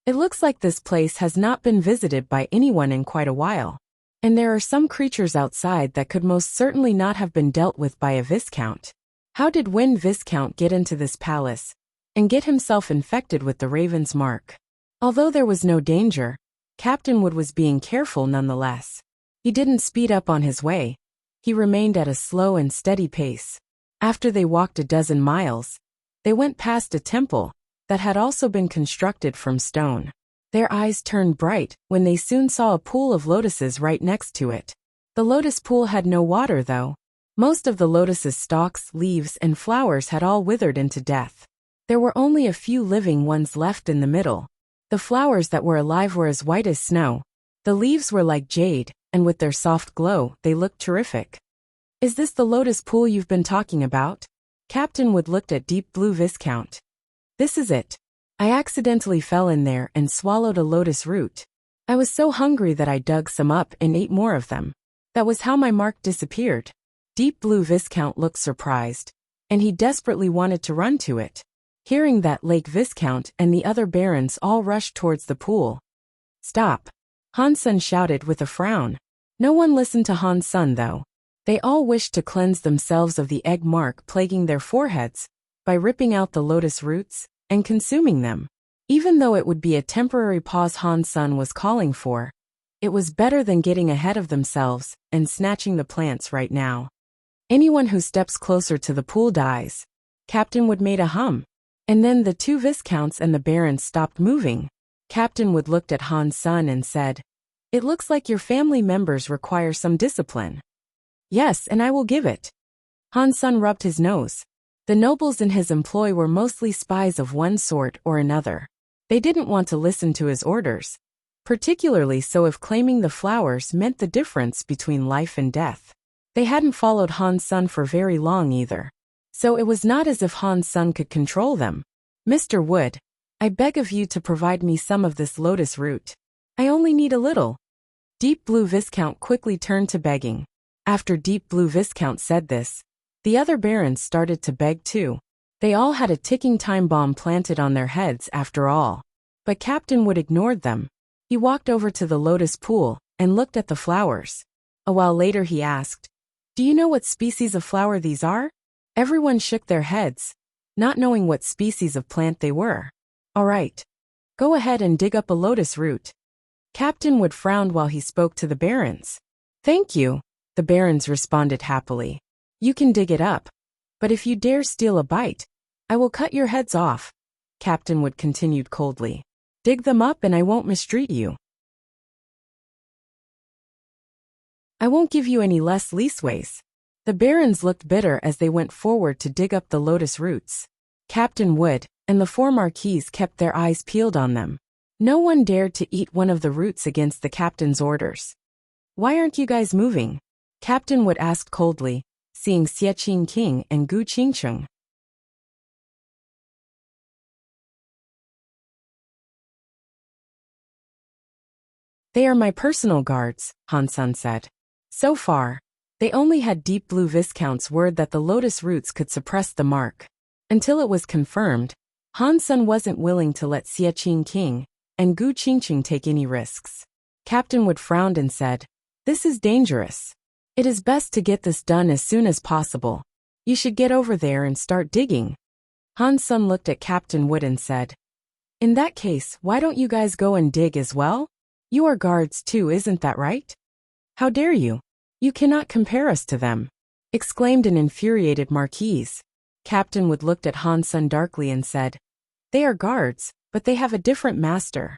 It looks like this place has not been visited by anyone in quite a while. And there are some creatures outside that could most certainly not have been dealt with by a Viscount. How did Wynne Viscount get into this palace and get himself infected with the Raven's mark? Although there was no danger, Captain Wood was being careful nonetheless. He didn't speed up on his way. He remained at a slow and steady pace. After they walked a dozen miles, they went past a temple that had also been constructed from stone. Their eyes turned bright when they soon saw a pool of lotuses right next to it. The lotus pool had no water though. Most of the lotus's stalks, leaves, and flowers had all withered into death. There were only a few living ones left in the middle. The flowers that were alive were as white as snow. The leaves were like jade, and with their soft glow, they looked terrific. Is this the lotus pool you've been talking about? Captain Wood looked at Deep Blue Viscount. This is it. I accidentally fell in there and swallowed a lotus root. I was so hungry that I dug some up and ate more of them. That was how my mark disappeared. Deep Blue Viscount looked surprised, and he desperately wanted to run to it. Hearing that, Lake Viscount and the other barons all rushed towards the pool. Stop! Hansen shouted with a frown. No one listened to Hansen though. They all wished to cleanse themselves of the egg mark plaguing their foreheads by ripping out the lotus roots and consuming them. Even though it would be a temporary pause Hansen was calling for, it was better than getting ahead of themselves and snatching the plants right now. Anyone who steps closer to the pool dies. Captain Wood made a hum. And then the two viscounts and the barons stopped moving. Captain Wood looked at Hansen and said, "It looks like your family members require some discipline." "Yes, and I will give it." Hansen rubbed his nose. The nobles in his employ were mostly spies of one sort or another. They didn't want to listen to his orders, particularly so if claiming the flowers meant the difference between life and death. They hadn't followed Hansen for very long either, so it was not as if Hansen could control them. "Mr. Wood, I beg of you to provide me some of this lotus root. I only need a little." Deep Blue Viscount quickly turned to begging. After Deep Blue Viscount said this, the other barons started to beg too. They all had a ticking time bomb planted on their heads after all. But Captain Wood ignored them. He walked over to the lotus pool and looked at the flowers. A while later he asked, "Do you know what species of flower these are?" Everyone shook their heads, not knowing what species of plant they were. "All right. Go ahead and dig up a lotus root." Captain Wood frowned while he spoke to the barons. "Thank you," the barons responded happily. "You can dig it up. But if you dare steal a bite, I will cut your heads off." Captain Wood continued coldly. "Dig them up and I won't mistreat you. I won't give you any less leaseways." The barons looked bitter as they went forward to dig up the lotus roots. Captain Wood and the four marquises kept their eyes peeled on them. No one dared to eat one of the roots against the captain's orders. "Why aren't you guys moving?" Captain Wood asked coldly, seeing Xie Qing King and Gu Qingcheng. "They are my personal guards," Hansen said. So far, they only had Deep Blue Viscount's word that the lotus roots could suppress the mark. Until it was confirmed, Hansen wasn't willing to let Xie Qing King and Gu Qingcheng take any risks. Captain Wood frowned and said, "This is dangerous. It is best to get this done as soon as possible. You should get over there and start digging." Hansen looked at Captain Wood and said, "In that case, why don't you guys go and dig as well? You are guards too, isn't that right?" "How dare you? You cannot compare us to them," exclaimed an infuriated marquise. Captain Wood looked at Han Sun darkly and said, "They are guards, but they have a different master."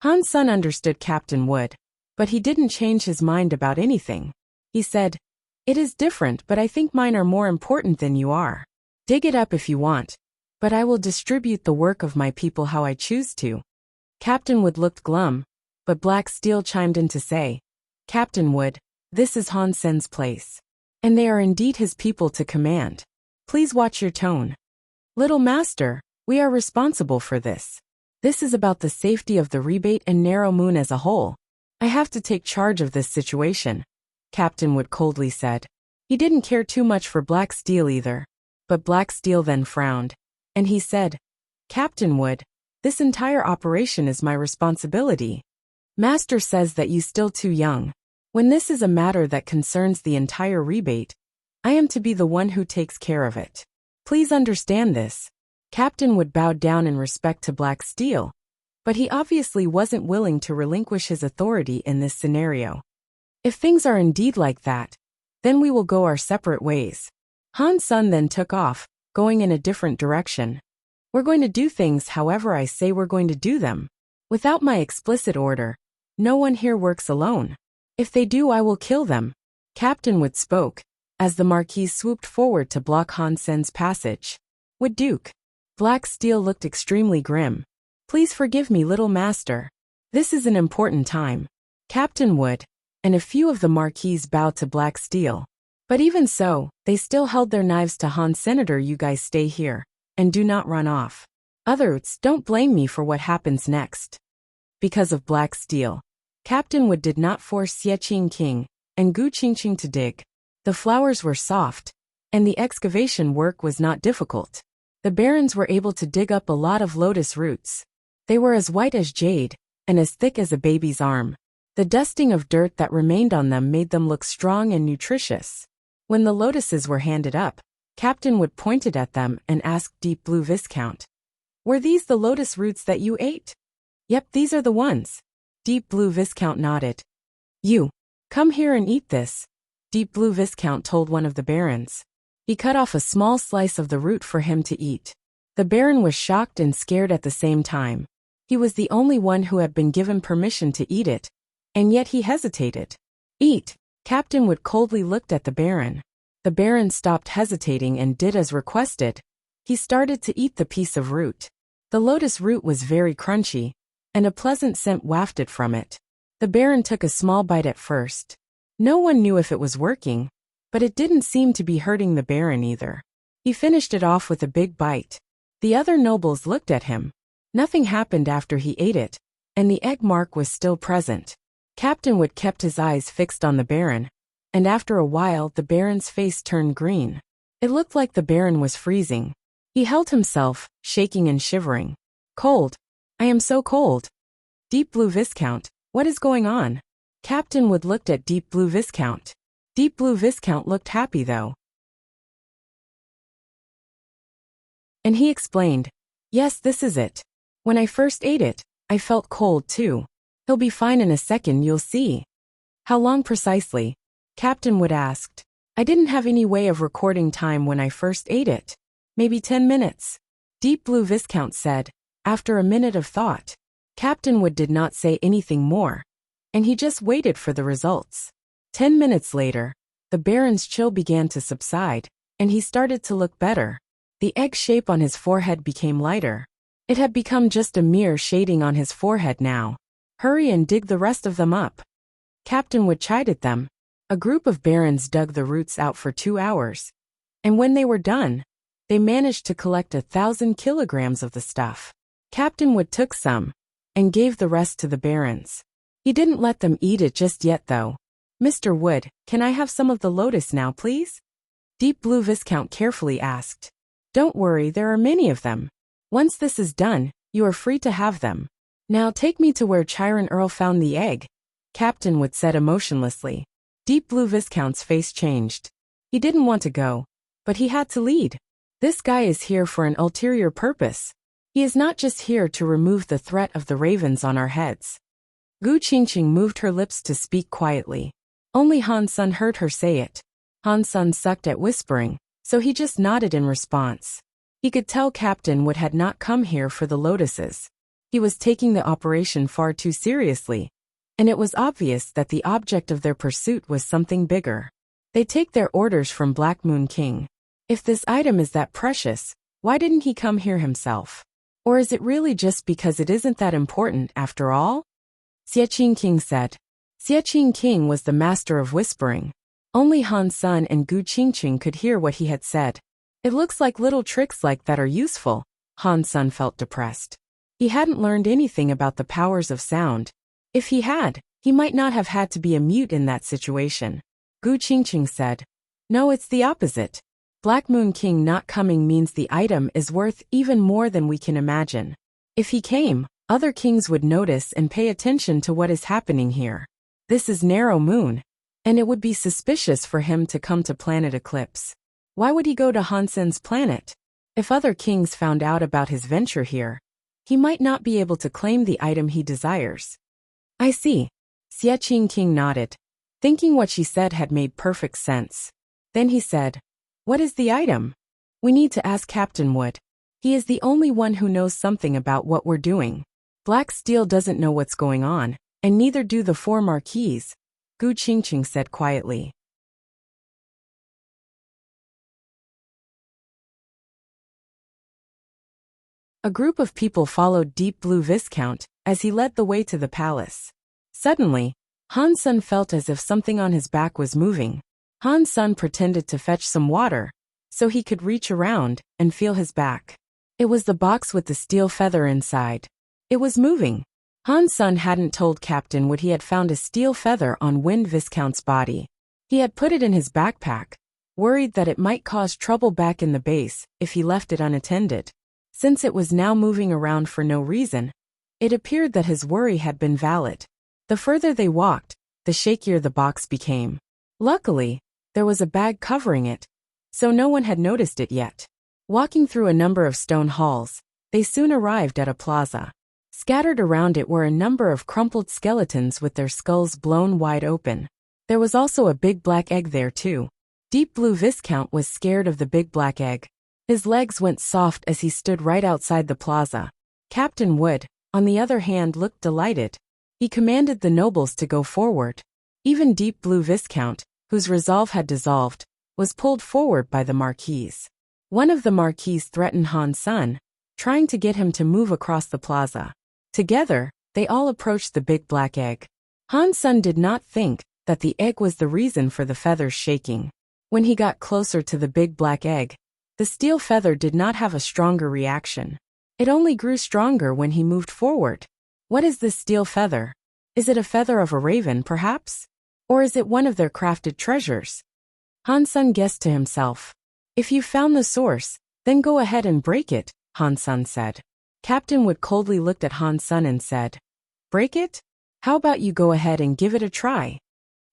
Han Sun understood Captain Wood, but he didn't change his mind about anything. He said, "It is different, but I think mine are more important than you are. Dig it up if you want, but I will distribute the work of my people how I choose to." Captain Wood looked glum, but Black Steel chimed in to say, "Captain Wood, this is Han Sen's place. And they are indeed his people to command. Please watch your tone. Little master, we are responsible for this. This is about the safety of the rebate and Narrow Moon as a whole. I have to take charge of this situation," Captain Wood coldly said. He didn't care too much for Black Steel either. But Black Steel then frowned, and he said, "Captain Wood, this entire operation is my responsibility. Master says that you still too young. When this is a matter that concerns the entire rebate, I am to be the one who takes care of it. Please understand this." Captain Wood bowed down in respect to Black Steel, but he obviously wasn't willing to relinquish his authority in this scenario. "If things are indeed like that, then we will go our separate ways." Han Sun then took off, going in a different direction. "We're going to do things however I say we're going to do them. Without my explicit order, no one here works alone. If they do, I will kill them." Captain Wood spoke, as the Marquis swooped forward to block Han Sen's passage. "Wood Duke." Black Steel looked extremely grim. "Please forgive me, little master. This is an important time." Captain Wood and a few of the Marquis bowed to Black Steel. But even so, they still held their knives to Han. "Senator, you guys stay here, and do not run off. Others, don't blame me for what happens next." Because of Black Steel, Captain Wood did not force Xie King and Gu Qingqing to dig. The flowers were soft, and the excavation work was not difficult. The barons were able to dig up a lot of lotus roots. They were as white as jade, and as thick as a baby's arm. The dusting of dirt that remained on them made them look strong and nutritious. When the lotuses were handed up, Captain Wood pointed at them and asked Deep Blue Viscount, "Were these the lotus roots that you ate?" "Yep, these are the ones." Deep Blue Viscount nodded. "You, come here and eat this," Deep Blue Viscount told one of the barons. He cut off a small slice of the root for him to eat. The baron was shocked and scared at the same time. He was the only one who had been given permission to eat it, and yet he hesitated. "Eat." Captain Wood coldly looked at the baron. The baron stopped hesitating and did as requested. He started to eat the piece of root. The lotus root was very crunchy, and a pleasant scent wafted from it. The baron took a small bite at first. No one knew if it was working, but it didn't seem to be hurting the baron either. He finished it off with a big bite. The other nobles looked at him. Nothing happened after he ate it, and the egg mark was still present. Captain Wood kept his eyes fixed on the baron, and after a while the baron's face turned green. It looked like the baron was freezing. He held himself, shaking and shivering. "Cold. I am so cold." "Deep Blue Viscount, what is going on?" Captain Wood looked at Deep Blue Viscount. Deep Blue Viscount looked happy though. And he explained, "Yes, this is it. When I first ate it, I felt cold too. He'll be fine in a second, you'll see." "How long precisely?" Captain Wood asked. "I didn't have any way of recording time when I first ate it. Maybe 10 minutes. Deep Blue Viscount said, after a minute of thought. Captain Wood did not say anything more, and he just waited for the results. 10 minutes later, the baron's chill began to subside, and he started to look better. The egg shape on his forehead became lighter. It had become just a mere shading on his forehead now. "Hurry and dig the rest of them up." Captain Wood chided them. A group of barons dug the roots out for 2 hours, and when they were done, they managed to collect 1,000 kilograms of the stuff. Captain Wood took some, and gave the rest to the barons. He didn't let them eat it just yet though. "Mr. Wood, can I have some of the lotus now, please?" Deep Blue Viscount carefully asked. "Don't worry, there are many of them. Once this is done, you are free to have them. Now take me to where Chiron Earl found the egg," Captain Wood said emotionlessly. Deep Blue Viscount's face changed. He didn't want to go, but he had to lead. This guy is here for an ulterior purpose. He is not just here to remove the threat of the ravens on our heads. Gu Qingqing moved her lips to speak quietly. Only Han Sun heard her say it. Han Sun sucked at whispering, so he just nodded in response. He could tell Captain Wood had not come here for the lotuses. He was taking the operation far too seriously, and it was obvious that the object of their pursuit was something bigger. They take their orders from Black Moon King. If this item is that precious, why didn't he come here himself? Or is it really just because it isn't that important after all? Xiaqing King said. Xiaqing King was the master of whispering. Only Han Sun and Gu Qingqing could hear what he had said. It looks like little tricks like that are useful. Han Sun felt depressed. He hadn't learned anything about the powers of sound. If he had, he might not have had to be a mute in that situation. Gu Qingqing said. No, it's the opposite. Black Moon King not coming means the item is worth even more than we can imagine. If he came, other kings would notice and pay attention to what is happening here. This is Narrow Moon, and it would be suspicious for him to come to Planet Eclipse. Why would he go to Hansen's planet? If other kings found out about his venture here, he might not be able to claim the item he desires. I see. Xiaqing King nodded, thinking what she said had made perfect sense. Then he said, what is the item? We need to ask Captain Wood. He is the only one who knows something about what we're doing. Black Steel doesn't know what's going on, and neither do the 4 marquis, Gu Qingqing said quietly. A group of people followed Deep Blue Viscount as he led the way to the palace. Suddenly, Han Sun felt as if something on his back was moving. Han Sun pretended to fetch some water, so he could reach around and feel his back. It was the box with the steel feather inside. It was moving. Han Sun hadn't told Captain Wood he had found a steel feather on Wind Viscount's body. He had put it in his backpack, worried that it might cause trouble back in the base if he left it unattended. Since it was now moving around for no reason, it appeared that his worry had been valid. The further they walked, the shakier the box became. Luckily, there was a bag covering it, so no one had noticed it yet. Walking through a number of stone halls, they soon arrived at a plaza. Scattered around it were a number of crumpled skeletons with their skulls blown wide open. There was also a big black egg there too. Deep Blue Viscount was scared of the big black egg. His legs went soft as he stood right outside the plaza. Captain Wood, on the other hand, looked delighted. He commanded the nobles to go forward. Even Deep Blue Viscount, whose resolve had dissolved, was pulled forward by the marquis. One of the marquis threatened Han Sun, trying to get him to move across the plaza. Together, they all approached the big black egg. Han Sun did not think that the egg was the reason for the feathers shaking. When he got closer to the big black egg, the steel feather did not have a stronger reaction. It only grew stronger when he moved forward. What is this steel feather? Is it a feather of a raven, perhaps? Or is it one of their crafted treasures? Han Sun guessed to himself. If you found the source, then go ahead and break it, Han Sun said. Captain Wood coldly looked at Han Sun and said, break it? How about you go ahead and give it a try?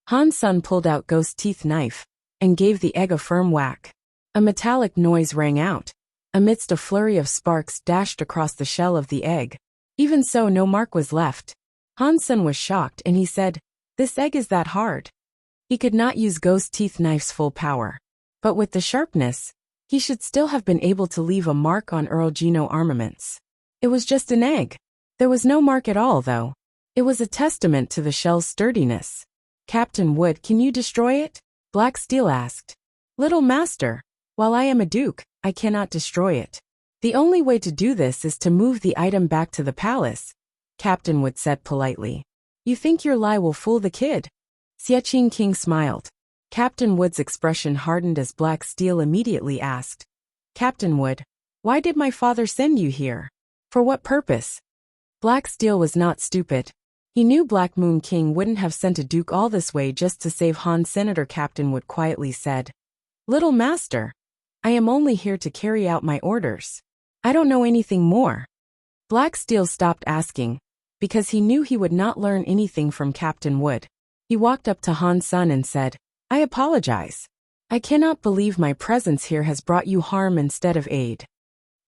Han Sun pulled out Ghost Teeth knife and gave the egg a firm whack. A metallic noise rang out. Amidst a flurry of sparks dashed across the shell of the egg. Even so, no mark was left. Han Sun was shocked and he said, this egg is that hard. He could not use Ghost Teeth knife's full power. But with the sharpness, he should still have been able to leave a mark on Earl Gino armaments. It was just an egg. There was no mark at all, though. It was a testament to the shell's sturdiness. Captain Wood, can you destroy it? Black Steel asked. Little master, while I am a duke, I cannot destroy it. The only way to do this is to move the item back to the palace, Captain Wood said politely. You think your lie will fool the kid? Xiaqing King smiled. Captain Wood's expression hardened as Black Steel immediately asked. Captain Wood, why did my father send you here? For what purpose? Black Steel was not stupid. He knew Black Moon King wouldn't have sent a duke all this way just to save Han. Senator Captain Wood quietly said. Little master, I am only here to carry out my orders. I don't know anything more. Black Steel stopped asking, because he knew he would not learn anything from Captain Wood. He walked up to Han Sun and said, I apologize. I cannot believe my presence here has brought you harm instead of aid.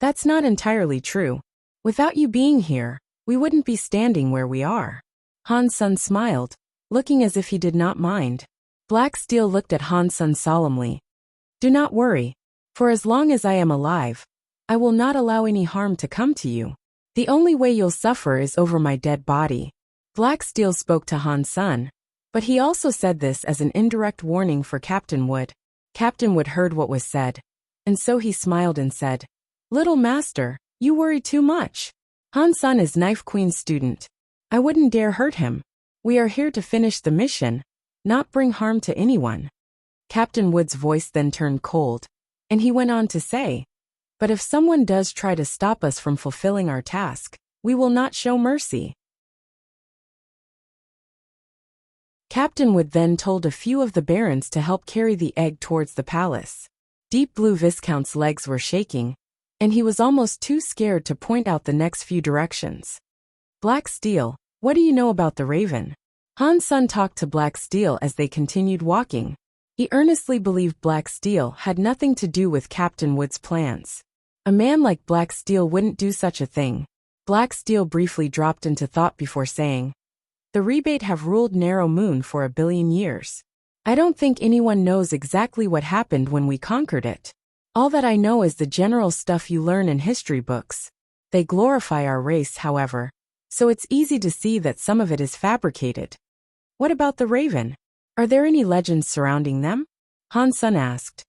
That's not entirely true. Without you being here, we wouldn't be standing where we are. Han Sun smiled, looking as if he did not mind. Black Steel looked at Han Sun solemnly. Do not worry. For as long as I am alive, I will not allow any harm to come to you. The only way you'll suffer is over my dead body. Black Steel spoke to Han Sun, but he also said this as an indirect warning for Captain Wood. Captain Wood heard what was said, and so he smiled and said, "Little master, you worry too much. Han Sun is Knife Queen's student. I wouldn't dare hurt him. We are here to finish the mission, not bring harm to anyone." Captain Wood's voice then turned cold, and he went on to say, "But if someone does try to stop us from fulfilling our task, we will not show mercy." Captain Wood then told a few of the barons to help carry the egg towards the palace. Deep Blue Viscount's legs were shaking, and he was almost too scared to point out the next few directions. "Black Steel, what do you know about the raven?" Han Sun talked to Black Steel as they continued walking. He earnestly believed Black Steel had nothing to do with Captain Wood's plans. A man like Black Steel wouldn't do such a thing. Black Steel briefly dropped into thought before saying, "The rebate have ruled Narrow Moon for 1,000,000,000 years. I don't think anyone knows exactly what happened when we conquered it. All that I know is the general stuff you learn in history books. They glorify our race, however, so it's easy to see that some of it is fabricated." "What about the raven? Are there any legends surrounding them?" Han Sun asked.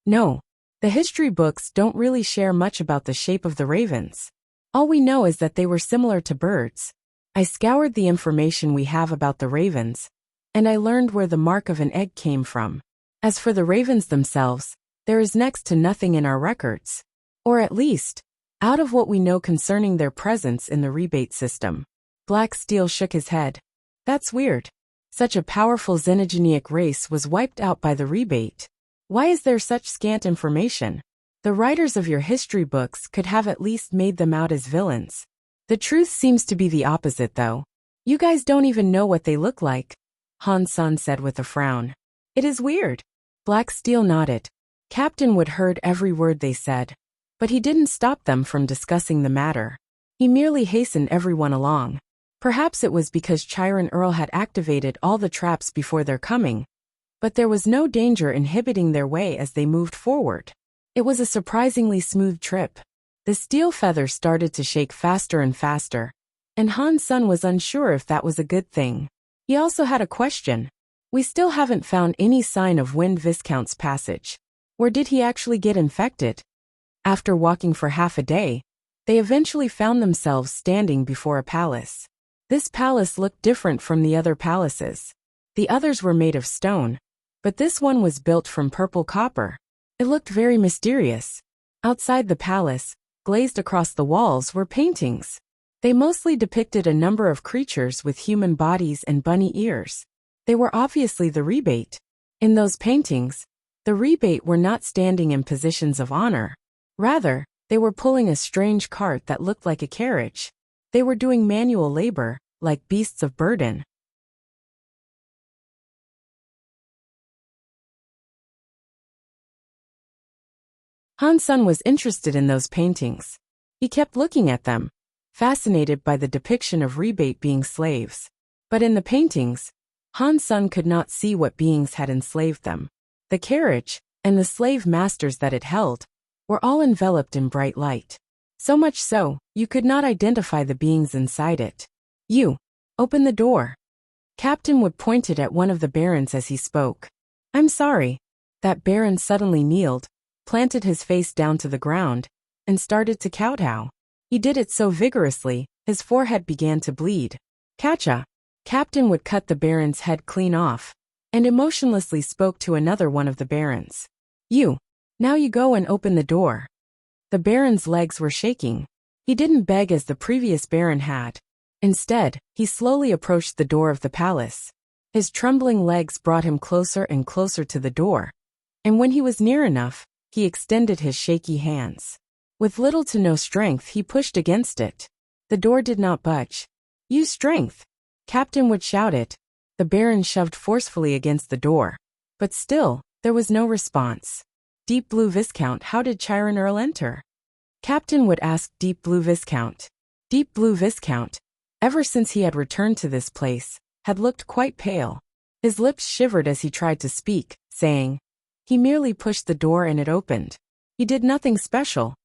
"No. The history books don't really share much about the shape of the ravens. All we know is that they were similar to birds. I scoured the information we have about the ravens, and I learned where the mark of an egg came from. As for the ravens themselves, there is next to nothing in our records. Or at least, out of what we know concerning their presence in the rebate system." Black Steel shook his head. "That's weird. Such a powerful xenogenic race was wiped out by the rebate. Why is there such scant information? The writers of your history books could have at least made them out as villains. The truth seems to be the opposite, though. You guys don't even know what they look like," Han Sun said with a frown. "It is weird." Black Steel nodded. Captain Wood heard every word they said, but he didn't stop them from discussing the matter. He merely hastened everyone along. Perhaps it was because Chiron Earl had activated all the traps before their coming, but there was no danger inhibiting their way as they moved forward. It was a surprisingly smooth trip. The steel feather started to shake faster and faster, and Han Sun was unsure if that was a good thing. He also had a question. "We still haven't found any sign of Wind Viscount's passage. Where did he actually get infected?" After walking for half a day, they eventually found themselves standing before a palace. This palace looked different from the other palaces. The others were made of stone, but this one was built from purple copper. It looked very mysterious. Outside the palace, glazed across the walls, were paintings. They mostly depicted a number of creatures with human bodies and bunny ears. They were obviously the rebate. In those paintings, the rebate were not standing in positions of honor. Rather, they were pulling a strange cart that looked like a carriage. They were doing manual labor, like beasts of burden. Han Sun was interested in those paintings. He kept looking at them, fascinated by the depiction of rebate being slaves. But in the paintings, Han Sun could not see what beings had enslaved them. The carriage, and the slave masters that it held, were all enveloped in bright light. So much so, you could not identify the beings inside it. "You, open the door." Captain Wood pointed at one of the barons as he spoke. "I'm sorry." That baron suddenly kneeled, planted his face down to the ground, and started to kowtow. He did it so vigorously, his forehead began to bleed. "Catcha." Captain Wood cut the baron's head clean off, and emotionlessly spoke to another one of the barons. "You, now you go and open the door." The baron's legs were shaking. He didn't beg as the previous baron had. Instead, he slowly approached the door of the palace. His trembling legs brought him closer and closer to the door, and when he was near enough, he extended his shaky hands. With little to no strength, he pushed against it. The door did not budge. "Use strength," Captain Wood shouted. The baron shoved forcefully against the door, but still, there was no response. "Deep Blue Viscount, how did Chiron Earl enter?" Captain Wood asked Deep Blue Viscount. Deep Blue Viscount, ever since he had returned to this place, had looked quite pale. His lips shivered as he tried to speak, saying, "He merely pushed the door and it opened." He did nothing special.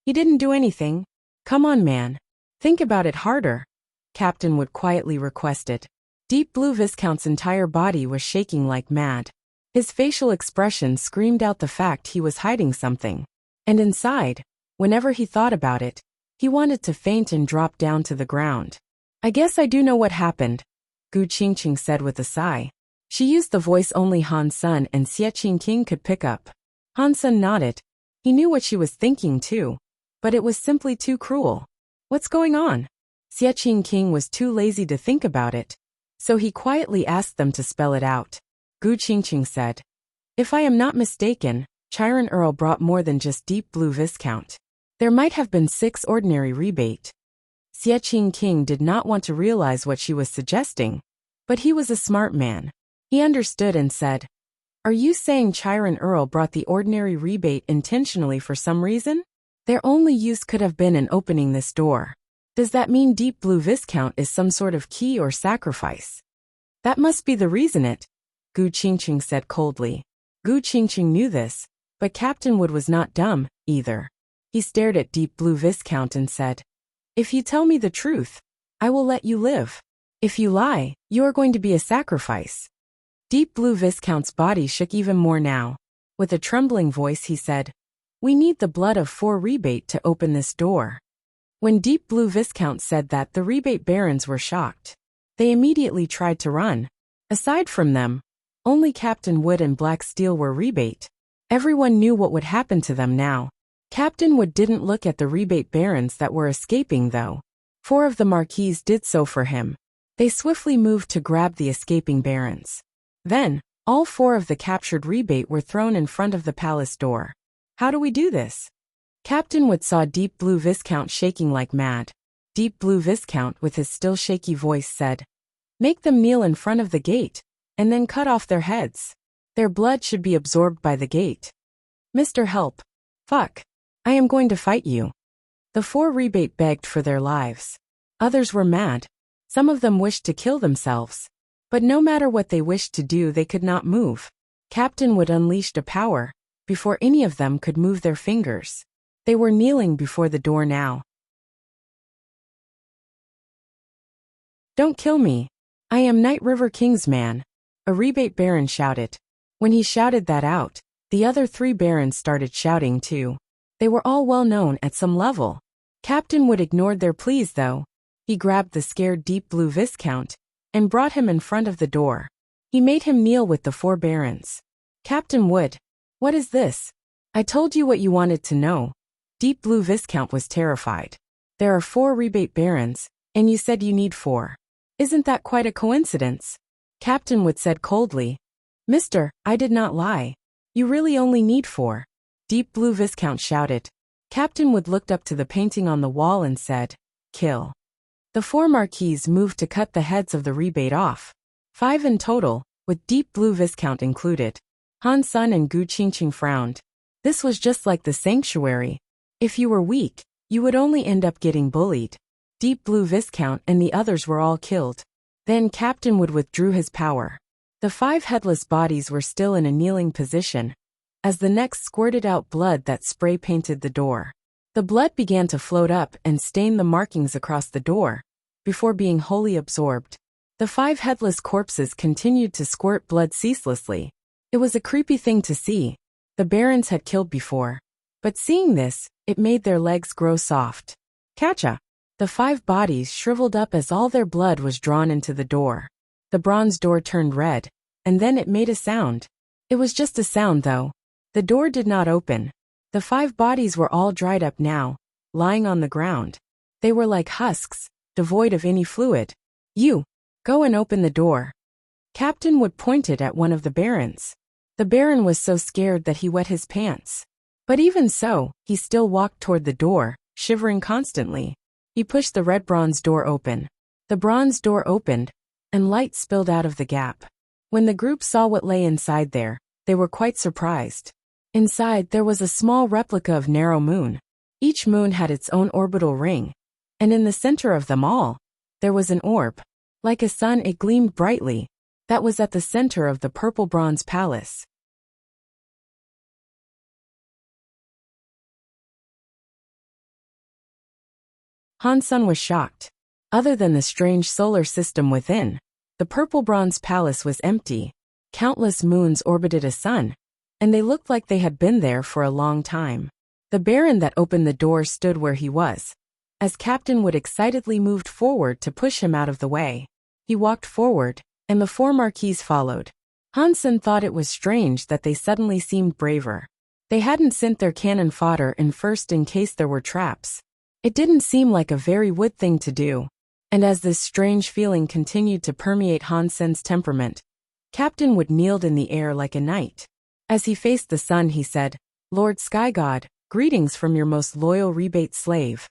He didn't do anything. Come on, man. Think about it harder. Captain Wood quietly requested. Deep Blue Viscount's entire body was shaking like mad. His facial expression screamed out the fact he was hiding something. And inside, whenever he thought about it, he wanted to faint and drop down to the ground. I guess I do know what happened, Gu Qingqing said with a sigh. She used the voice only Han Sun and Xie Qingqing could pick up. Han Sun nodded. He knew what she was thinking too, but it was simply too cruel. What's going on? Xie Qingqing was too lazy to think about it, so he quietly asked them to spell it out. Gu Qingqing said, if I am not mistaken, Chiron Earl brought more than just Deep Blue Viscount. There might have been 6 ordinary rebate. Xie Qingqing did not want to realize what she was suggesting, but he was a smart man. He understood and said, are you saying Chiron Earl brought the ordinary rebate intentionally for some reason? Their only use could have been in opening this door. Does that mean Deep Blue Viscount is some sort of key or sacrifice? That must be the reason it, Gu Qingqing said coldly. Gu Qingqing knew this, but Captain Wood was not dumb, either. He stared at Deep Blue Viscount and said, if you tell me the truth, I will let you live. If you lie, you are going to be a sacrifice. Deep Blue Viscount's body shook even more now. With a trembling voice he said, we need the blood of 4 rebate to open this door. When Deep Blue Viscount said that, the rebate barons were shocked. They immediately tried to run. Aside from them, only Captain Wood and Black Steel were rebate. Everyone knew what would happen to them now. Captain Wood didn't look at the rebate barons that were escaping though. 4 of the marquis did so for him. They swiftly moved to grab the escaping barons. Then, all 4 of the captured rebate were thrown in front of the palace door. How do we do this? Captain Wood saw Deep Blue Viscount shaking like mad. Deep Blue Viscount, with his still shaky voice, said, make them kneel in front of the gate, and then cut off their heads. Their blood should be absorbed by the gate. Mr. Help. Fuck. I am going to fight you. The 4 rebate begged for their lives. Others were mad. Some of them wished to kill themselves. But no matter what they wished to do, they could not move. Captain Wood unleashed a power, before any of them could move their fingers. They were kneeling before the door now. Don't kill me. I am Night River King's man, a rebate baron shouted. When he shouted that out, the other 3 barons started shouting too. They were all well known at some level. Captain Wood ignored their pleas though. He grabbed the scared Deep Blue Viscount and brought him in front of the door. He made him kneel with the 4 barons. Captain Wood, what is this? I told you what you wanted to know. Deep Blue Viscount was terrified. There are 4 rebate barons, and you said you need 4. Isn't that quite a coincidence? Captain Wood said coldly. Mister, I did not lie. You really only need 4. Deep Blue Viscount shouted. Captain Wood looked up to the painting on the wall and said, kill. The 4 marquis moved to cut the heads of the rebate off. 5 in total, with Deep Blue Viscount included. Han Sun and Gu Qingqing frowned. This was just like the sanctuary. If you were weak, you would only end up getting bullied. Deep Blue Viscount and the others were all killed. Then Captain Wood withdrew his power. The 5 headless bodies were still in a kneeling position, as the next squirted out blood that spray painted the door. The blood began to float up and stain the markings across the door, before being wholly absorbed. The 5 headless corpses continued to squirt blood ceaselessly. It was a creepy thing to see. The barons had killed before, but seeing this, it made their legs grow soft. Catcha! The 5 bodies shriveled up as all their blood was drawn into the door. The bronze door turned red, and then it made a sound. It was just a sound though. The door did not open. The 5 bodies were all dried up now, lying on the ground. They were like husks, devoid of any fluid. You, go and open the door. Captain Wood pointed at one of the barons. The baron was so scared that he wet his pants. But even so, he still walked toward the door, shivering constantly. He pushed the red bronze door open. The bronze door opened, and light spilled out of the gap. When the group saw what lay inside there, they were quite surprised. Inside there was a small replica of narrow moon. Each moon had its own orbital ring, and in the center of them all, there was an orb. Like a sun, it gleamed brightly. That was at the center of the purple bronze palace. Han-sun was shocked. Other than the strange solar system within, the purple bronze palace was empty. Countless moons orbited a sun, and they looked like they had been there for a long time. The baron that opened the door stood where he was, as Captain Wood excitedly moved forward to push him out of the way. He walked forward, and the four marquis followed. Han-sun thought it was strange that they suddenly seemed braver. They hadn't sent their cannon fodder in first in case there were traps. It didn't seem like a very Wood thing to do. And as this strange feeling continued to permeate Han-sun's temperament, Captain Wood kneeled in the air like a knight. As he faced the sun, he said, "Lord Sky God, greetings from your most loyal rebate slave."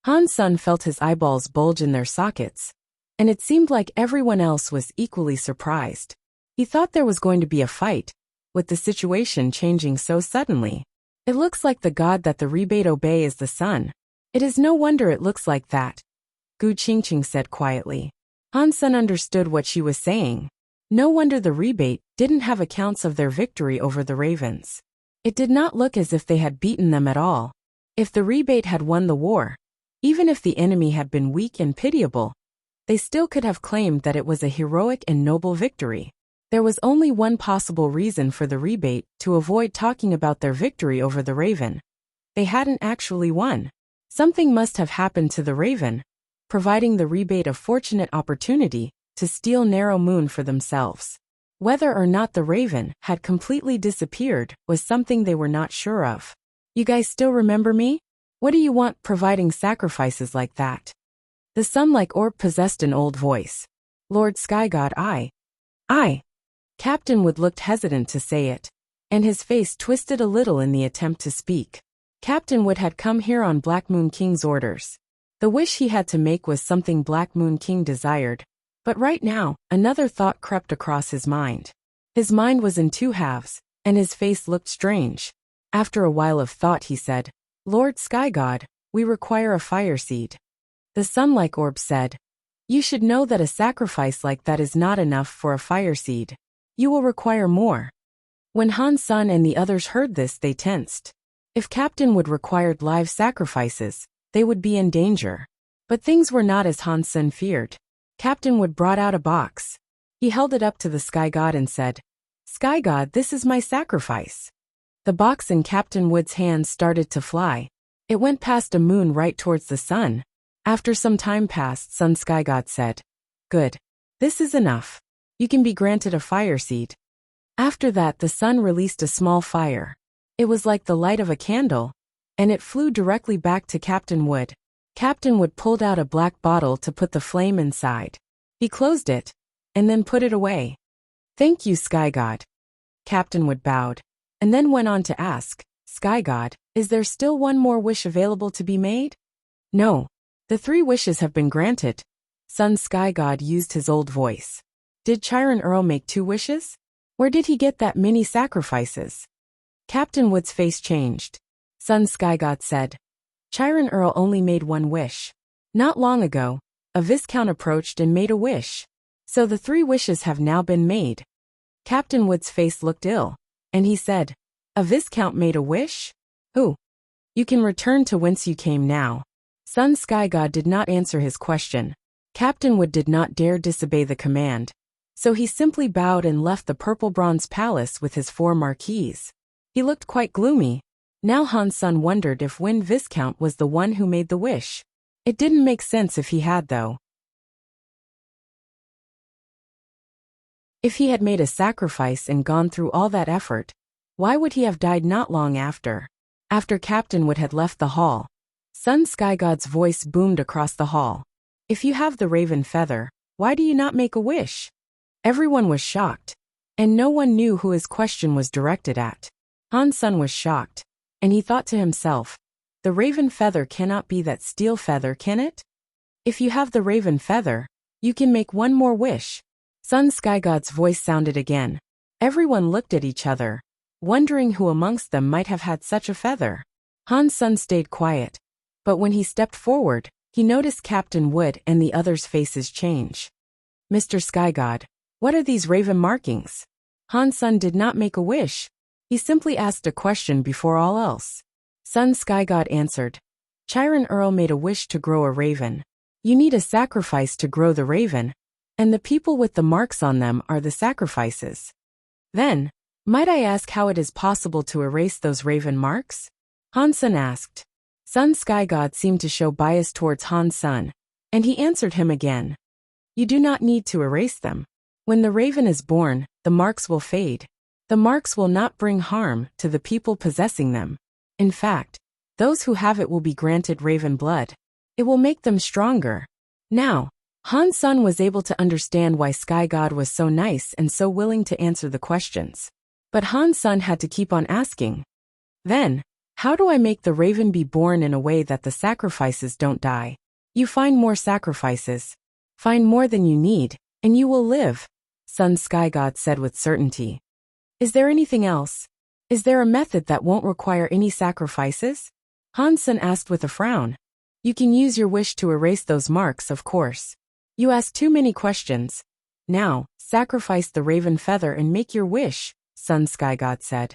Han-sun felt his eyeballs bulge in their sockets, and it seemed like everyone else was equally surprised. He thought there was going to be a fight, with the situation changing so suddenly. It looks like the god that the rebate obey is the sun. It is no wonder it looks like that, Gu Qingqing said quietly. Han-sun understood what she was saying. No wonder the rebate didn't have accounts of their victory over the ravens. It did not look as if they had beaten them at all. If the rebate had won the war, even if the enemy had been weak and pitiable, they still could have claimed that it was a heroic and noble victory. There was only one possible reason for the rebate to avoid talking about their victory over the raven. They hadn't actually won. Something must have happened to the raven, providing the rebate a fortunate opportunity to steal Narrow Moon for themselves. Whether or not the raven had completely disappeared was something they were not sure of. "You guys still remember me? What do you want providing sacrifices like that?" The sun-like orb possessed an old voice. "Lord Sky God, I. Captain Wood looked hesitant to say it, and his face twisted a little in the attempt to speak. Captain Wood had come here on Black Moon King's orders. The wish he had to make was something Black Moon King desired, but right now, another thought crept across his mind. His mind was in two halves, and his face looked strange. After a while of thought he said, "Lord Sky God, we require a fire seed." The sun-like orb said, "You should know that a sacrifice like that is not enough for a fire seed. You will require more." When Han-sun and the others heard this, they tensed. If Captain Wood required live sacrifices, they would be in danger. But things were not as Han-sun feared. Captain Wood brought out a box. He held it up to the Sky God and said, "Sky God, this is my sacrifice." The box in Captain Wood's hands started to fly. It went past a moon right towards the sun. After some time passed, Sun Sky God said, "Good. This is enough. You can be granted a fire seed." After that, the sun released a small fire. It was like the light of a candle, and it flew directly back to Captain Wood. Captain Wood pulled out a black bottle to put the flame inside. He closed it, and then put it away. "Thank you, Sky God." Captain Wood bowed, and then went on to ask, "Sky God, is there still one more wish available to be made?" "No. The 3 wishes have been granted." Sun Sky God used his old voice. "Did Chiron Earl make 2 wishes? Where did he get that many sacrifices?" Captain Wood's face changed. Sun Sky God said, "Chiron Earl only made 1 wish. Not long ago, a viscount approached and made a wish. So the 3 wishes have now been made." Captain Wood's face looked ill, and he said, "A viscount made a wish? Who?" "You can return to whence you came now." Sun Sky God did not answer his question. Captain Wood did not dare disobey the command, so he simply bowed and left the purple bronze palace with his 4 marquis. He looked quite gloomy. Now Han-sun wondered if Wind Viscount was the one who made the wish. It didn't make sense if he had, though. If he had made a sacrifice and gone through all that effort, why would he have died not long after? After Captain Wood had left the hall, Sun Sky God's voice boomed across the hall. "If you have the raven feather, why do you not make a wish?" Everyone was shocked, and no one knew who his question was directed at. Han-sun was shocked, and he thought to himself, "The raven feather cannot be that steel feather, can it? If you have the raven feather, you can make 1 more wish." Sun Sky God's voice sounded again. Everyone looked at each other, wondering who amongst them might have had such a feather. Han-sun stayed quiet, but when he stepped forward, he noticed Captain Wood and the others' faces change. "Mr. Sky God, what are these raven markings?" Han-sun did not make a wish. He simply asked a question before all else. Sun Sky God answered, Chiron Earl made a wish to grow a raven. You need a sacrifice to grow the raven, and the people with the marks on them are the sacrifices. Then, might I ask how it is possible to erase those raven marks? Han-sun asked. Sun Sky God seemed to show bias towards Han-sun, and he answered him again. You do not need to erase them. When the raven is born, the marks will fade. The marks will not bring harm to the people possessing them. In fact, those who have it will be granted raven blood. It will make them stronger. Now, Han-sun was able to understand why Sky God was so nice and so willing to answer the questions. But Han-sun had to keep on asking. Then, how do I make the raven be born in a way that the sacrifices don't die? You find more sacrifices. Find more than you need, and you will live, Sun Sky God said with certainty. Is there anything else? Is there a method that won't require any sacrifices? Han-sun asked with a frown. You can use your wish to erase those marks, of course. You ask too many questions. Now, sacrifice the raven feather and make your wish, Sun Sky God said.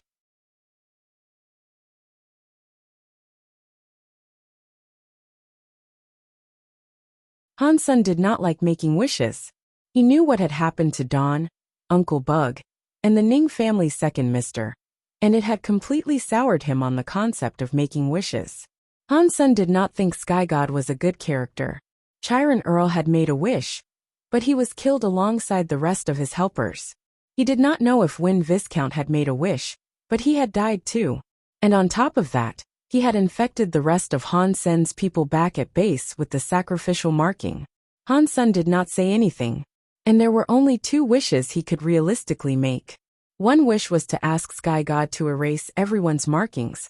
Han-sun did not like making wishes. He knew what had happened to Dawn, Uncle Bug, and the Ning family's second mister, and it had completely soured him on the concept of making wishes. Han-sun did not think Sky God was a good character. Chiron Earl had made a wish, but he was killed alongside the rest of his helpers. He did not know if Win Viscount had made a wish, but he had died too. And on top of that, he had infected the rest of Han-sun's people back at base with the sacrificial marking. Han-sun did not say anything, and there were only 2 wishes he could realistically make. One wish was to ask Sky God to erase everyone's markings,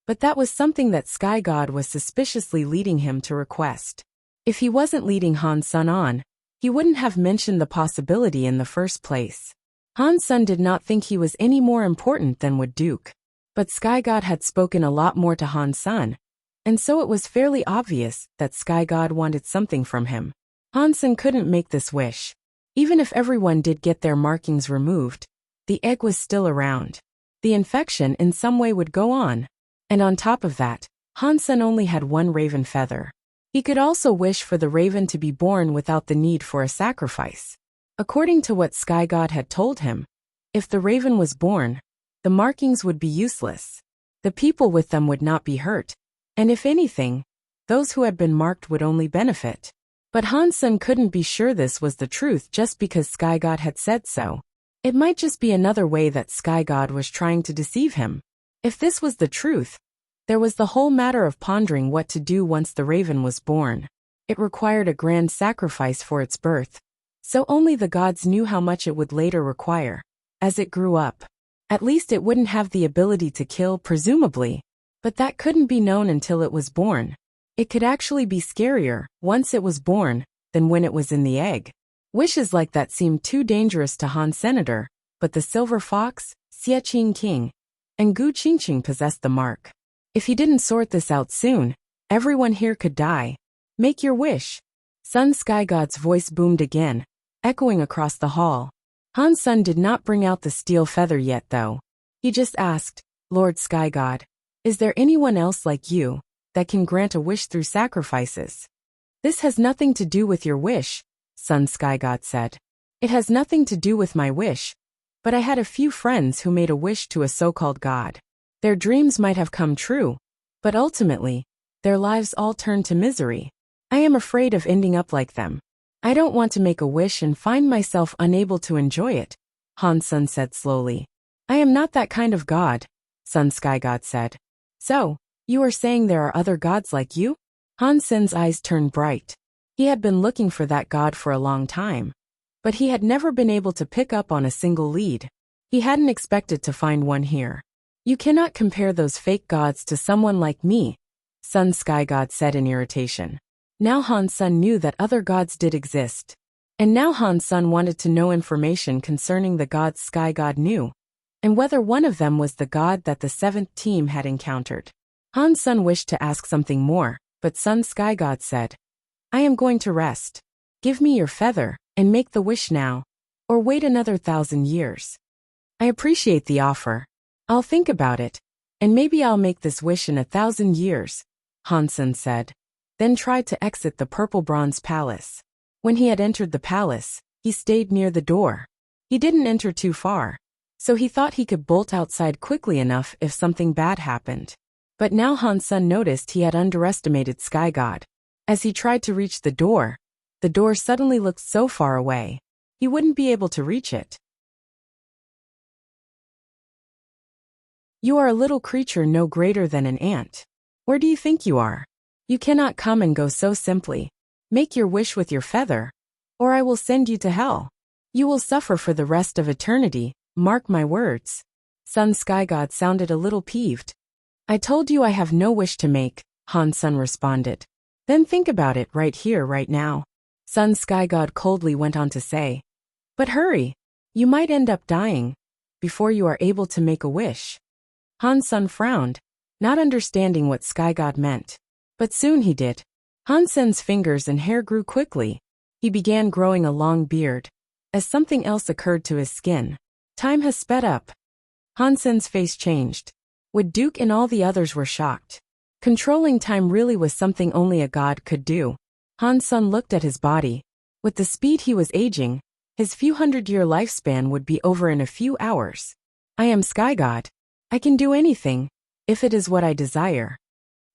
but that was something that Sky God was suspiciously leading him to request. If he wasn't leading Han-sun on, he wouldn't have mentioned the possibility in the first place. Han-sun did not think he was any more important than would Duke. But Sky God had spoken a lot more to Han-sun, and so it was fairly obvious that Sky God wanted something from him. Han-sun couldn't make this wish. Even if everyone did get their markings removed, the egg was still around. The infection in some way would go on. And on top of that, Han-sun only had 1 raven feather. He could also wish for the raven to be born without the need for a sacrifice. According to what Sky God had told him, if the raven was born, the markings would be useless. The people with them would not be hurt, and if anything, those who had been marked would only benefit. But Han-sun couldn't be sure this was the truth just because Sky God had said so. It might just be another way that Sky God was trying to deceive him. If this was the truth, there was the whole matter of pondering what to do once the raven was born. It required a grand sacrifice for its birth, so only the gods knew how much it would later require. As it grew up, at least it wouldn't have the ability to kill, presumably, but that couldn't be known until it was born. It could actually be scarier once it was born than when it was in the egg. Wishes like that seemed too dangerous to Han Senator, but the Silver Fox, Xie Qing King, and Gu Qingqing possessed the mark. If he didn't sort this out soon, everyone here could die. Make your wish. Sun Sky God's voice boomed again, echoing across the hall. Han-sun did not bring out the steel feather yet though. He just asked, Lord Sky God, is there anyone else like you that can grant a wish through sacrifices? This has nothing to do with your wish, Sun Sky God said. It has nothing to do with my wish, but I had a few friends who made a wish to a so-called god. Their dreams might have come true, but ultimately, their lives all turned to misery. I am afraid of ending up like them. I don't want to make a wish and find myself unable to enjoy it, Han-sun said slowly. I am not that kind of god, Sun Sky God said. So, you are saying there are other gods like you? Han-sun's eyes turned bright. He had been looking for that god for a long time, but he had never been able to pick up on a single lead. He hadn't expected to find one here. You cannot compare those fake gods to someone like me, Sun Sky God said in irritation. Now Han-sun knew that other gods did exist. And now Han-sun wanted to know information concerning the gods Sky God knew, and whether one of them was the god that the 7th team had encountered. Han-sun wished to ask something more, but Sun Sky God said, I am going to rest. Give me your feather, and make the wish now, or wait another 1,000 years. I appreciate the offer. I'll think about it, and maybe I'll make this wish in 1,000 years, Hansen said. Then tried to exit the purple bronze palace. When he had entered the palace, he stayed near the door. He didn't enter too far, so he thought he could bolt outside quickly enough if something bad happened. But now Hansen noticed he had underestimated Sky God. As he tried to reach the door suddenly looked so far away. He wouldn't be able to reach it. You are a little creature no greater than an ant. Where do you think you are? You cannot come and go so simply. Make your wish with your feather, or I will send you to hell. You will suffer for the rest of eternity, mark my words. Sun Sky God sounded a little peeved. I told you I have no wish to make, Hansen responded. Then think about it right here, right now. Sun Sky God coldly went on to say. But hurry, you might end up dying before you are able to make a wish. Hansen frowned, not understanding what Sky God meant. But soon he did. Hansen's fingers and hair grew quickly. He began growing a long beard, as something else occurred to his skin. Time has sped up. Hansen's face changed. Wood Duke and all the others were shocked. Controlling time really was something only a god could do. Hansen looked at his body. With the speed he was aging, his few hundred-year lifespan would be over in a few hours. I am Sky God. I can do anything, if it is what I desire.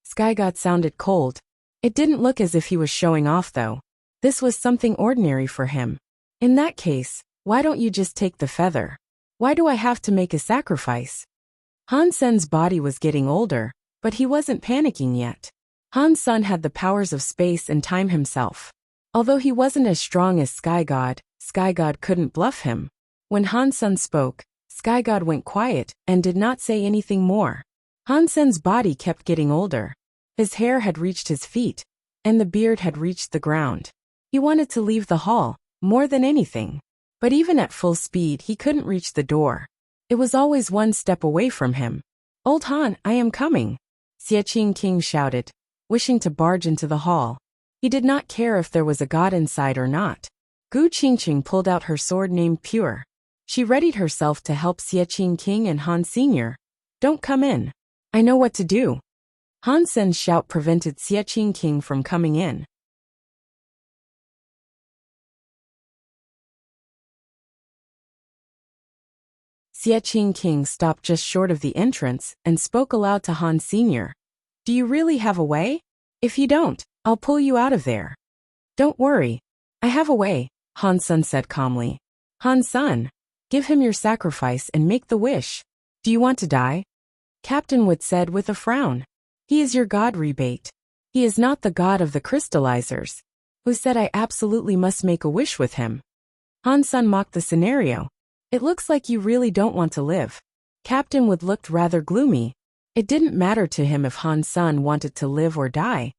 Sky God sounded cold. It didn't look as if he was showing off though. This was something ordinary for him. In that case, why don't you just take the feather? Why do I have to make a sacrifice? Hansen's body was getting older, but he wasn't panicking yet. Hansen had the powers of space and time himself. Although he wasn't as strong as Sky God couldn't bluff him. When Hansen spoke, Sky God went quiet and did not say anything more. Hansen's body kept getting older. His hair had reached his feet, and the beard had reached the ground. He wanted to leave the hall, more than anything. But even at full speed he couldn't reach the door. It was always one step away from him. Old Han, I am coming, Xiaqing King shouted, wishing to barge into the hall. He did not care if there was a god inside or not. Gu Qingqing pulled out her sword named Pure. She readied herself to help Xiaqing King and Han Sr. Don't come in. I know what to do. Hansen's shout prevented Xiaqing King from coming in. Xiaqing King stopped just short of the entrance and spoke aloud to Han Sr. Do you really have a way? If you don't, I'll pull you out of there. Don't worry. I have a way, Hansen said calmly. Hansen, give him your sacrifice and make the wish. Do you want to die? Captain Wood said with a frown. He is your god, Rebate. He is not the god of the crystallizers, who said I absolutely must make a wish with him. Hansen mocked the scenario. It looks like you really don't want to live. Captain Wood looked rather gloomy. It didn't matter to him if Hansen wanted to live or die.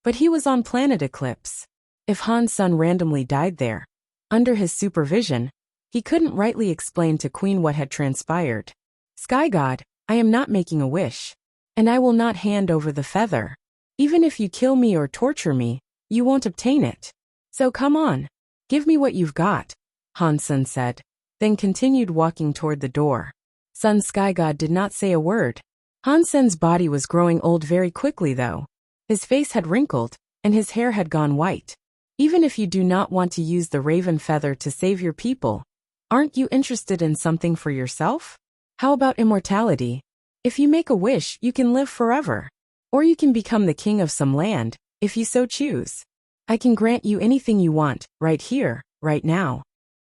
But he was on planet Eclipse. If Hansen randomly died there, under his supervision, he couldn't rightly explain to Queen what had transpired. Sky God, I am not making a wish. And I will not hand over the feather. Even if you kill me or torture me, you won't obtain it. So come on. Give me what you've got, Hansen said, then continued walking toward the door. Sun Sky God did not say a word. Hansen's body was growing old very quickly though. His face had wrinkled, and his hair had gone white. Even if you do not want to use the raven feather to save your people, aren't you interested in something for yourself? How about immortality? If you make a wish, you can live forever. Or you can become the king of some land, if you so choose. I can grant you anything you want, right here, right now.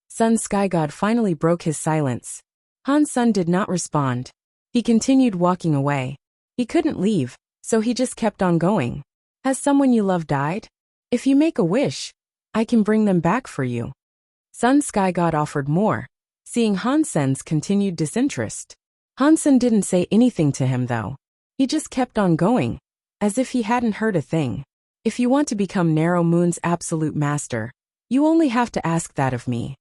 Sun Sky God finally broke his silence. Hansen did not respond. He continued walking away. He couldn't leave, so he just kept on going. Has someone you love died? If you make a wish, I can bring them back for you. Sun Sky God offered more, seeing Hansen's continued disinterest. Hansen didn't say anything to him though. He just kept on going, as if he hadn't heard a thing. If you want to become Narrow Moon's absolute master, you only have to ask that of me.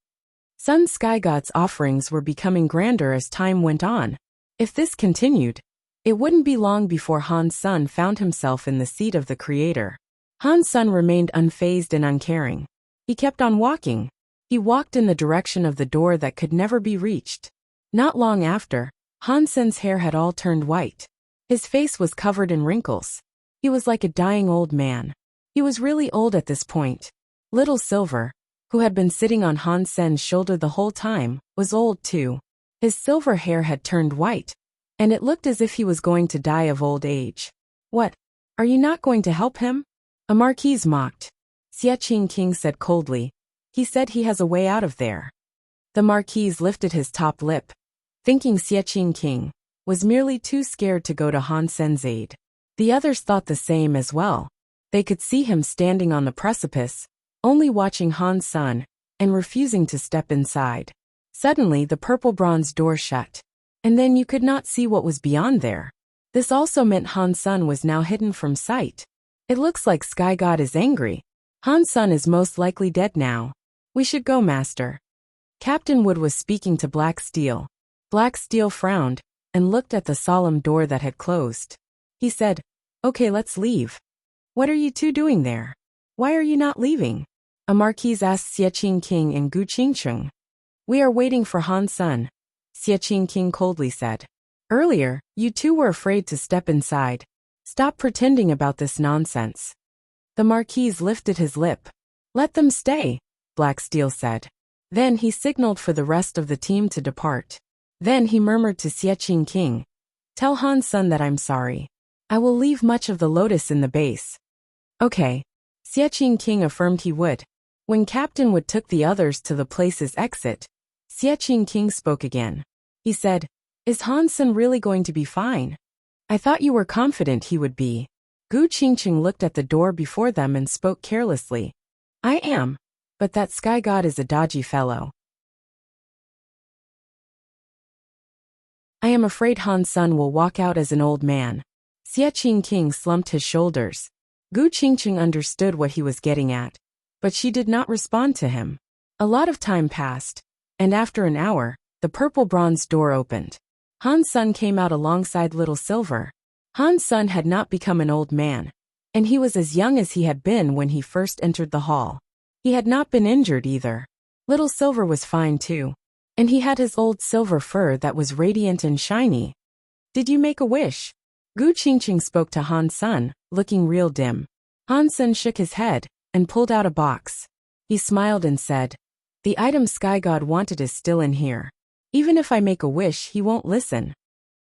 Sun Sky God's offerings were becoming grander as time went on. If this continued, it wouldn't be long before Hansen found himself in the seat of the creator. Hansen remained unfazed and uncaring. He kept on walking. He walked in the direction of the door that could never be reached. Not long after, Hansen's hair had all turned white. His face was covered in wrinkles. He was like a dying old man. He was really old at this point. Little Silver, who had been sitting on Han Sen's shoulder the whole time, was old too. His silver hair had turned white, and it looked as if he was going to die of old age. What? Are you not going to help him? A marquise mocked. Xie King said coldly. He said he has a way out of there. The marquise lifted his top lip, thinking Xie King was merely too scared to go to Han Sen's aid. The others thought the same as well. They could see him standing on the precipice, only watching Han Sen, and refusing to step inside. Suddenly the purple bronze door shut, and then you could not see what was beyond there. This also meant Han Sen was now hidden from sight. It looks like Sky God is angry. Han Sen is most likely dead now. We should go, Master. Captain Wood was speaking to Black Steel. Black Steel frowned and looked at the solemn door that had closed. He said, "Okay, let's leave." "What are you two doing there? Why are you not leaving?" a marquise asked Xie King and Gu Qingcheng. "We are waiting for Han Sen," Xie King coldly said. "Earlier, you two were afraid to step inside. Stop pretending about this nonsense." The marquise lifted his lip. "Let them stay," Black Steel said. Then he signaled for the rest of the team to depart. Then he murmured to Xie King, "Tell Han Sen that I'm sorry. I will leave much of the lotus in the base." "Okay." Xie King affirmed he would. When Captain Wood took the others to the place's exit, Xie King spoke again. He said, "Is Han Sen really going to be fine? I thought you were confident he would be." Gu Qingcheng looked at the door before them and spoke carelessly. "I am. But that Sky God is a dodgy fellow. I am afraid Han Sen will walk out as an old man." Xie King slumped his shoulders. Gu Qingcheng understood what he was getting at, but she did not respond to him. A lot of time passed, and after an hour, the purple bronze door opened. Han Sen came out alongside Little Silver. Han Sen had not become an old man, and he was as young as he had been when he first entered the hall. He had not been injured either. Little Silver was fine too, and he had his old silver fur that was radiant and shiny. "Did you make a wish?" Gu Qingcheng spoke to Han Sen, looking real dim. Han Sen shook his head and pulled out a box. He smiled and said, "The item Sky God wanted is still in here. Even if I make a wish, he won't listen."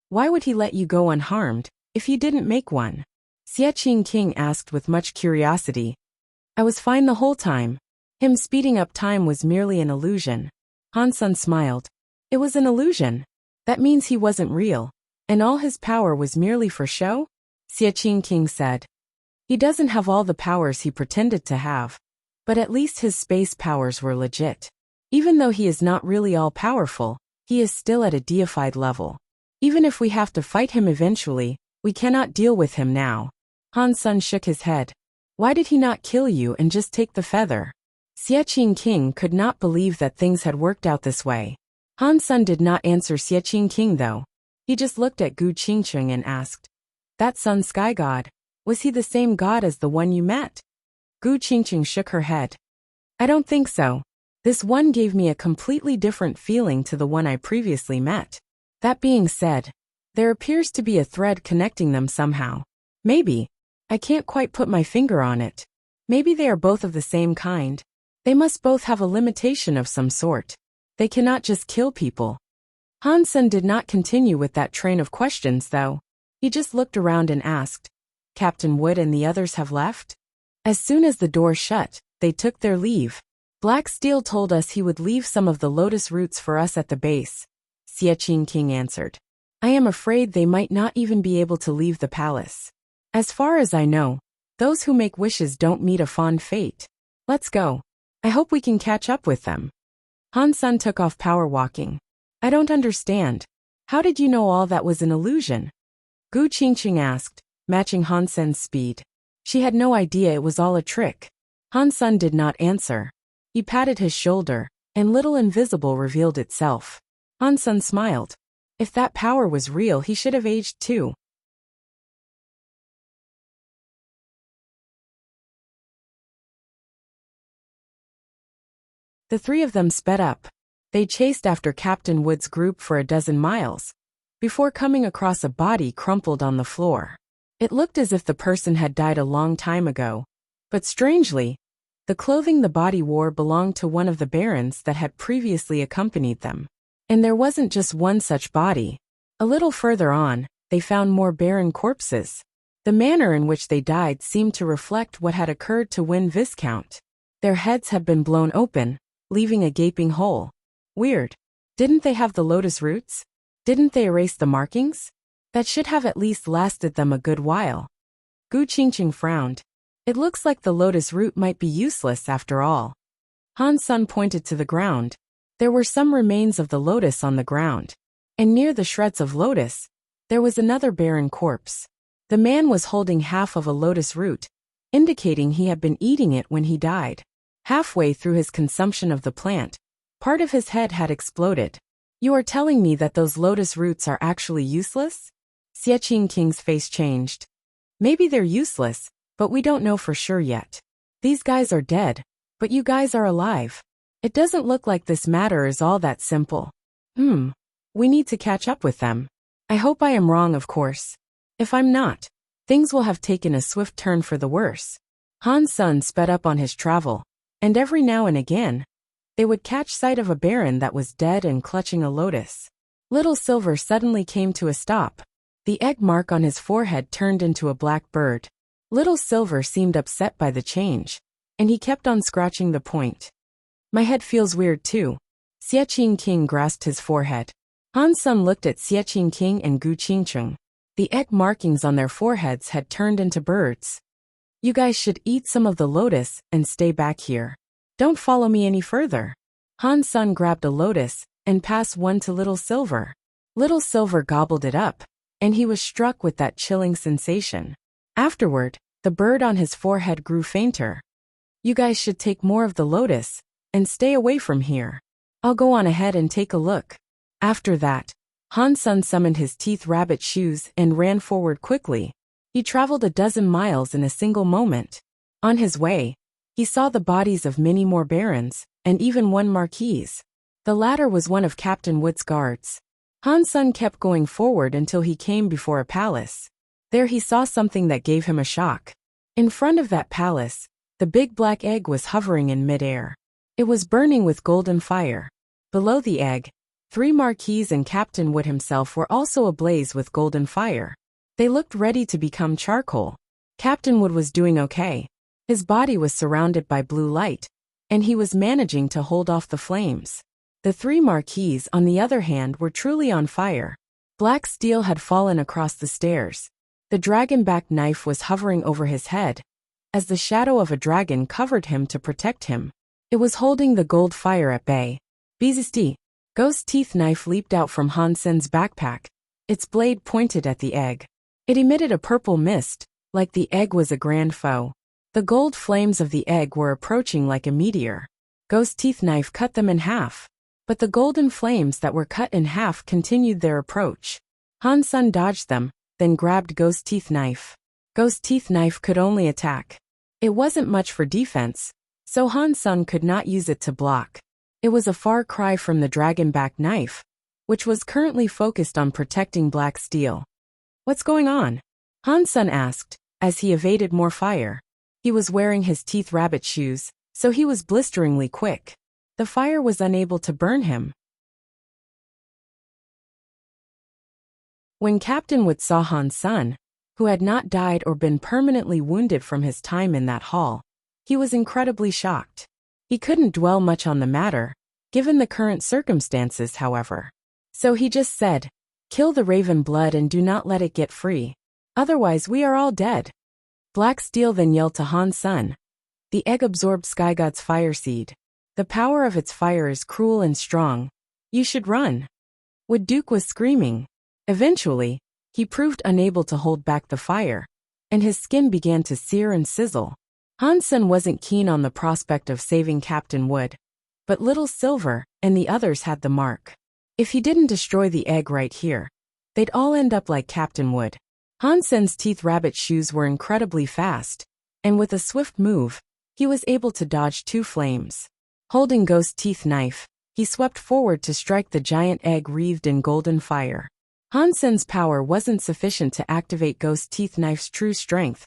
"Why would he let you go unharmed if you didn't make one?" Xie King asked with much curiosity. "I was fine the whole time. Him speeding up time was merely an illusion." Han Sen smiled. "It was an illusion? That means he wasn't real, and all his power was merely for show?" Xie King said. "He doesn't have all the powers he pretended to have, but at least his space powers were legit. Even though he is not really all-powerful, he is still at a deified level. Even if we have to fight him eventually, we cannot deal with him now." Han Sen shook his head. "Why did he not kill you and just take the feather?" Xie King could not believe that things had worked out this way. Han Sen did not answer Xie King though. He just looked at Gu Qingcheng and asked, "That Sun Sky God, was he the same god as the one you met?" Gu Qingcheng shook her head. "I don't think so. This one gave me a completely different feeling to the one I previously met. That being said, there appears to be a thread connecting them somehow. Maybe. I can't quite put my finger on it. Maybe they are both of the same kind. They must both have a limitation of some sort. They cannot just kill people." Han Sen did not continue with that train of questions though. He just looked around and asked, "Captain Wood and the others have left?" As soon as the door shut, they took their leave. "Black Steel told us he would leave some of the lotus roots for us at the base," Xie King answered. "I am afraid they might not even be able to leave the palace. As far as I know, those who make wishes don't meet a fond fate. Let's go. I hope we can catch up with them." Han Sen took off power walking. "I don't understand. How did you know all that was an illusion?" Gu Qingcheng asked, matching Han Sen's speed. She had no idea it was all a trick. Han Sen did not answer. He patted his shoulder, and little invisible revealed itself. Han Sen smiled. If that power was real, he should have aged too. The three of them sped up. They chased after Captain Wood's group for a dozen miles, before coming across a body crumpled on the floor. It looked as if the person had died a long time ago. But strangely, the clothing the body wore belonged to one of the barons that had previously accompanied them. And there wasn't just one such body. A little further on, they found more baron corpses. The manner in which they died seemed to reflect what had occurred to Win Viscount. Their heads had been blown open, leaving a gaping hole. Weird. Didn't they have the lotus roots? Didn't they erase the markings? That should have at least lasted them a good while. Gu Qingqing frowned. It looks like the lotus root might be useless after all. Han Sun pointed to the ground. There were some remains of the lotus on the ground. And near the shreds of lotus, there was another barren corpse. The man was holding half of a lotus root, indicating he had been eating it when he died. Halfway through his consumption of the plant, part of his head had exploded. You are telling me that those lotus roots are actually useless? Xie Qingqing's face changed. Maybe they're useless, but we don't know for sure yet. These guys are dead, but you guys are alive. It doesn't look like this matter is all that simple. We need to catch up with them. I hope I am wrong, of course. If I'm not, things will have taken a swift turn for the worse. Han Sun sped up on his travel, and every now and again, they would catch sight of a baron that was dead and clutching a lotus. Little Silver suddenly came to a stop. The egg mark on his forehead turned into a black bird. Little Silver seemed upset by the change, and he kept on scratching the point. My head feels weird too. Xie Qingqing grasped his forehead. Han Sun looked at Xie Qingqing and Gu Qingqing. The egg markings on their foreheads had turned into birds. You guys should eat some of the lotus and stay back here. Don't follow me any further. Han Sun grabbed a lotus and passed one to Little Silver. Little Silver gobbled it up, and he was struck with that chilling sensation. Afterward, the bird on his forehead grew fainter. You guys should take more of the lotus and stay away from here. I'll go on ahead and take a look. After that, Han Sun summoned his teeth rabbit shoes and ran forward quickly. He traveled 12 miles in a single moment. On his way, he saw the bodies of many more barons, and even one marquise. The latter was one of Captain Wood's guards. Han Sun kept going forward until he came before a palace. There he saw something that gave him a shock. In front of that palace, the big black egg was hovering in midair. It was burning with golden fire. Below the egg, 3 marquises and Captain Wood himself were also ablaze with golden fire. They looked ready to become charcoal. Captain Wood was doing okay. His body was surrounded by blue light, and he was managing to hold off the flames. The 3 marquises, on the other hand, were truly on fire. Black steel had fallen across the stairs. The dragon-backed knife was hovering over his head, as the shadow of a dragon covered him to protect him. It was holding the gold fire at bay. Bizisti. Ghost teeth knife leaped out from Han Sun's backpack. Its blade pointed at the egg. It emitted a purple mist, like the egg was a grand foe. The gold flames of the egg were approaching like a meteor. Ghost teeth knife cut them in half. But the golden flames that were cut in half continued their approach. Han Sun dodged them, then grabbed Ghost teeth knife. Ghost teeth knife could only attack. It wasn't much for defense, so Han Sun could not use it to block. It was a far cry from the dragon-backed knife, which was currently focused on protecting black steel. What's going on? Han Sun asked, as he evaded more fire. He was wearing his teeth rabbit shoes, so he was blisteringly quick. The fire was unable to burn him. When Captain Wood saw Han Sun, who had not died or been permanently wounded from his time in that hall, he was incredibly shocked. He couldn't dwell much on the matter, given the current circumstances, however. So he just said, "Kill the raven blood and do not let it get free. Otherwise we are all dead." Black Steel then yelled to Han Sun. The egg absorbed Sky God's fire seed. The power of its fire is cruel and strong. You should run. Wood Duke was screaming. Eventually, he proved unable to hold back the fire, and his skin began to sear and sizzle. Han Sun wasn't keen on the prospect of saving Captain Wood, but Little Silver and the others had the mark. If he didn't destroy the egg right here, they'd all end up like Captain Wood. Han Sun's teeth rabbit shoes were incredibly fast, and with a swift move, he was able to dodge 2 flames. Holding Ghost Teeth knife, he swept forward to strike the giant egg wreathed in golden fire. Hansen's power wasn't sufficient to activate Ghost Teeth Knife's true strength,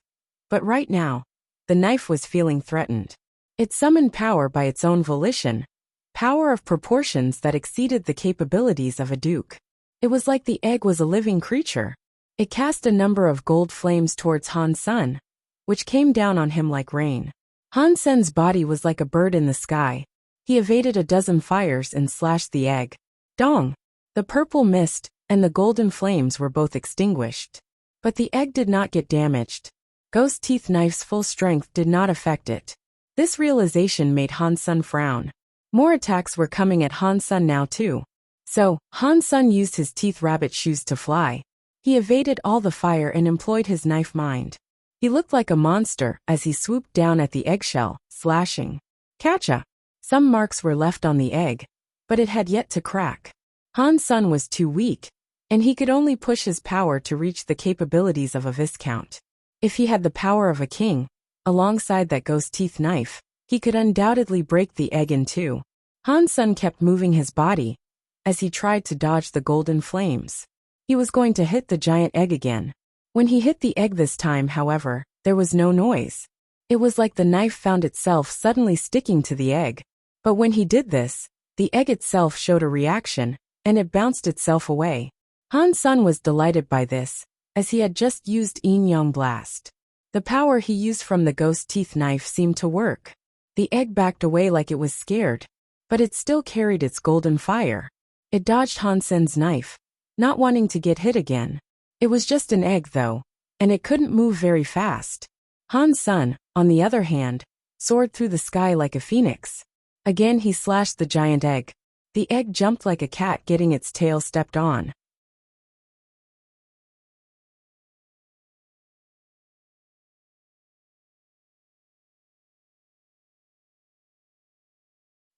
but right now, the knife was feeling threatened. It summoned power by its own volition, power of proportions that exceeded the capabilities of a duke. It was like the egg was a living creature. It cast a number of gold flames towards Hansen, which came down on him like rain. Hansen's body was like a bird in the sky. He evaded a dozen fires and slashed the egg. Dong! The purple mist and the golden flames were both extinguished. But the egg did not get damaged. Ghost Teeth Knife's full strength did not affect it. This realization made Hansen frown. More attacks were coming at Hansen now too. So, Hansen used his teeth rabbit shoes to fly. He evaded all the fire and employed his knife mind. He looked like a monster as he swooped down at the eggshell, slashing. Catcha! Some marks were left on the egg, but it had yet to crack. Hansen was too weak, and he could only push his power to reach the capabilities of a viscount. If he had the power of a king, alongside that ghost teeth knife, he could undoubtedly break the egg in two. Hansen kept moving his body as he tried to dodge the golden flames. He was going to hit the giant egg again. When he hit the egg this time, however, there was no noise. It was like the knife found itself suddenly sticking to the egg. But when he did this, the egg itself showed a reaction, and it bounced itself away. Hansen was delighted by this, as he had just used Yin Yang Blast. The power he used from the ghost teeth knife seemed to work. The egg backed away like it was scared, but it still carried its golden fire. It dodged Hansen's knife, not wanting to get hit again. It was just an egg though, and it couldn't move very fast. Hansen, on the other hand, soared through the sky like a phoenix. Again he slashed the giant egg. The egg jumped like a cat getting its tail stepped on.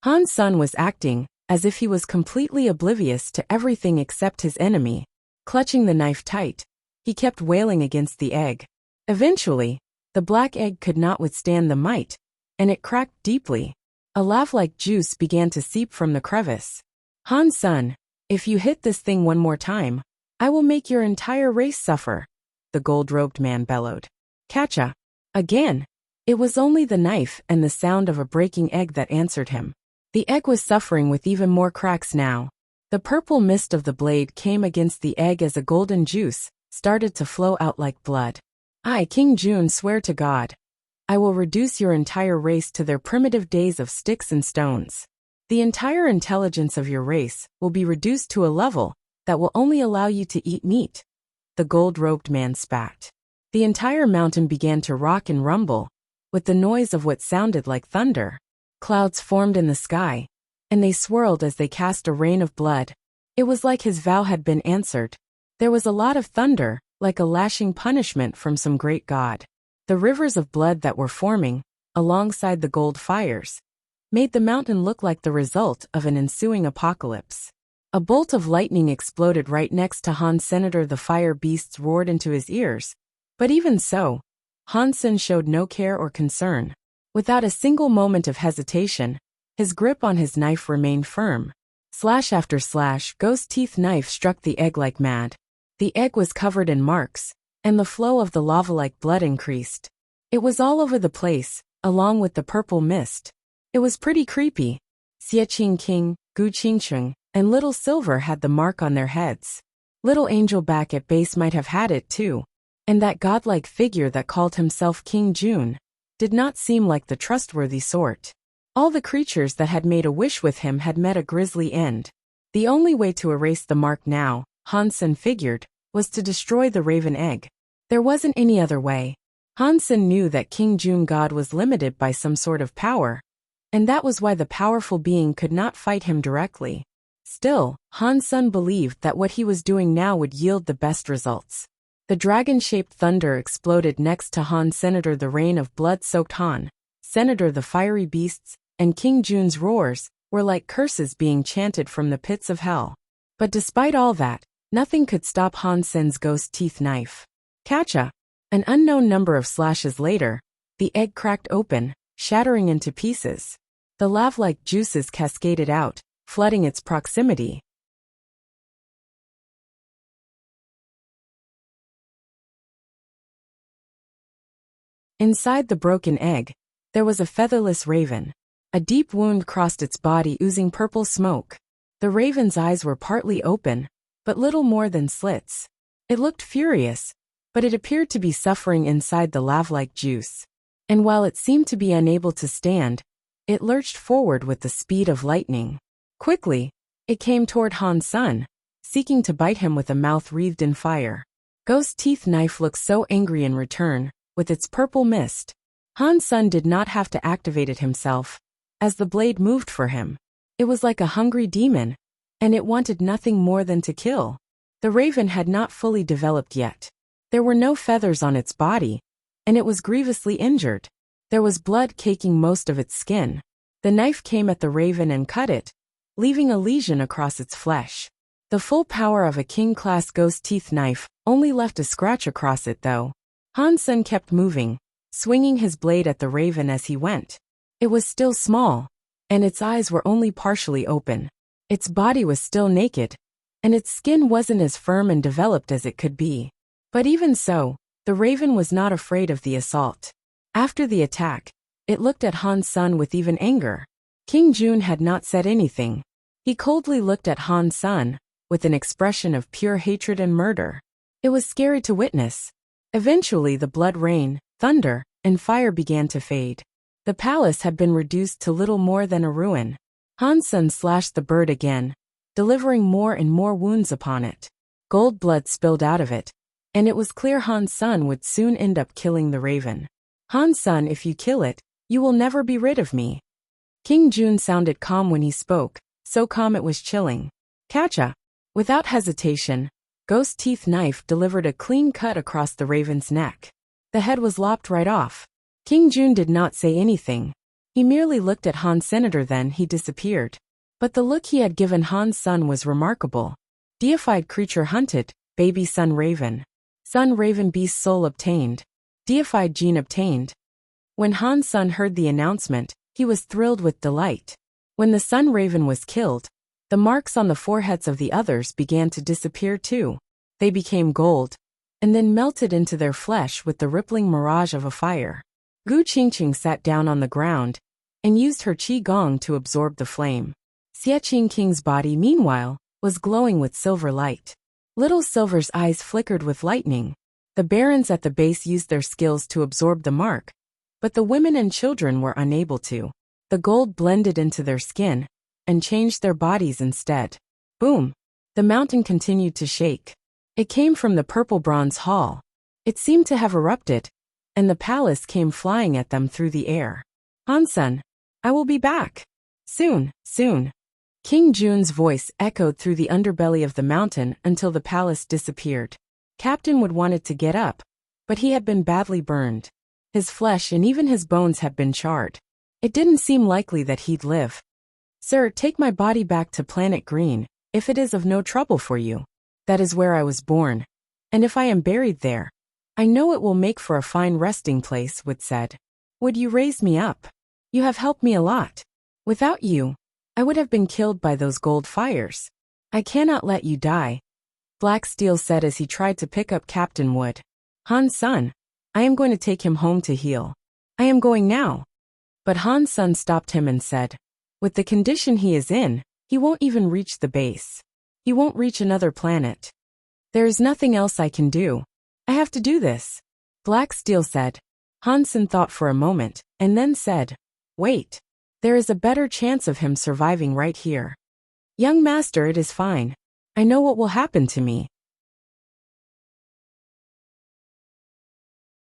Hansen was acting as if he was completely oblivious to everything except his enemy. Clutching the knife tight, he kept wailing against the egg. Eventually, the black egg could not withstand the might, and it cracked deeply. A lava-like juice began to seep from the crevice. Hansen, if you hit this thing one more time, I will make your entire race suffer, the gold-robed man bellowed. Catcha! Again! It was only the knife and the sound of a breaking egg that answered him. The egg was suffering with even more cracks now. The purple mist of the blade came against the egg as a golden juice started to flow out like blood. I, King Jun, swear to God, I will reduce your entire race to their primitive days of sticks and stones. The entire intelligence of your race will be reduced to a level that will only allow you to eat meat. The gold-robed man spat. The entire mountain began to rock and rumble, with the noise of what sounded like thunder. Clouds formed in the sky, and they swirled as they cast a rain of blood. It was like his vow had been answered. There was a lot of thunder, like a lashing punishment from some great god. The rivers of blood that were forming, alongside the gold fires, made the mountain look like the result of an ensuing apocalypse. A bolt of lightning exploded right next to Hansen. The fire beasts roared into his ears, but even so, Hansen showed no care or concern. Without a single moment of hesitation, his grip on his knife remained firm. Slash after slash, ghost teeth knife struck the egg like mad. The egg was covered in marks, and the flow of the lava-like blood increased. It was all over the place, along with the purple mist. It was pretty creepy. Xieqing King, Gu Qingcheng, and Little Silver had the mark on their heads. Little Angel back at base might have had it too. And that godlike figure that called himself King Jun did not seem like the trustworthy sort. All the creatures that had made a wish with him had met a grisly end. The only way to erase the mark now, Hansen figured, was to destroy the raven egg. There wasn't any other way. Hansen knew that King Jun God was limited by some sort of power, and that was why the powerful being could not fight him directly. Still, Hansen believed that what he was doing now would yield the best results. The dragon-shaped thunder exploded next to Hansen. The rain of blood-soaked Hansen, the fiery beasts, and King Jun's roars were like curses being chanted from the pits of hell. But despite all that, nothing could stop Hansen's ghost teeth knife. Catcha! An unknown number of slashes later, the egg cracked open, shattering into pieces. The lava-like juices cascaded out, flooding its proximity. Inside the broken egg, there was a featherless raven. A deep wound crossed its body, oozing purple smoke. The raven's eyes were partly open, but little more than slits. It looked furious, but it appeared to be suffering inside the lava-like juice. And while it seemed to be unable to stand, it lurched forward with the speed of lightning. Quickly, it came toward Han Sen, seeking to bite him with a mouth wreathed in fire. Ghost Teeth Knife looked so angry in return, with its purple mist. Han Sen did not have to activate it himself, as the blade moved for him. It was like a hungry demon, and it wanted nothing more than to kill. The raven had not fully developed yet. There were no feathers on its body, and it was grievously injured. There was blood caking most of its skin. The knife came at the raven and cut it, leaving a lesion across its flesh. The full power of a king-class ghost teeth knife only left a scratch across it though. Han Sen kept moving, swinging his blade at the raven as he went. It was still small, and its eyes were only partially open. Its body was still naked, and its skin wasn't as firm and developed as it could be. But even so, the raven was not afraid of the assault. After the attack, it looked at Han Sen with even anger. King Jun had not said anything. He coldly looked at Han Sen, with an expression of pure hatred and murder. It was scary to witness. Eventually the blood rain, thunder, and fire began to fade. The palace had been reduced to little more than a ruin. Han Sen slashed the bird again, delivering more and more wounds upon it. Gold blood spilled out of it, and it was clear Han Sen would soon end up killing the raven. Han Sen, if you kill it, you will never be rid of me. King Jun sounded calm when he spoke, so calm it was chilling. Catcha! Without hesitation, Ghost Teeth Knife delivered a clean cut across the raven's neck. The head was lopped right off. King Jun did not say anything. He merely looked at Han Senator, then he disappeared. But the look he had given Han Sen was remarkable. Deified creature hunted, baby Sun Raven. Sun Raven beast soul obtained. Deified gene obtained. When Han Sen heard the announcement, he was thrilled with delight. When the Sun Raven was killed, the marks on the foreheads of the others began to disappear too. They became gold, and then melted into their flesh with the rippling mirage of a fire. Gu Qingqing sat down on the ground, and used her qi gong to absorb the flame. Xie Qingqing's body, meanwhile, was glowing with silver light. Little Silver's eyes flickered with lightning. The barons at the base used their skills to absorb the mark, but the women and children were unable to. The gold blended into their skin, and changed their bodies instead. Boom! The mountain continued to shake. It came from the purple bronze hall. It seemed to have erupted, and the palace came flying at them through the air. Han Sen, I will be back. Soon, soon. King Jun's voice echoed through the underbelly of the mountain until the palace disappeared. Captain Wood wanted to get up, but he had been badly burned. His flesh and even his bones had been charred. It didn't seem likely that he'd live. Sir, take my body back to Planet Green, if it is of no trouble for you. That is where I was born. And if I am buried there, I know it will make for a fine resting place, Wood said. Would you raise me up? You have helped me a lot. Without you, I would have been killed by those gold fires. I cannot let you die, Black Steel said as he tried to pick up Captain Wood. Han Sen, I am going to take him home to heal. I am going now. But Han Sen stopped him and said, with the condition he is in, he won't even reach the base. He won't reach another planet. There is nothing else I can do. I have to do this. Black Steel said. Han Sen thought for a moment, and then said, wait. There is a better chance of him surviving right here. Young master, it is fine. I know what will happen to me.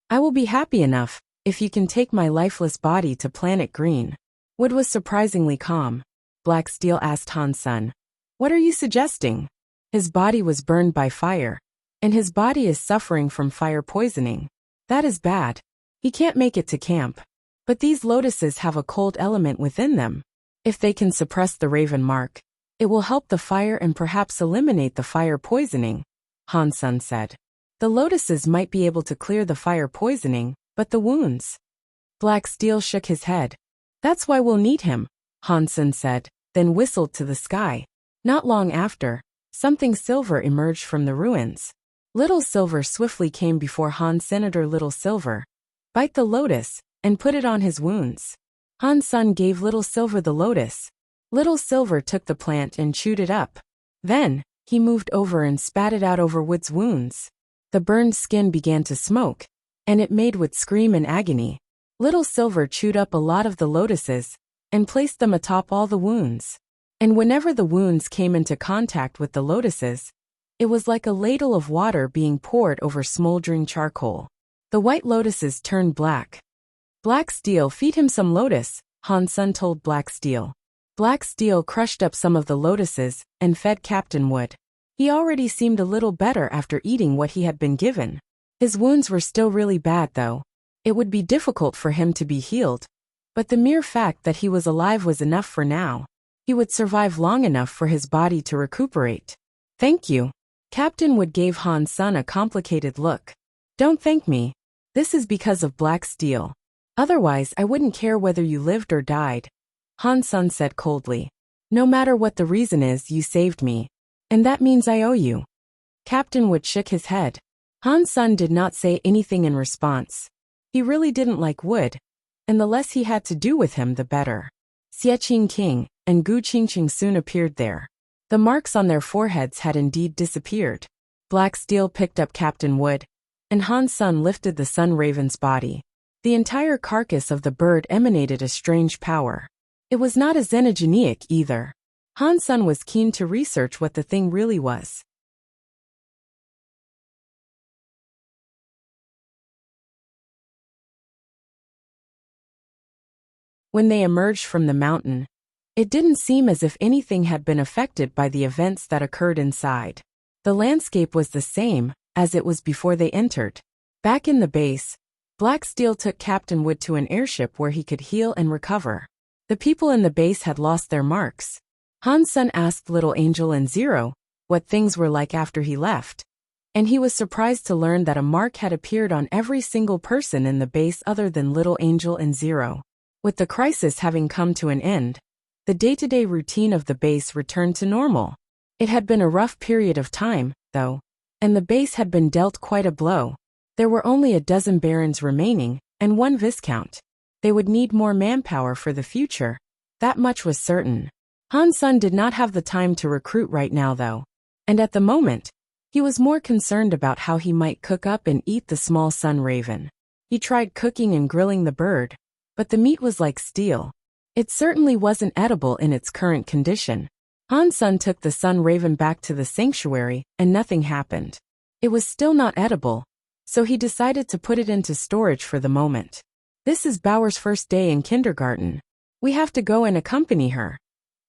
I will be happy enough, if you can take my lifeless body to Planet Green. Wood was surprisingly calm. Black Steel asked Han Sen, what are you suggesting? His body was burned by fire, and his body is suffering from fire poisoning. That is bad. He can't make it to camp. But these lotuses have a cold element within them. If they can suppress the raven mark, it will help the fire and perhaps eliminate the fire poisoning, Han Sen said. The lotuses might be able to clear the fire poisoning, but the wounds. Black Steel shook his head. That's why we'll need him, Han Sen said, then whistled to the sky. Not long after, something silver emerged from the ruins. Little Silver swiftly came before Han Senator. Little Silver, Bite the lotus, and put it on his wounds. Han Sun gave Little Silver the lotus. Little Silver took the plant and chewed it up. Then, he moved over and spat it out over Wood's wounds. The burned skin began to smoke, and it made Wood scream in agony. Little Silver chewed up a lot of the lotuses, and placed them atop all the wounds. And whenever the wounds came into contact with the lotuses, it was like a ladle of water being poured over smoldering charcoal. The white lotuses turned black. Black Steel, feed him some lotus, Han Sun told Black Steel. Black Steel crushed up some of the lotuses and fed Captain Wood. He already seemed a little better after eating what he had been given. His wounds were still really bad though. It would be difficult for him to be healed, but the mere fact that he was alive was enough for now. He would survive long enough for his body to recuperate. Thank you. Captain Wood gave Han Sun a complicated look. Don't thank me. This is because of Black Steel. Otherwise, I wouldn't care whether you lived or died. Han Sun said coldly. No matter what the reason is, you saved me. And that means I owe you. Captain Wood shook his head. Han Sun did not say anything in response. He really didn't like Wood, and the less he had to do with him the better. Xie King and Gu Qingqing soon appeared there. The marks on their foreheads had indeed disappeared. Black Steel picked up Captain Wood, and Han Sun lifted the Sun Raven's body. The entire carcass of the bird emanated a strange power. It was not a xenogenic either. Han Sun was keen to research what the thing really was. When they emerged from the mountain, it didn't seem as if anything had been affected by the events that occurred inside. The landscape was the same as it was before they entered. Back in the base, Black Steel took Captain Wood to an airship where he could heal and recover. The people in the base had lost their marks. Han Sun asked Little Angel and Zero what things were like after he left, and he was surprised to learn that a mark had appeared on every single person in the base other than Little Angel and Zero. With the crisis having come to an end, the day-to-day routine of the base returned to normal. It had been a rough period of time, though, and the base had been dealt quite a blow. There were only a dozen barons remaining, and one viscount. They would need more manpower for the future. That much was certain. Han Sun did not have the time to recruit right now though, and at the moment, he was more concerned about how he might cook up and eat the small Sun Raven. He tried cooking and grilling the bird, but the meat was like steel. It certainly wasn't edible in its current condition. Han Sun took the Sun Raven back to the sanctuary, and nothing happened. It was still not edible, so he decided to put it into storage for the moment. This is Bauer's first day in kindergarten. We have to go and accompany her.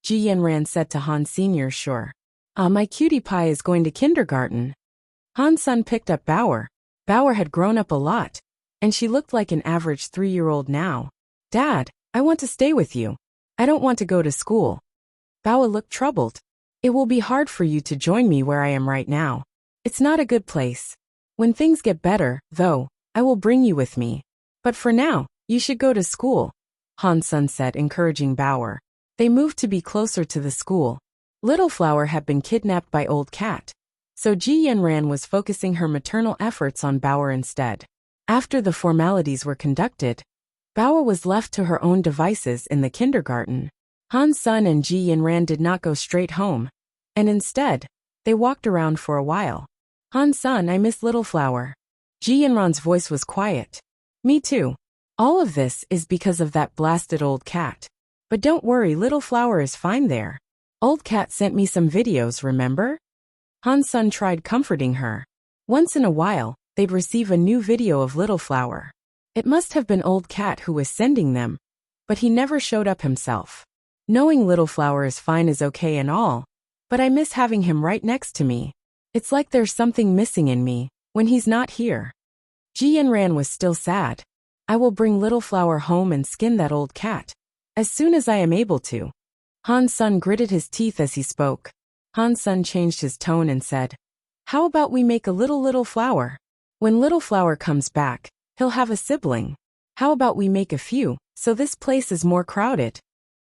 Ji Yanran said to Han Sr. Sure. My cutie pie is going to kindergarten. Han Sun picked up Bauer. Bauer had grown up a lot, and she looked like an average 3-year-old now. Dad, I want to stay with you. I don't want to go to school. Bauer looked troubled. It will be hard for you to join me where I am right now. It's not a good place. When things get better, though, I will bring you with me. But for now, you should go to school, Han Sun said, encouraging Bauer. They moved to be closer to the school. Little Flower had been kidnapped by Old Cat, so Ji Yanran was focusing her maternal efforts on Bauer instead. After the formalities were conducted, Bauer was left to her own devices in the kindergarten. Han Sun and Ji Yanran did not go straight home, and instead, they walked around for a while. Han Sun, I miss Little Flower. Ji Yanran's voice was quiet. Me too. All of this is because of that blasted Old Cat. But don't worry, Little Flower is fine there. Old Cat sent me some videos, remember? Han Sun tried comforting her. Once in a while, they'd receive a new video of Little Flower. It must have been Old Cat who was sending them, but he never showed up himself. Knowing Little Flower is fine is okay and all, but I miss having him right next to me. It's like there's something missing in me when he's not here. Ji Yanran was still sad. I will bring Little Flower home and skin that Old Cat as soon as I am able to. Han Sun gritted his teeth as he spoke. Han Sun changed his tone and said, how about we make a Little Flower? When Little Flower comes back, he'll have a sibling. How about we make a few, so this place is more crowded?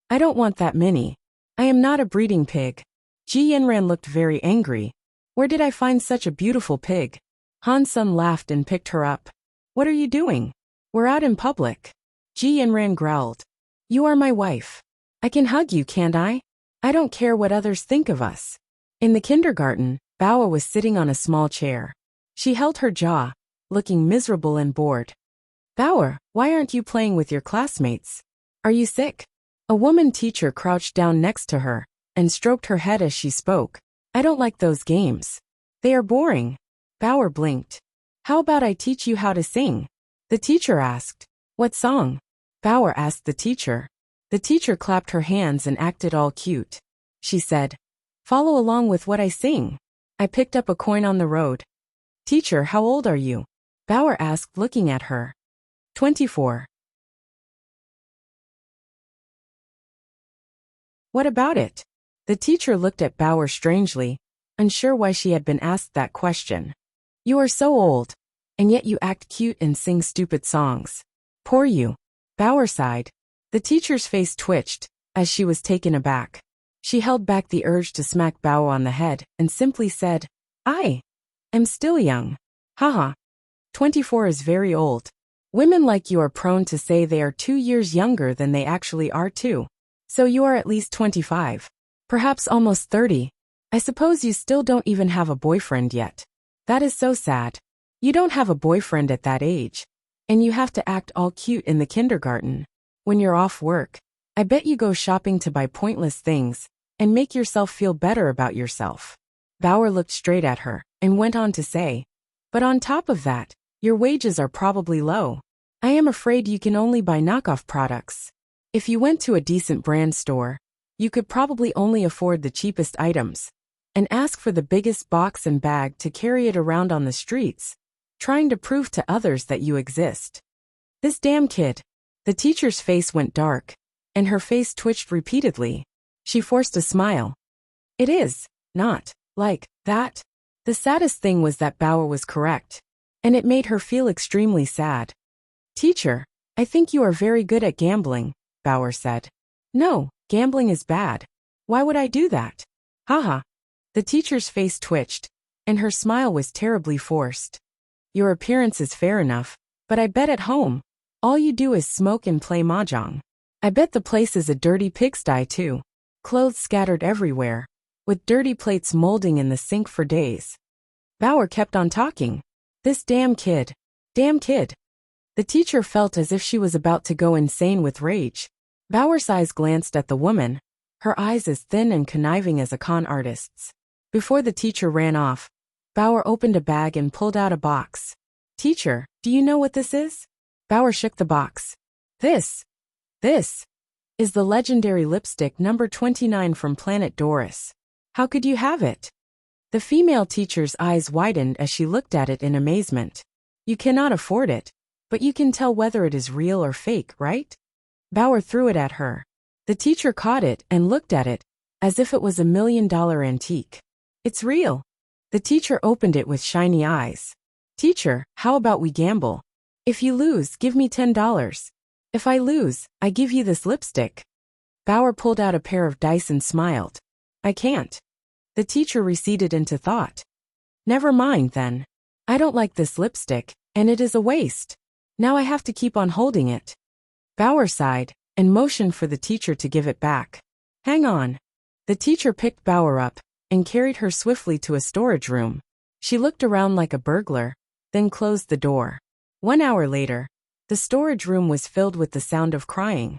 I don't want that many. I am not a breeding pig. Ji Yanran looked very angry. Where did I find such a beautiful pig? Han Sun laughed and picked her up. What are you doing? We're out in public. Ji Yanran growled. You are my wife. I can hug you, can't I? I don't care what others think of us. In the kindergarten, Bao was sitting on a small chair. She held her jaw, looking miserable and bored. Bao, why aren't you playing with your classmates? Are you sick? A woman teacher crouched down next to her and stroked her head as she spoke. I don't like those games. They are boring. Bao blinked. How about I teach you how to sing? The teacher asked. What song? Bao asked the teacher. The teacher clapped her hands and acted all cute. She said, follow along with what I sing. I picked up a coin on the road. Teacher, how old are you? Bao asked, looking at her. 24. What about it? The teacher looked at Bao strangely, unsure why she had been asked that question. You are so old, and yet you act cute and sing stupid songs. Poor you. Bao sighed. The teacher's face twitched, as she was taken aback. She held back the urge to smack Bao on the head and simply said, I am still young. Haha. 24 is very old. Women like you are prone to say they are 2 years younger than they actually are too. So you are at least 25. Perhaps almost 30. I suppose you still don't even have a boyfriend yet. That is so sad. You don't have a boyfriend at that age. And you have to act all cute in the kindergarten. When you're off work, I bet you go shopping to buy pointless things and make yourself feel better about yourself. Bao looked straight at her and went on to say, but on top of that, your wages are probably low. I am afraid you can only buy knockoff products. If you went to a decent brand store, you could probably only afford the cheapest items and ask for the biggest box and bag to carry it around on the streets, trying to prove to others that you exist. This damn kid. The teacher's face went dark, and her face twitched repeatedly. She forced a smile. It is not like that. The saddest thing was that Bao was correct, and it made her feel extremely sad. Teacher, I think you are very good at gambling, Bao said. No, gambling is bad. Why would I do that? Haha. The teacher's face twitched, and her smile was terribly forced. Your appearance is fair enough, but I bet at home, all you do is smoke and play mahjong. I bet the place is a dirty pigsty too. Clothes scattered everywhere, with dirty plates molding in the sink for days. Bao kept on talking. This damn kid. Damn kid. The teacher felt as if she was about to go insane with rage. Bao's eyes glanced at the woman, her eyes as thin and conniving as a con artist's. Before the teacher ran off, Bao opened a bag and pulled out a box. Teacher, do you know what this is? Bao shook the box. This is the legendary lipstick number 29 from Planet Doris. How could you have it? The female teacher's eyes widened as she looked at it in amazement. You cannot afford it, but you can tell whether it is real or fake, right? Bao threw it at her. The teacher caught it and looked at it, as if it was $1 million antique. It's real. The teacher opened it with shiny eyes. Teacher, how about we gamble? If you lose, give me $10. If I lose, I give you this lipstick. Bao pulled out a pair of dice and smiled. I can't. The teacher receded into thought. Never mind then. I don't like this lipstick, and it is a waste. Now I have to keep on holding it. Bao sighed and motioned for the teacher to give it back. Hang on. The teacher picked Bao up and carried her swiftly to a storage room. She looked around like a burglar, then closed the door. 1 hour later, the storage room was filled with the sound of crying.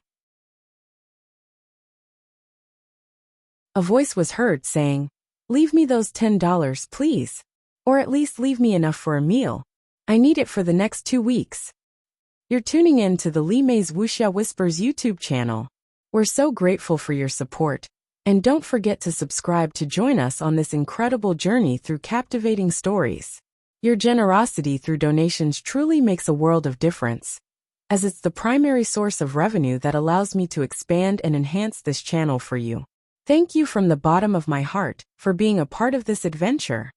A voice was heard saying, "Leave me those $10, please. Or at least leave me enough for a meal. I need it for the next 2 weeks." You're tuning in to the Li Mei's Wuxia Whispers YouTube channel. We're so grateful for your support. And don't forget to subscribe to join us on this incredible journey through captivating stories. Your generosity through donations truly makes a world of difference, as it's the primary source of revenue that allows me to expand and enhance this channel for you. Thank you from the bottom of my heart for being a part of this adventure.